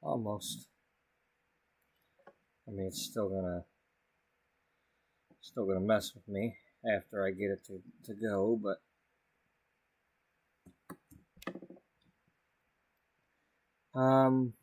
Almost. I mean, it's still gonna mess with me after I get it to go, but um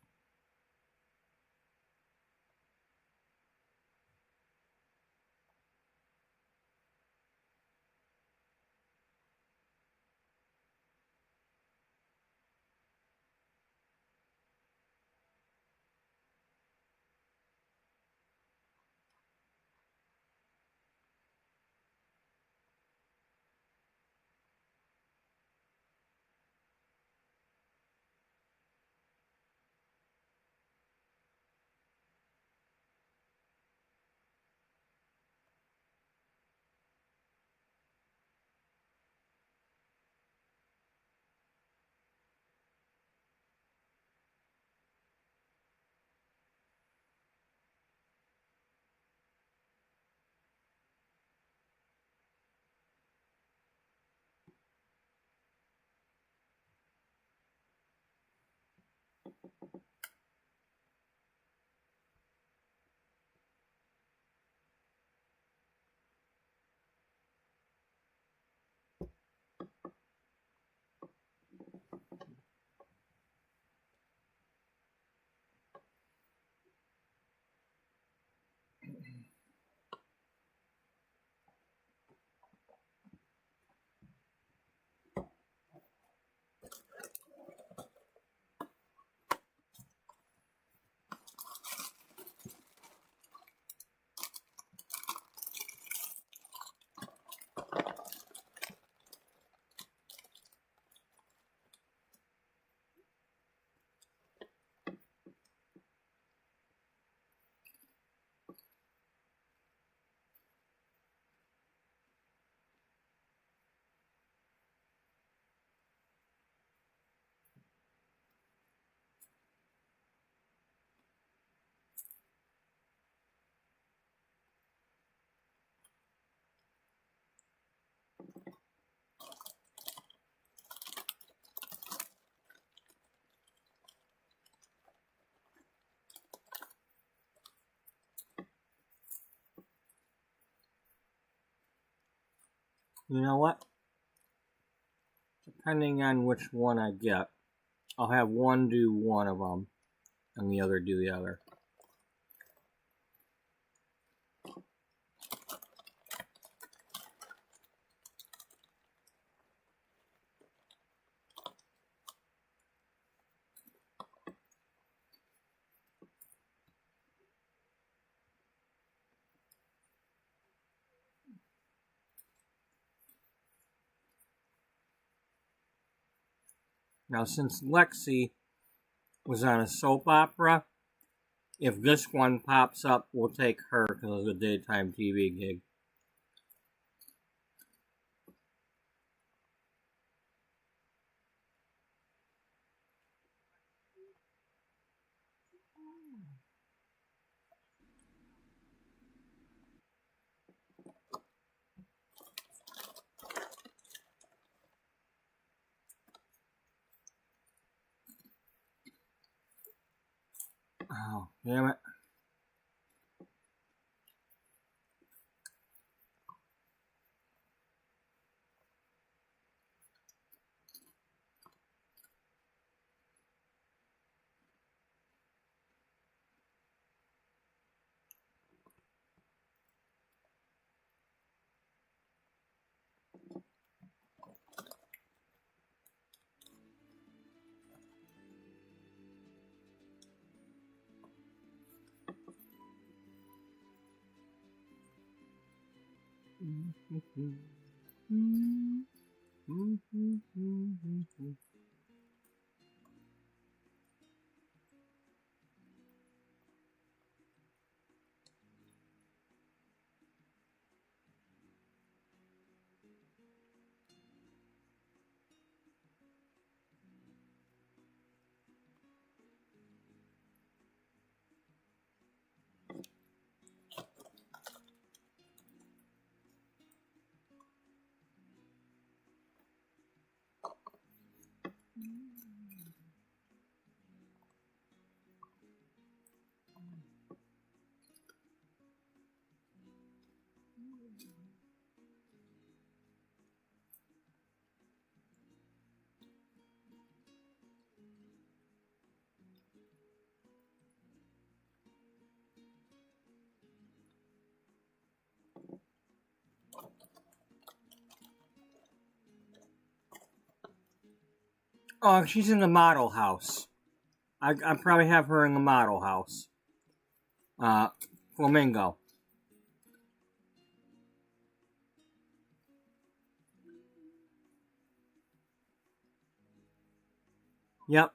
You know what? Depending on which one I get, I'll have one do one of them and the other do the other. Now, since Lexi was on a soap opera, if this one pops up, we'll take her because it's a daytime TV gig. Oh, damn it. Oh, she's in the model house. I probably have her in the model house. Flamingo. Yep.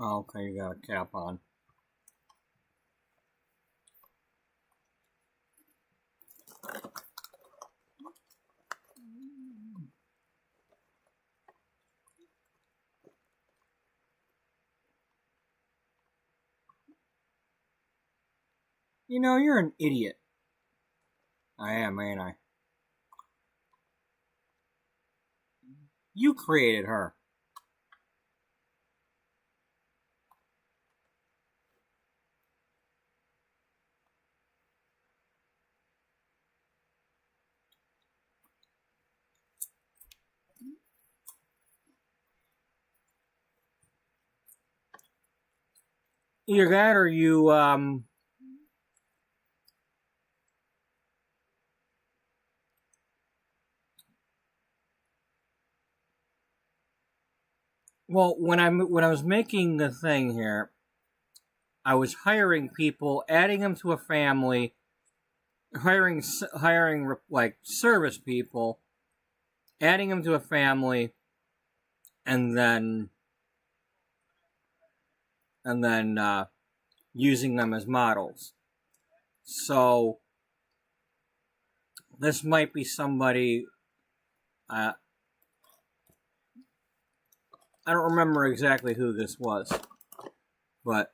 Oh, okay, you got a cap on. You know, you're an idiot. I am, ain't I? You created her. Either that or you, well, when I was making the thing here, I was hiring people, adding them to a family, hiring like service people, adding them to a family, and then using them as models. So this might be somebody. I don't remember exactly who this was, but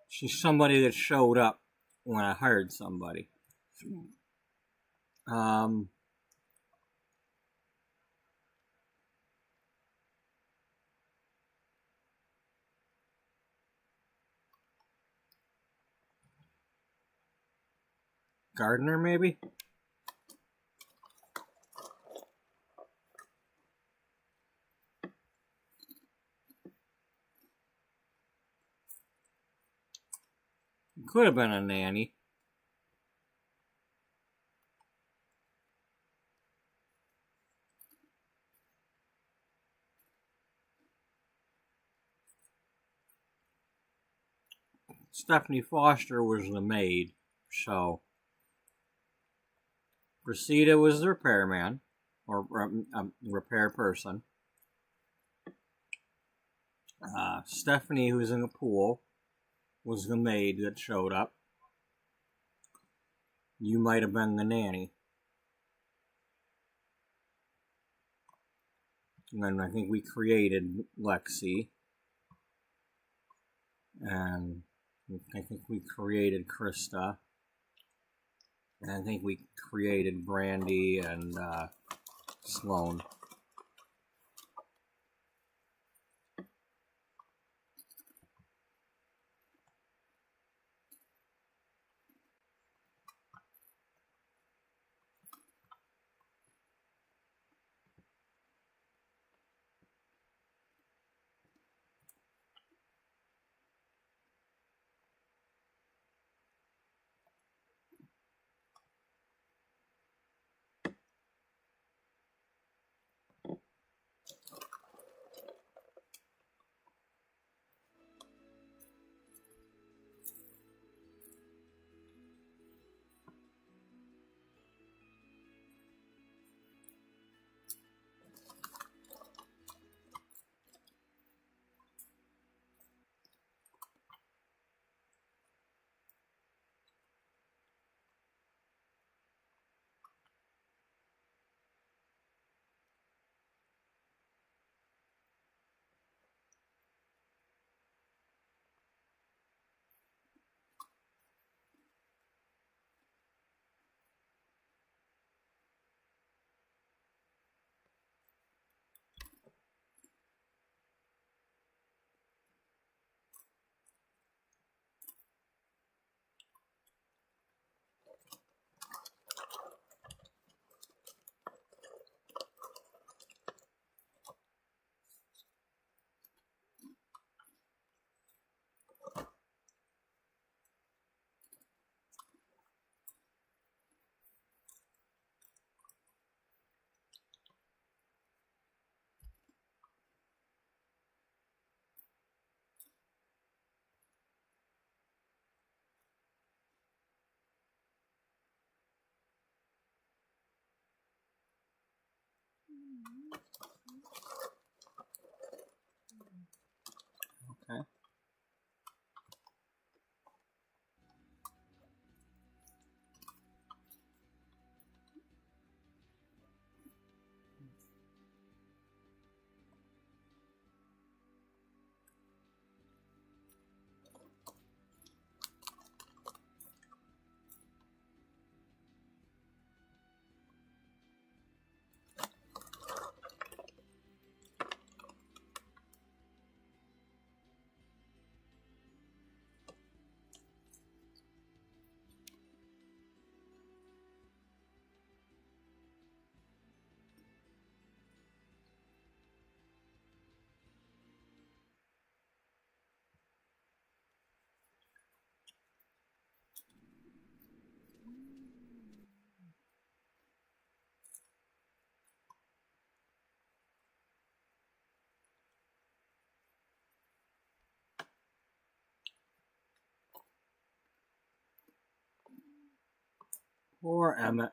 she's somebody that showed up when I hired somebody. Gardner, maybe? Could have been a nanny. Stephanie Foster was the maid, so Reseda was the repairman, or repair person. Stephanie, who was in the pool, was the maid that showed up. You might have been the nanny. And then I think we created Lexi. And I think we created Krista. And I think we created Brandy and Sloan. Poor Emmett.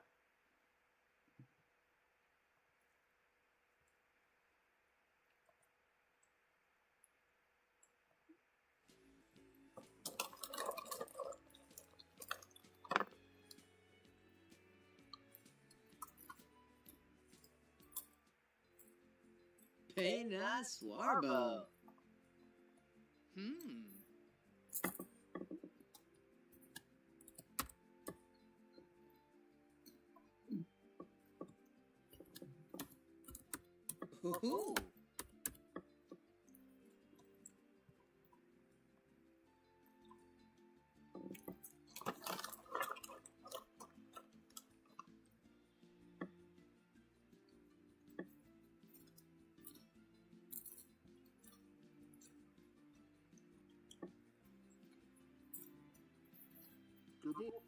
Pena Swarbo. Ooh.
Gerbil.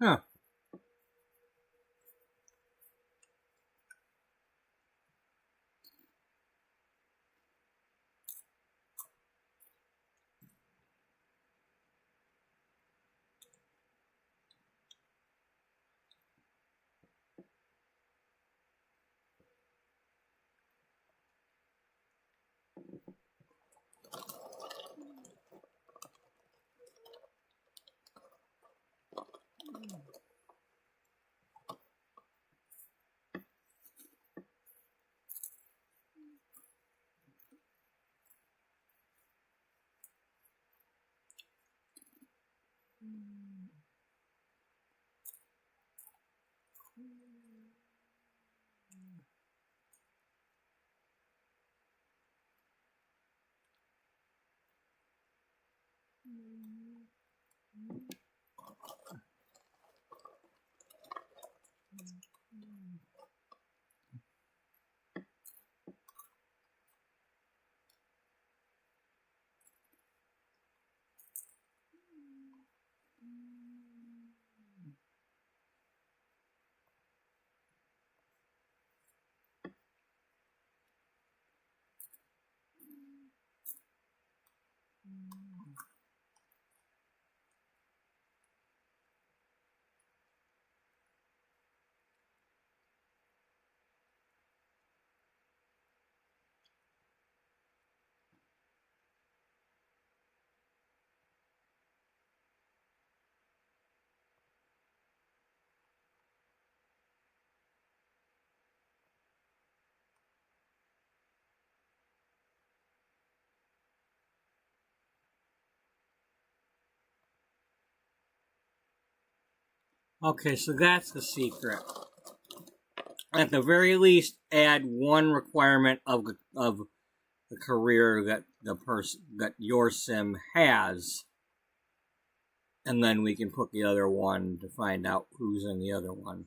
Huh. Okay, so that's the secret. At the very least, add one requirement of the career that the person that your sim has, and then we can put the other one to find out who's in the other one.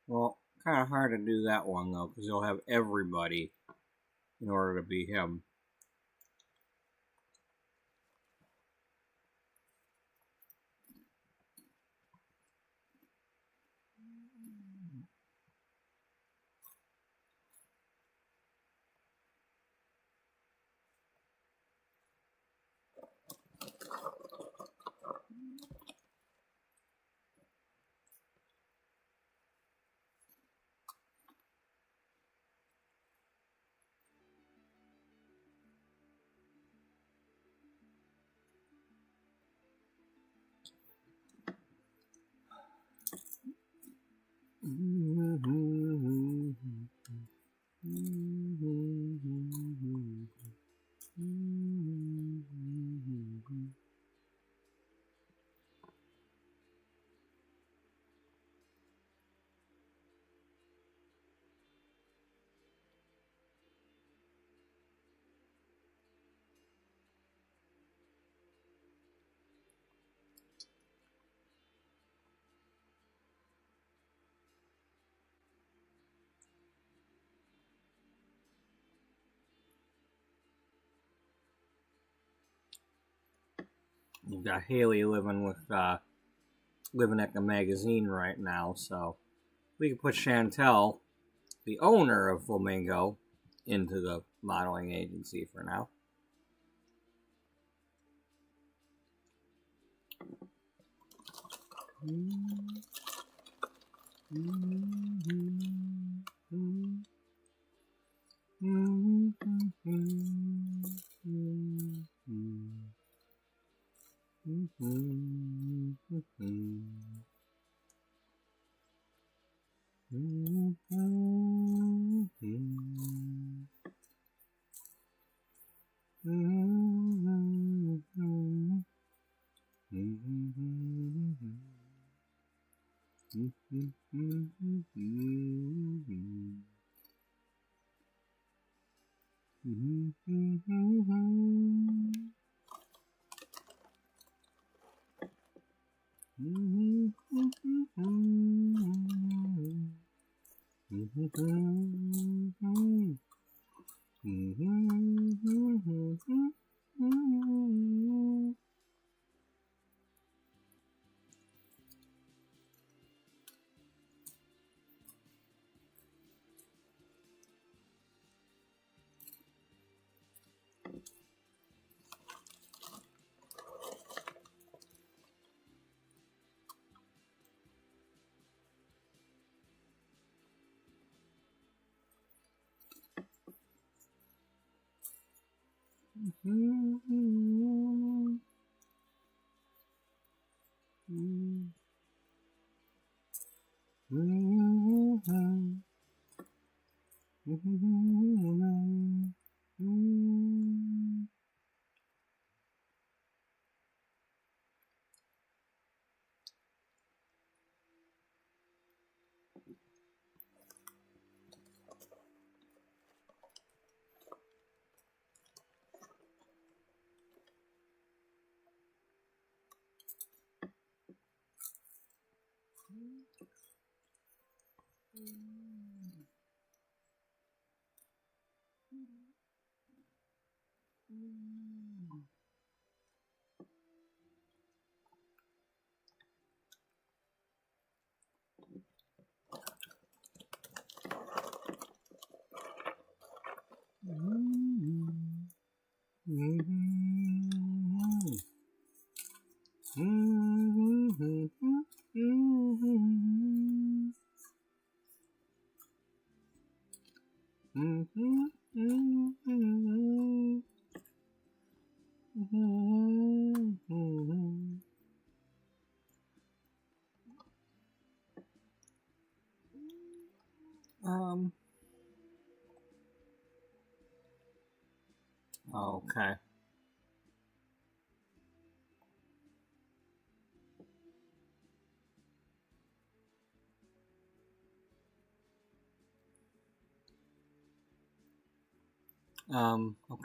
Well, kind of hard to do that one, though, because you'll have everybody in order to be him. You've got Haley living at the magazine right now, so we can put Chantel, the owner of Flamingo, into the modeling agency for now. Okay.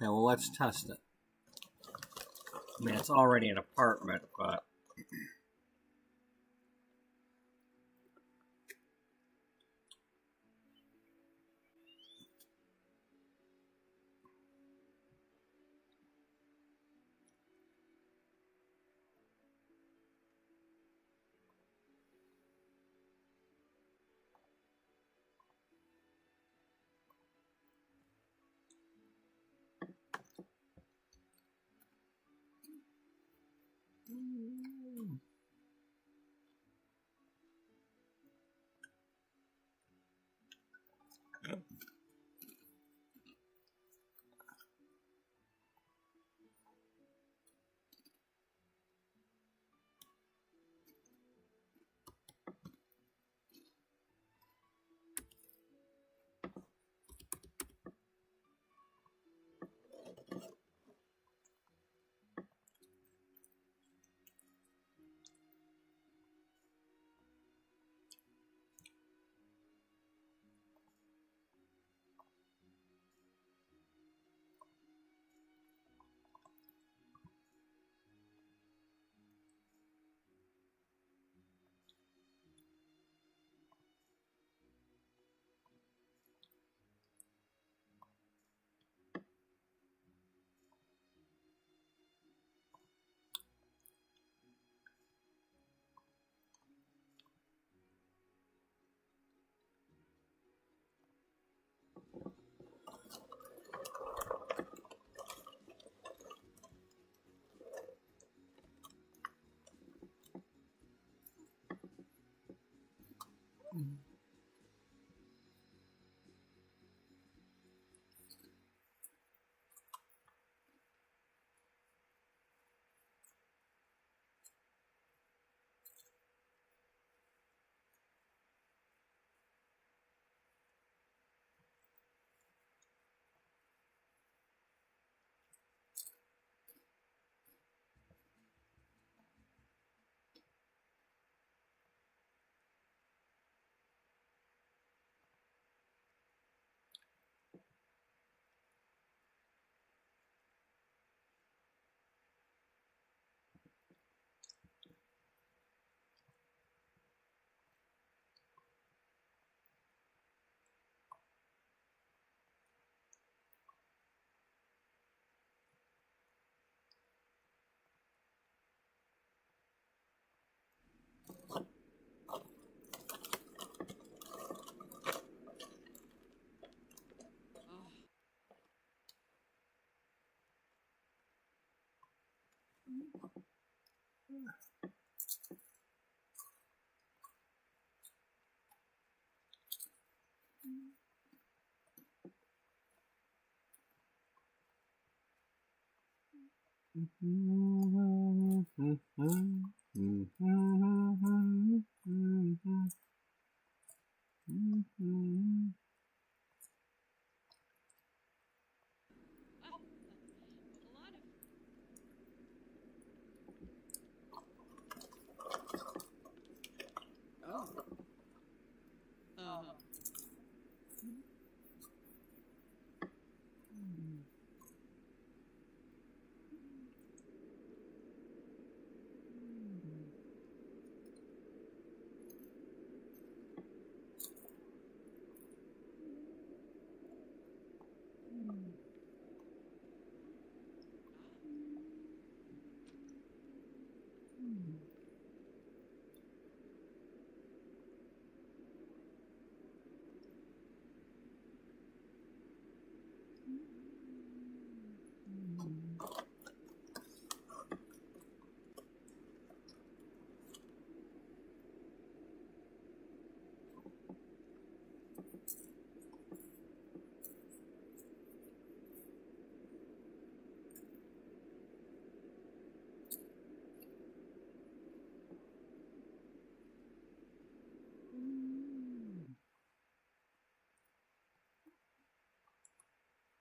Okay, well, let's test it. I mean, it's already an apartment, but...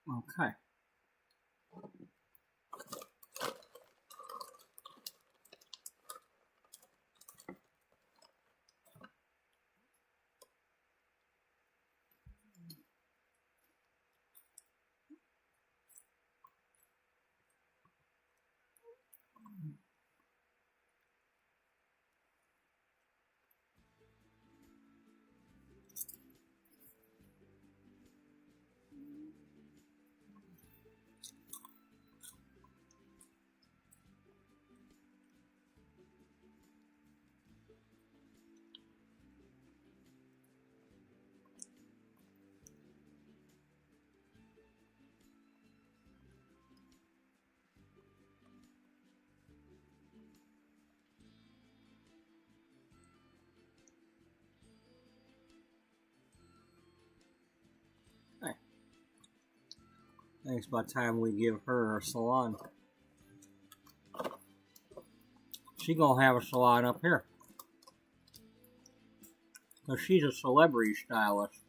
Okay. I think it's about time we give her a salon. She gonna have a salon up here. Because she's a celebrity stylist.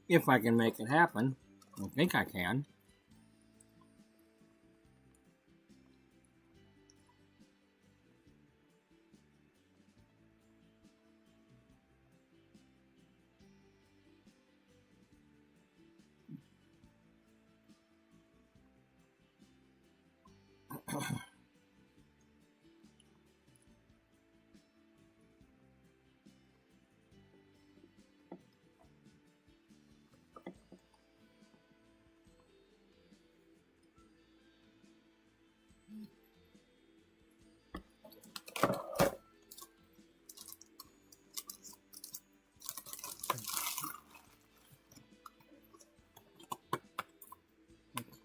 If I can make it happen. I think I can.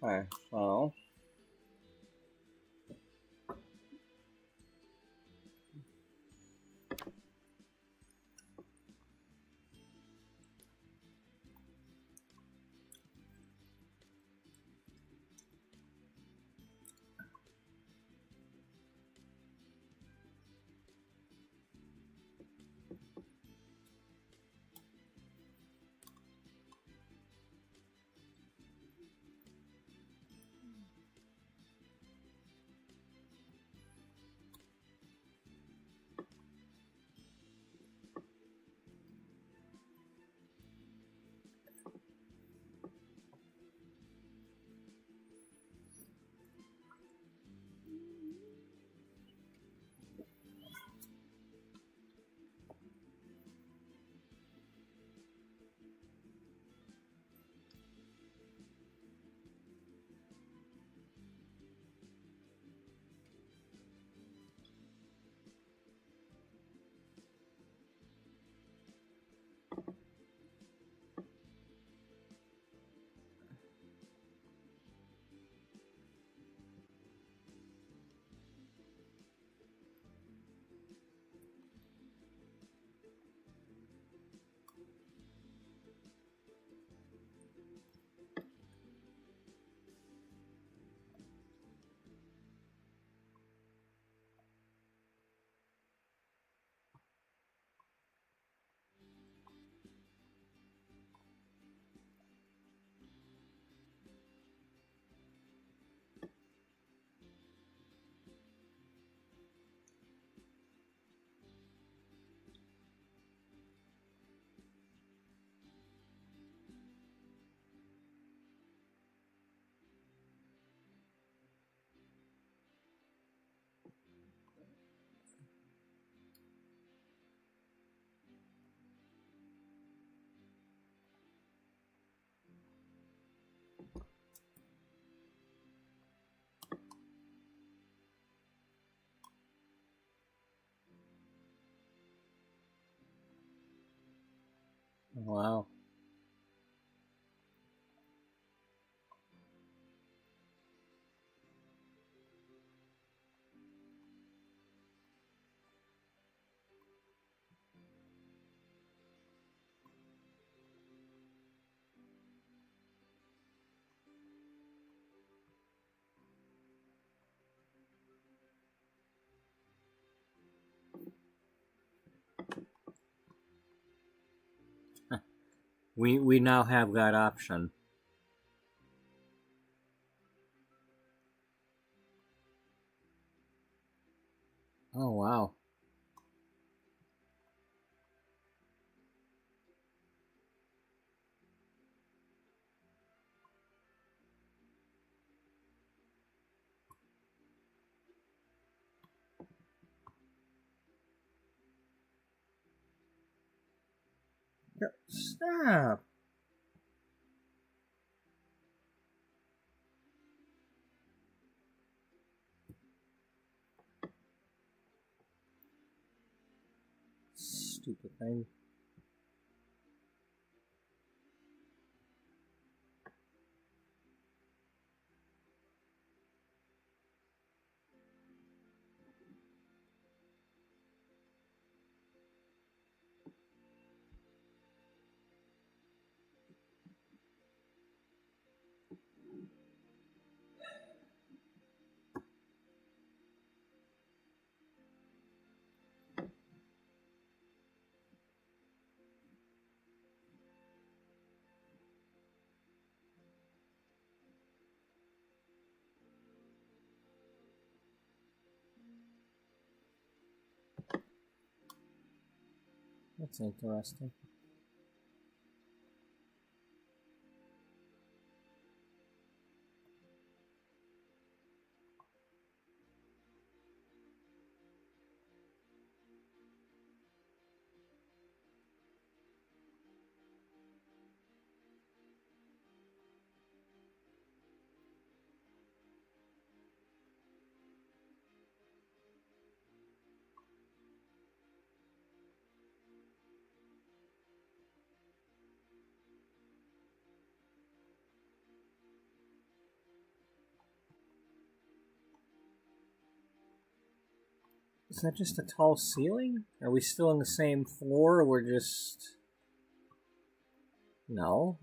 Okay, so Wow. We now have that option. Oh wow. Stop. Stupid thing. That's interesting. Is that just a tall ceiling? Are we still on the same floor? Or we're just... No.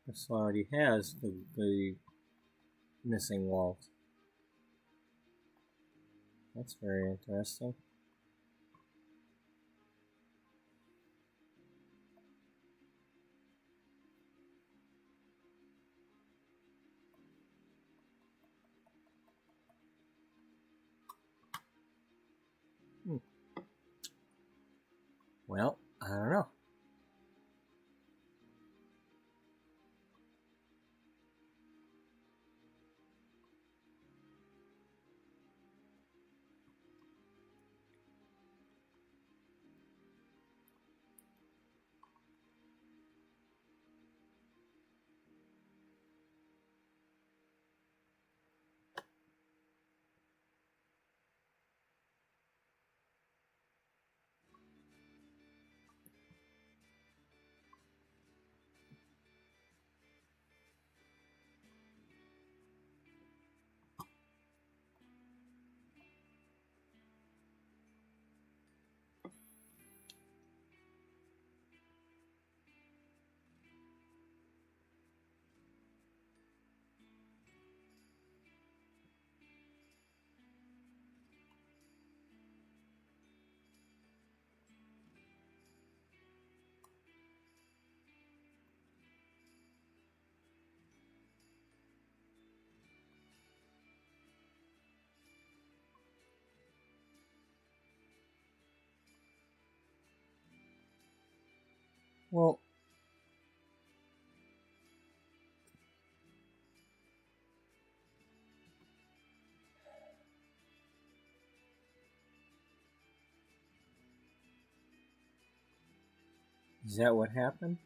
This already has the missing walls. That's very interesting. Well, I don't know. Well, is that what happened?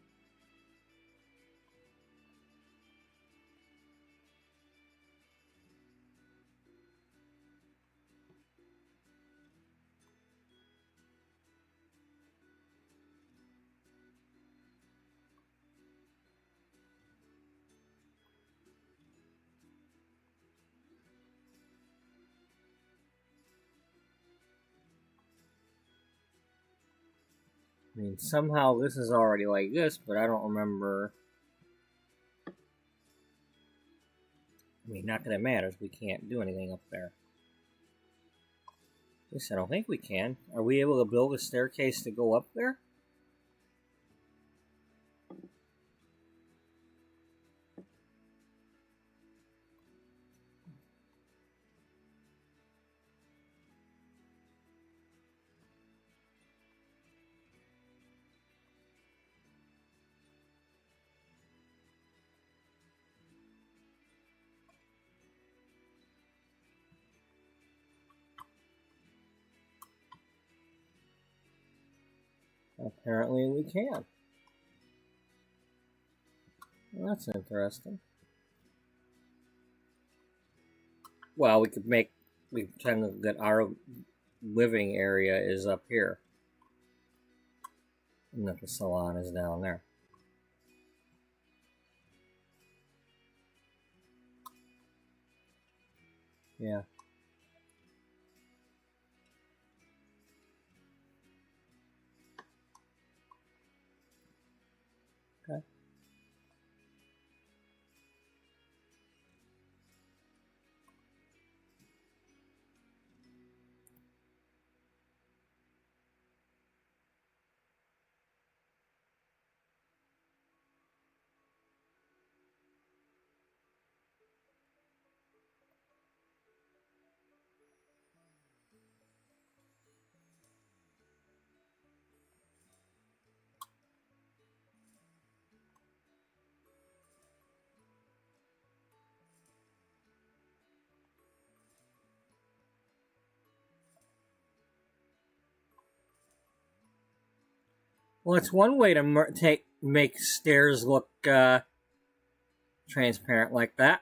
I mean, somehow this is already like this, but I don't remember. I mean, not that it matters. We can't do anything up there. At least I don't think we can. Are we able to build a staircase to go up there? Apparently we can. Well, that's interesting. Well, we could pretend that our living area is up here. And that the salon is down there. Yeah. Okay. Well, it's one way to make stairs look transparent like that.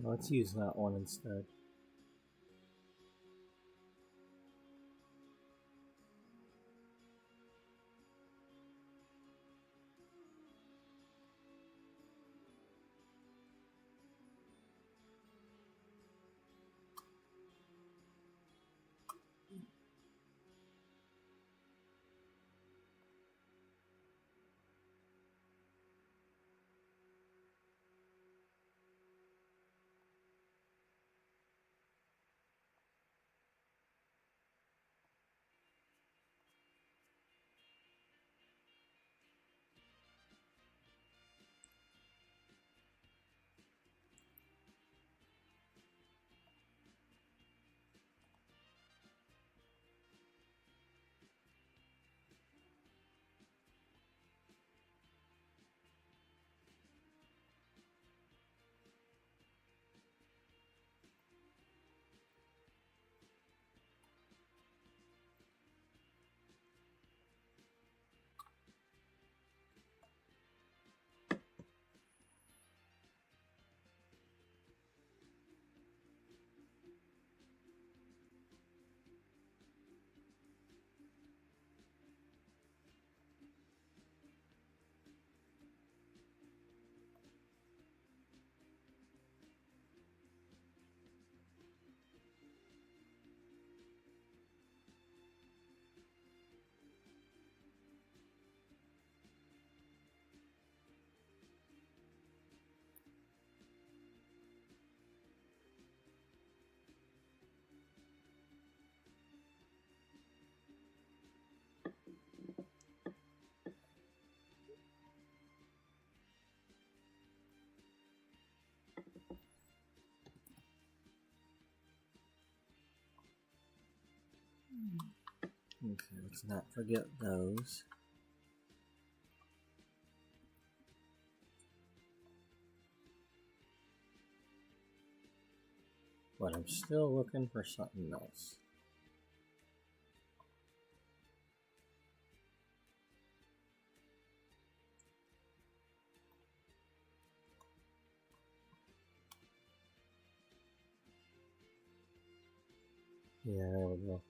Let's use that one instead. Okay, let's not forget those. But I'm still looking for something else. Yeah, there we go.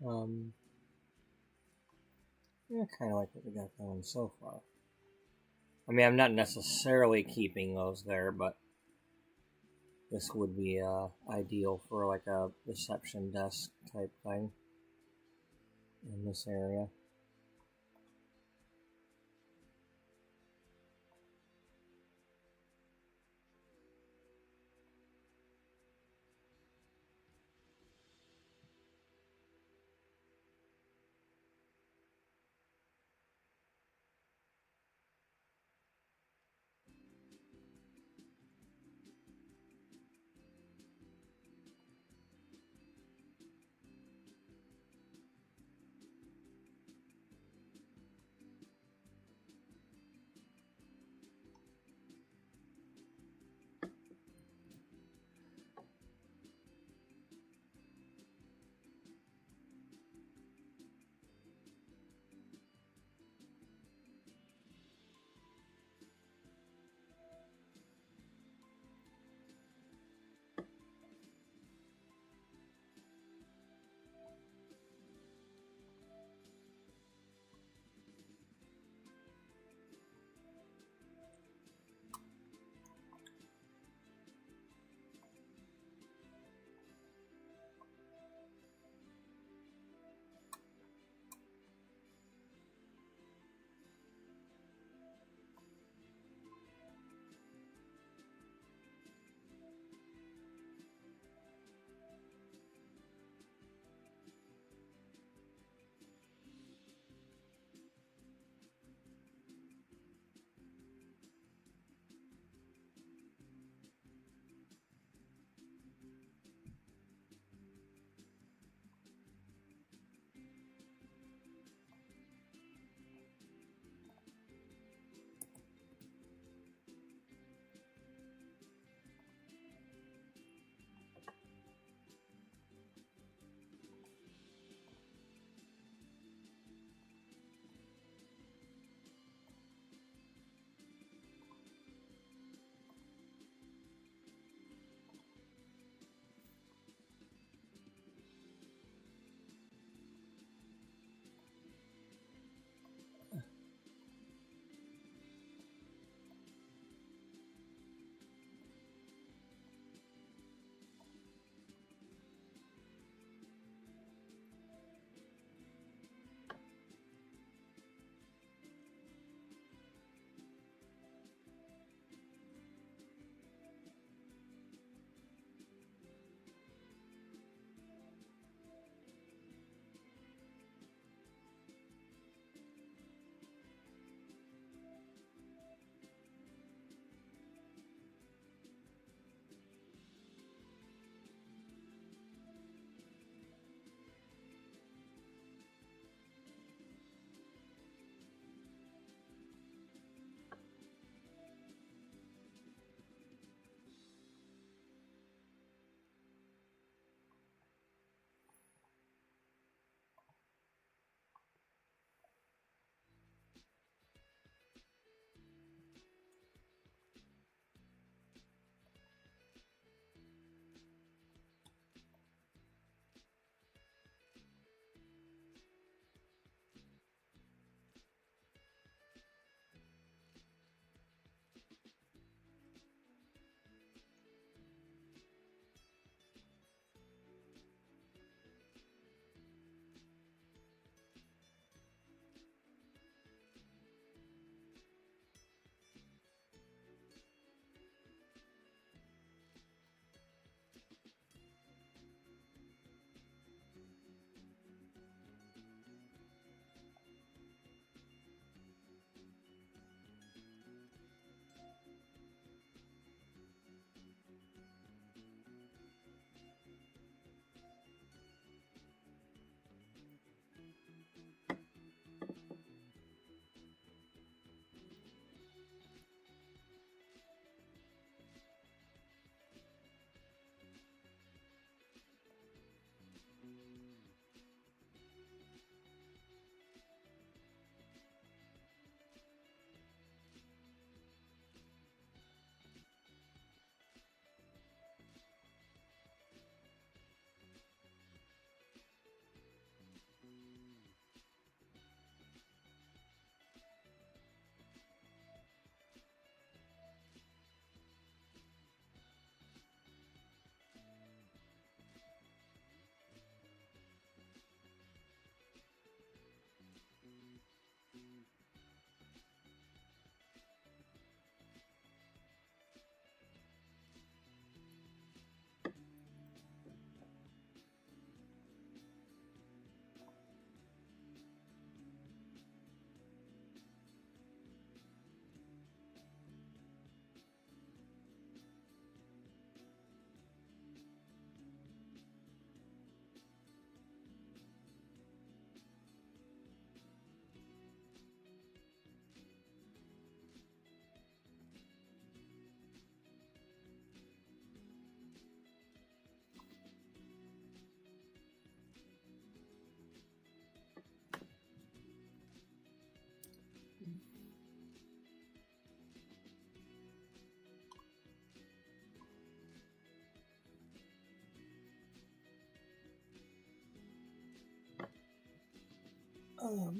I kind of like what we got going so far. I mean, I'm not necessarily keeping those there, but this would be ideal for like a reception desk type thing in this area. Well,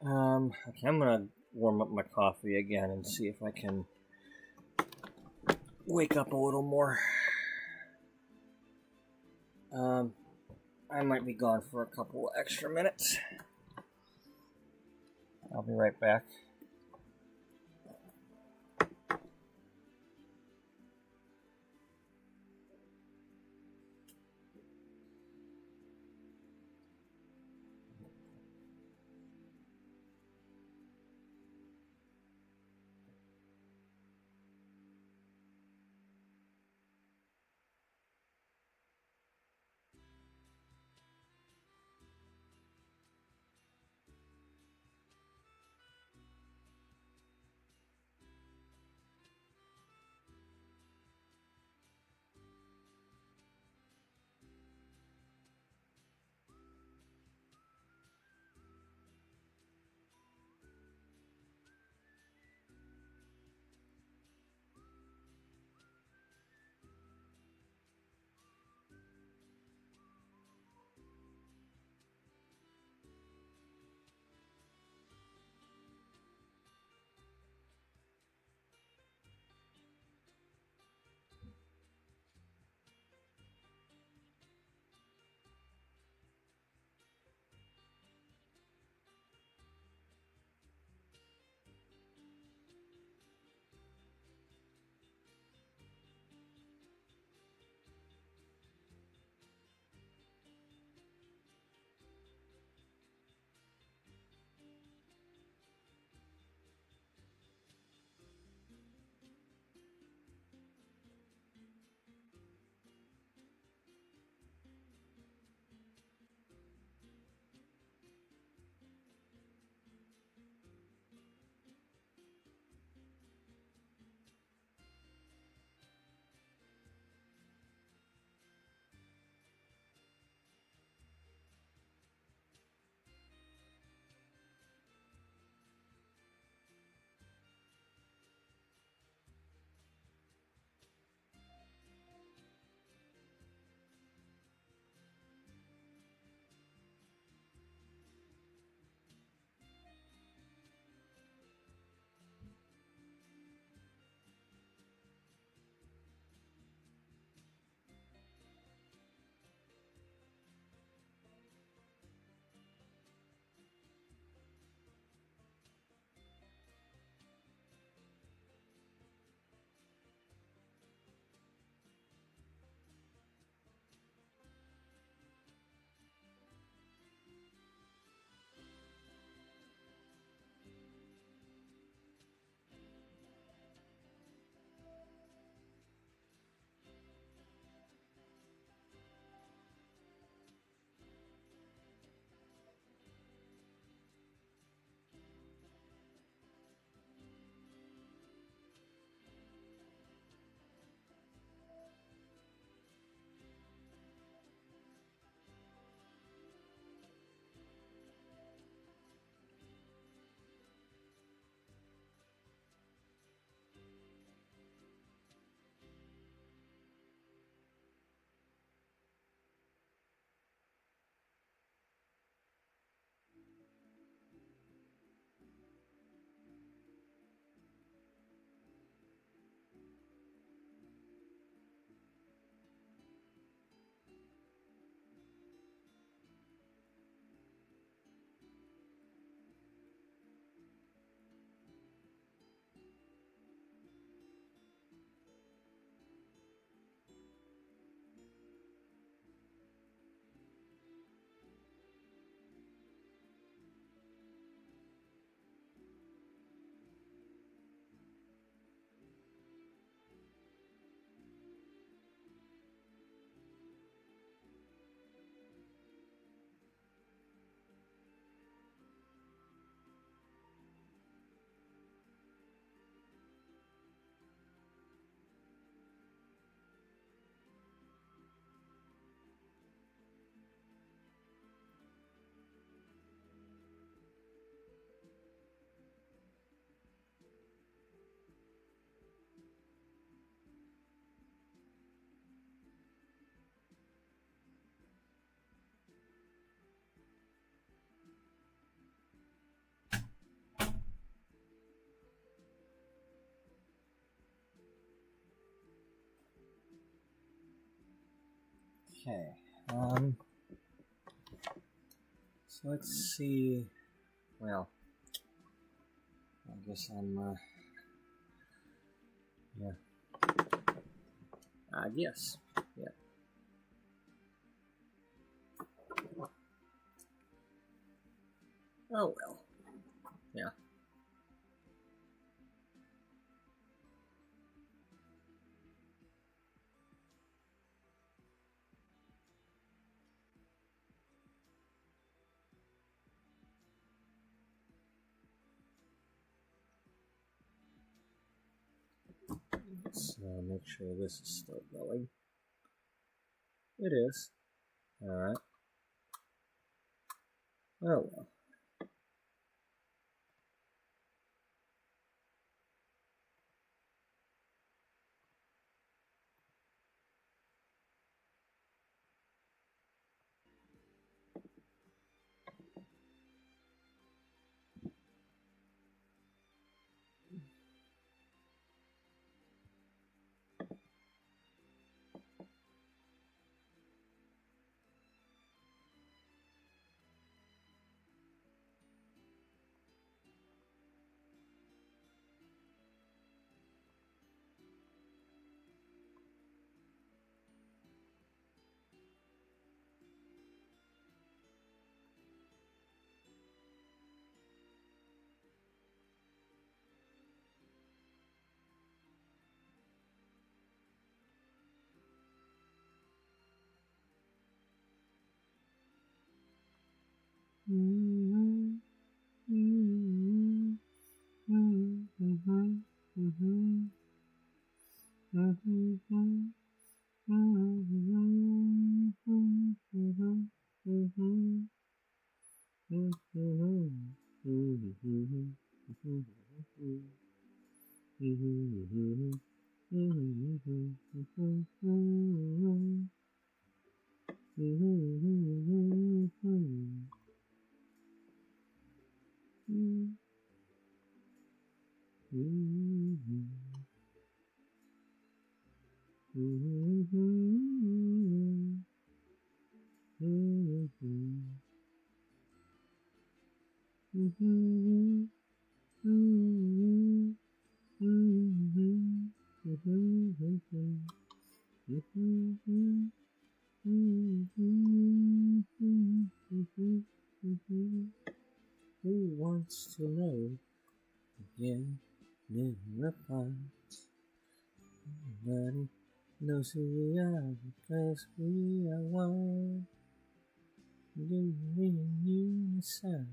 Okay, I'm gonna warm up my coffee again and see if I can wake up a little more. I might be gone for a couple extra minutes. I'll be right back. Okay. So let's see. Well, I guess I'm. Yeah. Yes. Yeah. Oh well. Yeah. Let's make sure this is still going. It is. Alright. Oh well. Who wants to know? Again, never apart. Nobody knows who we are because we are one. Living in unison.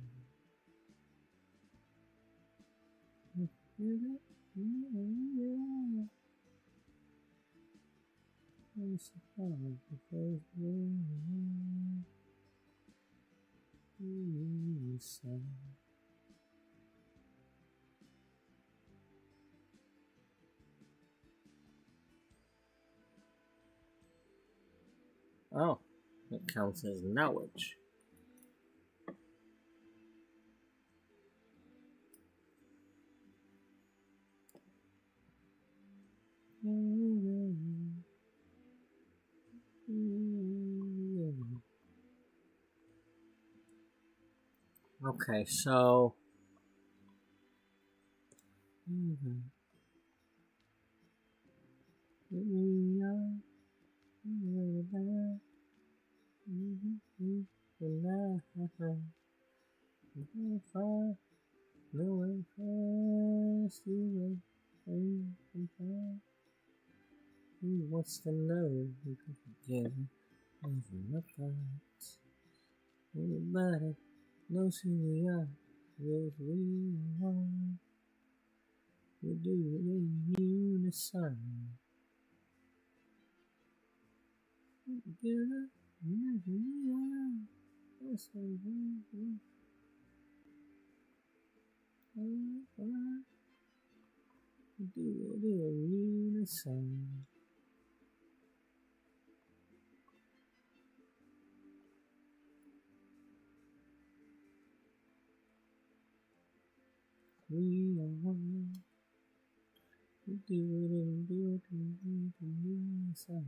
It's hard because we're unison. Oh, it counts as knowledge. Okay, so who wants to know? Again, never apart. Everybody knows who we are, because we are one. We do it in unison. Together, yes, we are. Yes, we are. We do it in unison. We are one. We do it in unison.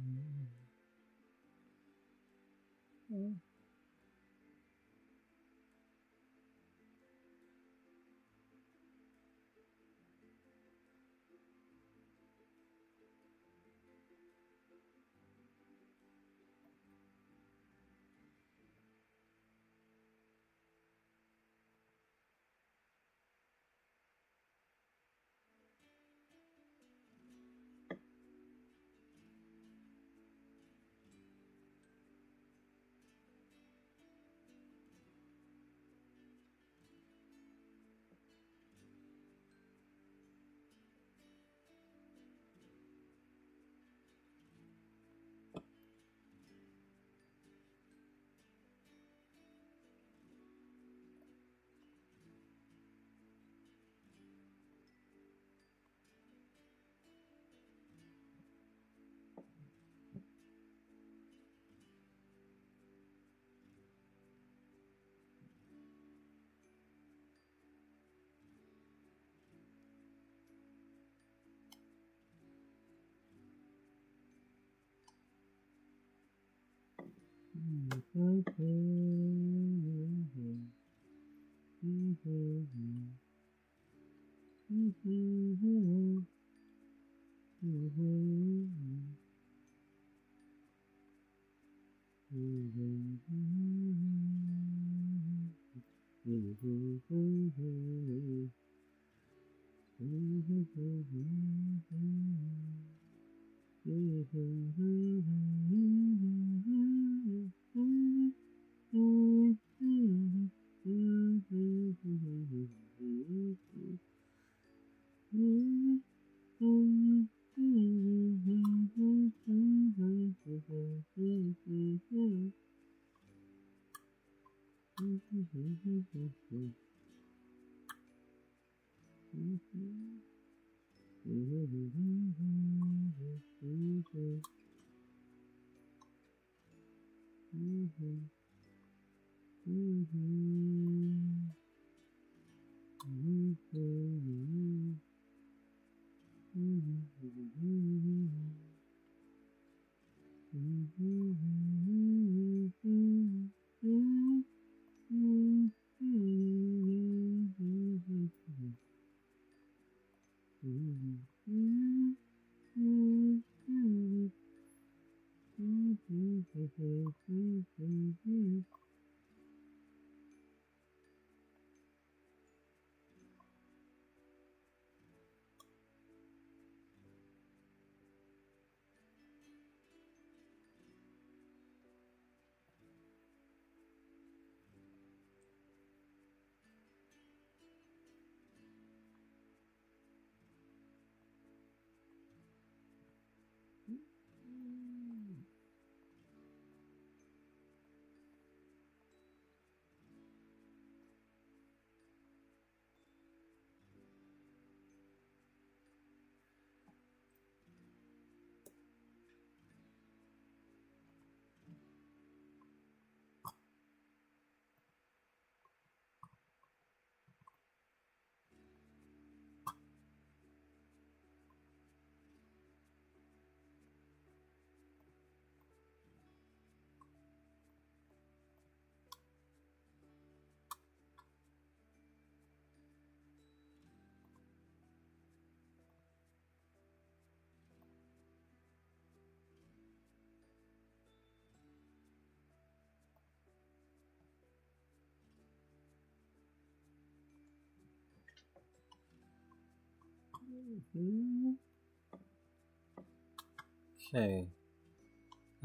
Okay.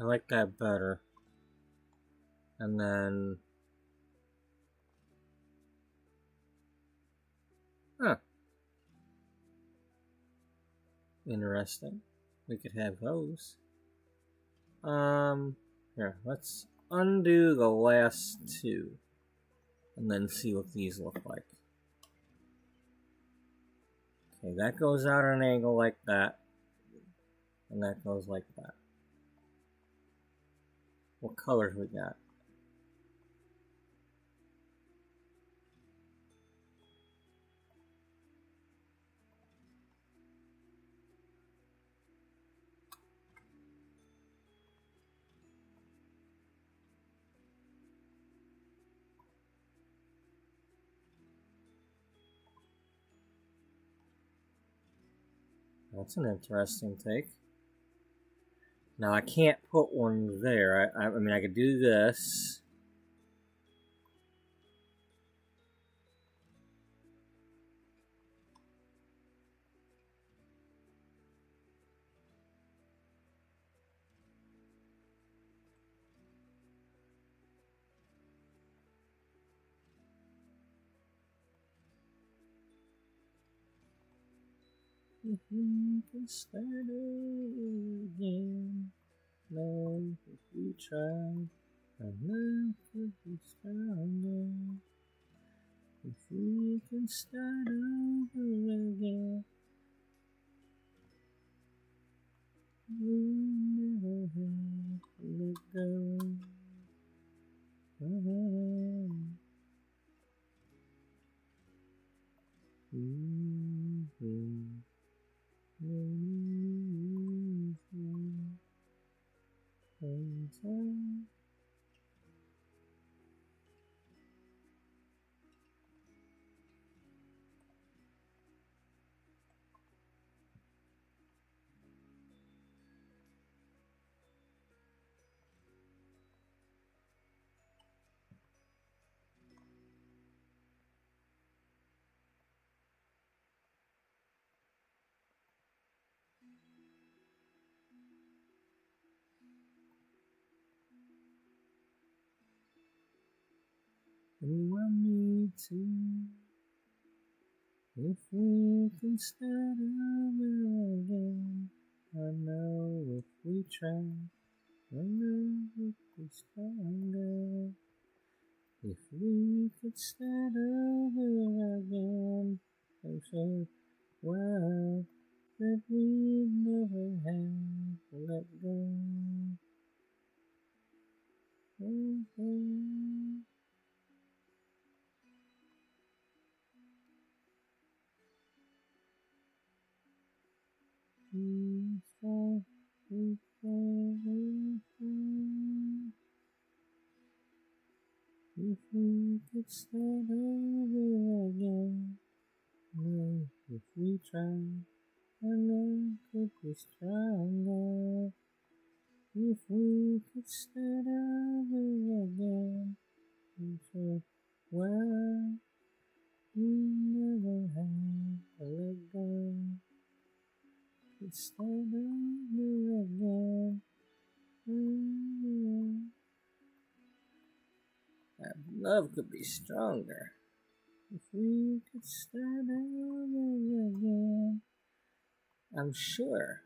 I like that better. And then... Huh. Interesting. We could have those. Here, let's undo the last two. And then see what these look like. Okay, that goes out at an angle like that. And that goes like that. What colors we got? That's an interesting take. Now I can't put one there. I mean, I could do this. If we can start over again, no, if we try, our love could be stronger. If we can start over again, we never have to let go. And want me to, if we can start over again. I know if we try, I know we'll be stronger. If we could start over again, I'm so wild that we never have to let go. If we could start over again, no, if we try, I know could be stronger. If we could start over again, I'm sure, well, we never have to let go. Could start over again. That love could be stronger. If we could start over again, I'm sure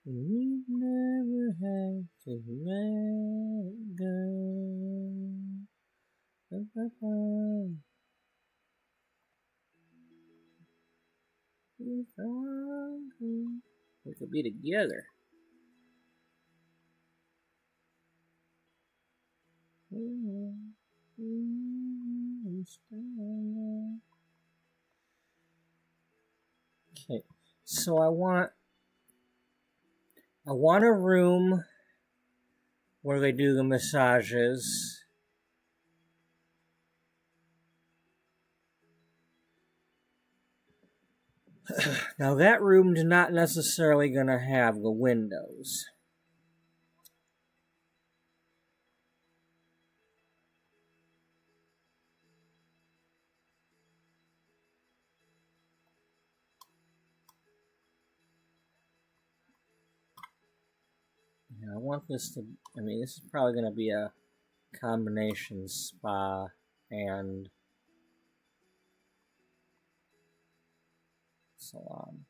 we'd never have to let go. We could be together. Okay, so I want a room where they do the massages. Now that room's not necessarily going to have the windows. Yeah, I want this to, I mean, this is probably going to be a combination spa and salon.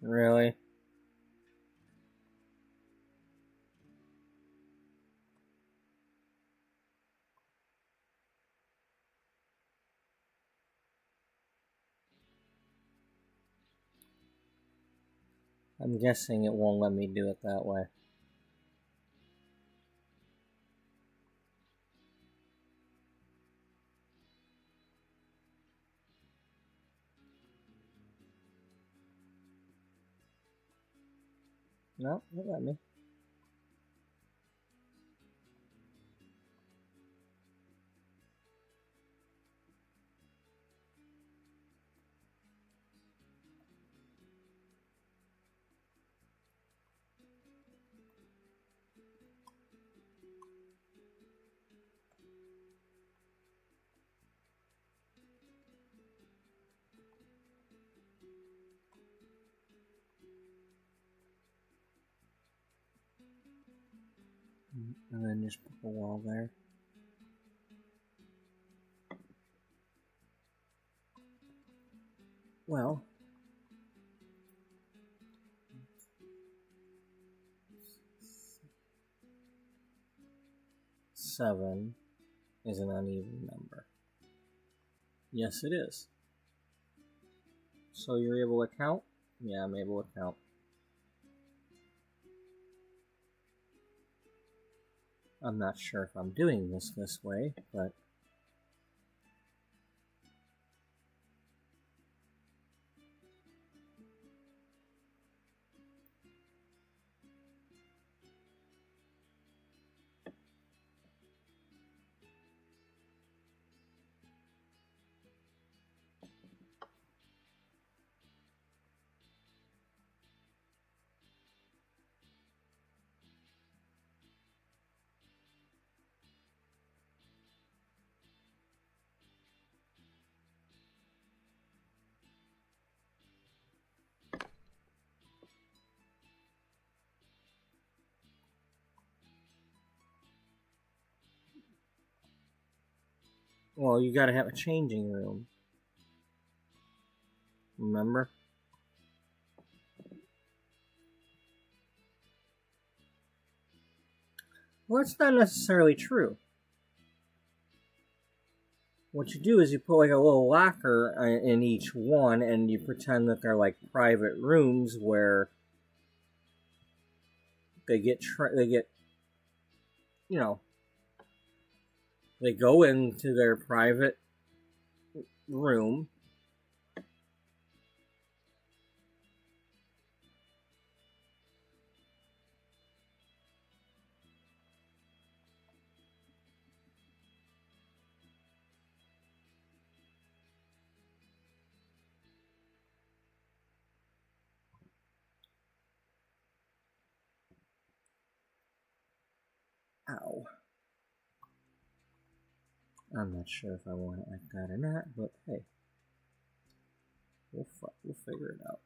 Really? I'm guessing it won't let me do it that way. No, it let me. And then just put the wall there. Well, seven is an uneven number. Yes, it is. So you're able to count? Yeah, I'm able to count. I'm not sure if I'm doing this way, but Well, you gotta have a changing room. Remember? Well, that's not necessarily true. What you do is you put like a little locker in each one, and you pretend that they're like private rooms where they get, you know, they go into their private room. Ow. I'm not sure if I want it like that or not, but hey, we'll figure it out.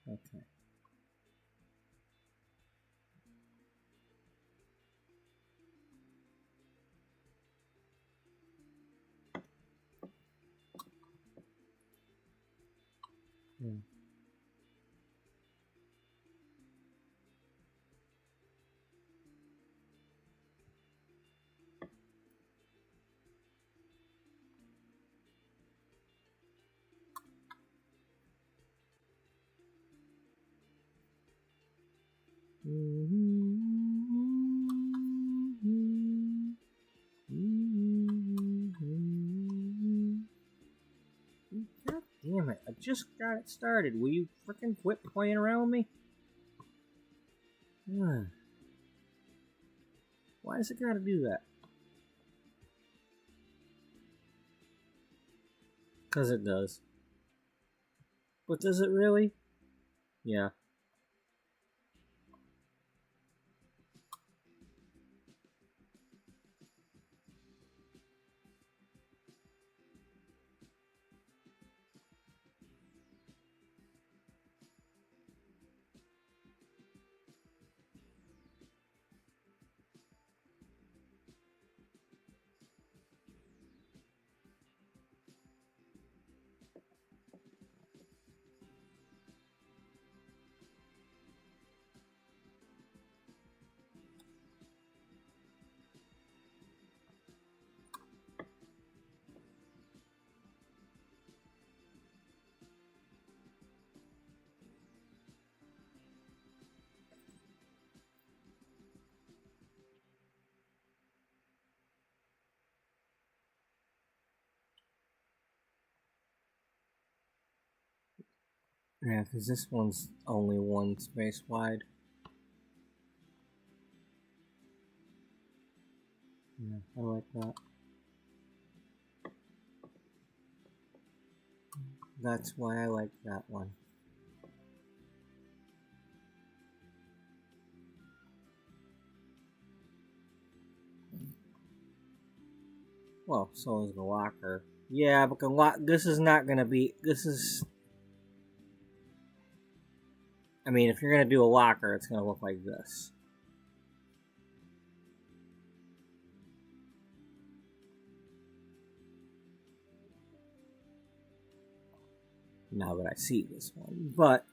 Okay. Hmm. God damn it, I just got it started. Will you frickin' quit playing around with me? Why does it gotta do that? Because it does. But does it really? Yeah. Yeah, because this one's only one space wide. Yeah, I like that. That's why I like that one. Well, so is the locker. Yeah, but this is not gonna be. This is. I mean, if you're gonna do a locker, it's gonna look like this. now that I see this one. But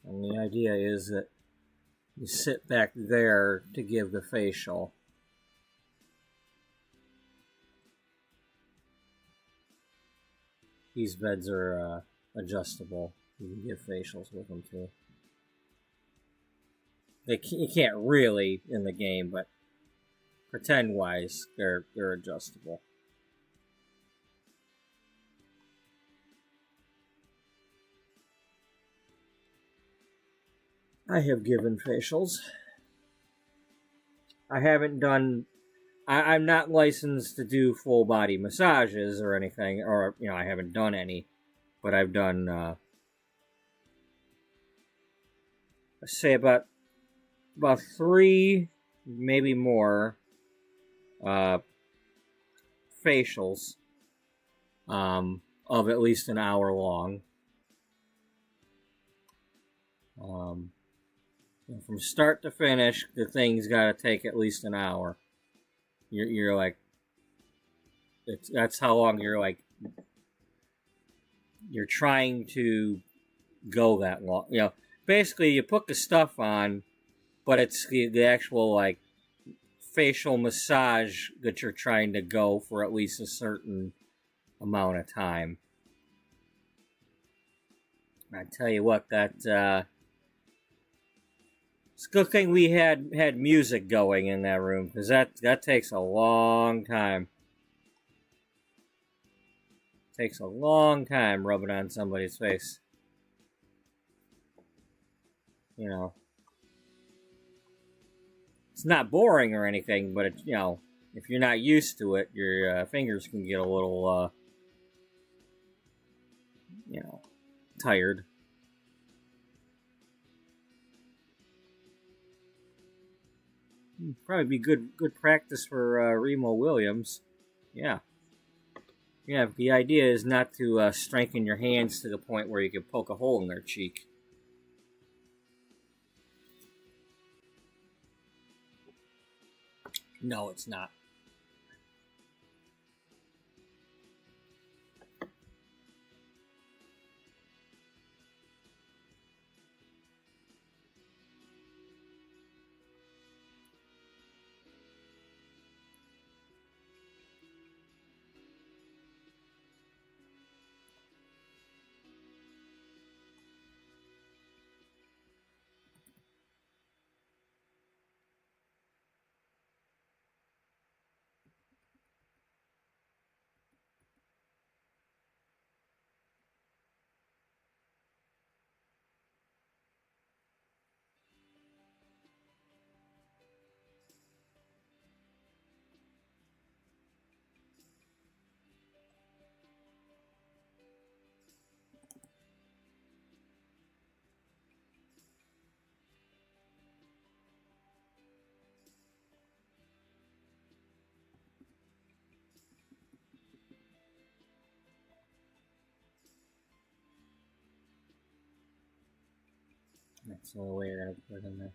and the idea is that you sit back there to give the facial. These beds are adjustable. You can give facials with them too. You can't really in the game, but pretend-wise, they're adjustable. I have given facials. I haven't done... I'm not licensed to do full body massages or anything, or, I haven't done any, but I've done, let's say about 3, maybe more, facials, of at least an hour long. From start to finish, the thing's got to take at least an hour. You're like, that's how long you're trying to go that long. Basically you put the stuff on, but it's the actual facial massage that you're trying to go for at least a certain amount of time. I tell you what, it's a good thing we had music going in that room, because that takes a long time. Takes a long time rubbing on somebody's face. You know, it's not boring or anything, but it, you know, if you're not used to it, your fingers can get a little, you know, tired. Probably be good practice for Remo Williams. Yeah. Yeah, the idea is not to strengthen your hands to the point where you can poke a hole in their cheek. No, it's not. That's the only way I gotta put it in there.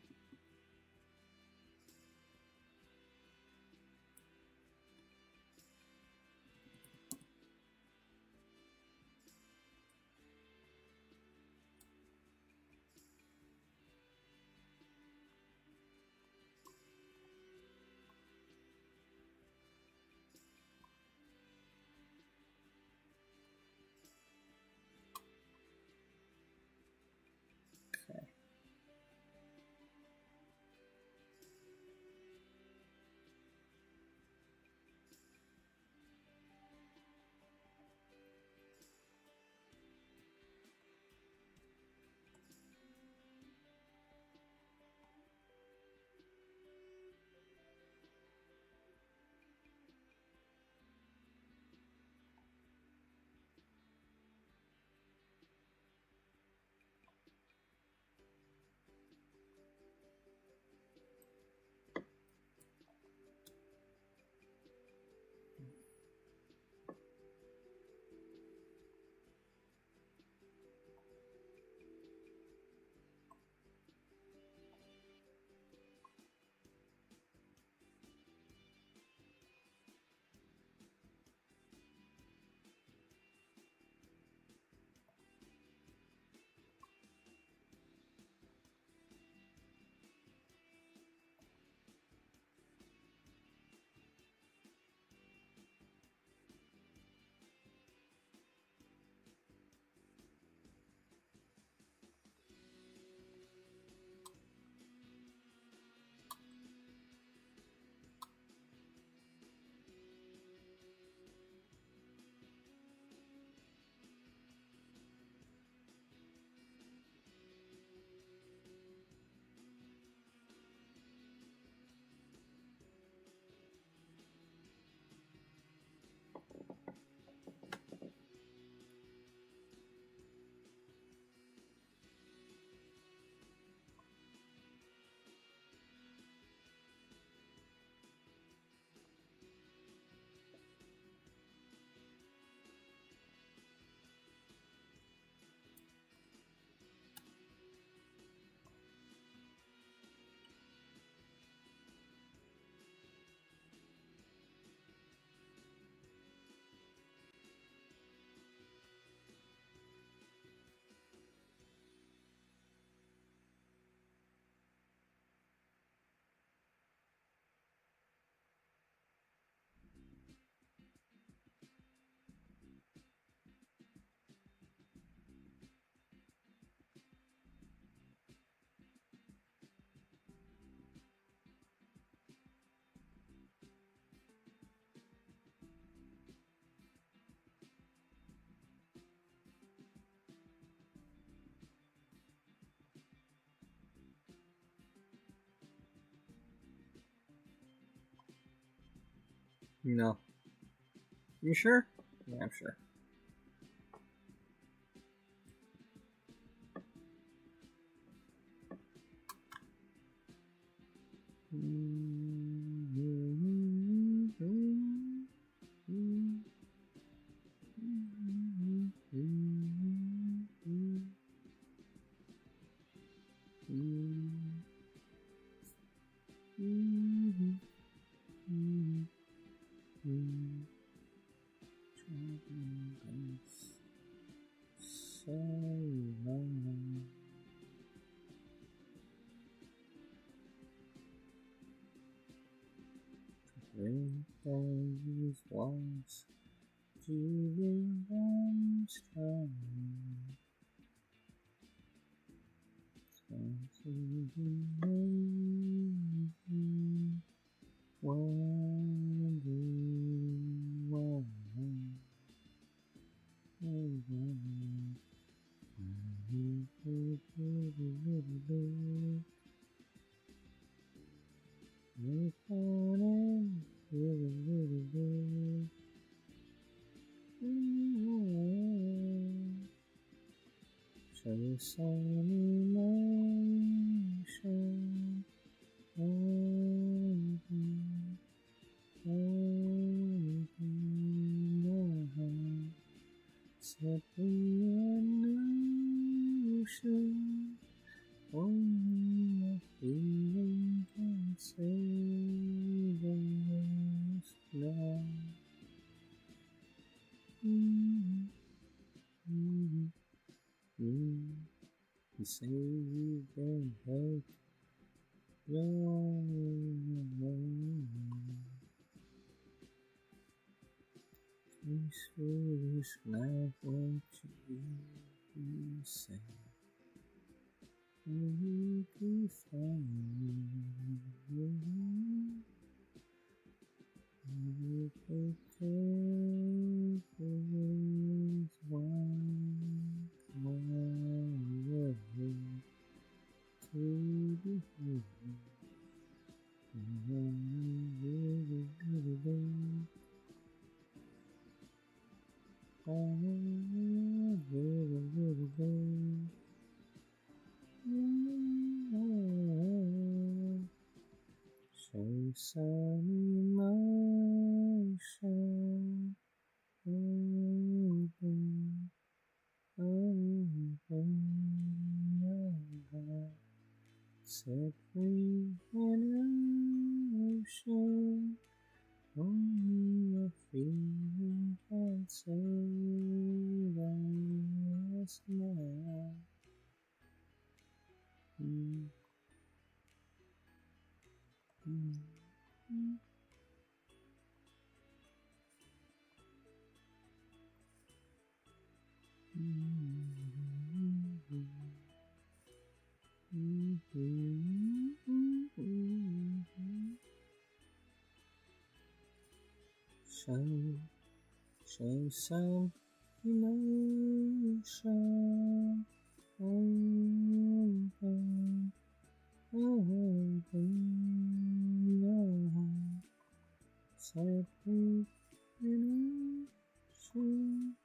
No. You sure? Yeah, I'm sure. These ones to the strong. Show some emotion, set free an ocean, only a feeling can save us now. You say you can help your this foolish life, what you say? You can find me. You can take away one way to be here. Show some emotion, open your heart, set free an ocean, only a feeling can save us now. Show some emotion, open your heart, set free an ocean,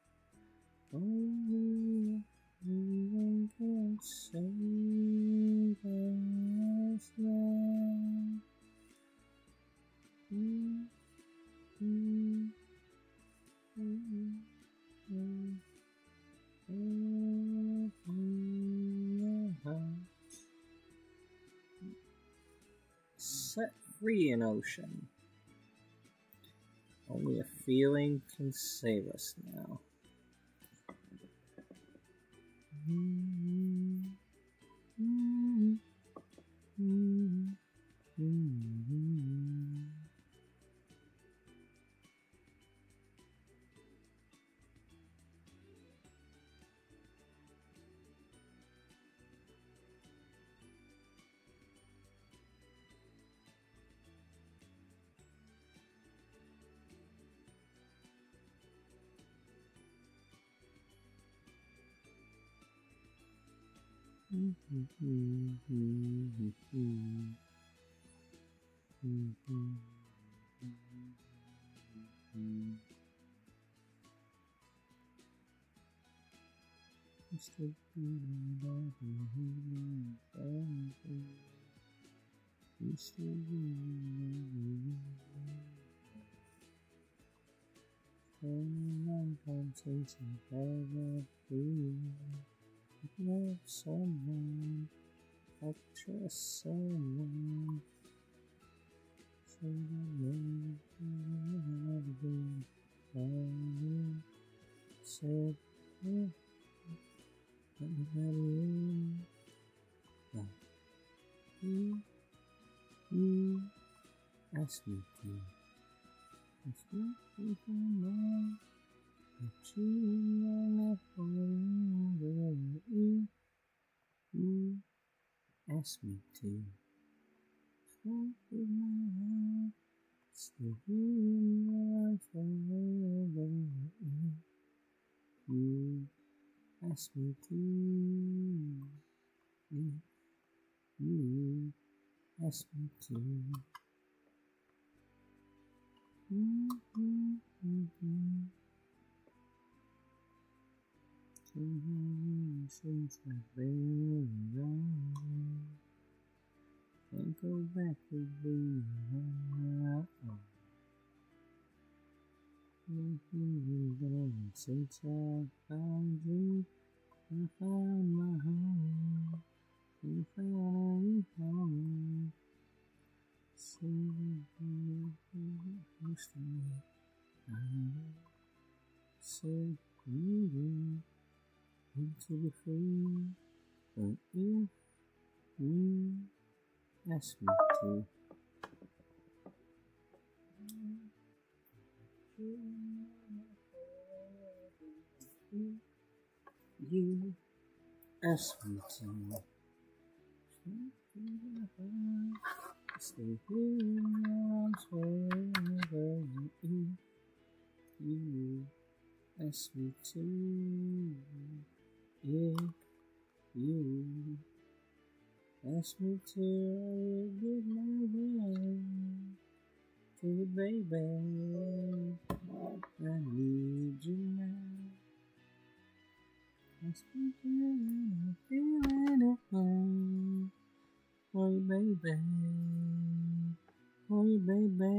only a feeling can save us now. Set free an ocean. Only a feeling can save us now. Love someone, I trust someone, so said, you asked me to. If you don't know that you are not forever, you asked me to. Open my heart, stay here forever. You asked me to. You asked me to. Since I've been around, can't go back to being my own. Since I found you, I found my home. I found a home. So close to me, I said you into the free, but if you ask me to, you ask me to. Stay here in your arms forever. You ask me to. If you ask me to, I will give my way to you, baby. I need you now. Ask me to, I'm feeling it. Oh, baby. Oh, baby.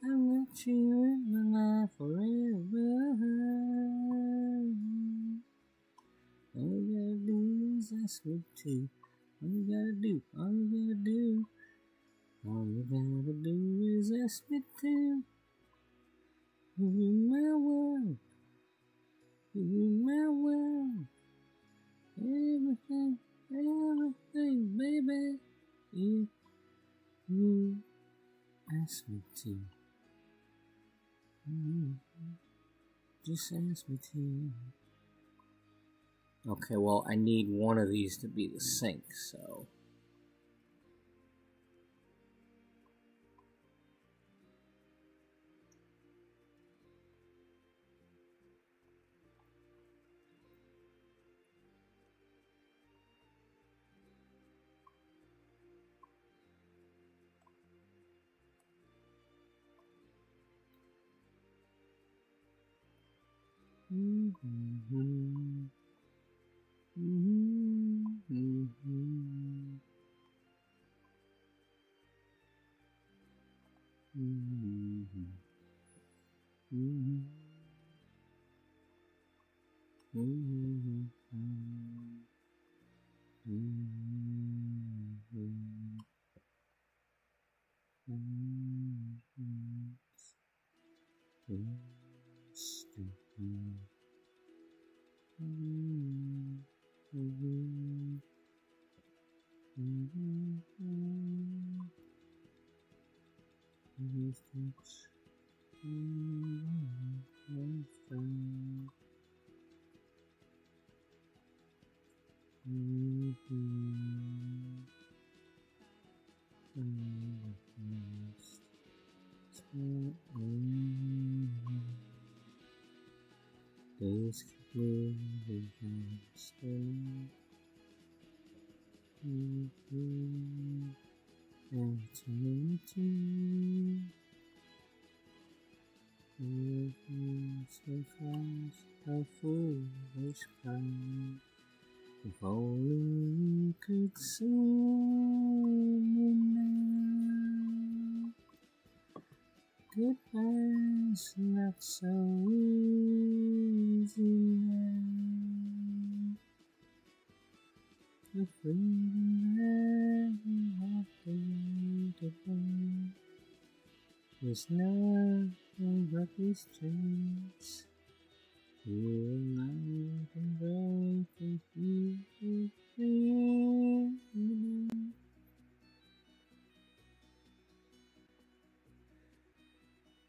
I want you in my life forever. All you gotta do is ask me to. All you gotta do, all you gotta do. All you gotta do is ask me to. You in my world, you in my world, everything, everything, baby. If you ask me to, just ask me to. Okay, well, I need one of these to be the sync, so. Days keep moving past, A foolish kind. If only you could see me now. Goodbye's not so easy now. The freedom that we have today is nothing but these chains. You and I can break if you could feel me now.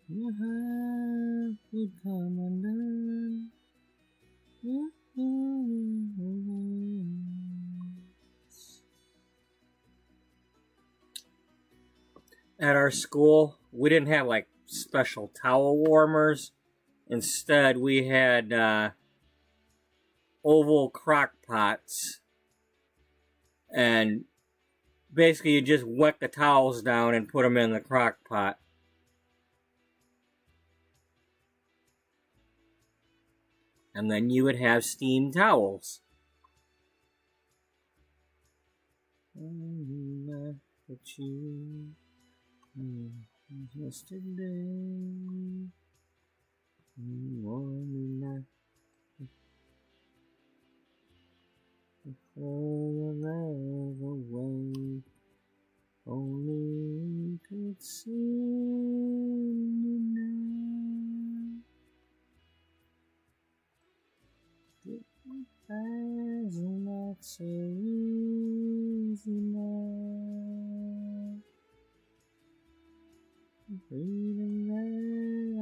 Your heart would come undone. At our school, we didn't have like special towel warmers. Instead, we had oval crock pots, and basically you just wet the towels down and put them in the crock pot. And then you would have steamed towels. But you yesterday. Morning before your love away, only you could see me now. Goodbyes are not so easy now. The freedom that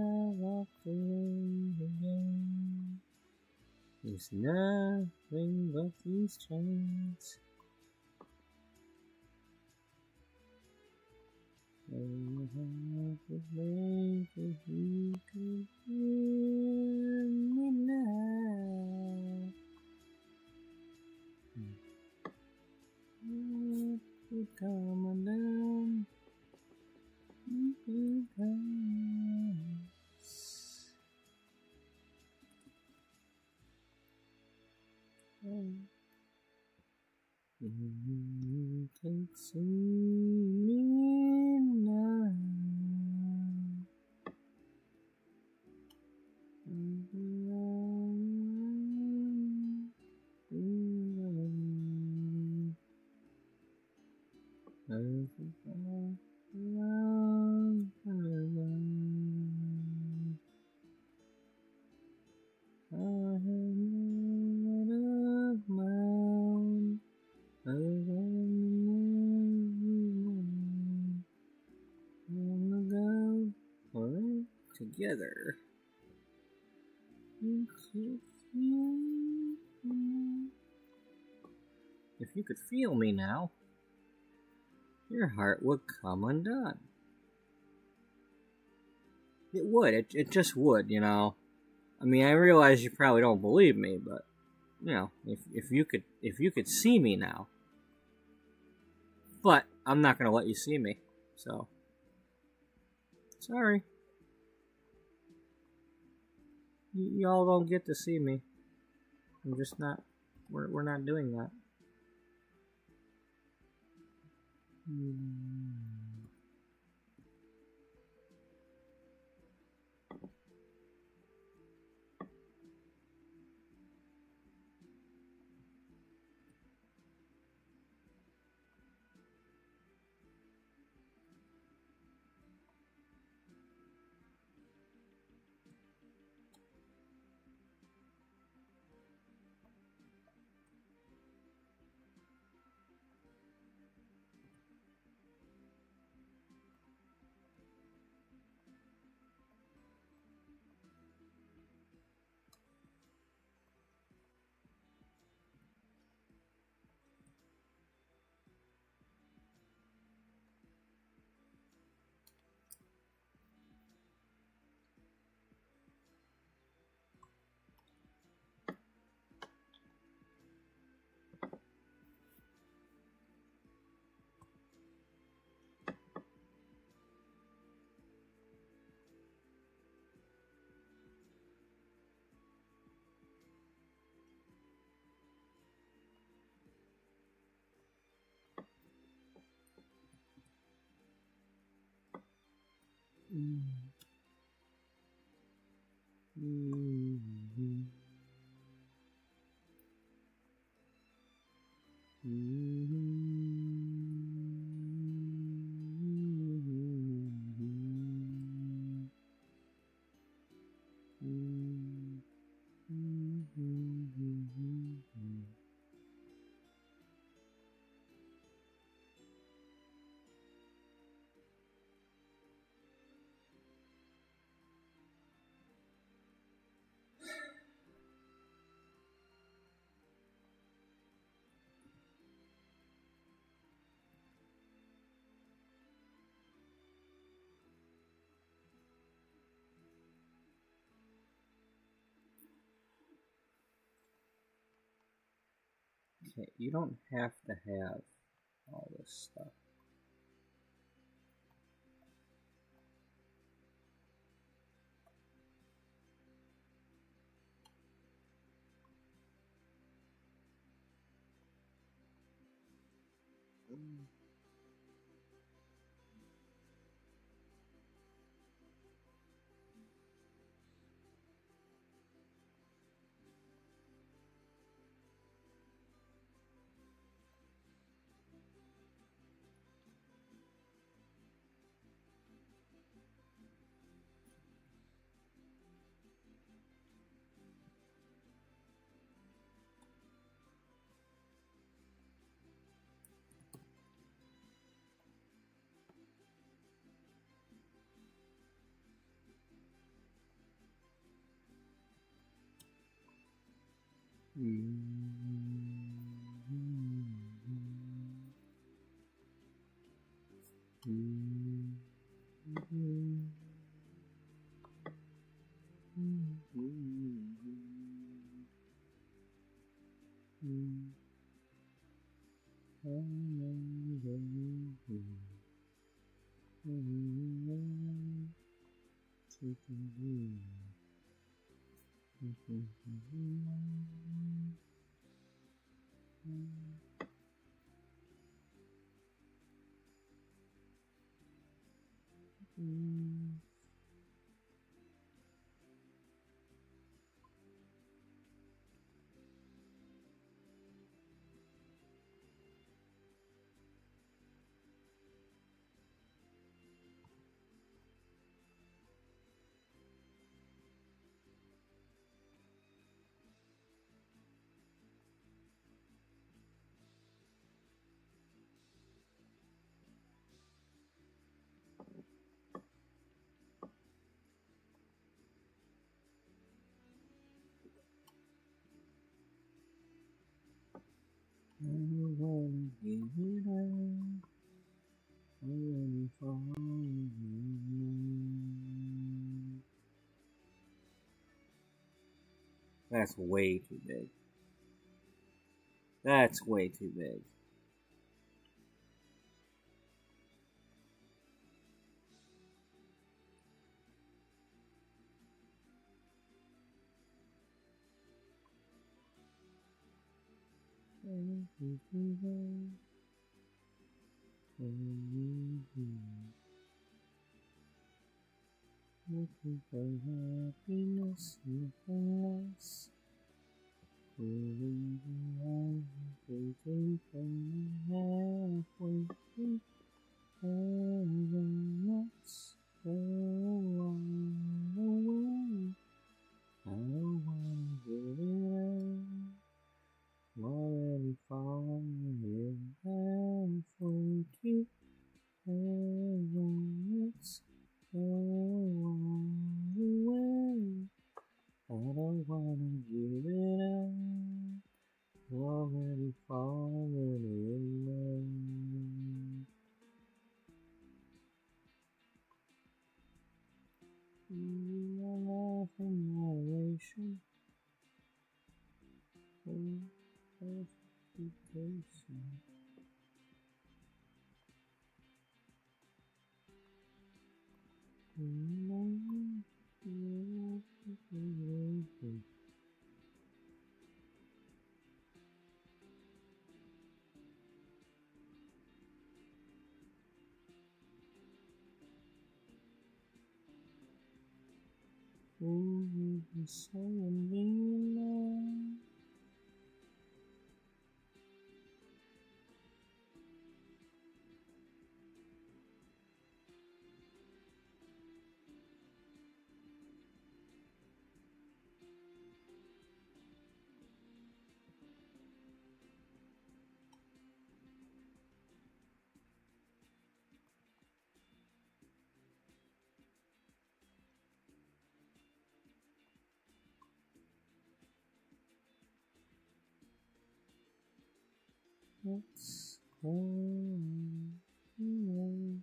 I walked away again is nothing but these chains. Oh, how I could make if you could hear me now. You could come undone. You could come. You can see me now. Together. If you could feel me now, your heart would come undone. It would. It just would, you know. I mean, I realize you probably don't believe me, but you know, if you could see me now. But I'm not gonna let you see me, so sorry. Y'all don't get to see me. I'm just not. We're not doing that. Okay, you don't have to have all this stuff. That's way too big. That's way too big. Looking for happiness, nothing less. Feeling the waiting for me halfway through. Let's go on away. I don't wanna give it up. Already falling halfway through. Let's go on away. I don't wanna give it up. Already falling in love. You are love and moderation. Justification. Ooh, saying me now. Let's go away.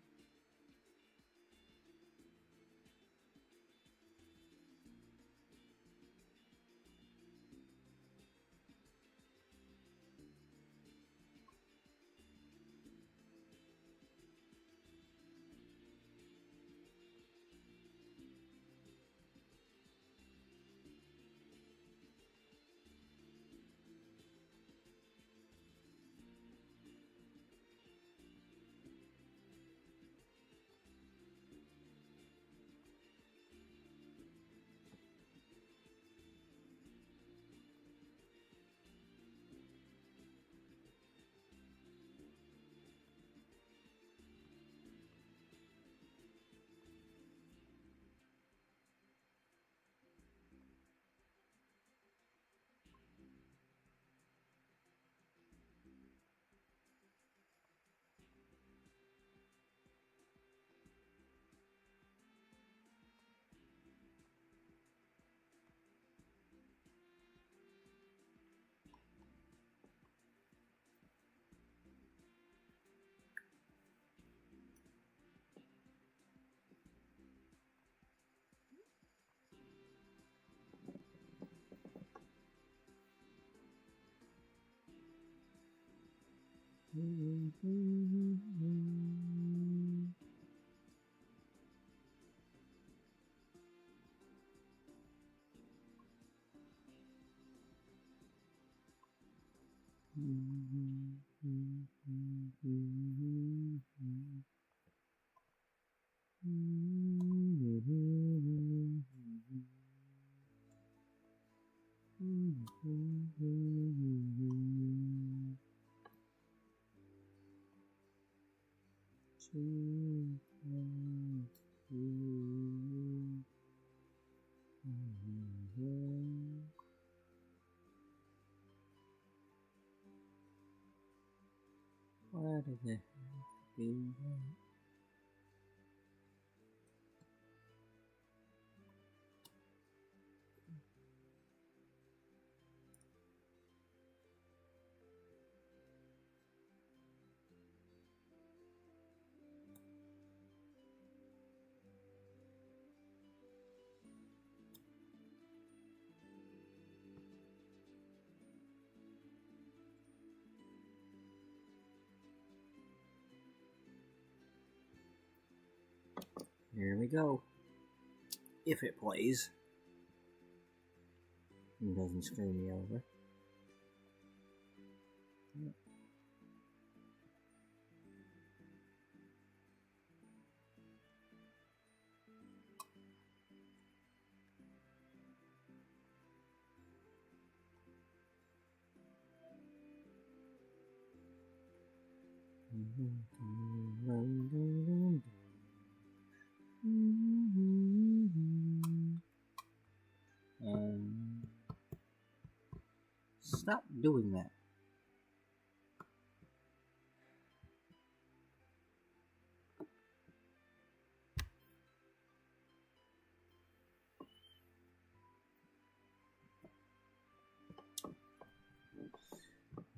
Why did they have to do that? Here we go. If it plays. And doesn't screw me over. Stop doing that.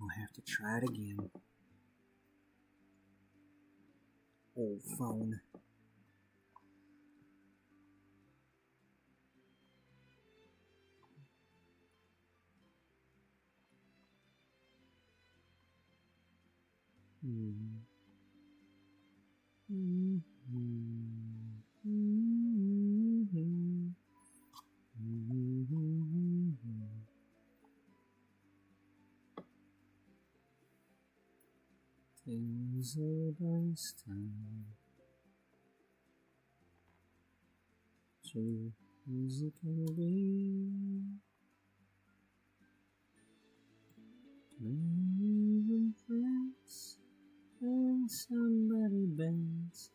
We'll have to try it again. Old phone. Things are nice time to Is it gonna be? Maybe friends and somebody bends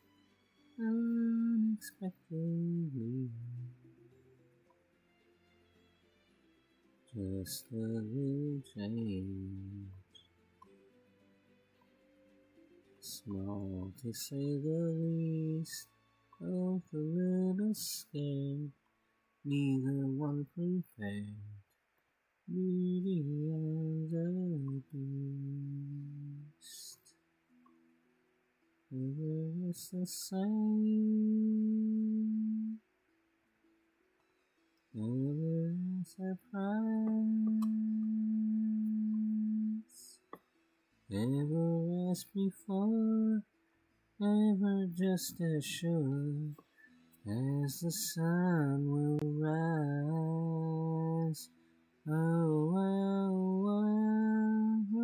unexpectedly. Just a little change, small to say the least, both a little scared, neither one prepared. Beauty and the Beast. Never is the same. Never is a prize. Never as before. Never just as sure as the sun will rise. Oh, oh, oh, oh, oh.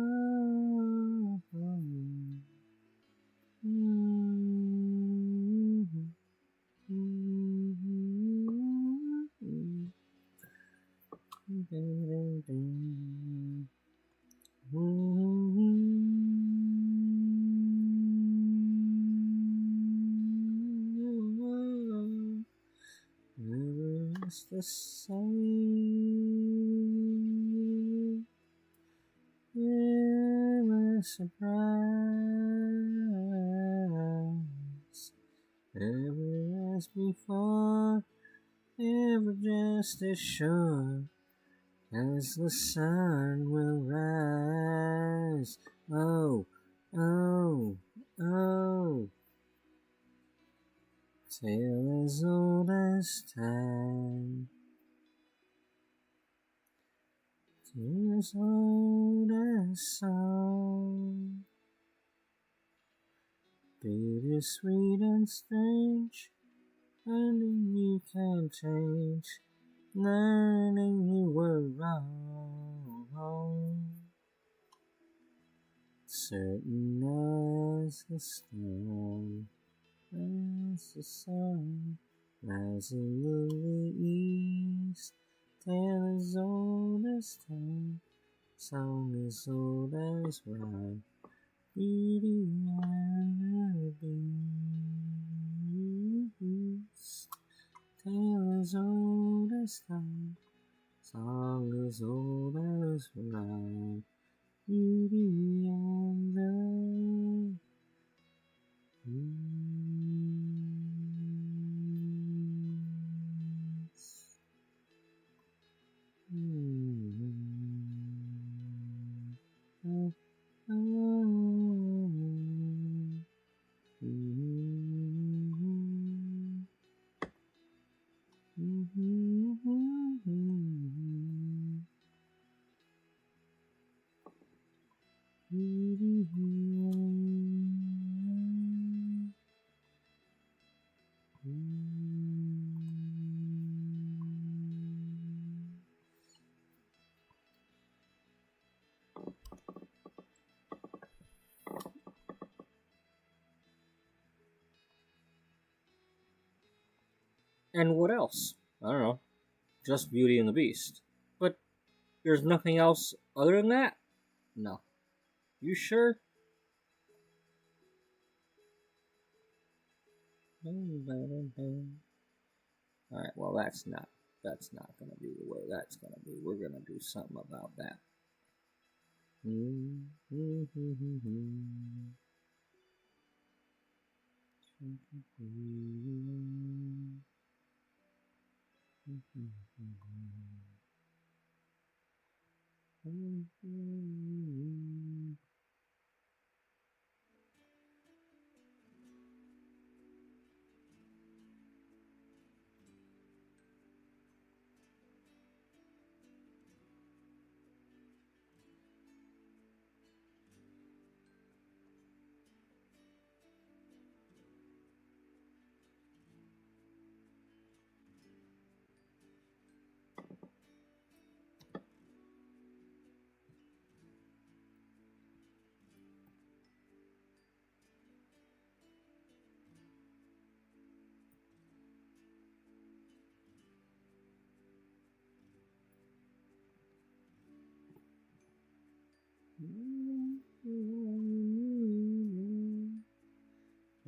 Never is the same. Never surprise. Never as before. Never just as sure as the sun will rise. Oh, oh, oh. Tale as old as time. Tale as old as song. Bittersweet and strange. Learning you can change. Learning you were wrong. Certain as the storm. As the sun rising in the east, tale as old as time, song as old as rhyme, Beauty and the Beast. Tale as old as time, song as old as rhyme, Beauty and the And what else? I don't know. Just Beauty and the Beast. But there's nothing else other than that? No. You sure? Alright, well that's not gonna be the way that's gonna be. We're gonna do something about that. I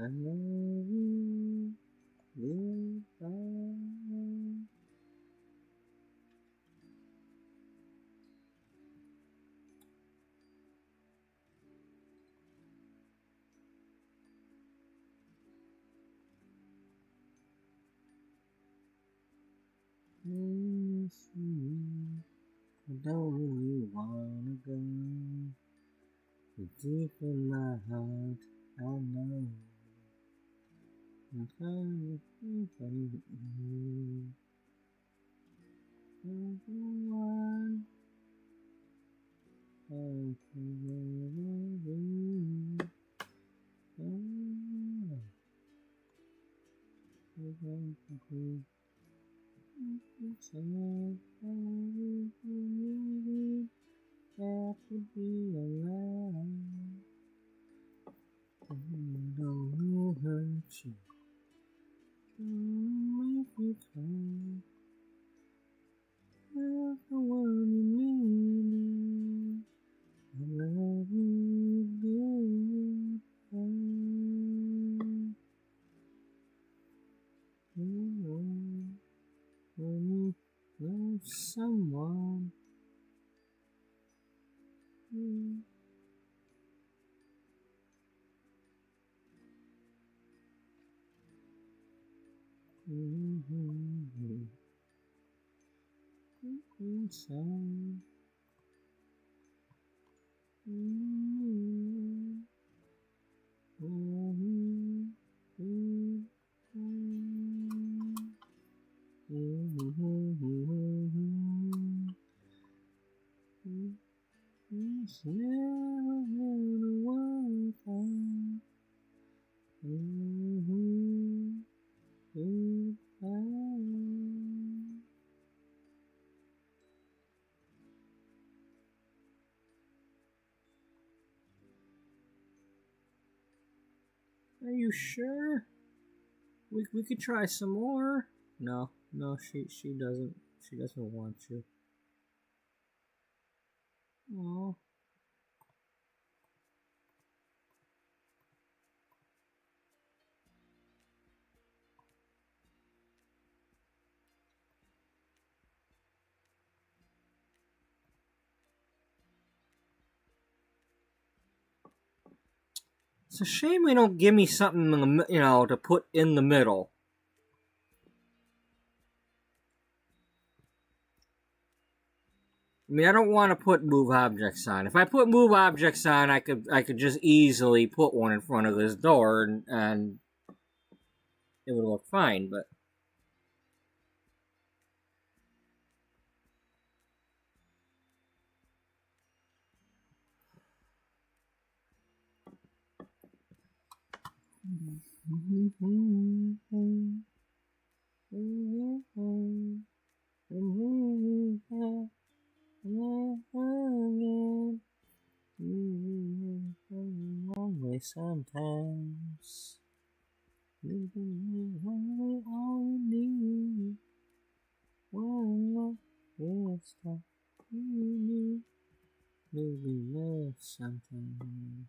love you. Goodbye. I don't really wanna go. But deep in my heart, I know. I'm trying to think of you. Everyone, I can never be. That would be alive. Don't know hurt you. Don't make you cry. You're the one you need. I love you, goodbye. When you love someone. It's never gonna work out. Goodbye. Are you sure? We could try some more. No, she doesn't want you. Oh. It's a shame they don't give me something in the, to put in the middle. I mean, I don't want to put move objects on. If I put move objects on, I could just easily put one in front of this door and it would look fine, but sometimes maybe only all you need. One more stop. Maybe love sometimes.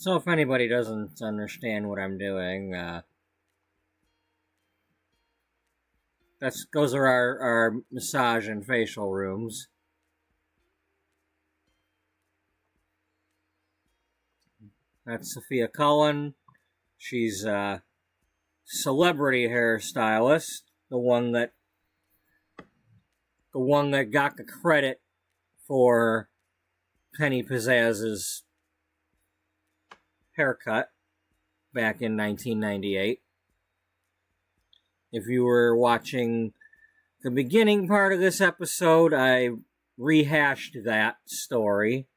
So if anybody doesn't understand what I'm doing, those are our massage and facial rooms. That's Sophia Cullen. She's a celebrity hairstylist, the one that got the credit for Penny Pizzazz's haircut back in 1998. If you were watching the beginning part of this episode, I rehashed that story.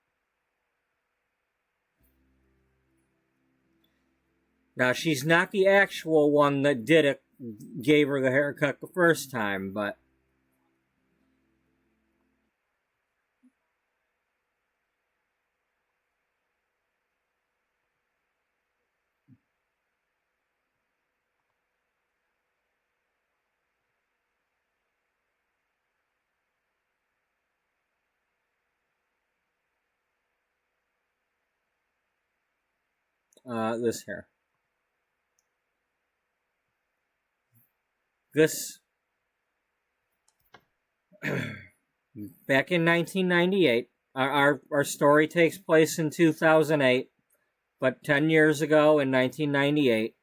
Now, she's not the actual one that gave her the haircut the first time, but this hair. This, back in 1998, our story takes place in 2008, but 10 years ago in 1998,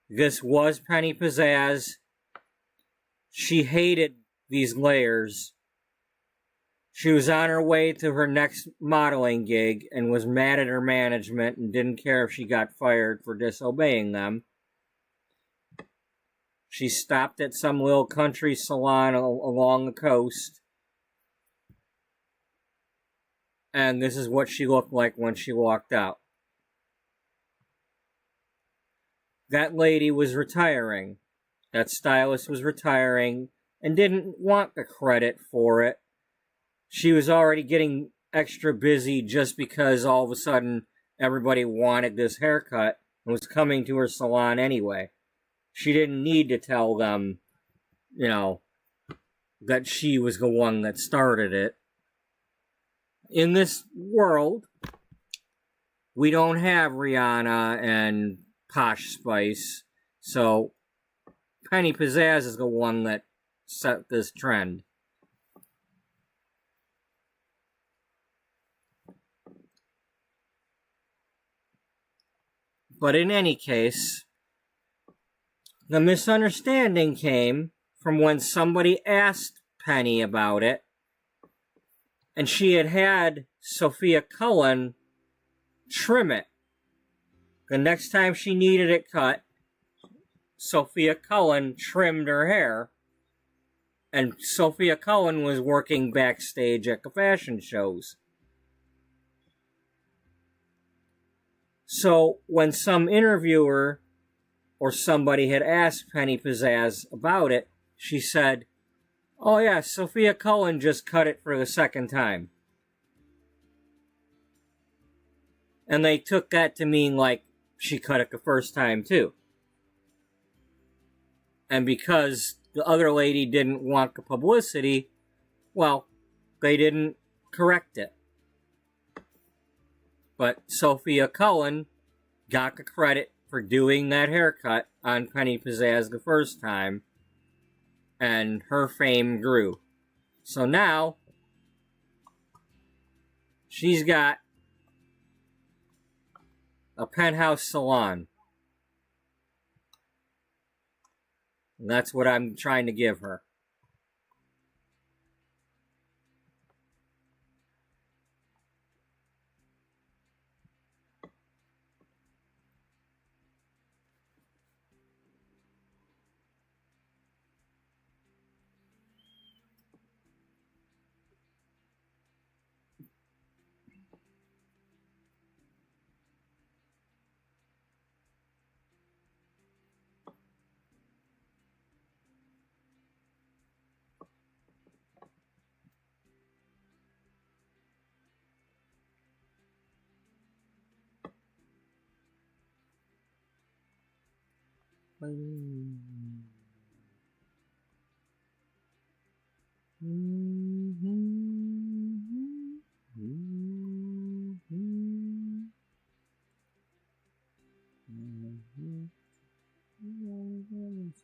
this was Penny Pizzazz. She hated these layers. She was on her way to her next modeling gig and was mad at her management and didn't care if she got fired for disobeying them. She stopped at some little country salon along the coast. And this is what she looked like when she walked out. That lady was retiring. That stylist was retiring and didn't want the credit for it. She was already getting extra busy just because all of a sudden everybody wanted this haircut and was coming to her salon anyway. She didn't need to tell them, that she was the one that started it. In this world, we don't have Rihanna and Posh Spice, so Penny Pizzazz is the one that set this trend. But in any case, the misunderstanding came from when somebody asked Penny about it, and she had Sophia Cullen trim it. The next time she needed it cut, Sophia Cullen trimmed her hair, and Sophia Cullen was working backstage at the fashion shows. So when some interviewer or somebody had asked Penny Pizzazz about it, she said, "Oh yeah, Sophia Cullen just cut it for the second time." And they took that to mean like she cut it the first time too. And because the other lady didn't want the publicity, well, they didn't correct it. But Sophia Cullen got the credit for doing that haircut on Penny Pizzazz the first time, and her fame grew. So now, she's got a penthouse salon. And that's what I'm trying to give her.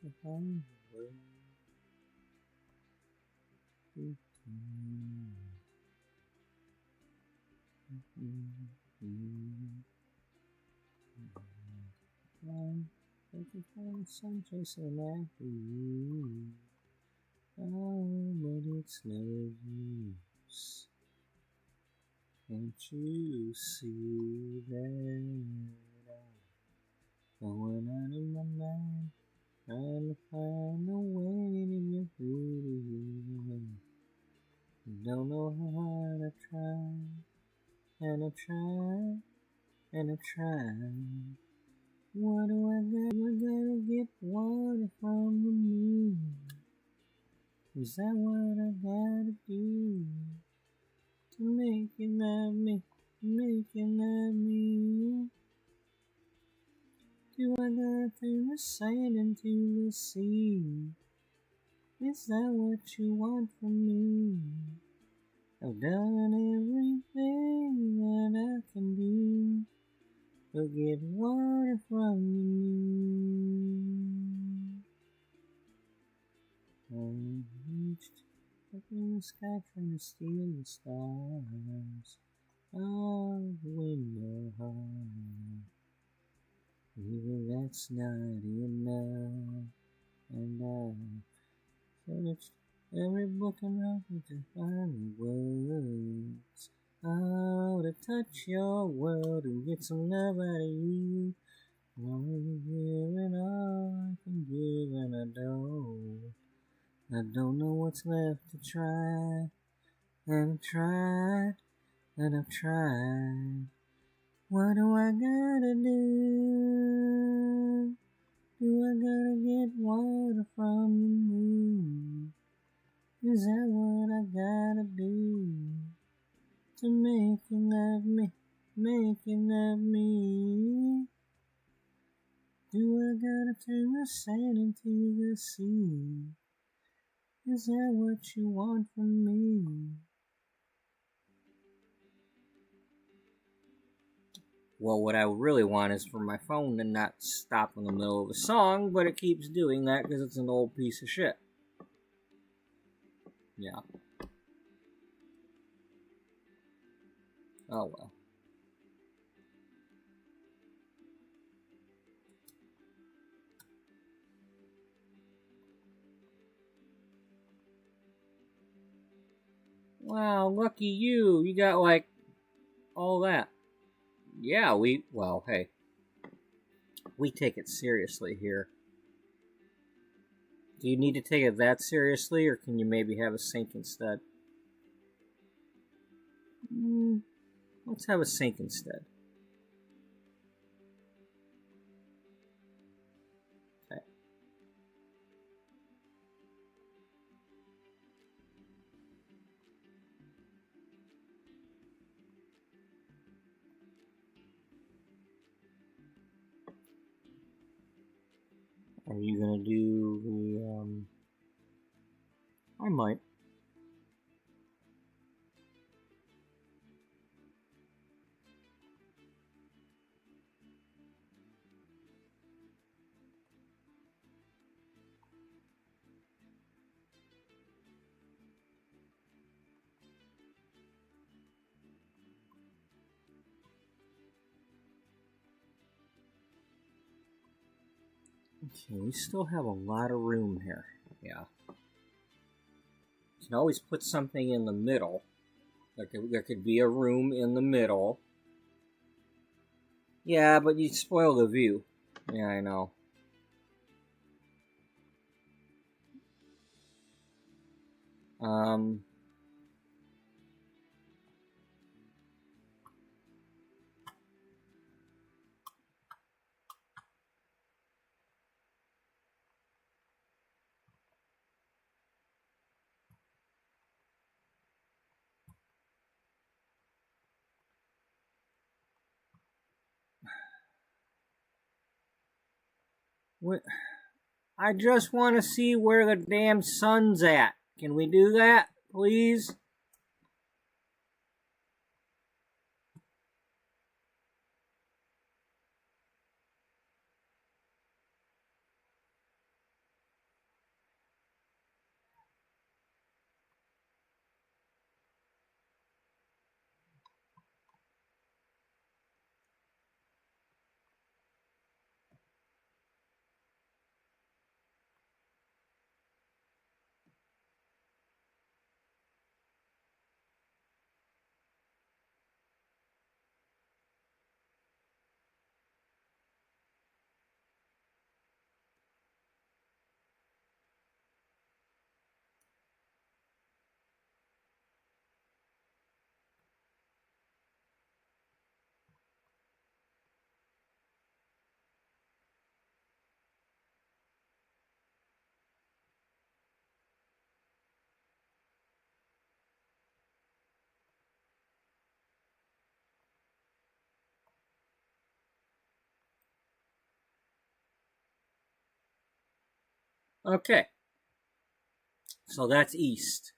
behind the word. Thank you for the sun chasing after you. Oh, but it's no use. Can't you see that I'm going out of my mind, trying to find a way to get through to you. Don't know how to try, and I try, and I try. What do I got? I gotta get water from the moon. Is that what I gotta do to make you love me, make you love me? Do I gotta turn the sand into the sea? Is that what you want from me? I've done everything that I can do to get water from the moon. I reached up in the sky trying to steal the stars of the window high. Even that's not enough, and I searched every book and record to find the words how to touch your world and get some love out of you. All you give and all I can give, and I don't know what's left to try, and I've tried, and I've tried. What do I gotta do? Do I gotta get water from the moon? Is that what I gotta do to make you love me, make you love me? Do I gotta turn the sand into the sea? Is that what you want from me? Well, what I really want is for my phone to not stop in the middle of a song, but it keeps doing that because it's an old piece of shit. Yeah. Oh well. Wow, lucky you. You got like all that. Yeah, well, hey. We take it seriously here. Do you need to take it that seriously, or can you maybe have a sink instead? Let's have a sink instead. Okay. Are you gonna do the, I might. Okay, we still have a lot of room here. Yeah. You can always put something in the middle. There could be a room in the middle. Yeah, but you'd spoil the view. Yeah, I know. What? I just want to see where the damn sun's at. Can we do that, please? Okay. So that's east.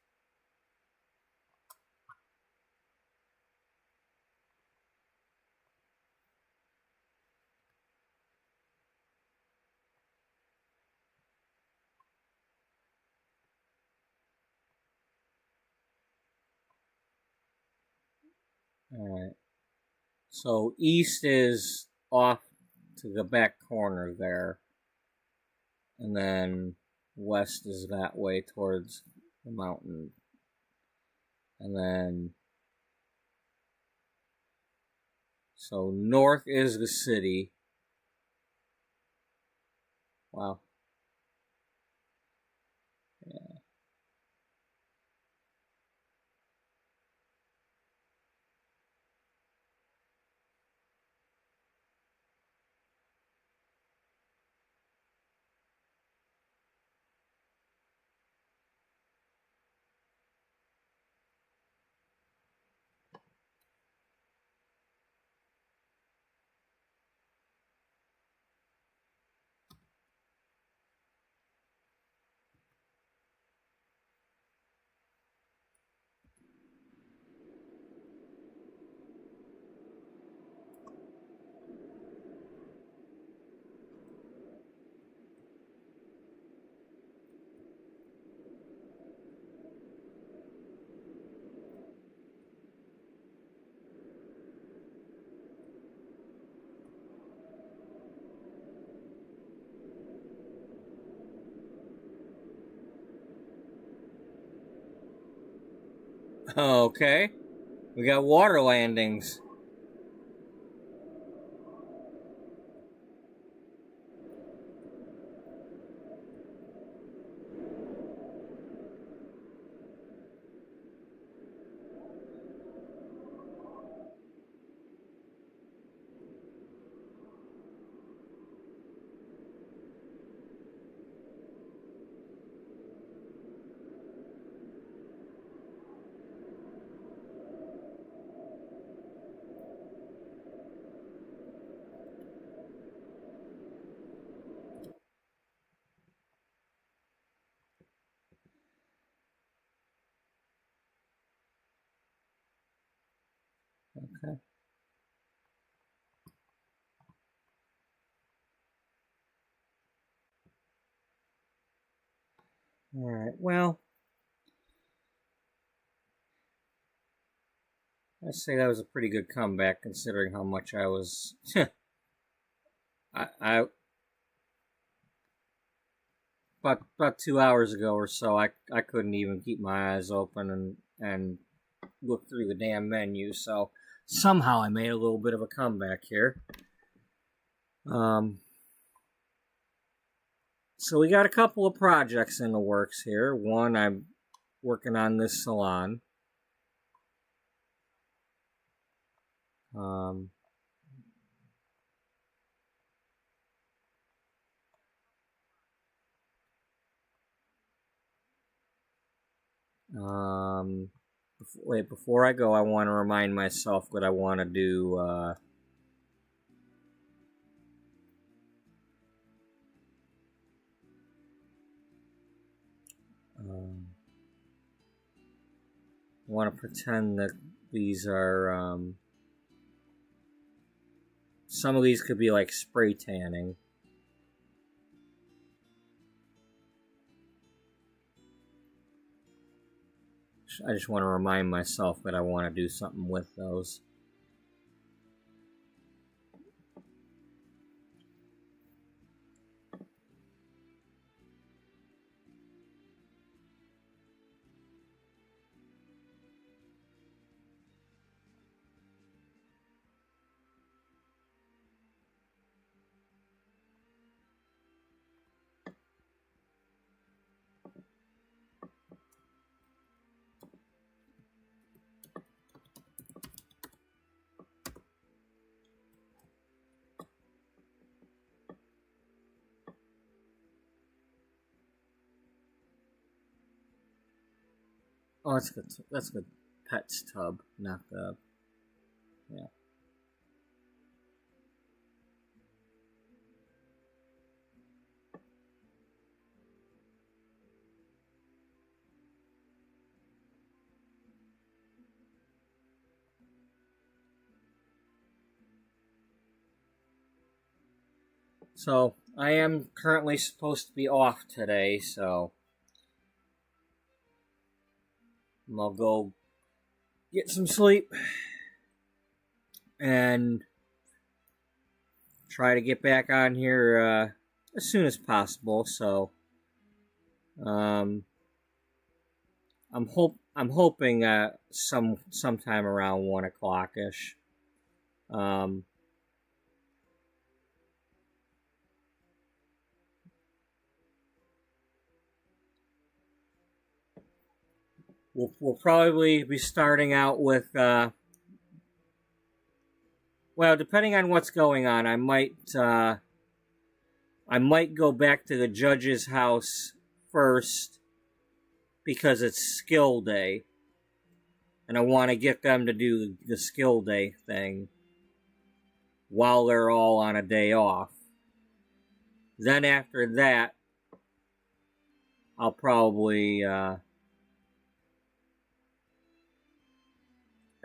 Alright. So east is off to the back corner there. And then west is that way towards the mountain. And then... So north is the city. Wow. Yeah. Okay. We got water landings. Okay. Alright, well, I'd say that was a pretty good comeback considering how much I was... I about 2 hours ago or so, I couldn't even keep my eyes open and look through the damn menu, so somehow I made a little bit of a comeback here. So we got a couple of projects in the works here. One, I'm working on this salon. Before I go, I want to remind myself that I want to do, I want to pretend that these are, some of these could be like spray tanning. I just want to remind myself that I want to do something with those. Oh, that's good. That's the pet's tub, not the... Yeah. So, I am currently supposed to be off today, so I'll go get some sleep and try to get back on here as soon as possible. So, I'm hoping sometime around 1:00 ish. We'll probably be starting out with, well, depending on what's going on, I might go back to the judge's house first because it's skill day, and I want to get them to do the skill day thing while they're all on a day off. Then after that, I'll probably,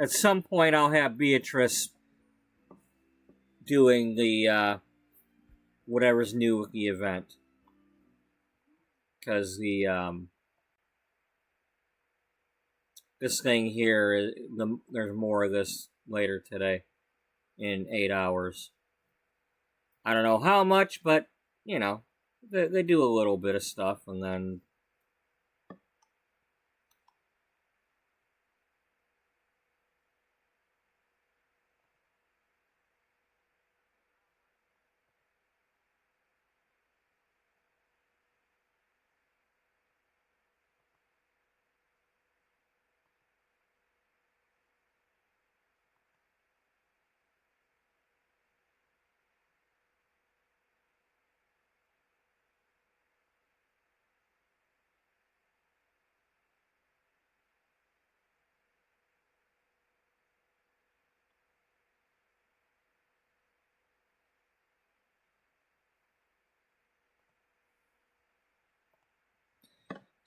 at some point, I'll have Beatrice doing the, whatever's new with the event. Because this thing here, there's more of this later today in 8 hours. I don't know how much, but, you know, they do a little bit of stuff, and then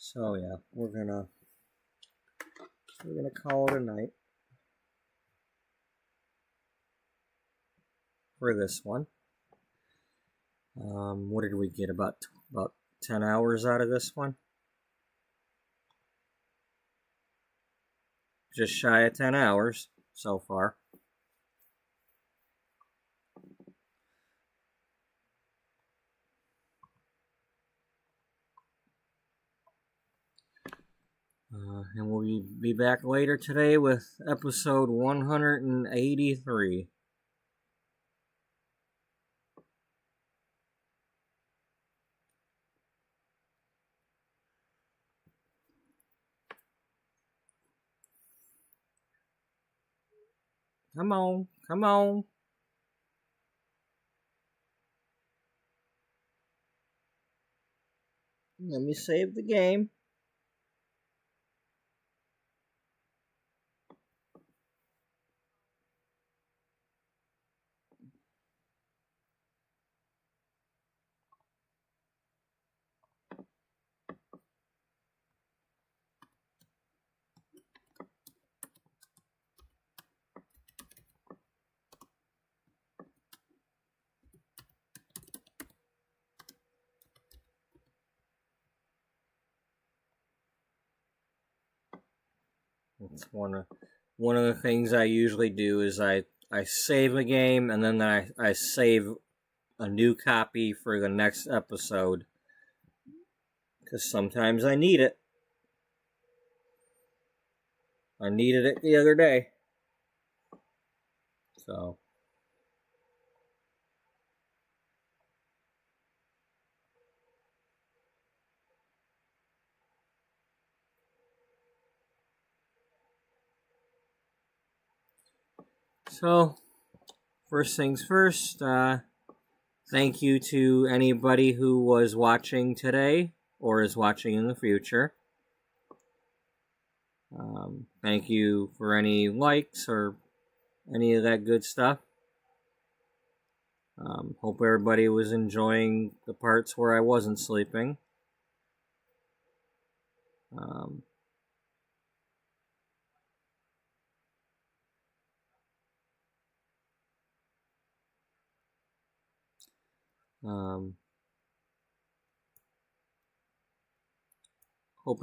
so yeah, we're gonna call it a night for this one. What did we get? About 10 hours out of this one? Just shy of 10 hours so far. And we'll be back later today with episode 183. Come on, come on. Let me save the game. It's one of the things I usually do is I save a game and then I save a new copy for the next episode, because sometimes I need it. I needed it the other day. So first things first, thank you to anybody who was watching today or is watching in the future. Thank you for any likes or any of that good stuff. Hope everybody was enjoying the parts where I wasn't sleeping. Hope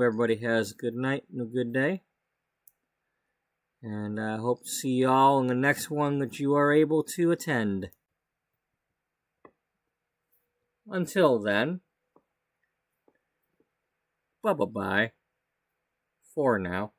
everybody has a good night and a good day. And I hope to see you all in the next one that you are able to attend. Until then, bye-bye for now.